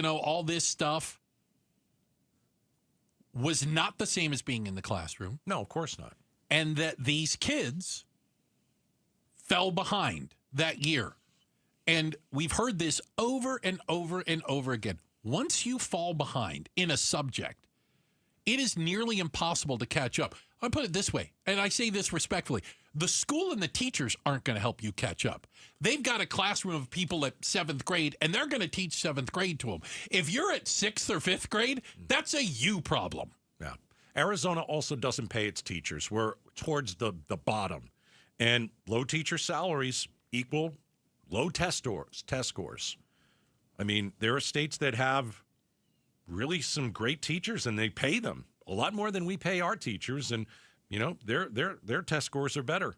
all this stuff was not the same as being in the classroom. No, of course not. And that these kids fell behind that year. And we've heard this over and over and over again. Once you fall behind in a subject, it is nearly impossible to catch up. I'll put it this way, and I say this respectfully. The school and the teachers aren't going to help you catch up. They've got a classroom of people at 7th grade, and they're going to teach 7th grade to them. If you're at 6th or 5th grade, that's a you problem. Yeah. Arizona also doesn't pay its teachers. We're towards the bottom. And low teacher salaries equal low test scores. I mean, there are states that have really some great teachers, and they pay them a lot more than we pay our teachers, and their test scores are better.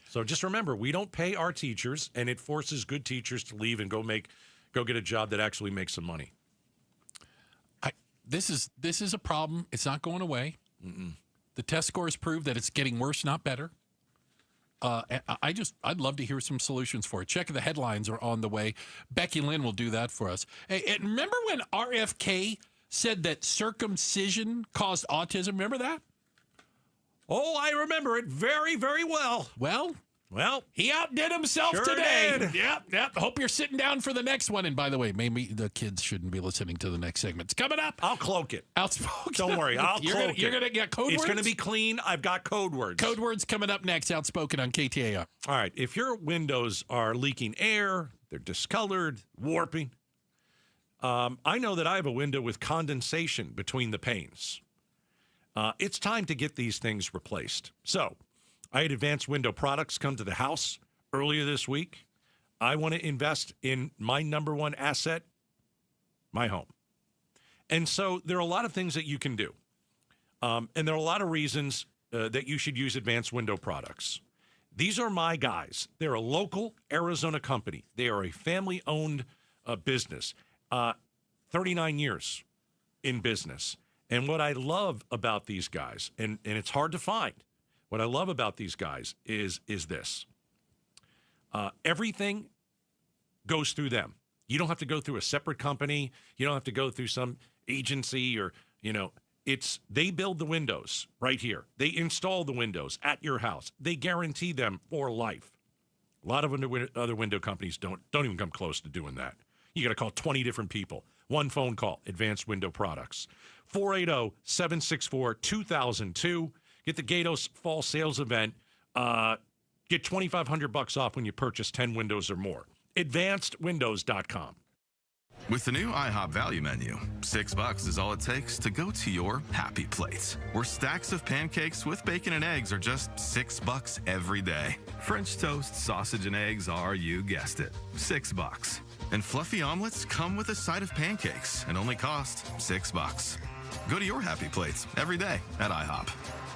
So just remember, we don't pay our teachers, and it forces good teachers to leave and go get a job that actually makes some money. This is a problem. It's not going away. The test scores prove that it's getting worse, not better. I'd love to hear some solutions for it. Check the headlines are on the way. Becky Lynn will do that for us. Hey, and remember when RFK said that circumcision caused autism? Remember that? Oh, I remember it very, very well. Well, he outdid himself today. Did. Yep. Hope you're sitting down for the next one. And by the way, maybe the kids shouldn't be listening to the next segment. It's coming up. I'll cloak it. Outspoken. Don't worry. I'll cloak it. You're going to get code words? It's going to be clean. I've got code words. Code words coming up next. Outspoken on KTAR. All right. If your windows are leaking air, they're discolored, warping. I know that I have a window with condensation between the panes. It's time to get these things replaced. So I had Advanced Window Products come to the house earlier this week. I want to invest in my number one asset, my home. And so there are a lot of things that you can do. And there are a lot of reasons that you should use Advanced Window Products. These are my guys. They're a local Arizona company. They are a family-owned business. 39 years in business. And what I love about these guys, and it's hard to find, what I love about these guys is this. Everything goes through them. You don't have to go through a separate company. You don't have to go through some agency or, they build the windows right here. They install the windows at your house. They guarantee them for life. A lot of other window companies don't even come close to doing that. You got to call 20 different people. One phone call, Advanced Window Products. 480-764-2002. Get the Gatos Fall Sales Event Get $2,500 off when you purchase 10 windows or more. AdvancedWindows.com. With the new IHOP value menu, $6 is all it takes to go to your happy place, where stacks of pancakes with bacon and eggs are just $6 every day. French toast, sausage, and eggs are, you guessed it, $6. And fluffy omelets come with a side of pancakes and only cost $6. Go to your happy plates every day at IHOP.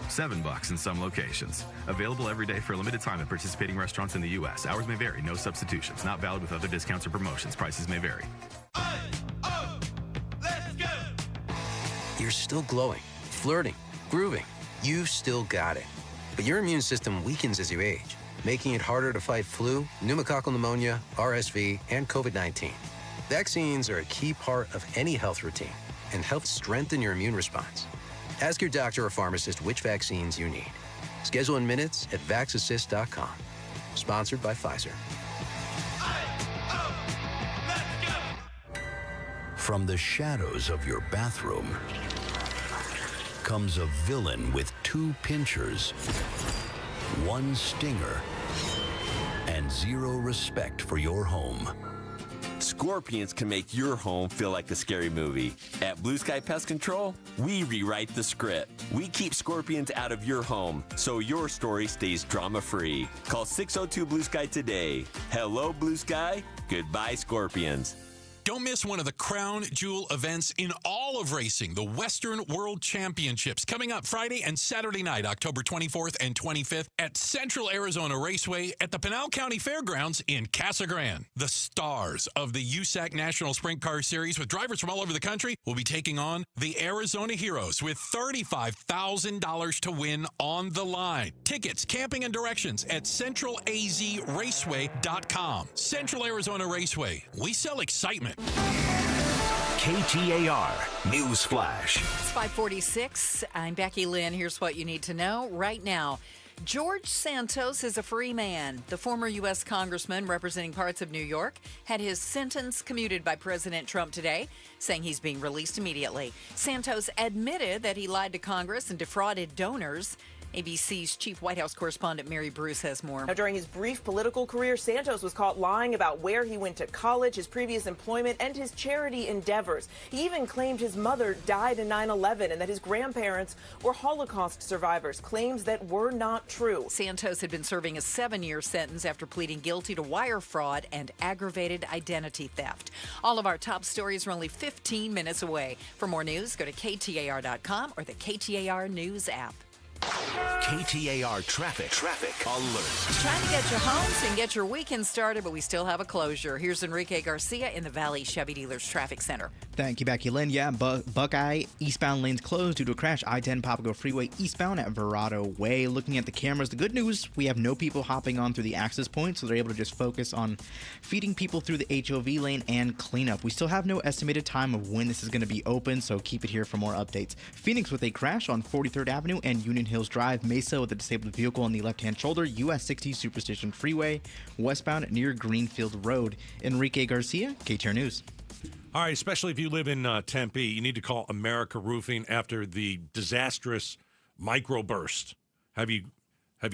$7 in some locations. Available every day for a limited time at participating restaurants in the U.S. Hours may vary. No substitutions. Not valid with other discounts or promotions. Prices may vary. You're still glowing, flirting, grooving. You've still got it. But your immune system weakens as you age, making it harder to fight flu, pneumococcal pneumonia, RSV, and COVID-19. Vaccines are a key part of any health routine and help strengthen your immune response. Ask your doctor or pharmacist which vaccines you need. Schedule in minutes at vaxassist.com. Sponsored by Pfizer. From the shadows of your bathroom comes a villain with 2 pinchers, 1 stinger, and 0 respect for your home. Scorpions can make your home feel like a scary movie. At Blue Sky Pest Control, we rewrite the script. We keep scorpions out of your home so your story stays drama-free. Call 602-BLUE-SKY today. Hello, Blue Sky. Goodbye, scorpions. Don't miss one of the crown jewel events in all of racing, the Western World Championships, coming up Friday and Saturday night, October 24th and 25th at Central Arizona Raceway at the Pinal County Fairgrounds in Casa Grande. The stars of the USAC National Sprint Car Series with drivers from all over the country will be taking on the Arizona Heroes with $35,000 to win on the line. Tickets, camping, and directions at centralazraceway.com. Central Arizona Raceway. We sell excitement. KTAR News Flash. It's 5:46. I'm Becky Lynn. Here's what you need to know right now. George Santos is a free man. The former U.S. congressman representing parts of New York had his sentence commuted by President Trump today, saying he's being released immediately. Santos admitted that he lied to Congress and defrauded donors. ABC's chief White House correspondent Mary Bruce has more. Now, during his brief political career, Santos was caught lying about where he went to college, his previous employment, and his charity endeavors. He even claimed his mother died in 9/11 and that his grandparents were Holocaust survivors, claims that were not true. Santos had been serving a 7-year sentence after pleading guilty to wire fraud and aggravated identity theft. All of our top stories are only 15 minutes away. For more news, go to KTAR.com or the KTAR News app. KTAR Traffic Alert. Trying to get you home so you can get your weekend started, but we still have a closure. Here's Enrique Garcia in the Valley Chevy Dealers Traffic Center. Thank you, Becky Lynn. Yeah, Buckeye eastbound lanes closed due to a crash. I-10 Papago Freeway eastbound at Verado Way. Looking at the cameras, the good news, we have no people hopping on through the access point, so they're able to just focus on feeding people through the HOV lane and cleanup. We still have no estimated time of when this is going to be open, so keep it here for more updates. Phoenix with a crash on 43rd Avenue and Union Hills Drive. Mesa with a disabled vehicle on the left-hand shoulder. US 60 Superstition Freeway westbound near Greenfield Road. Enrique Garcia, KTAR News. All right, especially if you live in Tempe, you need to call America Roofing after the disastrous microburst. Have you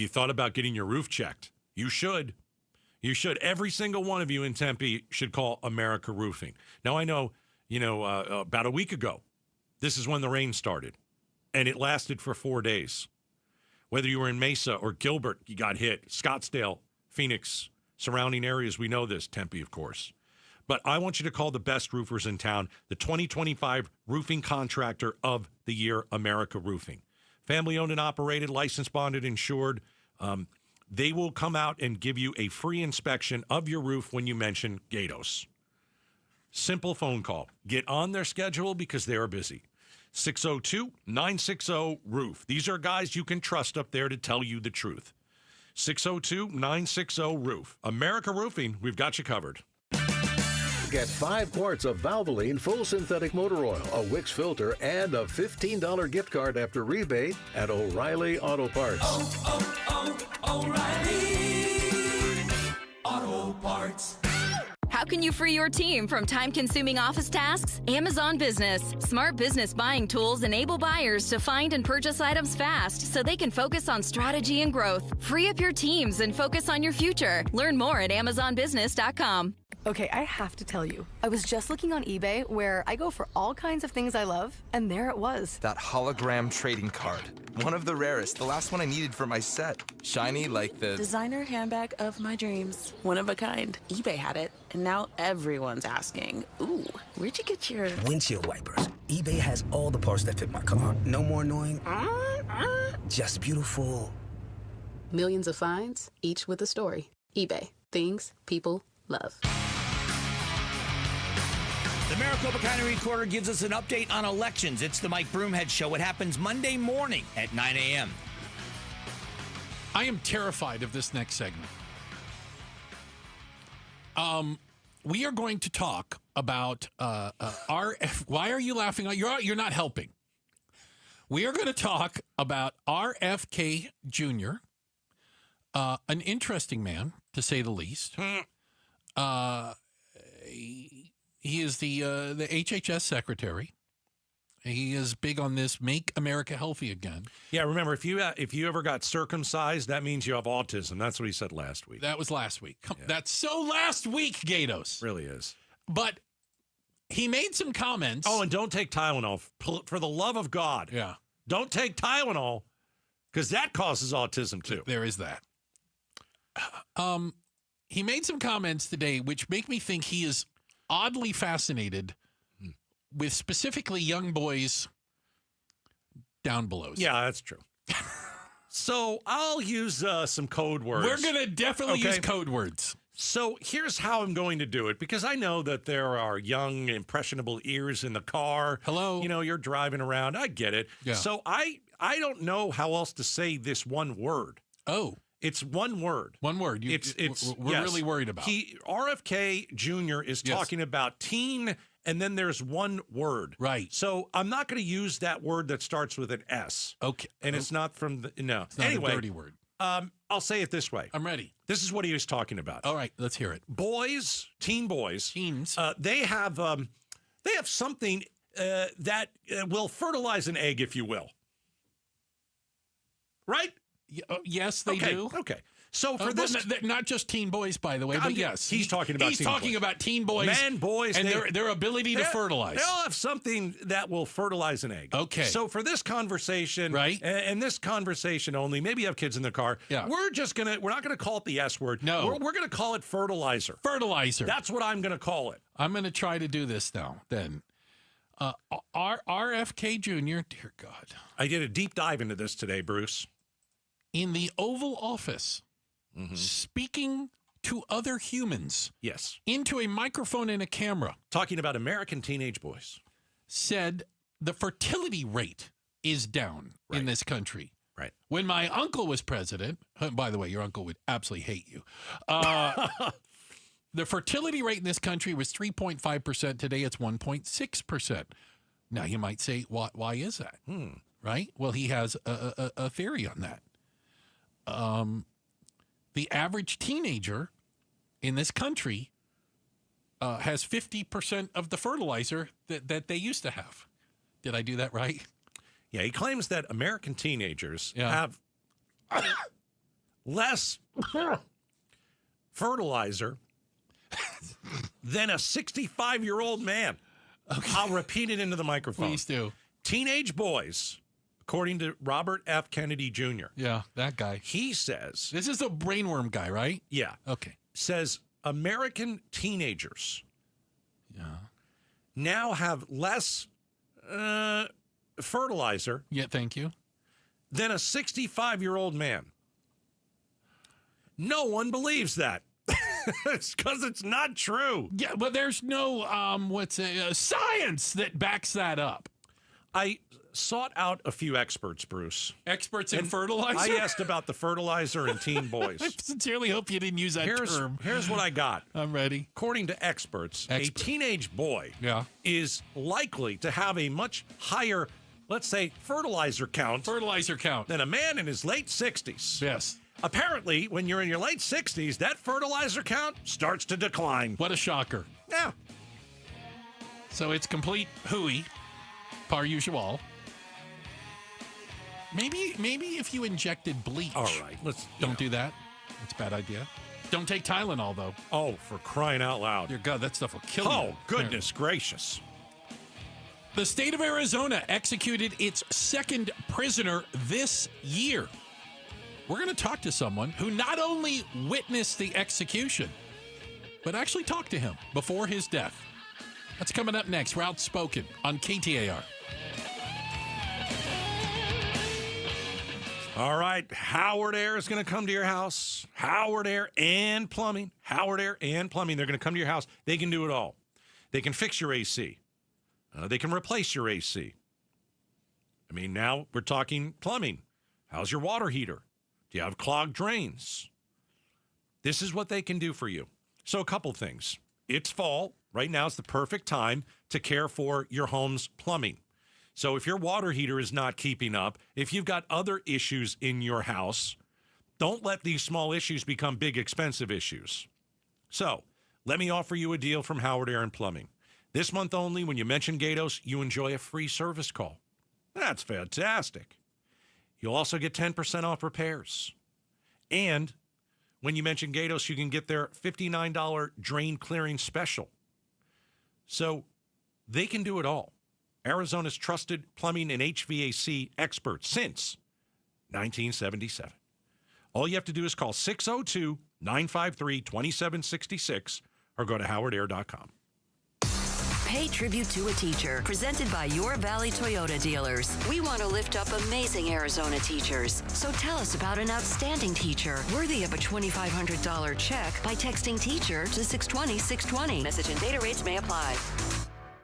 thought about getting your roof checked? You should. You should. Every single one of you in Tempe should call America Roofing. Now, I know, about a week ago, this is when the rain started, and it lasted for 4 days. Whether you were in Mesa or Gilbert, you got hit. Scottsdale, Phoenix, surrounding areas, we know this. Tempe, of course. But I want you to call the best roofers in town, the 2025 Roofing Contractor of the Year, America Roofing. Family-owned and operated, licensed, bonded, insured. They will come out and give you a free inspection of your roof when you mention Gatos. Simple phone call. Get on their schedule because they are busy. 602-960-ROOF. These are guys you can trust up there to tell you the truth. 602-960-ROOF. America Roofing, we've got you covered. Get 5 quarts of Valvoline full synthetic motor oil, a Wix filter, and a $15 gift card after rebate at O'Reilly Auto Parts. O'Reilly Auto Parts. How can you free your team from time-consuming office tasks? Amazon Business. Smart business buying tools enable buyers to find and purchase items fast so they can focus on strategy and growth. Free up your teams and focus on your future. Learn more at amazonbusiness.com. Okay, I have to tell you, I was just looking on eBay where I go for all kinds of things I love, and there it was. That hologram trading card. One of the rarest, the last one I needed for my set. Shiny like the... Designer handbag of my dreams. One of a kind. eBay had it, and now everyone's asking, ooh, where'd you get your... Windshield wipers. eBay has all the parts that fit my car. No more annoying... Just beautiful. Millions of finds, each with a story. eBay. Things people love. The Maricopa County Recorder gives us an update on elections. It's the Mike Broomhead Show. It happens Monday morning at 9 a.m. I am terrified of this next segment. We are going to talk about RF. Why are you laughing? You're not helping. We are going to talk about RFK Jr., an interesting man, to say the least. He is the HHS secretary. He is big on this "Make America Healthy Again." Yeah, remember, if you ever got circumcised, that means you have autism. That's what he said last week. That was last week. That's so last week, Gatos. Really is. But he made some comments. Oh, and don't take Tylenol. For the love of God. Yeah. Don't take Tylenol, because that causes autism, too. There is that. He made some comments today which make me think he is oddly fascinated with specifically young boys down below. Yeah, that's true. So I'll use some code words. We're going to definitely use code words. So here's how I'm going to do it, because I know that there are young, impressionable ears in the car. Hello. You know, you're driving around. I get it. Yeah. So I don't know how else to say this one word. Oh. It's one word. One word. We're yes. really worried about. RFK Jr. is talking about teen, and then there's one word. Right. So I'm not going to use that word that starts with an S. Okay. And it's not from the, no. It's not anyway, a dirty word. I'll say it this way. I'm ready. This is what he was talking about. All right, let's hear it. Boys, teen boys. Teens. They have something that will fertilize an egg, if you will. Right? Yes, they do. Okay. So for this, not just teen boys, by the way, but yes, he's talking about. He's talking about teen boys, men, boys, and their ability to fertilize. They all have something that will fertilize an egg. Okay. So for this conversation, right, and this conversation only, maybe you have kids in the car. Yeah. We're not gonna call it the S word. No, we're gonna call it fertilizer. Fertilizer. That's what I'm gonna call it. I'm gonna try to do this now. Then, RFK Jr. Dear God, I did a deep dive into this today, Bruce. In the Oval Office, speaking to other humans. Yes. Into a microphone and a camera. Talking about American teenage boys. Said the fertility rate is down in this country. Right. When my uncle was president, by the way, your uncle would absolutely hate you. The fertility rate in this country was 3.5%. Today it's 1.6%. Now you might say, why is that? Right? Well, he has a theory on that. The average teenager in this country has 50% of the fertilizer that they used to have. Did I do that right? Yeah, he claims that American teenagers have less fertilizer than a 65-year-old man. Okay. I'll repeat it into the microphone. Please do. Teenage boys, according to Robert F. Kennedy Jr. Yeah, that guy. He says... This is the brainworm guy, right? Yeah. Okay. Says American teenagers now have less fertilizer... Yeah, thank you. ...than a 65-year-old man. No one believes that. It's because it's not true. Yeah, but there's no science that backs that up. I sought out a few experts, Bruce. Experts in fertilizer? I asked about the fertilizer in teen boys. I sincerely hope you didn't use that term. Here's what I got. I'm ready. According to experts, a teenage boy is likely to have a much higher, let's say, fertilizer count than a man in his late 60s. Yes. Apparently, when you're in your late 60s, that fertilizer count starts to decline. What a shocker. Yeah. So it's complete hooey, par usual. Maybe if you injected bleach. All right, don't do that. It's a bad idea. Don't take Tylenol, though. Oh, for crying out loud. Dear God, that stuff will kill you. Oh, goodness gracious. The state of Arizona executed its second prisoner this year. We're going to talk to someone who not only witnessed the execution, but actually talked to him before his death. That's coming up next. We're Outspoken on KTAR. All right, Howard Air is going to come to your house. Howard Air and Plumbing. Howard Air and Plumbing. They're going to come to your house. They can do it all. They can fix your AC. They can replace your AC. I mean, now we're talking plumbing. How's your water heater? Do you have clogged drains? This is what they can do for you. So a couple things. It's fall. Right now is the perfect time to care for your home's plumbing. So if your water heater is not keeping up, if you've got other issues in your house, don't let these small issues become big, expensive issues. So let me offer you a deal from Howard Air and Plumbing. This month only, when you mention Gatos, you enjoy a free service call. That's fantastic. You'll also get 10% off repairs. And when you mention Gatos, you can get their $59 drain clearing special. So they can do it all. Arizona's trusted plumbing and HVAC experts since 1977. All you have to do is call 602-953-2766 or go to howardair.com. Pay tribute to a teacher, presented by Your Valley Toyota dealers. We want to lift up amazing Arizona teachers. So tell us about an outstanding teacher worthy of a $2,500 check by texting teacher to 620-620. Message and data rates may apply.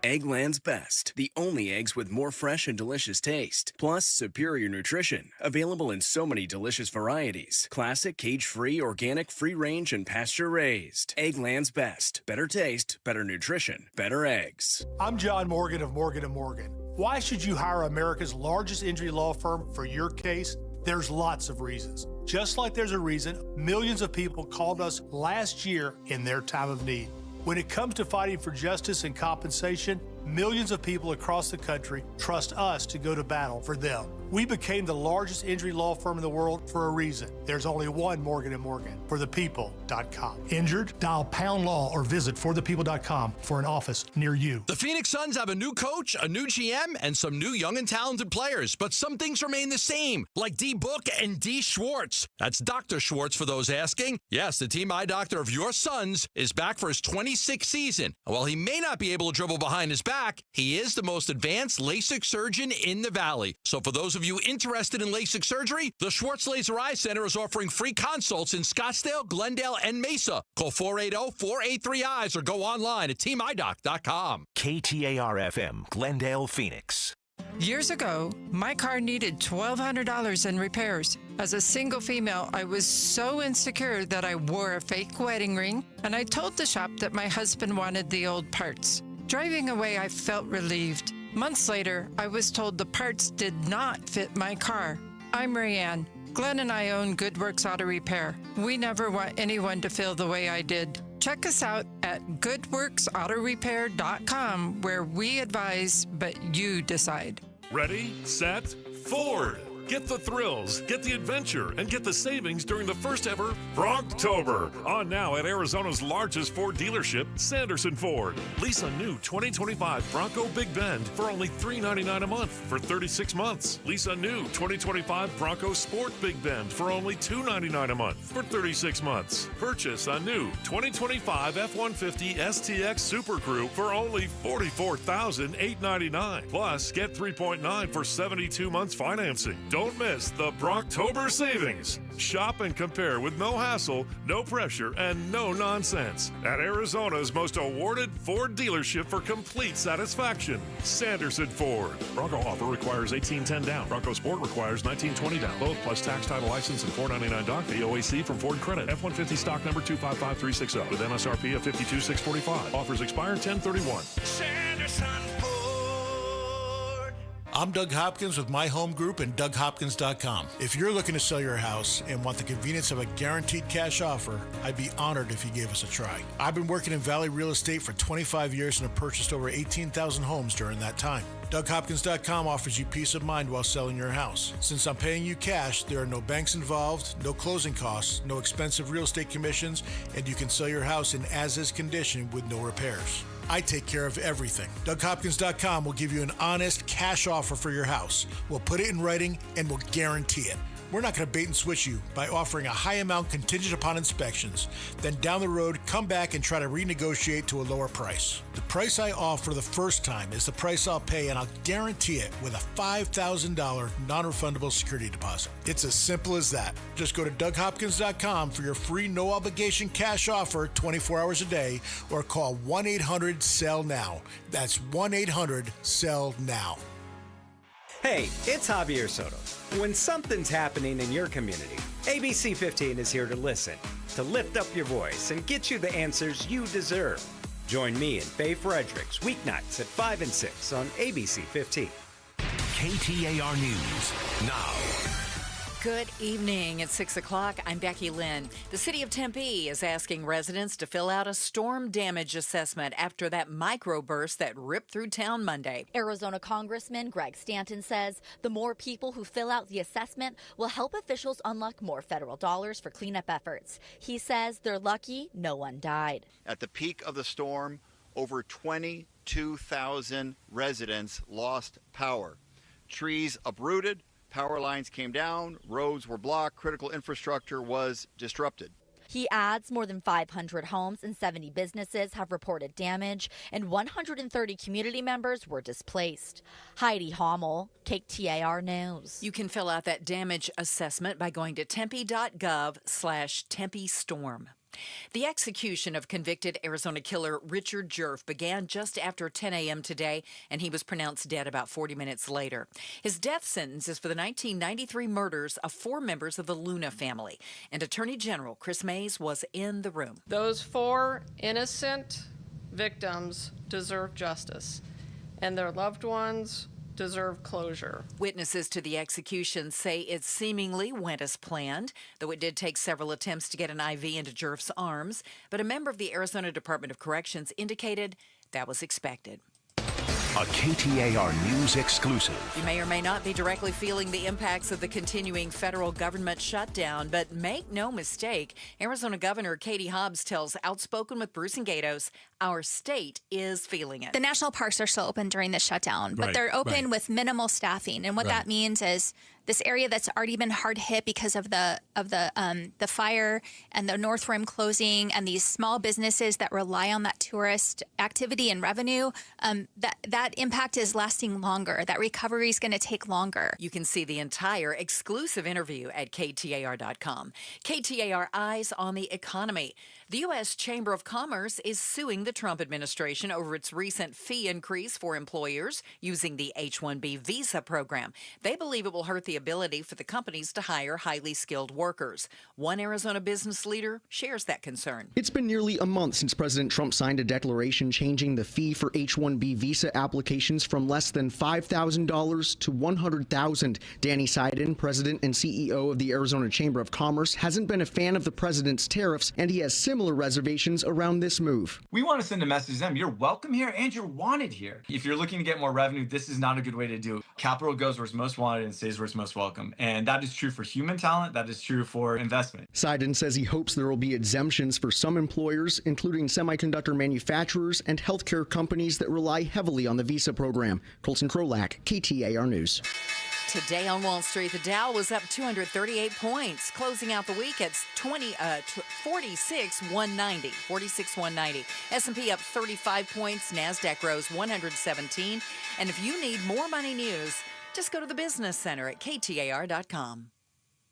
Eggland's Best, the only eggs with more fresh and delicious taste, plus superior nutrition, available in so many delicious varieties. Classic, cage-free, organic, free-range, and pasture-raised. Eggland's Best. Better taste, better nutrition, better eggs. I'm John Morgan of Morgan & Morgan. Why should you hire America's largest injury law firm for your case? There's lots of reasons. Just like there's a reason millions of people called us last year in their time of need. When it comes to fighting for justice and compensation, millions of people across the country trust us to go to battle for them. We became the largest injury law firm in the world for a reason. There's only one Morgan & Morgan, forthepeople.com. Injured? Dial #law or visit forthepeople.com for an office near you. The Phoenix Suns have a new coach, a new GM, and some new young and talented players, but some things remain the same, like D. Book and D. Schwartz. That's Dr. Schwartz for those asking. Yes, the team eye doctor of your Suns is back for his 26th season. And while he may not be able to dribble behind his back, he is the most advanced LASIK surgeon in the Valley. So for those of you interested in LASIK surgery, the Schwartz Laser Eye Center is offering free consults in Scottsdale, Glendale, and Mesa. Call 480-483-EYES or go online at teamidoc.com. KTAR-FM, Glendale, Phoenix. Years ago, my car needed $1,200 in repairs. As a single female, I was so insecure that I wore a fake wedding ring, and I told the shop that my husband wanted the old parts. Driving away, I felt relieved. Months later, I was told the parts did not fit my car. I'm Marianne. Glenn and I own Good Works Auto Repair. We never want anyone to feel the way I did. Check us out at goodworksautorepair.com, where we advise, but you decide. Ready, set, Ford. Get the thrills, get the adventure, and get the savings during the first ever Brocktober. On now at Arizona's largest Ford dealership, Sanderson Ford. Lease a new 2025 Bronco Big Bend for only $399 a month for 36 months. Lease a new 2025 Bronco Sport Big Bend for only $299 a month for 36 months. Purchase a new 2025 F-150 STX Super Crew for only $44,899. Plus, get 3.9 for 72 months financing. Don't miss the Brocktober savings. Shop and compare with no hassle, no pressure, and no nonsense at Arizona's most awarded Ford dealership for complete satisfaction, Sanderson Ford. Bronco offer requires $1,810 down. Bronco Sport requires $1,920 down. Both plus tax, title, license, and $499 doc fee. OAC from Ford Credit. F-150 stock number 255360 with MSRP of $52,645. Offers expire 10/31. Sanderson Ford. I'm Doug Hopkins with My Home Group and DougHopkins.com. If you're looking to sell your house and want the convenience of a guaranteed cash offer, I'd be honored if you gave us a try. I've been working in Valley Real Estate for 25 years and have purchased over 18,000 homes during that time. DougHopkins.com offers you peace of mind while selling your house. Since I'm paying you cash, there are no banks involved, no closing costs, no expensive real estate commissions, and you can sell your house in as-is condition with no repairs. I take care of everything. DougHopkins.com will give you an honest cash offer for your house. We'll put it in writing and we'll guarantee it. We're not going to bait and switch you by offering a high amount contingent upon inspections. Then down the road, come back and try to renegotiate to a lower price. The price I offer the first time is the price I'll pay, and I'll guarantee it with a $5,000 non-refundable security deposit. It's as simple as that. Just go to DougHopkins.com for your free no-obligation cash offer 24 hours a day, or call 1-800-SELL-NOW. That's 1-800-SELL-NOW. Hey, it's Javier Soto. When something's happening in your community, ABC 15 is here to listen, to lift up your voice and get you the answers you deserve. Join me and Faye Fredericks weeknights at 5 and 6 on ABC 15. KTAR News now. Good evening. It's 6 o'clock. I'm Becky Lynn. The city of Tempe is asking residents to fill out a storm damage assessment after that microburst that ripped through town Monday. Arizona Congressman Greg Stanton says the more people who fill out the assessment will help officials unlock more federal dollars for cleanup efforts. He says they're lucky no one died. At the peak of the storm, over 22,000 residents lost power. Trees uprooted. Power lines came down, roads were blocked, critical infrastructure was disrupted. He adds more than 500 homes and 70 businesses have reported damage, and 130 community members were displaced. Heidi Hommel, KTAR News. You can fill out that damage assessment by going to tempe.gov/Tempe Storm. The execution of convicted Arizona killer Richard Jerf began just after 10 a.m. today, and he was pronounced dead about 40 minutes later. His death sentence is for the 1993 murders of 4 members of the Luna family, and Attorney General Chris Mays was in the room. Those 4 innocent victims deserve justice, and their loved ones deserve closure. Witnesses to the execution say it seemingly went as planned, though it did take several attempts to get an IV into Jerf's arms. But a member of the Arizona Department of Corrections indicated that was expected. A KTAR News exclusive. You may or may not be directly feeling the impacts of the continuing federal government shutdown, but make no mistake, Arizona Governor Katie Hobbs tells Outspoken with Bruce and Gatos, our state is feeling it. The national parks are still open during the shutdown, but they're open with minimal staffing. And what that means is this area that's already been hard hit because of the fire and the North Rim closing and these small businesses that rely on that tourist activity and revenue, that impact is lasting longer. That recovery is going to take longer. You can see the entire exclusive interview at KTAR.com. KTAR Eyes on the Economy. The U.S. Chamber of Commerce is suing the Trump administration over its recent fee increase for employers using the H-1B visa program. They believe it will hurt the ability for the companies to hire highly skilled workers. One Arizona business leader shares that concern. It's been nearly a month since President Trump signed a declaration changing the fee for H-1B visa applications from less than $5,000 to $100,000. Danny Seiden, president and CEO of the Arizona Chamber of Commerce, hasn't been a fan of the president's tariffs, and he has similar reservations around this move. We want to send a message to them. You're welcome here and you're wanted here. If you're looking to get more revenue, this is not a good way to do it. Capital goes where it's most wanted and stays where it's most welcome. And that is true for human talent. That is true for investment. Seiden says he hopes there will be exemptions for some employers, including semiconductor manufacturers and healthcare companies that rely heavily on the visa program. Colson Krolak, KTAR News. Today on Wall Street, the Dow was up 238 points, closing out the week at 46,190. S&P up 35 points. NASDAQ rose 117. And if you need more money news, just go to the Business Center at KTAR.com.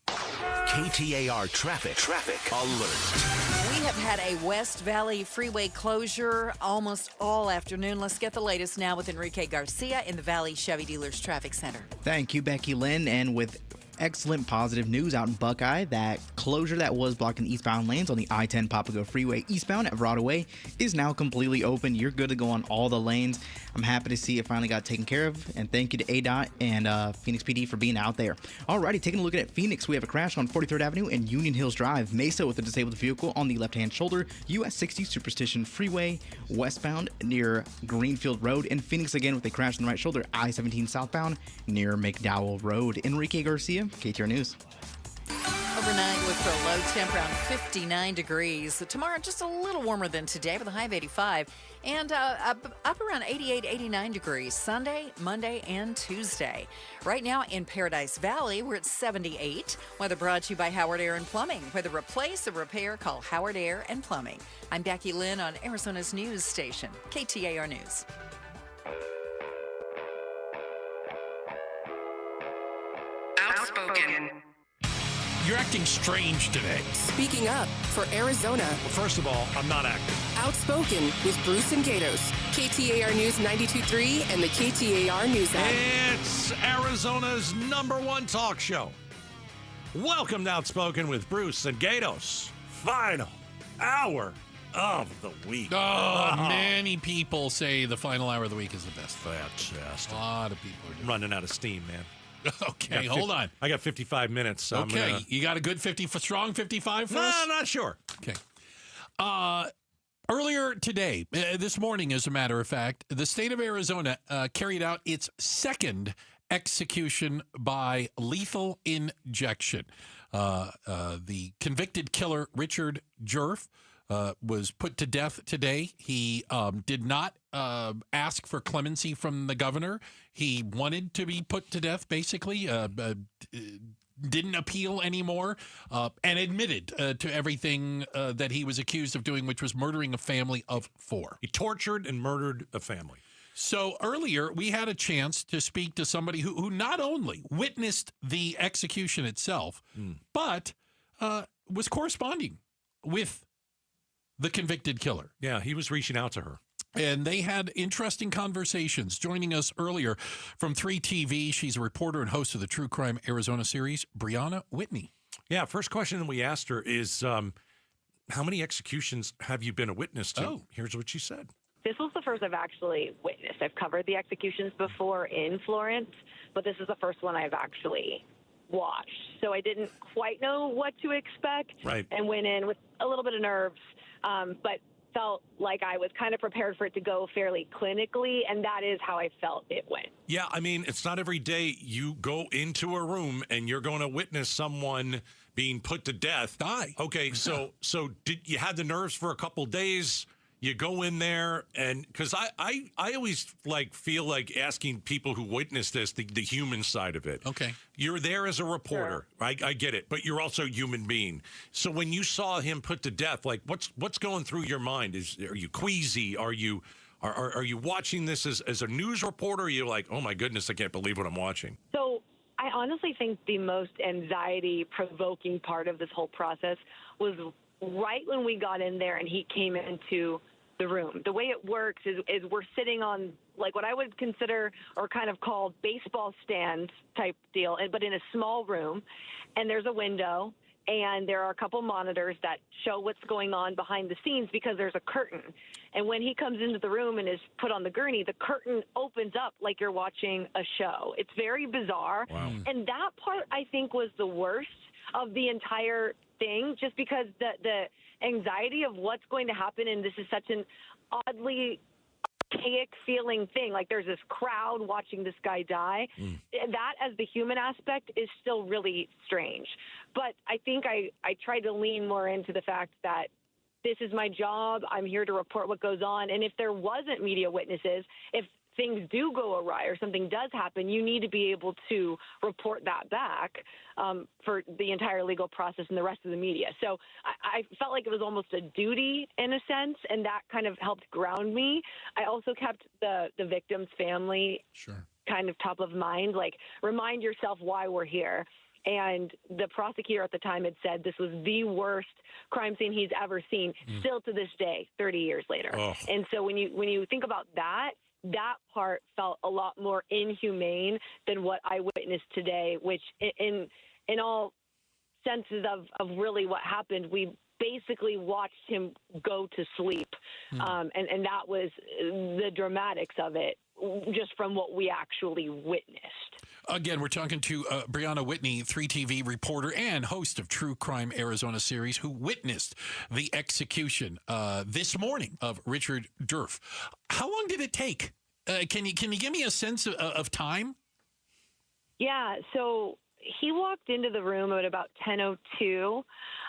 KTAR Traffic Alert. We have had a West Valley Freeway closure almost all afternoon. Let's get the latest now with Enrique Garcia in the Valley Chevy Dealers Traffic Center. Thank you, Becky Lynn. And with Excellent positive news out in Buckeye. That closure that was blocking the eastbound lanes on the I-10 Papago Freeway eastbound at Broadway is now completely open. You're good to go on all the lanes. I'm happy to see it finally got taken care of, and thank you to ADOT and Phoenix PD for being out there. Alrighty, taking a look at Phoenix, we have a crash on 43rd Avenue and Union Hills Drive. Mesa with a disabled vehicle on the left-hand shoulder. US 60 Superstition Freeway westbound near Greenfield Road. In Phoenix again with a crash on the right shoulder, I-17 southbound near McDowell Road. Enrique Garcia, KTAR News. Overnight, look for a low temp around 59 degrees. Tomorrow, just a little warmer than today with a high of 85. And up around 88, 89 degrees Sunday, Monday, and Tuesday. Right now in Paradise Valley, we're at 78. Weather brought to you by Howard Air and Plumbing. Whether replace or repair, call Howard Air and Plumbing. I'm Becky Lynn on Arizona's news station, KTAR News. Outspoken. You're acting strange today. Speaking up for Arizona. Well, first of all, I'm not acting. Outspoken with Bruce and Gatos. KTAR News 92.3 and the KTAR News app. It's Arizona's #1 talk show. Welcome to Outspoken with Bruce and Gatos. Final hour of the week. Many people say the final hour of the week is the best. Fantastic. A lot of people are doing running out of steam, man. Okay, hold on. I got 55 minutes. So okay, you got a good strong 55 for us? No, not sure. Okay. Earlier today, this morning, as a matter of fact, the state of Arizona carried out its second execution by lethal injection. The convicted killer, Richard Jerf, was put to death today. He did not ask for clemency from the governor. He wanted to be put to death, basically, didn't appeal anymore, and admitted to everything that he was accused of doing, which was murdering a family of 4. He tortured and murdered a family. So earlier, we had a chance to speak to somebody who not only witnessed the execution itself, but was corresponding with the convicted killer. Yeah, he was reaching out to her. And they had interesting conversations. Joining us earlier from 3TV, she's a reporter and host of the True Crime Arizona series, Brianna Whitney. Yeah, first question that we asked her is, how many executions have you been a witness to? Here's what she said. This was the first I've actually witnessed. I've covered the executions before in Florence, but this is the first one I've actually watched. So I didn't quite know what to expect and went in with a little bit of nerves, but felt like I was kind of prepared for it to go fairly clinically, and that is how I felt it went. Yeah, I mean, it's not every day you go into a room and you're going to witness someone being put to death. Die. Okay, so did you had the nerves for a couple days? You go in there, and because I always feel like asking people who witness this the human side of it. Okay, you're there as a reporter. Sure. I get it, but you're also a human being. So when you saw him put to death, what's going through your mind? Are you queasy? Are you watching this as a news reporter? Or are you like, oh my goodness, I can't believe what I'm watching? So I honestly think the most anxiety-provoking part of this whole process was right when we got in there and he came into the room. The way it works is we're sitting on what I would consider or kind of call baseball stand type deal, but in a small room, and there's a window and there are a couple monitors that show what's going on behind the scenes because there's a curtain. And when he comes into the room and is put on the gurney, the curtain opens up like you're watching a show. It's very bizarre. Wow. And that part I think was the worst of the entire thing, just because the anxiety of what's going to happen, and this is such an oddly archaic feeling thing. Like there's this crowd watching this guy die. That, as the human aspect, is still really strange. But I think I tried to lean more into the fact that this is my job. I'm here to report what goes on. And if there wasn't media witnesses, if things do go awry or something does happen, you need to be able to report that back for the entire legal process and the rest of the media. So I felt like it was almost a duty in a sense, and that kind of helped ground me. I also kept the victim's family kind of top of mind, remind yourself why we're here. And the prosecutor at the time had said this was the worst crime scene he's ever seen, still to this day, 30 years later. And so when you think about that, that part felt a lot more inhumane than what I witnessed today, which in all senses of really what happened, we basically watched him go to sleep. And that was the dramatics of it, just from what we actually witnessed. Again, we're talking to Brianna Whitney, 3TV reporter and host of True Crime Arizona series, who witnessed the execution this morning of Richard Durf. How long did it take? Can you give me a sense of time? Yeah, so he walked into the room at about 10:02,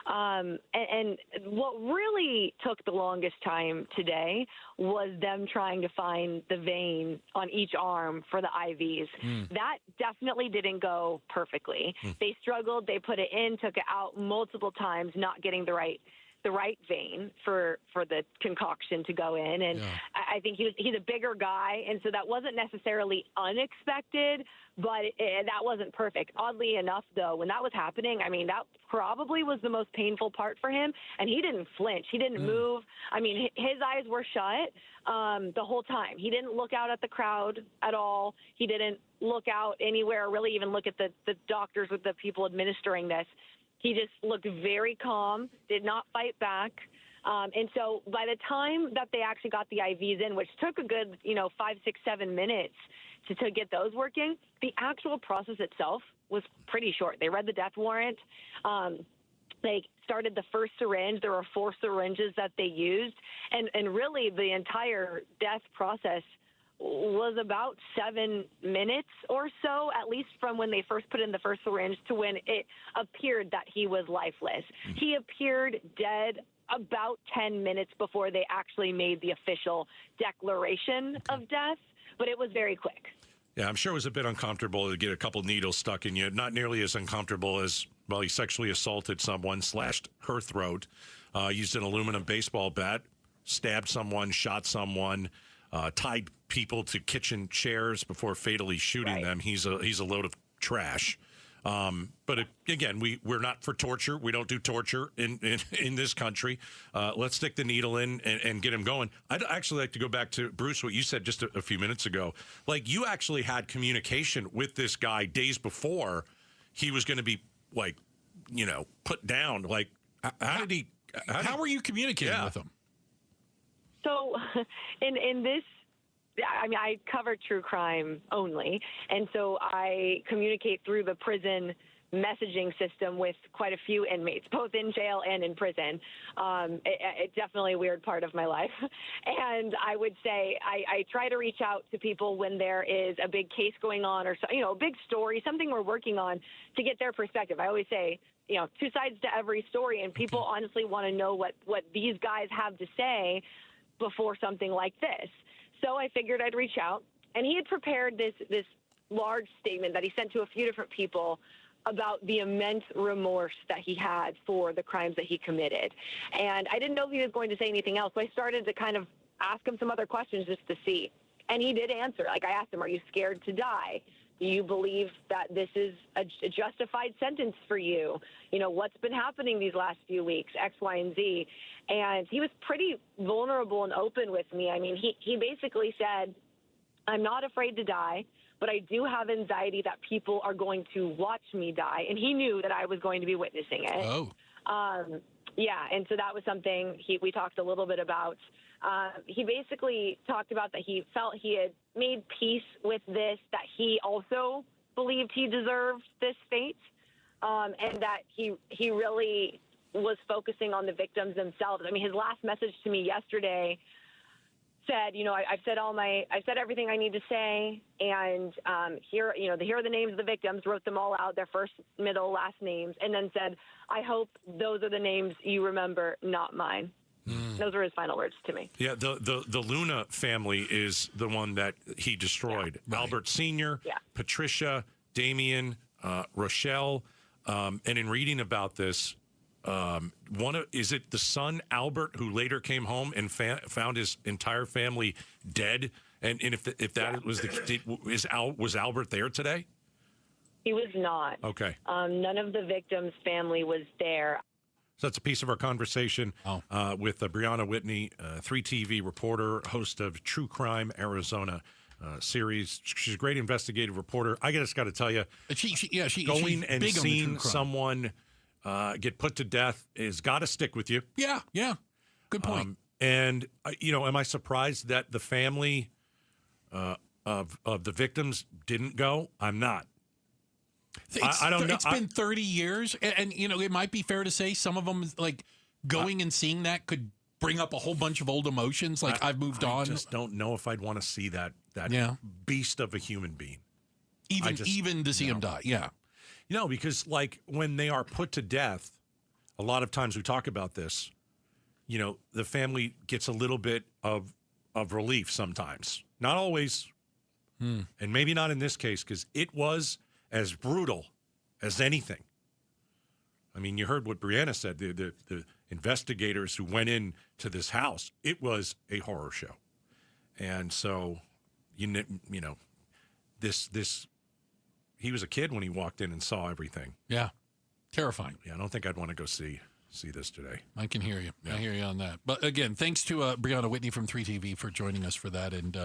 and what really took the longest time today was them trying to find the vein on each arm for the IVs. That definitely didn't go perfectly. They struggled. They put it in, took it out multiple times, not getting the right vein for the concoction to go in. And I think he's a bigger guy, and so that wasn't necessarily unexpected, but that wasn't perfect. Oddly enough, though, when that was happening, I mean, that probably was the most painful part for him, and he didn't flinch. He didn't move. I mean, his eyes were shut the whole time. He didn't look out at the crowd at all. He didn't look out anywhere, really even look at the doctors with the people administering this. He just looked very calm, did not fight back. And so by the time that they actually got the IVs in, which took a good, 5, 6, 7 minutes to get those working, the actual process itself was pretty short. They read the death warrant. They started the first syringe. There were 4 syringes that they used. And really the entire death process was about 7 minutes or so, at least from when they first put in the first syringe to when it appeared that he was lifeless. He appeared dead about 10 minutes before they actually made the official declaration of death, but it was very quick. Yeah, I'm sure it was a bit uncomfortable to get a couple needles stuck in you. Not nearly as uncomfortable as, well, he sexually assaulted someone, slashed her throat, used an aluminum baseball bat, stabbed someone, shot someone, tied people to kitchen chairs before fatally shooting them. He's a load of trash. But again, we're not for torture. We don't do torture in this country. Let's stick the needle in and get him going. I'd actually like to go back to, Bruce, what you said just a few minutes ago. Like, you actually had communication with this guy days before he was going to be, like, put down. Like, how were you communicating with him? So in this, I mean, I cover true crime only, and so I communicate through the prison messaging system with quite a few inmates, both in jail and in prison. It's definitely a weird part of my life. And I would say I try to reach out to people when there is a big case going on or, a big story, something we're working on, to get their perspective. I always say, 2 sides to every story, and people honestly want to know what these guys have to say before something like this. So I figured I'd reach out, and he had prepared this large statement that he sent to a few different people about the immense remorse that he had for the crimes that he committed. And I didn't know if he was going to say anything else, so I started to kind of ask him some other questions just to see. And he did answer. Like, I asked him, are you scared to die? Do you believe that this is a justified sentence for you? What's been happening these last few weeks, X, Y, and Z? And he was pretty vulnerable and open with me. I mean, he basically said, I'm not afraid to die, but I do have anxiety that people are going to watch me die. And he knew that I was going to be witnessing it. Oh. Yeah, and so that was something we talked a little bit about. He basically talked about that he felt he had made peace with this, that he also believed he deserved this fate, and that he really was focusing on the victims themselves. I mean, his last message to me yesterday said, I've said everything I need to say, and here are the names of the victims, wrote them all out, their first, middle, last names, and then said, I hope those are the names you remember, not mine. Those were his final words to me. Yeah, the Luna family is the one that he destroyed. Yeah. Albert Sr., Patricia, Damien, Rochelle, and in reading about this, is it the son Albert who later came home and found his entire family dead? And if that was Albert there today? He was not. Okay. None of the victims' family was there. So that's a piece of our conversation with Brianna Whitney, 3TV reporter, host of True Crime Arizona series. She's a great investigative reporter. I just got to tell you, going and seeing someone get put to death has got to stick with you. Yeah. Good point. And am I surprised that the family of the victims didn't go? I'm not. I don't know. It's been 30 years, and it might be fair to say some of them, like going and seeing that, could bring up a whole bunch of old emotions. Like I've moved on. I just don't know if I'd want to see that beast of a human being. Even to see him die. Yeah. Because like when they are put to death, a lot of times we talk about this. The family gets a little bit of relief sometimes. Not always, and maybe not in this case, because it was as brutal as anything. I mean, you heard what Brianna said, the investigators who went in to this house. It was a horror show. And so, this he was a kid when he walked in and saw everything. Yeah. Terrifying. Yeah, I don't think I'd want to go see this today. I can hear you. Yeah. I hear you on that. But again, thanks to Brianna Whitney from 3TV for joining us for that and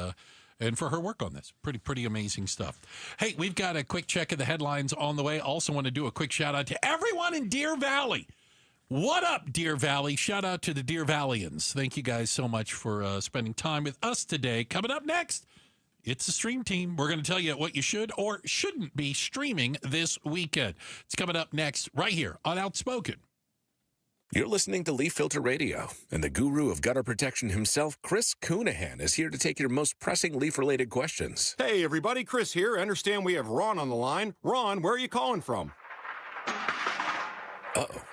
for her work on this. Pretty amazing stuff. Hey, we've got a quick check of the headlines on the way. Also want to do a quick shout out to everyone in Deer Valley. What up, Deer Valley? Shout out to the Deer Valleyans. Thank you guys so much for spending time with us today. Coming up next, it's the Stream Team. We're going to tell you what you should or shouldn't be streaming this weekend. It's coming up next right here on Outspoken. You're listening to Leaf Filter Radio, and the guru of gutter protection himself, Chris Coonahan, is here to take your most pressing leaf-related questions. Hey, everybody, Chris here. I understand we have Ron on the line. Ron, where are you calling from? Uh-oh.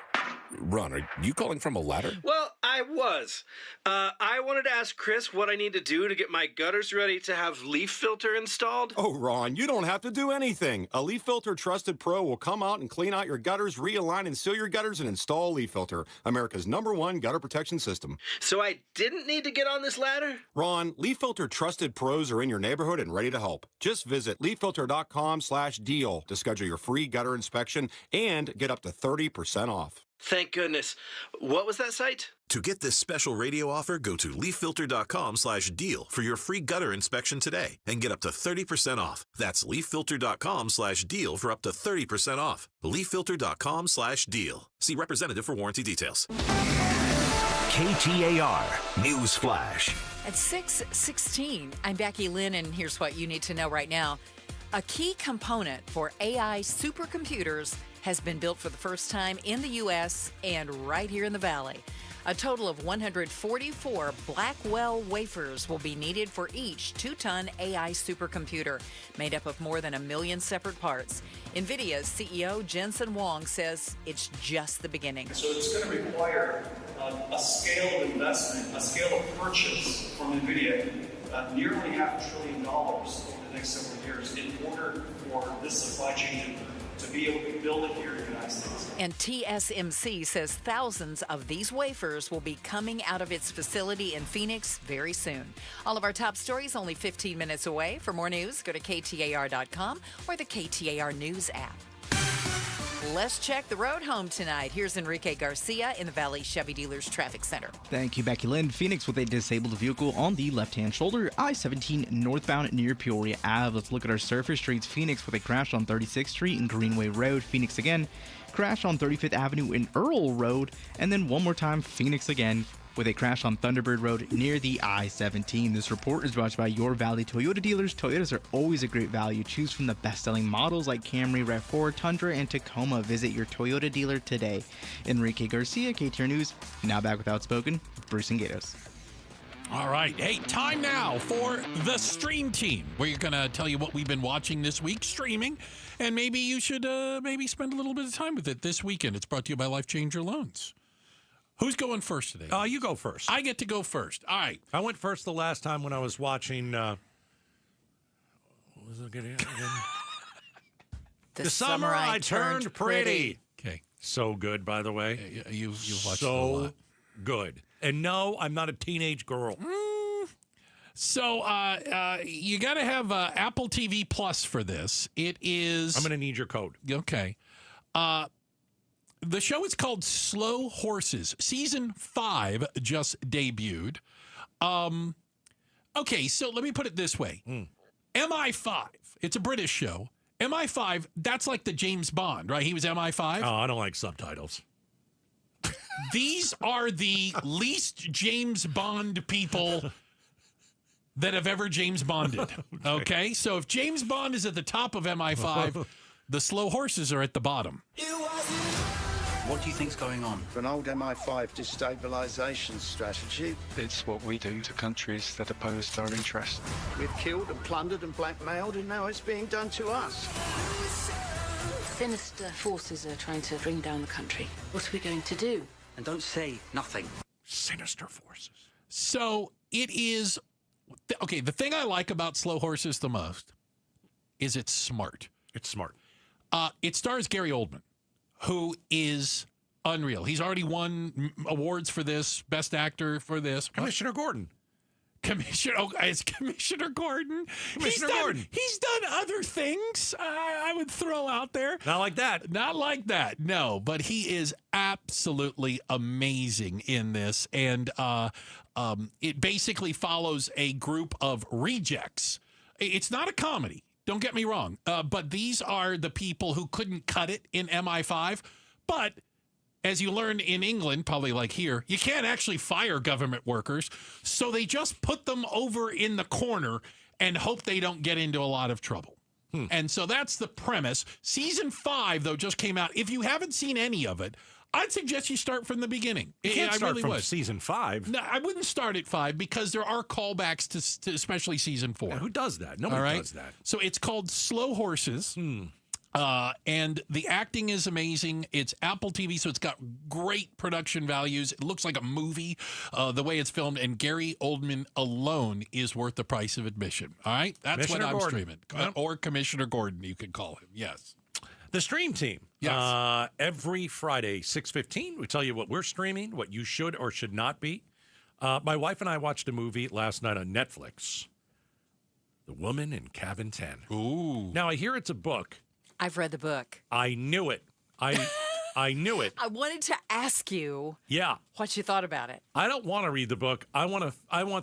Ron, are you calling from a ladder? Well, I was. I wanted to ask Chris what I need to do to get my gutters ready to have Leaf Filter installed. Oh, Ron, you don't have to do anything. A Leaf Filter Trusted Pro will come out and clean out your gutters, realign and seal your gutters, and install Leaf Filter, America's #1 gutter protection system. So I didn't need to get on this ladder? Ron, Leaf Filter Trusted Pros are in your neighborhood and ready to help. Just visit leaffilter.com/deal to schedule your free gutter inspection and get up to 30% off. Thank goodness. What was that site? To get this special radio offer, go to leaffilter.com/deal for your free gutter inspection today and get up to 30% off. That's leaffilter.com/deal for up to 30% off. leaffilter.com/deal. See representative for warranty details. KTAR News Flash. At 6:16, I'm Becky Lynn, and here's what you need to know right now. A key component for AI supercomputers has been built for the first time in the U.S. and right here in the Valley. A total of 144 Blackwell wafers will be needed for each 2-ton AI supercomputer, made up of more than 1 million separate parts. NVIDIA's CEO Jensen Huang says it's just the beginning. So it's going to require a scale of investment, a scale of purchase from NVIDIA, nearly $500 billion over the next several years in order for this supply chain to be able to build it here in the United States. And TSMC says thousands of these wafers will be coming out of its facility in Phoenix very soon. All of our top stories only 15 minutes away. For more news, go to KTAR.com or the KTAR News app. Let's check the road home tonight. Here's Enrique Garcia in the Valley Chevy Dealers Traffic Center. Thank you, Becky Lynn. Phoenix with a disabled vehicle on the left-hand shoulder. I-17 northbound near Peoria Ave. Let's look at our surface streets. Phoenix with a crash on 36th Street and Greenway Road. Phoenix again. Crash on 35th Avenue and Earl Road. And then one more time, Phoenix again, with a crash on Thunderbird Road near the I-17. This report is brought to you by your Valley Toyota dealers. Toyotas are always a great value. Choose from the best-selling models like Camry, RAV4, Tundra, and Tacoma. Visit your Toyota dealer today. Enrique Garcia, KTAR News. Now back with Outspoken, Bruce and Gatos. All right. Hey, time now for the Stream Team. We're going to tell you what we've been watching this week, streaming, and maybe you should maybe spend a little bit of time with it this weekend. It's brought to you by Life Changer Loans. Who's going first today? You go first. I get to go first. All right. I went first the last time when I was watching. What was it again? The summer I turned pretty. Okay. So good, by the way. You've watched so it a lot. Good. And no, I'm not a teenage girl. So you got to have Apple TV Plus for this. It is. I'm going to need your code. Okay. The show is called Slow Horses. Season 5 just debuted. Okay, so let me put it this way. MI5, it's a British show. MI5, that's like the James Bond, right? He was MI5. Oh, I don't like subtitles. These are the least James Bond people that have ever James Bonded. Okay? So if James Bond is at the top of MI5, the Slow Horses are at the bottom. What do you think's going on? An old MI5 destabilisation strategy. It's what we do to countries that oppose our interests. We've killed and plundered and blackmailed, and now it's being done to us. Sinister forces are trying to bring down the country. What are we going to do? And don't say nothing. Sinister forces. So it is... Okay, the thing I like about Slow Horses the most is it's smart. It's smart. It stars Gary Oldman, who is unreal. He's already won awards for this, Best Actor for this. Commissioner Gordon. It's Commissioner Gordon. Commissioner Gordon. He's done other things I would throw out there. Not like that. Not like that, no. But he is absolutely amazing in this. And it basically follows a group of rejects. It's not a comedy. Don't get me wrong. But these are the people who couldn't cut it in MI5. But as you learn in England, probably like here, you can't actually fire government workers. So they just put them over in the corner and hope they don't get into a lot of trouble. And so that's the premise. Season 5, though, just came out. If you haven't seen any of it, I'd suggest you start from the beginning. You can't start really from season 5. No, I wouldn't start at 5 because there are callbacks to especially season 4. Yeah, who does that? Nobody does that. So it's called Slow Horses. And the acting is amazing. It's Apple TV, so it's got great production values. It looks like a movie, the way it's filmed. And Gary Oldman alone is worth the price of admission. All right? That's what I'm streaming. Or Commissioner Gordon, you could call him. Yes. The Stream Team. Yes. Every Friday, 6:15, we tell you what we're streaming, what you should or should not be. My wife and I watched a movie last night on Netflix, The Woman in Cabin 10. Ooh. Now, I hear it's a book. I've read the book. I knew it. I knew it. I wanted to ask you what you thought about it. I don't want to read the book. I want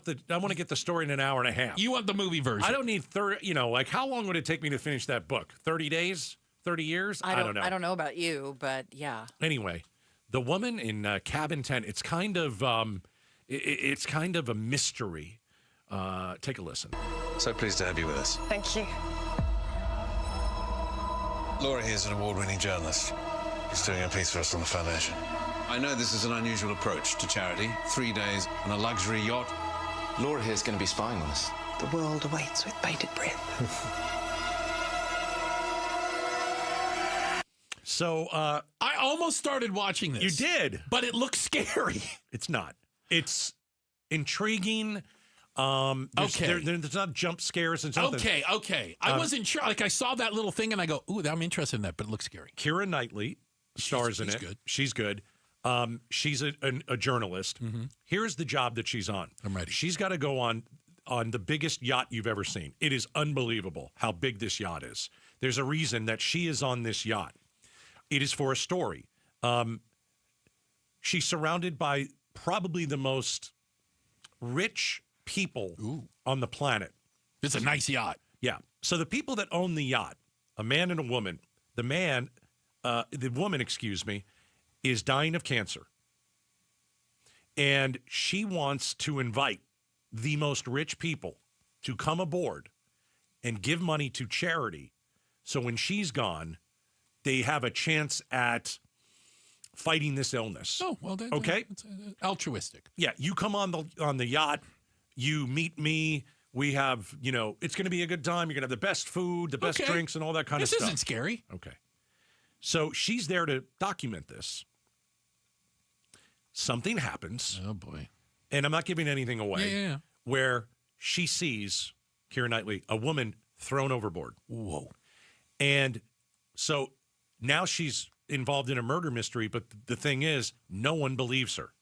to get the story in an hour and a half. You want the movie version. I don't need 30, like how long would it take me to finish that book? 30 days? 30 years? I don't know. I don't know about you, but yeah. Anyway, The Woman in Cabin 10, it's kind of a mystery. Take a listen. So pleased to have you with us. Thank you. Laura here's an award-winning journalist. He's doing a piece for us on the foundation. I know this is an unusual approach to charity. 3 days on a luxury yacht. Laura here's going to be spying on us. The world awaits with bated breath. So I almost started watching this. You did. But it looks scary. It's not. It's intriguing. There's not jump scares and something. Okay. I wasn't sure. Like I saw that little thing and I go, ooh, I'm interested in that, but it looks scary. Keira Knightley stars in it. Good. She's good. She's a journalist. Mm-hmm. Here's the job that she's on. I'm ready. She's got to go on the biggest yacht you've ever seen. It is unbelievable how big this yacht is. There's a reason that she is on this yacht. It is for a story. She's surrounded by probably the most rich people on the planet. It's a nice yacht. Yeah. So the people that own the yacht, a man and a woman, the woman, is dying of cancer. And she wants to invite the most rich people to come aboard and give money to charity. So when she's gone, they have a chance at fighting this illness. Oh, well, okay. It's altruistic. Yeah, you come on the yacht, you meet me. We have, it's going to be a good time. You're going to have the best food, the best drinks, and all that kind of stuff. This isn't scary. Okay. So she's there to document this. Something happens. Oh, boy. And I'm not giving anything away. Yeah. Where she sees, Keira Knightley, a woman thrown overboard. Whoa. And so now she's involved in a murder mystery, but the thing is, no one believes her.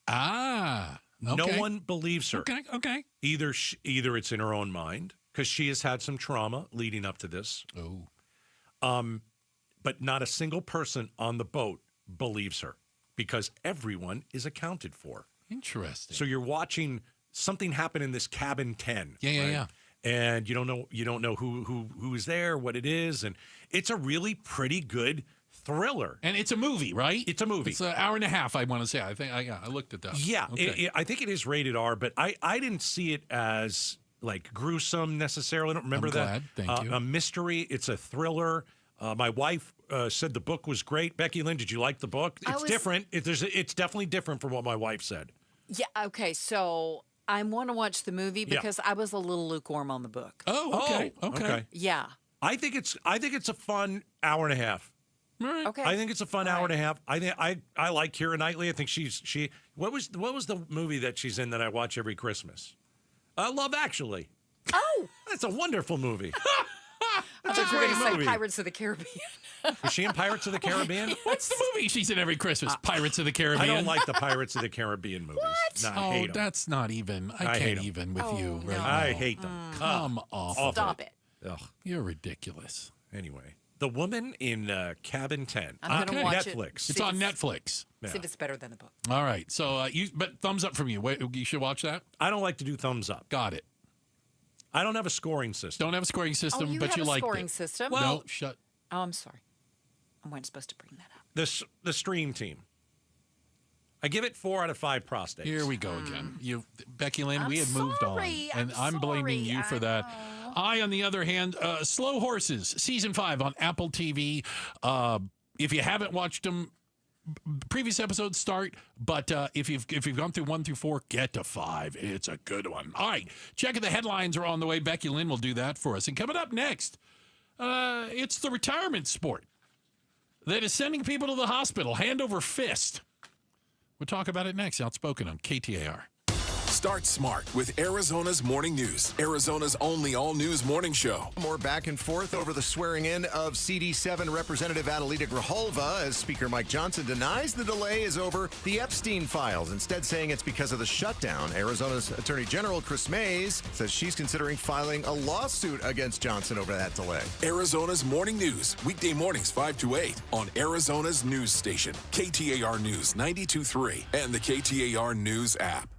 Ah. Okay. No one believes her. Okay. Either it's in her own mind, because she has had some trauma leading up to this. Oh. But not a single person on the boat believes her because everyone is accounted for. Interesting. So you're watching something happen in this cabin 10. Yeah. And you don't know who's there, what it is, and it's a really pretty good thriller. And it's a movie, right? It's a movie. It's an hour and a half, I want to say. I think I looked at that. Yeah, Okay. I think it is rated R, but I didn't see it as like gruesome necessarily. I don't remember I'm glad. Thank you. A mystery. It's a thriller. My wife said the book was great. Becky Lynn, did you like the book? It's different. It's definitely different from what my wife said. Yeah. Okay. So I want to watch the movie because I was a little lukewarm on the book. Oh, okay. Yeah. I think it's a fun hour and a half. Right. Okay. I think it's a fun hour and a half. I like Keira Knightley. I think she. What was the movie that she's in that I watch every Christmas? Love Actually. Oh, that's a wonderful movie. That's a great movie. Pirates of the Caribbean. Was she in Pirates of the Caribbean? What's the movie she's in every Christmas? Pirates of the Caribbean. I don't like the Pirates of the Caribbean movies. What? No, I hate them. That's not even. I can't even with you right now. I hate them. Come off. Stop it. Ugh. You're ridiculous. Anyway, The Woman in Cabin 10. I'm gonna watch Netflix. It's on Netflix. Yeah. See if it's better than the book. All right. So but thumbs up from you. Wait, you should watch that. I don't like to do thumbs up. Got it. I don't have a scoring system. Don't have a scoring system, you but have you a like scoring it. system? Well, shut. Oh, I'm sorry. I wasn't supposed to bring that up. The Stream Team. I give it 4 out of 5 prostates. Here we go again. Becky Lynn, I'm we had moved on, sorry. and I'm blaming you for that. I, on the other hand, Slow Horses, season 5 on Apple TV. If you haven't watched them, previous episodes start, but if you've gone through 1 through 4, get to 5. It's a good one. All right, checking the headlines are on the way. Becky Lynn will do that for us. And coming up next, it's the retirement sport that is sending people to the hospital hand over fist. We'll talk about it next. Outspoken on KTAR. Start smart with Arizona's Morning News, Arizona's only all-news morning show. More back and forth over the swearing-in of CD7 Representative Adelita Grijalva as Speaker Mike Johnson denies the delay is over the Epstein files, instead saying it's because of the shutdown. Arizona's Attorney General Chris Mays says she's considering filing a lawsuit against Johnson over that delay. Arizona's Morning News, weekday mornings 5 to 8 on Arizona's news station, KTAR News 92.3 and the KTAR News app.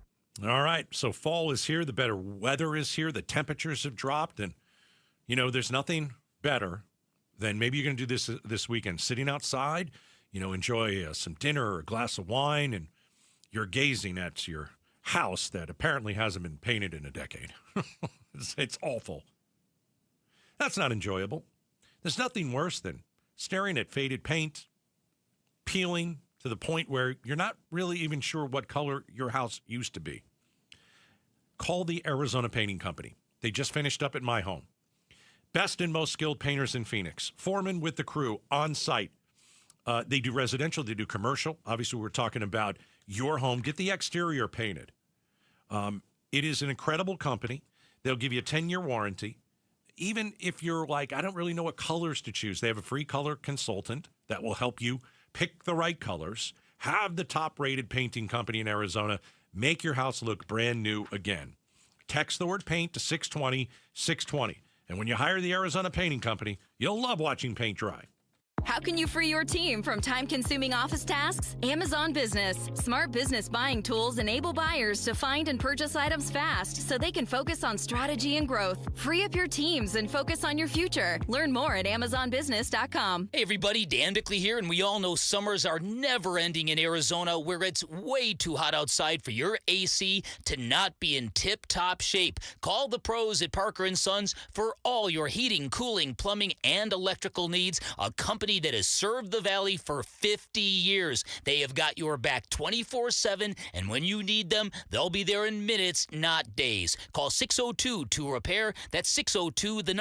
All right, so fall is here. The better weather is here. The temperatures have dropped. And, there's nothing better than maybe you're going to do this weekend. Sitting outside, enjoy some dinner or a glass of wine, and you're gazing at your house that apparently hasn't been painted in a decade. It's awful. That's not enjoyable. There's nothing worse than staring at faded paint, peeling to the point where you're not really even sure what color your house used to be. Call the Arizona Painting Company. They just finished up at my home. Best and most skilled painters in Phoenix. Foreman with the crew on site. They do residential, they do commercial. Obviously, we're talking about your home. Get the exterior painted. It is an incredible company. They'll give you a 10-year warranty. Even if you're like, I don't really know what colors to choose, they have a free color consultant that will help you pick the right colors. Have the top-rated painting company in Arizona make your house look brand new again. Text the word paint to 620-620. And when you hire the Arizona Painting Company, you'll love watching paint dry. How can you free your team from time-consuming office tasks? Amazon Business. Smart business buying tools enable buyers to find and purchase items fast so they can focus on strategy and growth. Free up your teams and focus on your future. Learn more at amazonbusiness.com. Hey everybody, Dan Bickley here, and we all know summers are never ending in Arizona, where it's way too hot outside for your AC to not be in tip-top shape. Call the pros at Parker & Sons for all your heating, cooling, plumbing, and electrical needs. A company that has served the Valley for 50 years. They have got your back 24/7, and when you need them, they'll be there in minutes, not days. Call 602-2-REPAIR. That's 602-2, then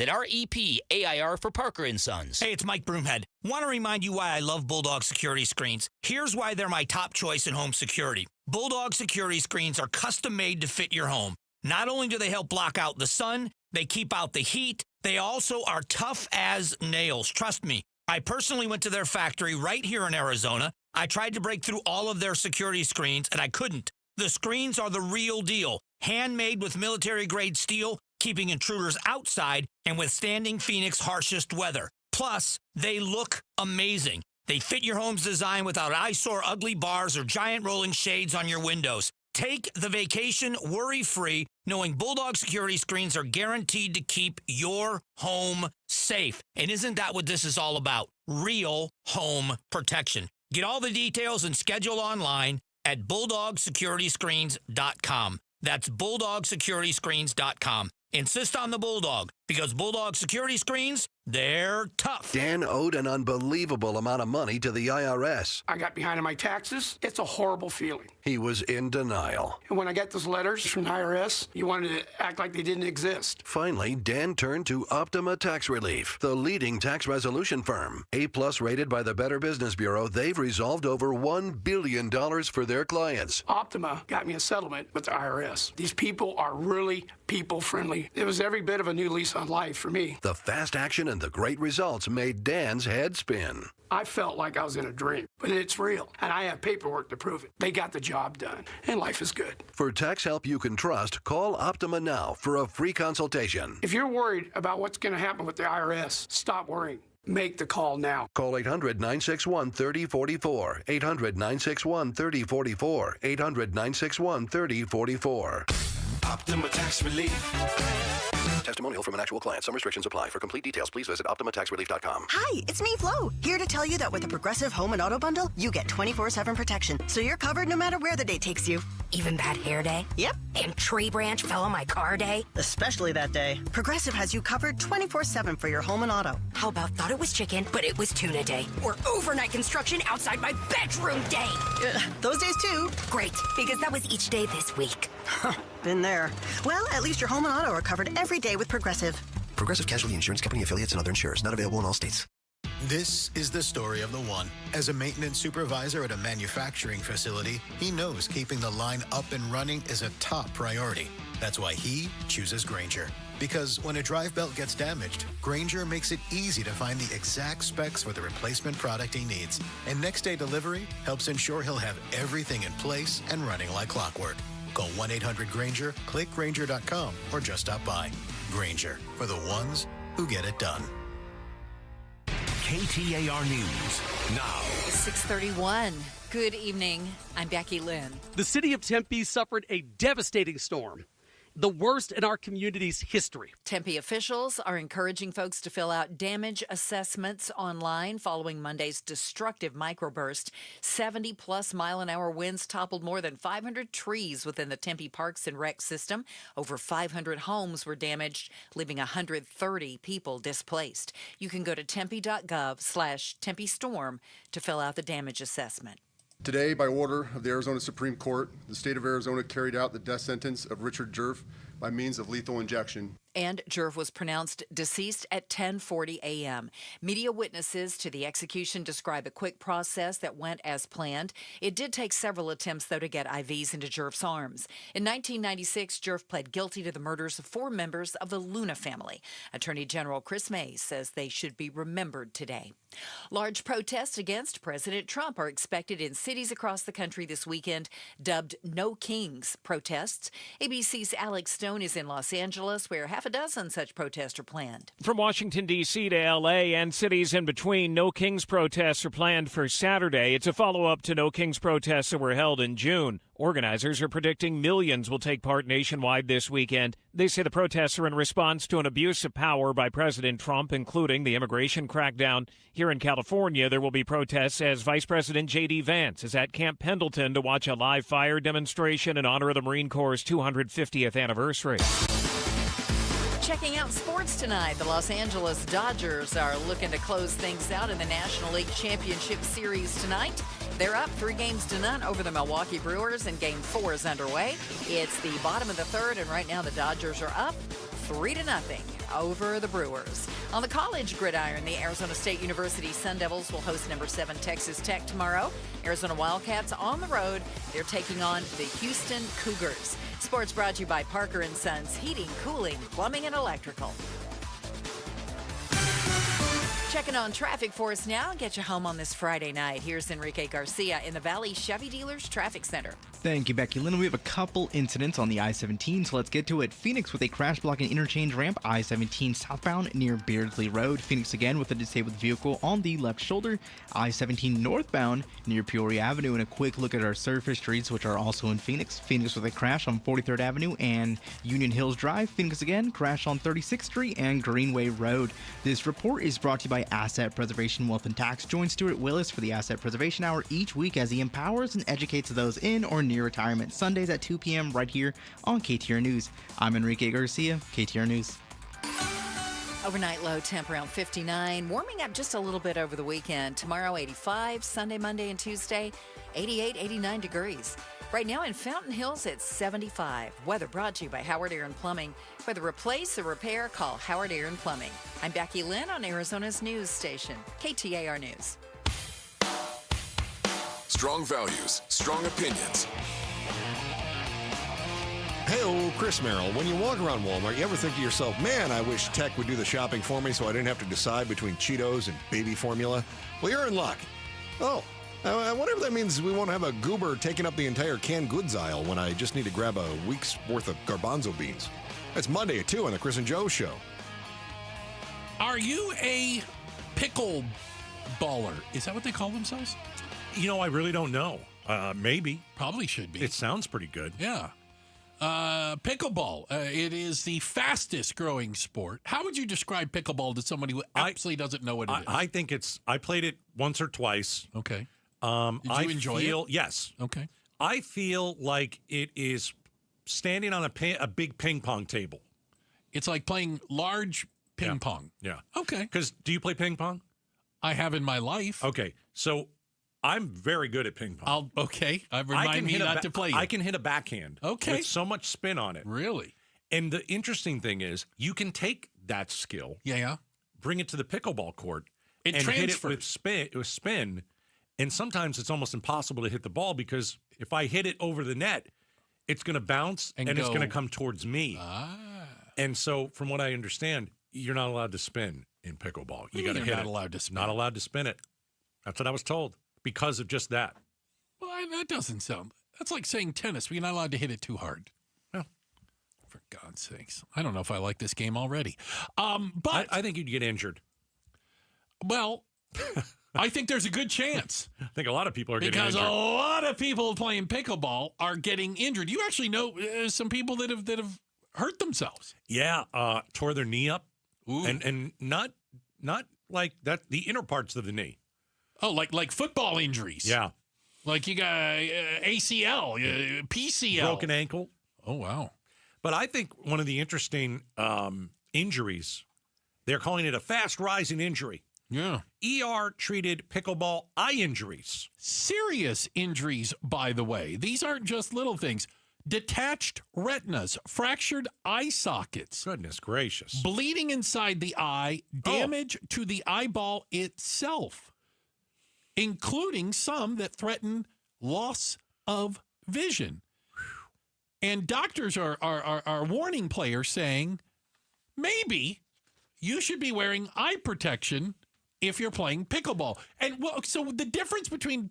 REPAIR for Parker & Sons. Hey, it's Mike Broomhead. Want to remind you why I love Bulldog security screens. Here's why they're my top choice in home security. Bulldog security screens are custom made to fit your home. Not only do they help block out the sun, they keep out the heat, they also are tough as nails. Trust me. I personally went to their factory right here in Arizona. I tried to break through all of their security screens, and I couldn't. The screens are the real deal. Handmade with military-grade steel, keeping intruders outside and withstanding Phoenix's harshest weather. Plus, they look amazing. They fit your home's design without eyesore ugly bars or giant rolling shades on your windows. Take the vacation worry-free, knowing Bulldog security screens are guaranteed to keep your home safe. And isn't that what this is all about? Real home protection. Get all the details and schedule online at BulldogSecurityScreens.com. That's BulldogSecurityScreens.com. Insist on the Bulldog, because Bulldog security screens, they're tough. Dan owed an unbelievable amount of money to the IRS. I got behind on my taxes. It's a horrible feeling. He was in denial. And when I got those letters from the IRS, you wanted to act like they didn't exist. Finally, Dan turned to Optima Tax Relief, the leading tax resolution firm. A-plus rated by the Better Business Bureau, they've resolved over $1 billion for their clients. Optima got me a settlement with the IRS. These people are really people-friendly. It was every bit of a new lease on life for me. The fast action and the great results made Dan's head spin. I felt like I was in a dream, but it's real, and I have paperwork to prove it. They got the job done, and life is good. For tax help you can trust, call Optima now for a free consultation. If you're worried about what's going to happen with the IRS, stop worrying. Make the call now. Call 800-961-3044. 800-961-3044. 800-961-3044. Optima Tax Relief. Testimonial from an actual client. Some restrictions apply. For complete details, please visit OptimaTaxRelief.com. Hi, it's me, Flo, here to tell you that with a Progressive Home and Auto Bundle, you get 24/7 protection, so you're covered no matter where the day takes you. Even bad hair day? Yep. And tree branch fell on my car day? Especially that day. Progressive has you covered 24/7 for your home and auto. How about thought it was chicken, but it was tuna day? Or overnight construction outside my bedroom day? Those days too. Great, because that was each day this week. Been there. Well, at least your home and auto are covered every day with Progressive. Progressive Casualty Insurance Company affiliates and other insurers. Not available in all states. This is the story of the one. As a maintenance supervisor at a manufacturing facility, he knows keeping the line up and running is a top priority. That's why he chooses Grainger. Because when a drive belt gets damaged, Grainger makes it easy to find the exact specs for the replacement product he needs. And next day delivery helps ensure he'll have everything in place and running like clockwork. Call 1-800-GRAINGER, click Grainger.com, or just stop by. Grainger, for the ones who get it done. KTAR News now. 6:31. Good evening. I'm Becky Lynn. The city of Tempe suffered a devastating storm, the worst in our community's history. Tempe officials are encouraging folks to fill out damage assessments online following Monday's destructive microburst. 70-plus mile-an-hour winds toppled more than 500 trees within the Tempe Parks and Rec system. Over 500 homes were damaged, leaving 130 people displaced. You can go to tempe.gov/Tempe Storm to fill out the damage assessment. Today, by order of the Arizona Supreme Court, the state of Arizona carried out the death sentence of Richard Jerf by means of lethal injection. And Jerf was pronounced deceased at 10:40 a.m. Media witnesses to the execution describe a quick process that went as planned. It did take several attempts, though, to get IVs into Jerf's arms. In 1996, Jerf pled guilty to the murders of 4 members of the Luna family. Attorney General Chris Mays says they should be remembered today. Large protests against President Trump are expected in cities across the country this weekend, dubbed No Kings protests. ABC's Alex Stone is in Los Angeles, where half a dozen such protests are planned. From Washington, D.C. to L.A. and cities in between, No Kings protests are planned for Saturday. It's a follow-up to No Kings protests that were held in June. Organizers are predicting millions will take part nationwide this weekend. They say the protests are in response to an abuse of power by President Trump, including the immigration crackdown. Here in California, there will be protests as Vice President J.D. Vance is at Camp Pendleton to watch a live fire demonstration in honor of the Marine Corps' 250th anniversary. Checking out sports tonight, the Los Angeles Dodgers are looking to close things out in the National League Championship Series tonight. They're up 3-0 over the Milwaukee Brewers, and Game 4 is underway. It's the bottom of the third, and right now the Dodgers are up 3-0 over the Brewers. On the college gridiron, the Arizona State University Sun Devils will host number 7 Texas Tech tomorrow. Arizona Wildcats on the road. They're taking on the Houston Cougars. Sports brought to you by Parker & Sons Heating, Cooling, Plumbing, and Electrical. Checking on traffic for us now. Get you home on this Friday night. Here's Enrique Garcia in the Valley Chevy Dealers Traffic Center. Thank you, Becky Lynn. We have a couple incidents on the I-17, so let's get to it. Phoenix with a crash blocking interchange ramp, I-17 southbound near Beardsley Road. Phoenix again with a disabled vehicle on the left shoulder. I-17 northbound near Peoria Avenue. And a quick look at our surface streets, which are also in Phoenix. Phoenix with a crash on 43rd Avenue and Union Hills Drive. Phoenix again, crash on 36th Street and Greenway Road. This report is brought to you by Asset Preservation Wealth and Tax. Join Stuart Willis for the Asset Preservation Hour each week as he empowers and educates those in or near retirement. Sundays at 2 p.m. right here on KTAR News. I'm Enrique Garcia, KTAR News. Overnight low temp around 59, warming up just a little bit over the weekend. Tomorrow 85, Sunday, Monday, and Tuesday 88, 89 degrees. Right now in Fountain Hills it's 75. Weather brought to you by Howard Aaron Plumbing. For the replace or repair, call Howard Aaron Plumbing. I'm Becky Lynn on Arizona's news station, KTAR News. Strong values, strong opinions. Hey, Chris Merrill, when you walk around Walmart, you ever think to yourself, man, I wish tech would do the shopping for me so I didn't have to decide between Cheetos and baby formula? Well, you're in luck. Oh, I wonder if that means we won't have a goober taking up the entire canned goods aisle when I just need to grab a week's worth of garbanzo beans. It's Monday at 2 on the Chris and Joe Show. Are you a pickle baller? Is that what they call themselves? You know, I really don't know. Maybe. Probably should be. It sounds pretty good. Yeah. Pickleball. It is the fastest growing sport. How would you describe pickleball to somebody who absolutely doesn't know what it is? I think I played it once or twice. Okay. Did you enjoy it? Yes. Okay. I feel like it is standing on a big ping pong table. It's like playing large ping pong. Yeah. Okay. Because do you play ping pong? I have in my life. Okay. So I'm very good at ping pong. Remind me not to play you. I can hit a backhand. Okay. With so much spin on it. Really? And the interesting thing is you can take that skill. Yeah. Bring it to the pickleball court. And hit it with spin. And sometimes it's almost impossible to hit the ball because if I hit it over the net, it's going to bounce and it's going to come towards me. And so from what I understand, you're not allowed to spin in pickleball. You got to hit it. Not allowed to spin. Not allowed to spin it. That's what I was told. Because of just that. Well, that doesn't sound... That's like saying tennis. We're not allowed to hit it too hard. Well, for God's sakes. I don't know if I like this game already. But I think you'd get injured. Well, I think there's a good chance. I think a lot of people are getting injured. Because a lot of people playing pickleball are getting injured. You actually know some people that have hurt themselves. Yeah, tore their knee up. Ooh. And not like that, the inner parts of the knee. Oh, like football injuries. Yeah. Like you got ACL, PCL. Broken ankle. Oh, wow. But I think one of the interesting injuries, they're calling it a fast-rising injury. Yeah. ER-treated pickleball eye injuries. Serious injuries, by the way. These aren't just little things. Detached retinas, fractured eye sockets. Goodness gracious. Bleeding inside the eye, damage to the eyeball itself, including some that threaten loss of vision. And doctors are warning players saying, maybe you should be wearing eye protection if you're playing pickleball. And so the difference between,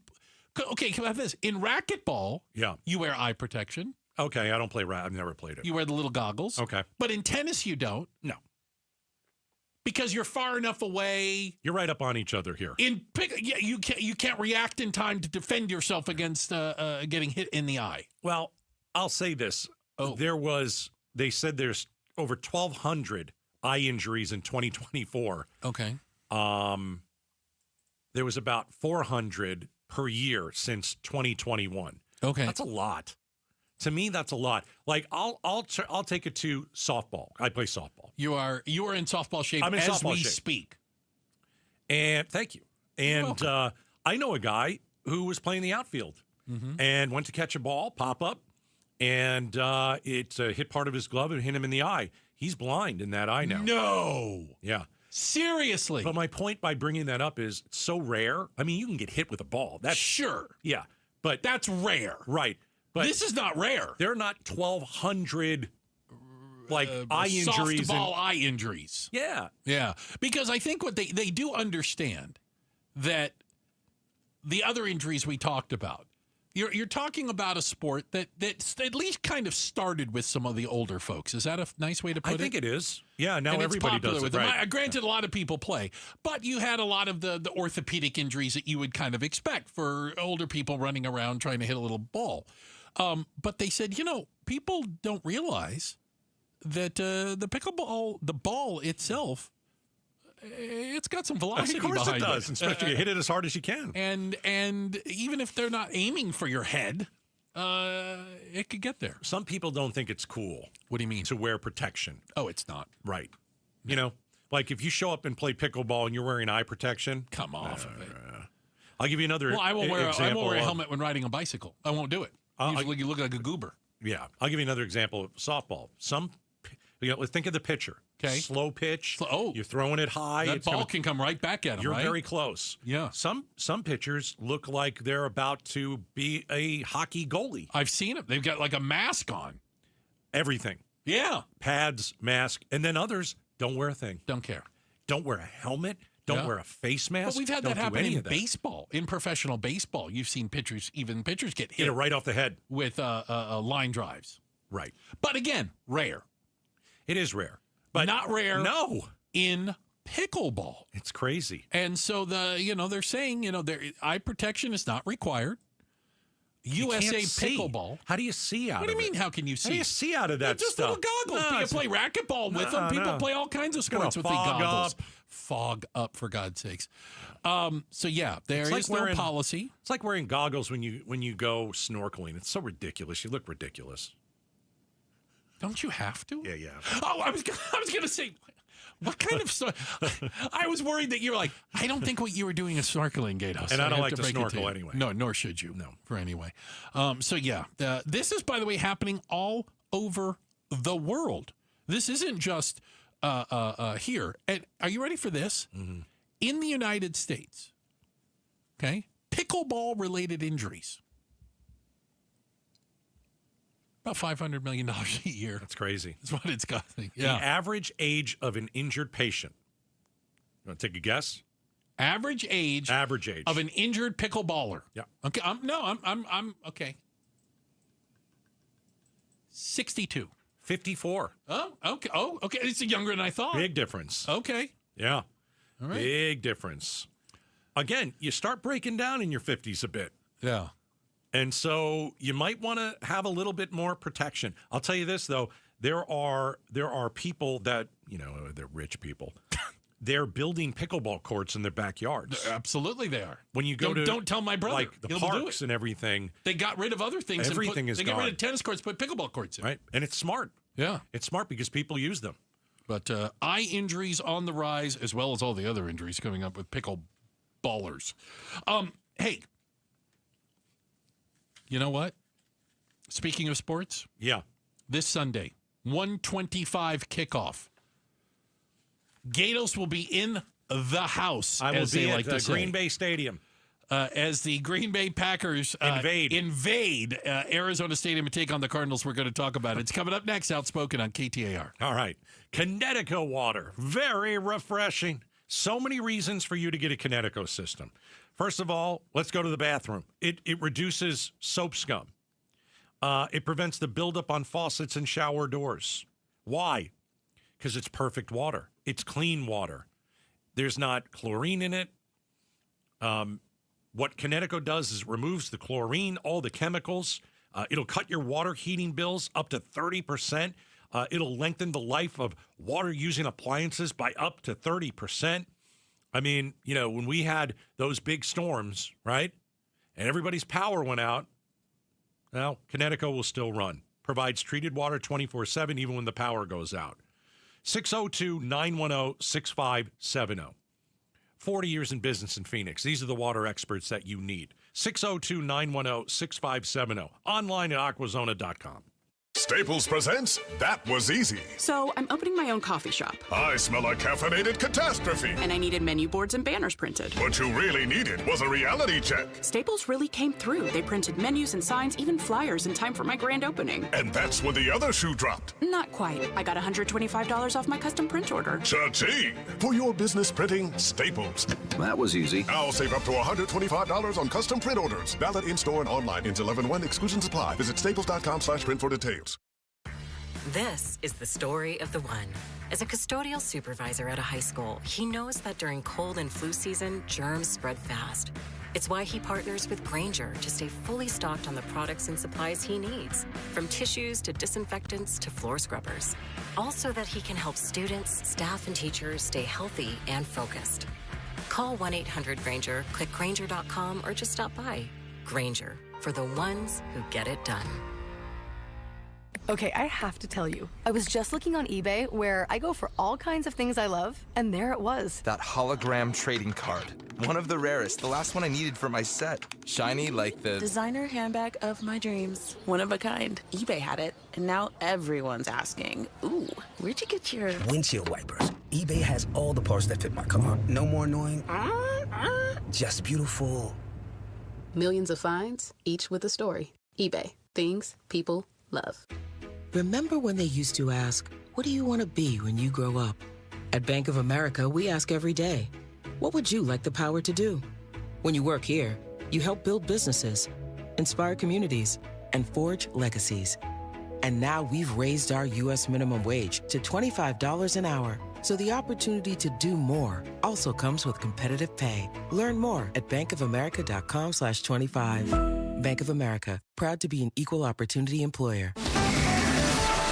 okay, can I have this? In racquetball, you wear eye protection. Okay, I don't play I've never played it. You wear the little goggles. Okay. But in tennis, you don't. No. Because you're far enough away. You're right up on each other here. You can't react in time to defend yourself against getting hit in the eye. Well, I'll say this. They said there's over 1,200 eye injuries in 2024. Okay. There was about 400 per year since 2021. Okay. That's a lot. To me, that's a lot. Like I'll take it to softball. I play softball. You are in softball shape I'm in as softball we shape. speak. And thank you. And I know a guy who was playing the outfield and went to catch a ball, pop up, and it hit part of his glove and hit him in the eye. He's blind in that eye now. No. Yeah. Seriously. But my point by bringing that up is it's so rare. I mean, you can get hit with a ball. That's sure. Yeah. But that's rare. Right. But this is not rare. They're not 1,200 eye injuries. Softball eye injuries. Yeah. Yeah. Because I think what they do understand that the other injuries we talked about, You're talking about a sport that's at least kind of started with some of the older folks. Is that a nice way to put it? I think it is. Yeah, now and everybody does it. Right. Granted, a lot of people play, but you had a lot of the orthopedic injuries that you would kind of expect for older people running around trying to hit a little ball. But they said, people don't realize that the pickleball, the ball itself, it's got some velocity behind it. Of course it does, especially you hit it as hard as you can. And even if they're not aiming for your head, it could get there. Some people don't think it's cool. What do you mean? To wear protection. Oh, it's not. Right. Like if you show up and play pickleball and you're wearing eye protection. Come off of it. I'll give you another I won't wear example. I won't wear a helmet when riding a bicycle. I won't do it. Usually you look like a goober. Yeah. I'll give you another example of softball. Think of the pitcher. Okay. Slow pitch. You're throwing it high. That ball can come right back at him, You're right? very close. Yeah. Some pitchers look like they're about to be a hockey goalie. I've seen them. They've got like a mask on. Everything. Yeah. Pads, mask. And then others don't wear a thing. Don't care. Don't wear a helmet. Don't wear a face mask. But we've had Don't that happen do any in of that. baseball, in professional baseball. You've seen pitchers get hit it right off the head with line drives. Right. But again, rare. It is rare. But not rare. No. In pickleball. It's crazy. And so they're saying, eye protection is not required. USA Pickleball. How do you see out of it? What do you mean, how can you see? How do you see out of that just stuff? Little goggles. You play racquetball with them. People play all kinds of sports with the goggles. Fog up, for God's sakes. So, yeah, there is no policy. It's like wearing goggles when you go snorkeling. It's so ridiculous. You look ridiculous. Don't you have to? Yeah. Oh, I was going to say, what kind of... I was worried that you were like, I don't think what you were doing is snorkeling, Gatos. And I don't like to snorkel anyway. No, nor should you. No. For anyway. So, yeah, this is, by the way, happening all over the world. This isn't just here. And are you ready for this? Mm-hmm. In the United States, okay, pickleball-related injuries. About $500 million a year. That's crazy. That's what it's costing. Yeah. The average age of an injured patient. You want to take a guess? Average age of an injured pickleballer. Yeah. Okay. I'm okay. 62. 54. Oh, okay. Oh, okay. It's younger than I thought. Big difference. Okay. Yeah. All right. Big difference. Again, you start breaking down in your 50s a bit. Yeah. And so you might want to have a little bit more protection. I'll tell you this, though. There are people that, they're rich people. They're building pickleball courts in their backyards. Absolutely they are. When you go don't tell my brother. Like the parks and everything. They got rid of other things. Everything is gone. They got rid of tennis courts, put pickleball courts in. Right. And it's smart. Yeah. It's smart because people use them. But eye injuries on the rise, as well as all the other injuries coming up with pickleballers. Hey, you know what? Speaking of sports. Yeah. This Sunday, 1:25 kickoff. Gatos will be in the house. I will be at the Green Bay Stadium. As the Green Bay Packers invade Arizona Stadium and take on the Cardinals. We're going to talk about it. It's coming up next, Outspoken on KTAR. All right. Connecticut water. Very refreshing. So many reasons for you to get a Connecticut system. First of all, let's go to the bathroom. It reduces soap scum. It prevents the buildup on faucets and shower doors. Why? Because it's perfect water. It's clean water. There's not chlorine in it. What Connecticut does is it removes the chlorine, all the chemicals. It'll cut your water heating bills up to 30%. It'll lengthen the life of water-using appliances by up to 30%. I mean, when we had those big storms, right, and everybody's power went out, well, Connecticut will still run. Provides treated water 24/7 even when the power goes out. 602-910-6570. 40 years in business in Phoenix. These are the water experts that you need. 602-910-6570. Online at aquazona.com. Staples presents That Was Easy. So I'm opening my own coffee shop. I smell a caffeinated catastrophe. And I needed menu boards and banners printed. What you really needed was a reality check. Staples really came through. They printed menus and signs, even flyers in time for my grand opening. And that's when the other shoe dropped. Not quite. I got $125 off my custom print order. Cha-ching! For your business printing, Staples. That was easy. Now save up to $125 on custom print orders. Valid in-store and online until 11/1. Exclusions apply. Visit staples.com/print for details. This is the story of the one. As a custodial supervisor at a high school, he knows that during cold and flu season, germs spread fast. It's why he partners with Grainger to stay fully stocked on the products and supplies he needs, from tissues to disinfectants to floor scrubbers. Also that he can help students, staff, and teachers stay healthy and focused. Call 1-800-GRAINGER, click Grainger.com, or just stop by. Grainger, for the ones who get it done. Okay, I have to tell you, I was just looking on eBay where I go for all kinds of things I love, and there it was. That hologram trading card. One of the rarest, the last one I needed for my set. Shiny like the... designer handbag of my dreams. One of a kind. eBay had it, and now everyone's asking, ooh, where'd you get your... windshield wipers. eBay has all the parts that fit my car. No more annoying, just beautiful. Millions of finds, each with a story. eBay. Things people love. Remember when they used to ask, what do you want to be when you grow up? At Bank of America, we ask every day, what would you like the power to do? When you work here, you help build businesses, inspire communities, and forge legacies. And now we've raised our U.S. minimum wage to $25 an hour. So the opportunity to do more also comes with competitive pay. Learn more at bankofamerica.com/25. Bank of America, proud to be an equal opportunity employer.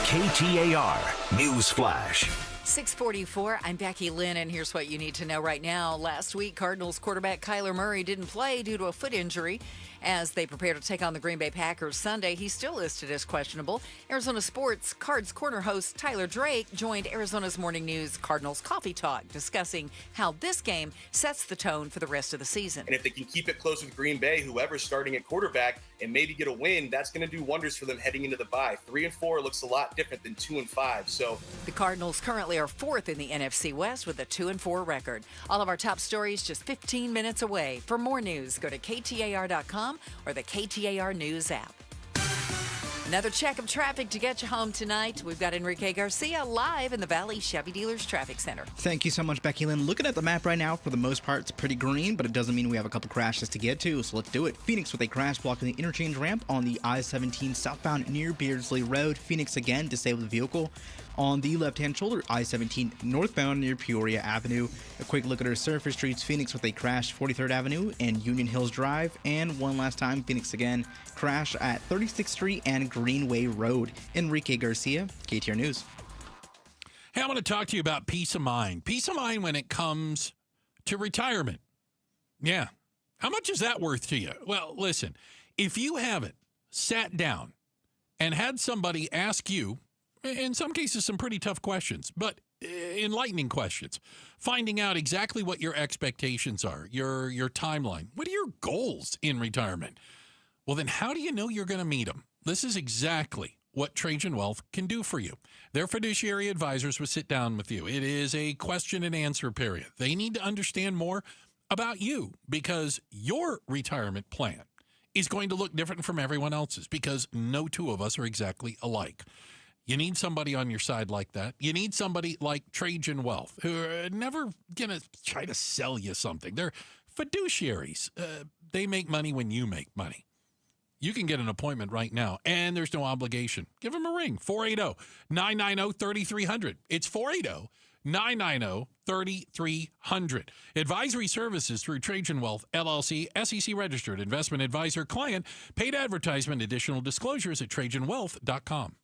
KTAR News Flash. 6:44. I'm Becky Lynn, and here's what you need to know right now. Last week, Cardinals quarterback Kyler Murray didn't play due to a foot injury. As they prepare to take on the Green Bay Packers Sunday, he's still listed as questionable. Arizona Sports Cards Corner host Tyler Drake joined Arizona's Morning News Cardinals Coffee Talk, discussing how this game sets the tone for the rest of the season. And if they can keep it close with Green Bay, whoever's starting at quarterback, and maybe get a win, that's going to do wonders for them heading into the bye. 3-4 looks a lot different than 2-5. So the Cardinals currently are fourth in the NFC West with a 2-4 record. All of our top stories just 15 minutes away. For more news, go to KTAR.com or the KTAR News app. Another check of traffic to get you home tonight. We've got Enrique Garcia live in the Valley Chevy Dealers Traffic Center. Thank you so much, Becky Lynn. Looking at the map right now, for the most part, it's pretty green, but it doesn't mean we have a couple crashes to get to, so let's do it. Phoenix with a crash blocking the interchange ramp on the I-17 southbound near Beardsley Road. Phoenix again, disabled vehicle on the left-hand shoulder, I-17 northbound near Peoria Avenue. A quick look at our surface streets. Phoenix with a crash 43rd Avenue and Union Hills Drive. And one last time, Phoenix again, crash at 36th Street and Greenway Road. Enrique Garcia, KTAR News. Hey, I want to talk to you about peace of mind. Peace of mind when it comes to retirement. Yeah. How much is that worth to you? Well, listen, if you haven't sat down and had somebody ask you, in some cases, some pretty tough questions, but enlightening questions, finding out exactly what your expectations are, your timeline. What are your goals in retirement? Well, then how do you know you're going to meet them? This is exactly what Trajan Wealth can do for you. Their fiduciary advisors will sit down with you. It is a question and answer period. They need to understand more about you because your retirement plan is going to look different from everyone else's because no two of us are exactly alike. You need somebody on your side like that. You need somebody like Trajan Wealth, who are never going to try to sell you something. They're fiduciaries. They make money when you make money. You can get an appointment right now, and there's no obligation. Give them a ring, 480-990-3300. It's 480-990-3300. Advisory services through Trajan Wealth, LLC, SEC registered investment advisor client, paid advertisement, additional disclosures at TrajanWealth.com.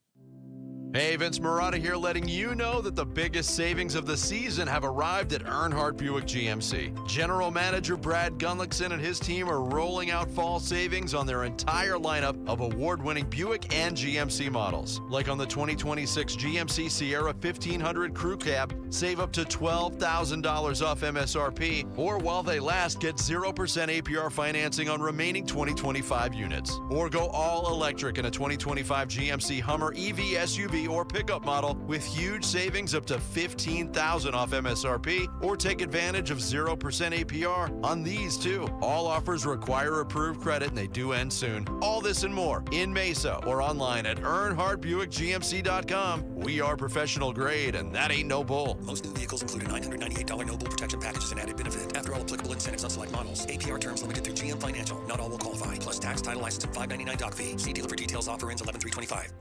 Hey, Vince Marotta here, letting you know that the biggest savings of the season have arrived at Earnhardt Buick GMC. General Manager Brad Gunlickson and his team are rolling out fall savings on their entire lineup of award-winning Buick and GMC models. Like on the 2026 GMC Sierra 1500 Crew Cab, save up to $12,000 off MSRP, or while they last, get 0% APR financing on remaining 2025 units. Or go all electric in a 2025 GMC Hummer EV SUV or pickup model with huge savings up to $15,000 off MSRP, or take advantage of 0% APR on these too. All offers require approved credit and they do end soon. All this and more in Mesa or online at EarnhardtBuickGMC.com. We are professional grade and that ain't no bull. Most new vehicles include a $998 no bull protection package as an added benefit. After all applicable incentives on select models. APR terms limited through GM Financial. Not all will qualify. Plus tax, title, license, and $599 doc fee. See dealer for details. Offer ends 11/3/25.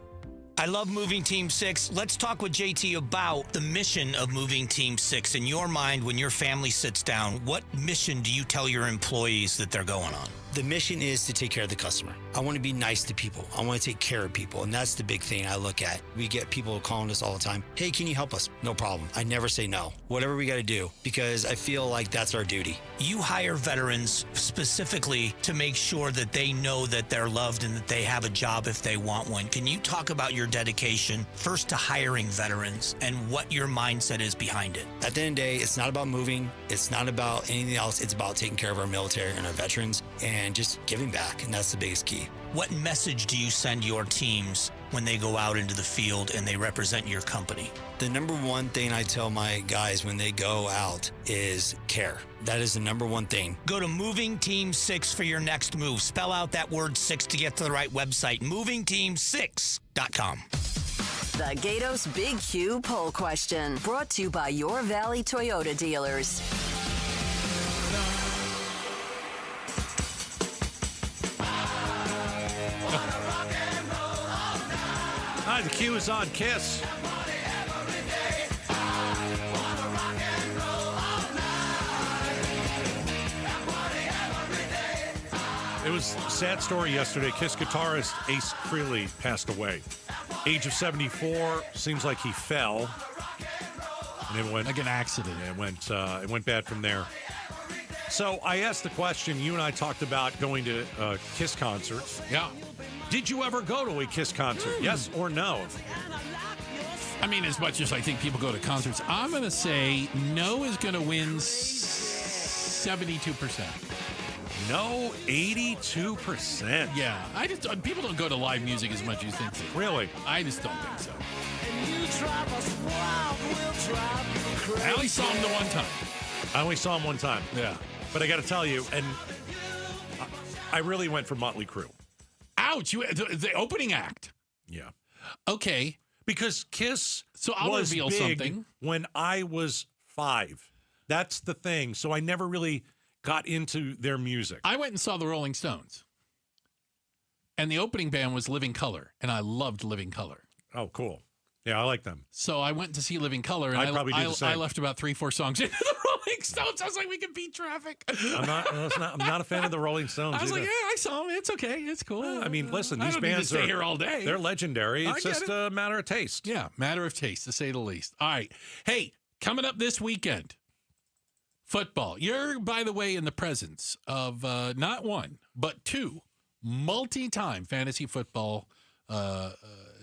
I love Moving Team 6. Let's talk with JT about the mission of Moving Team 6. In your mind, when your family sits down, what mission do you tell your employees that they're going on? The mission is to take care of the customer. I want to be nice to people. I want to take care of people. And that's the big thing I look at. We get people calling us all the time. Hey, can you help us? No problem. I never say no. Whatever we got to do, because I feel like that's our duty. You hire veterans specifically to make sure that they know that they're loved and that they have a job if they want one. Can you talk about your dedication first to hiring veterans and what your mindset is behind it? At the end of the day, it's not about moving. It's not about anything else. It's about taking care of our military and our veterans and just giving back. And that's the biggest key. What message do you send your teams when they go out into the field and they represent your company? The number one thing I tell my guys when they go out is care. That is the number one thing. Go to Moving Team 6 for your next move. Spell out that word 6 to get to the right website. MovingTeam6.com. The Gatos Big Q poll question, brought to you by Your Valley Toyota dealers. Hi, the Q is on Kiss. It was a sad story yesterday. Kiss guitarist Ace Frehley passed away. Age of 74. Seems like he fell. And it went like an accident. It went bad from there. So I asked the question. You and I talked about going to Kiss concerts. Yeah. Did you ever go to a Kiss concert? Yes or no? I mean, as much as I think people go to concerts, I'm going to say no is going to win 72%. No, 82%. Yeah, people don't go to live music as much as you think they do. Really? I just don't think so. I only saw him the one time. I only saw him one time. Yeah. But I got to tell you, and I really went for Motley Crue. Ouch! The opening act. Yeah. Okay. Because Kiss I'll was reveal big something. when I was 5. That's the thing. So I never really got into their music. I went and saw the Rolling Stones. And the opening band was Living Colour. And I loved Living Colour. Oh, cool. Yeah, I like them. So I went to see Living Colour. And I'd probably do the same. I left about 3-4 songs into the Rolling Stones. I was like, we can beat traffic. I'm not a fan of the Rolling Stones I was either. like, yeah, I saw them. It's okay. It's cool. I mean, listen, I these don't need to bands stay here all day. They're legendary. It's I get just it. a matter of taste. Yeah, matter of taste, to say the least. All right. Hey, coming up this weekend, football. You're, by the way, in the presence of not one, but 2 multi-time fantasy football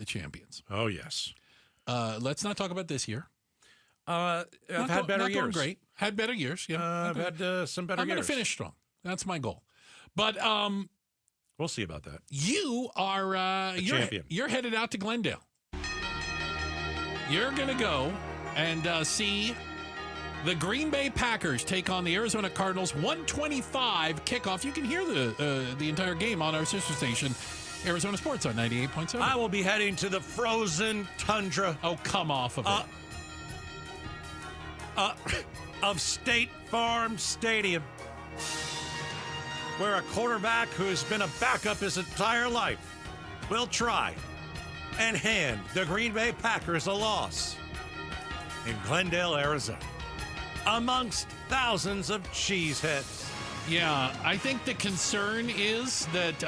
champions. Oh, yes. Let's not talk about this year. I've had better years. Going great. Had better years. Yeah, I've had some better years. I'm going to finish strong. That's my goal. But we'll see about that. You are champion. You're headed out to Glendale. You're going to go and see the Green Bay Packers take on the Arizona Cardinals. 1:25 kickoff. You can hear the entire game on our sister station, Arizona Sports, on 98.7. I will be heading to the frozen tundra. Oh, come off of it. Of State Farm Stadium, where a quarterback who's been a backup his entire life will try and hand the Green Bay Packers a loss in Glendale, Arizona, amongst thousands of cheeseheads. Yeah, I think the concern is that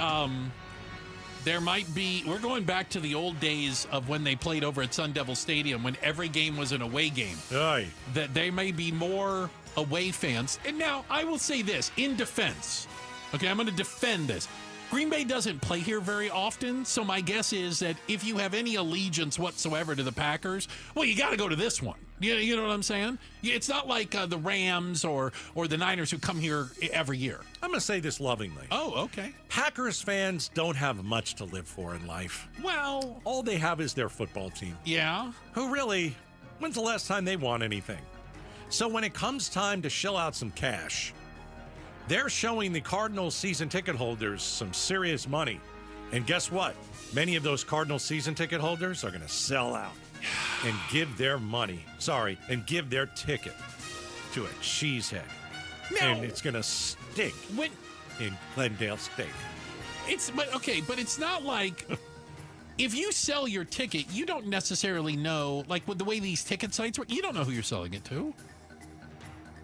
There might be, we're going back to the old days of when they played over at Sun Devil Stadium when every game was an away game. Aye. That there may be more away fans. And now, I will say this, in defense, okay, I'm going to defend this. Green Bay doesn't play here very often, so my guess is that if you have any allegiance whatsoever to the Packers, well, you got to go to this one. You know what I'm saying? It's not like the Rams or the Niners who come here every year. I'm going to say this lovingly. Oh, okay. Packers fans don't have much to live for in life. Well, all they have is their football team. Yeah. Who really, when's the last time they won anything? So when it comes time to shell out some cash, they're showing the Cardinals season ticket holders some serious money. And guess what? Many of those Cardinals season ticket holders are going to sell out and give their their ticket to a cheesehead. Now, and it's going to stink in Glendale State. But it's not like if you sell your ticket, you don't necessarily know, like with the way these ticket sites work, you don't know who you're selling it to.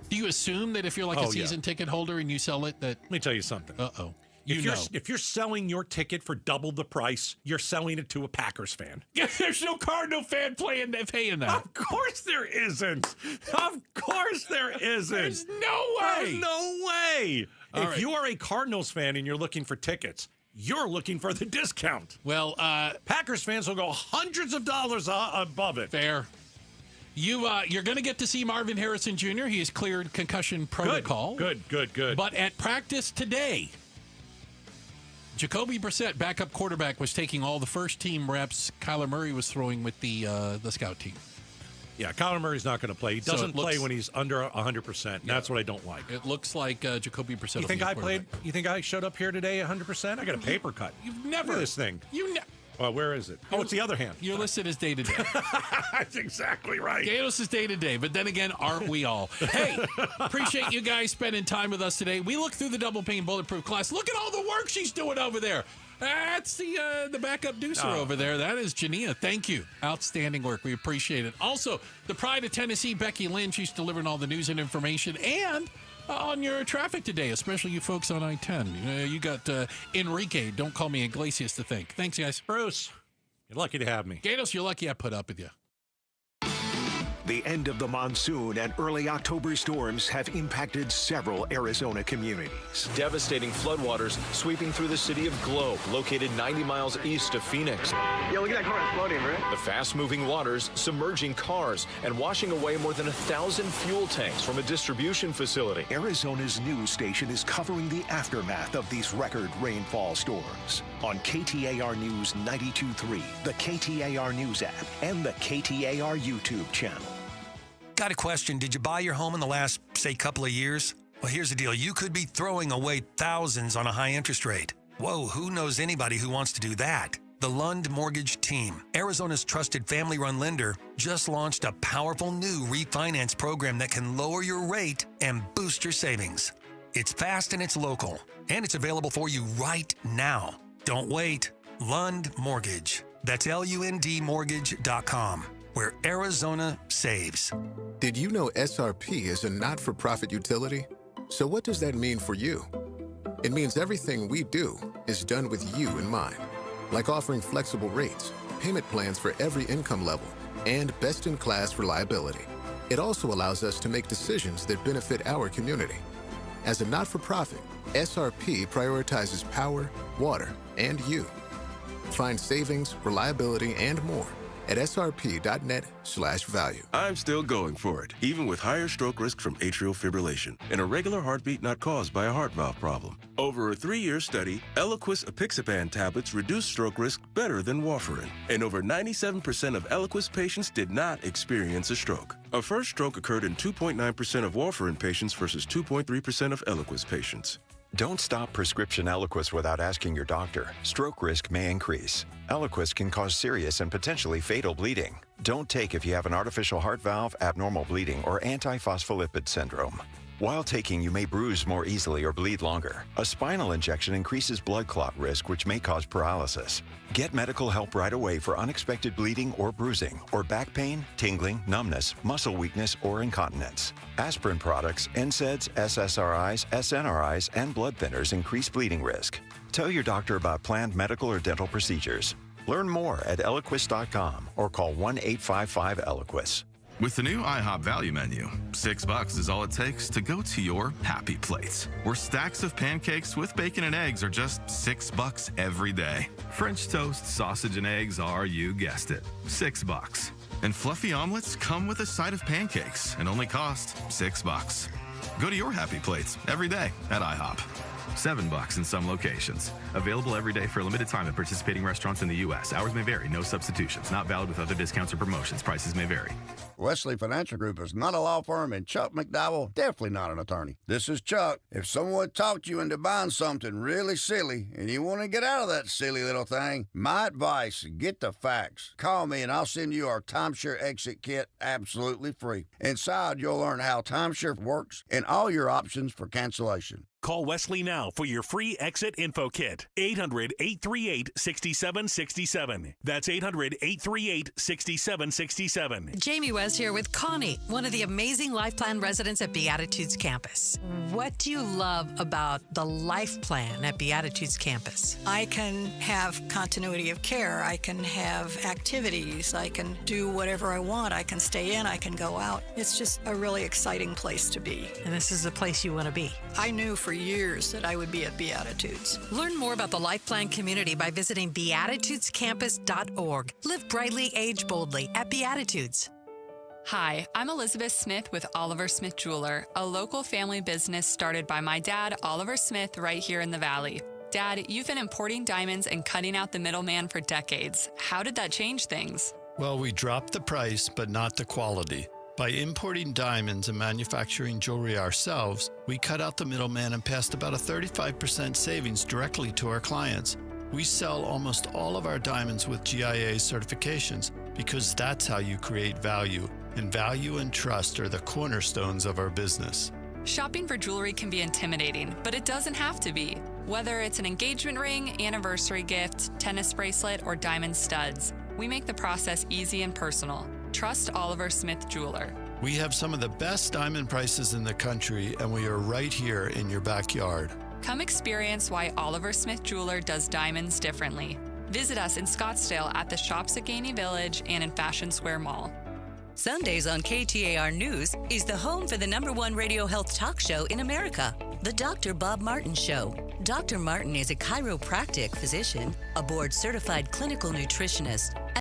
Do you assume that if you're like a season ticket holder and you sell it, that... Let me tell you something. Uh-oh. If you're selling your ticket for double the price, you're selling it to a Packers fan. There's no Cardinal fan paying that. Of course there isn't. Of course there isn't. There's no way. There's no way. All if you are a Cardinals fan and you're looking for tickets, you're looking for the discount. Well, Packers fans will go hundreds of dollars above it. Fair. You're going to get to see Marvin Harrison Jr. He has cleared concussion protocol. Good. But at practice today, Jacoby Brissett, backup quarterback, was taking all the first-team reps Kyler Murray was throwing with the scout team. Yeah, Kyler Murray's not going to play. He doesn't play when he's under 100%. That's what I don't like. It looks like Jacoby Brissett. You think I played? You think I showed up here today 100%? I got a paper cut. You've never. Look at this thing. Well, where is it? Oh, it's the other hand. You're listed as day-to-day. That's exactly right. Gatos is day-to-day, but then again, aren't we all? Hey, appreciate you guys spending time with us today. We look through the double pane bulletproof class. Look at all the work she's doing over there. That's the backup deucer over there. That is Jania. Thank you. Outstanding work. We appreciate it. Also, the pride of Tennessee, Becky Lynn. She's delivering all the news and information. And on your traffic today, especially you folks on I-10. You got Enrique, don't call me Iglesias, to thank. Thanks, guys. Bruce, you're lucky to have me. Gatos, you're lucky I put up with you. The end of the monsoon and early October storms have impacted several Arizona communities. Devastating floodwaters sweeping through the city of Globe, located 90 miles east of Phoenix. Yeah, look at that car exploding, right? The fast-moving waters submerging cars and washing away more than 1,000 fuel tanks from a distribution facility. Arizona's news station is covering the aftermath of these record rainfall storms on KTAR News 92.3, the KTAR News app, and the KTAR YouTube channel. Got a question. Did you buy your home in the last, say, couple of years? Well, here's the deal. You could be throwing away thousands on a high interest rate. Whoa, who knows anybody who wants to do that? The Lund Mortgage Team, Arizona's trusted family-run lender, just launched a powerful new refinance program that can lower your rate and boost your savings. It's fast and it's local, and it's available for you right now. Don't wait. Lund Mortgage. That's LUNDmortgage.com. Where Arizona saves. Did you know SRP is a not-for-profit utility? So what does that mean for you? It means everything we do is done with you in mind, like offering flexible rates, payment plans for every income level, and best-in-class reliability. It also allows us to make decisions that benefit our community. As a not-for-profit, SRP prioritizes power, water, and you. Find savings, reliability, and more at srp.net/value. I'm still going for it, even with higher stroke risk from atrial fibrillation and a regular heartbeat not caused by a heart valve problem. Over a 3-year study, Eliquis apixaban tablets reduce stroke risk better than warfarin, and over 97% of Eliquis patients did not experience a stroke. A first stroke occurred in 2.9% of warfarin patients versus 2.3% of Eliquis patients. Don't stop prescription Eliquis without asking your doctor. Stroke risk may increase. Eliquis can cause serious and potentially fatal bleeding. Don't take if you have an artificial heart valve, abnormal bleeding, or antiphospholipid syndrome. While taking, you may bruise more easily or bleed longer. A spinal injection increases blood clot risk, which may cause paralysis. Get medical help right away for unexpected bleeding or bruising, or back pain, tingling, numbness, muscle weakness, or incontinence. Aspirin products, NSAIDs, SSRIs, SNRIs, and blood thinners increase bleeding risk. Tell your doctor about planned medical or dental procedures. Learn more at Eliquis.com or call 1-855-ELIQUIS. With the new IHOP value menu, $6 is all it takes to go to your happy place, where stacks of pancakes with bacon and eggs are just $6 every day. French toast, sausage, and eggs are, you guessed it, $6. And fluffy omelets come with a side of pancakes and only cost $6. Go to your happy plates every day at IHOP. $7 in some locations. Available every day for a limited time at participating restaurants in the U.S. Hours may vary. No substitutions. Not valid with other discounts or promotions. Prices may vary. Wesley Financial Group is not a law firm, and Chuck McDowell definitely not an attorney. This is Chuck. If someone talked you into buying something really silly and you want to get out of that silly little thing, my advice, get the facts. Call me and I'll send you our timeshare exit kit absolutely free. Inside, you'll learn how timeshare works and all your options for cancellation. Call Wesley now for your free exit info kit. 800-838-6767. That's 800-838-6767. Jamie West here with Connie, one of the amazing Life Plan residents at Beatitudes Campus. What do you love about the Life Plan at Beatitudes Campus? I can have continuity of care. I can have activities. I can do whatever I want. I can stay in. I can go out. It's just a really exciting place to be. And this is the place you want to be. I knew for years that I would be at Beatitudes. Learn more about the Life Plan community by visiting beatitudescampus.org. Live brightly, age boldly at Beatitudes. Hi, I'm Elizabeth Smith with Oliver Smith Jeweler, a local family business started by my dad, Oliver Smith, right here in the Valley. Dad, you've been importing diamonds and cutting out the middleman for decades. How did that change things? Well, we dropped the price, but not the quality. By importing diamonds and manufacturing jewelry ourselves, we cut out the middleman and passed about a 35% savings directly to our clients. We sell almost all of our diamonds with GIA certifications because that's how you create value, and value and trust are the cornerstones of our business. Shopping for jewelry can be intimidating, but it doesn't have to be. Whether it's an engagement ring, anniversary gift, tennis bracelet, or diamond studs, we make the process easy and personal. Trust Oliver Smith Jeweler. We have some of the best diamond prices in the country, and we are right here in your backyard. Come experience why Oliver Smith Jeweler does diamonds differently. Visit us in Scottsdale at the Shops at Gainey Village and in Fashion Square Mall. Sundays on KTAR News is the home for the #1 radio health talk show in America, The Dr. Bob Martin Show. Dr. Martin is a chiropractic physician, a board-certified clinical nutritionist,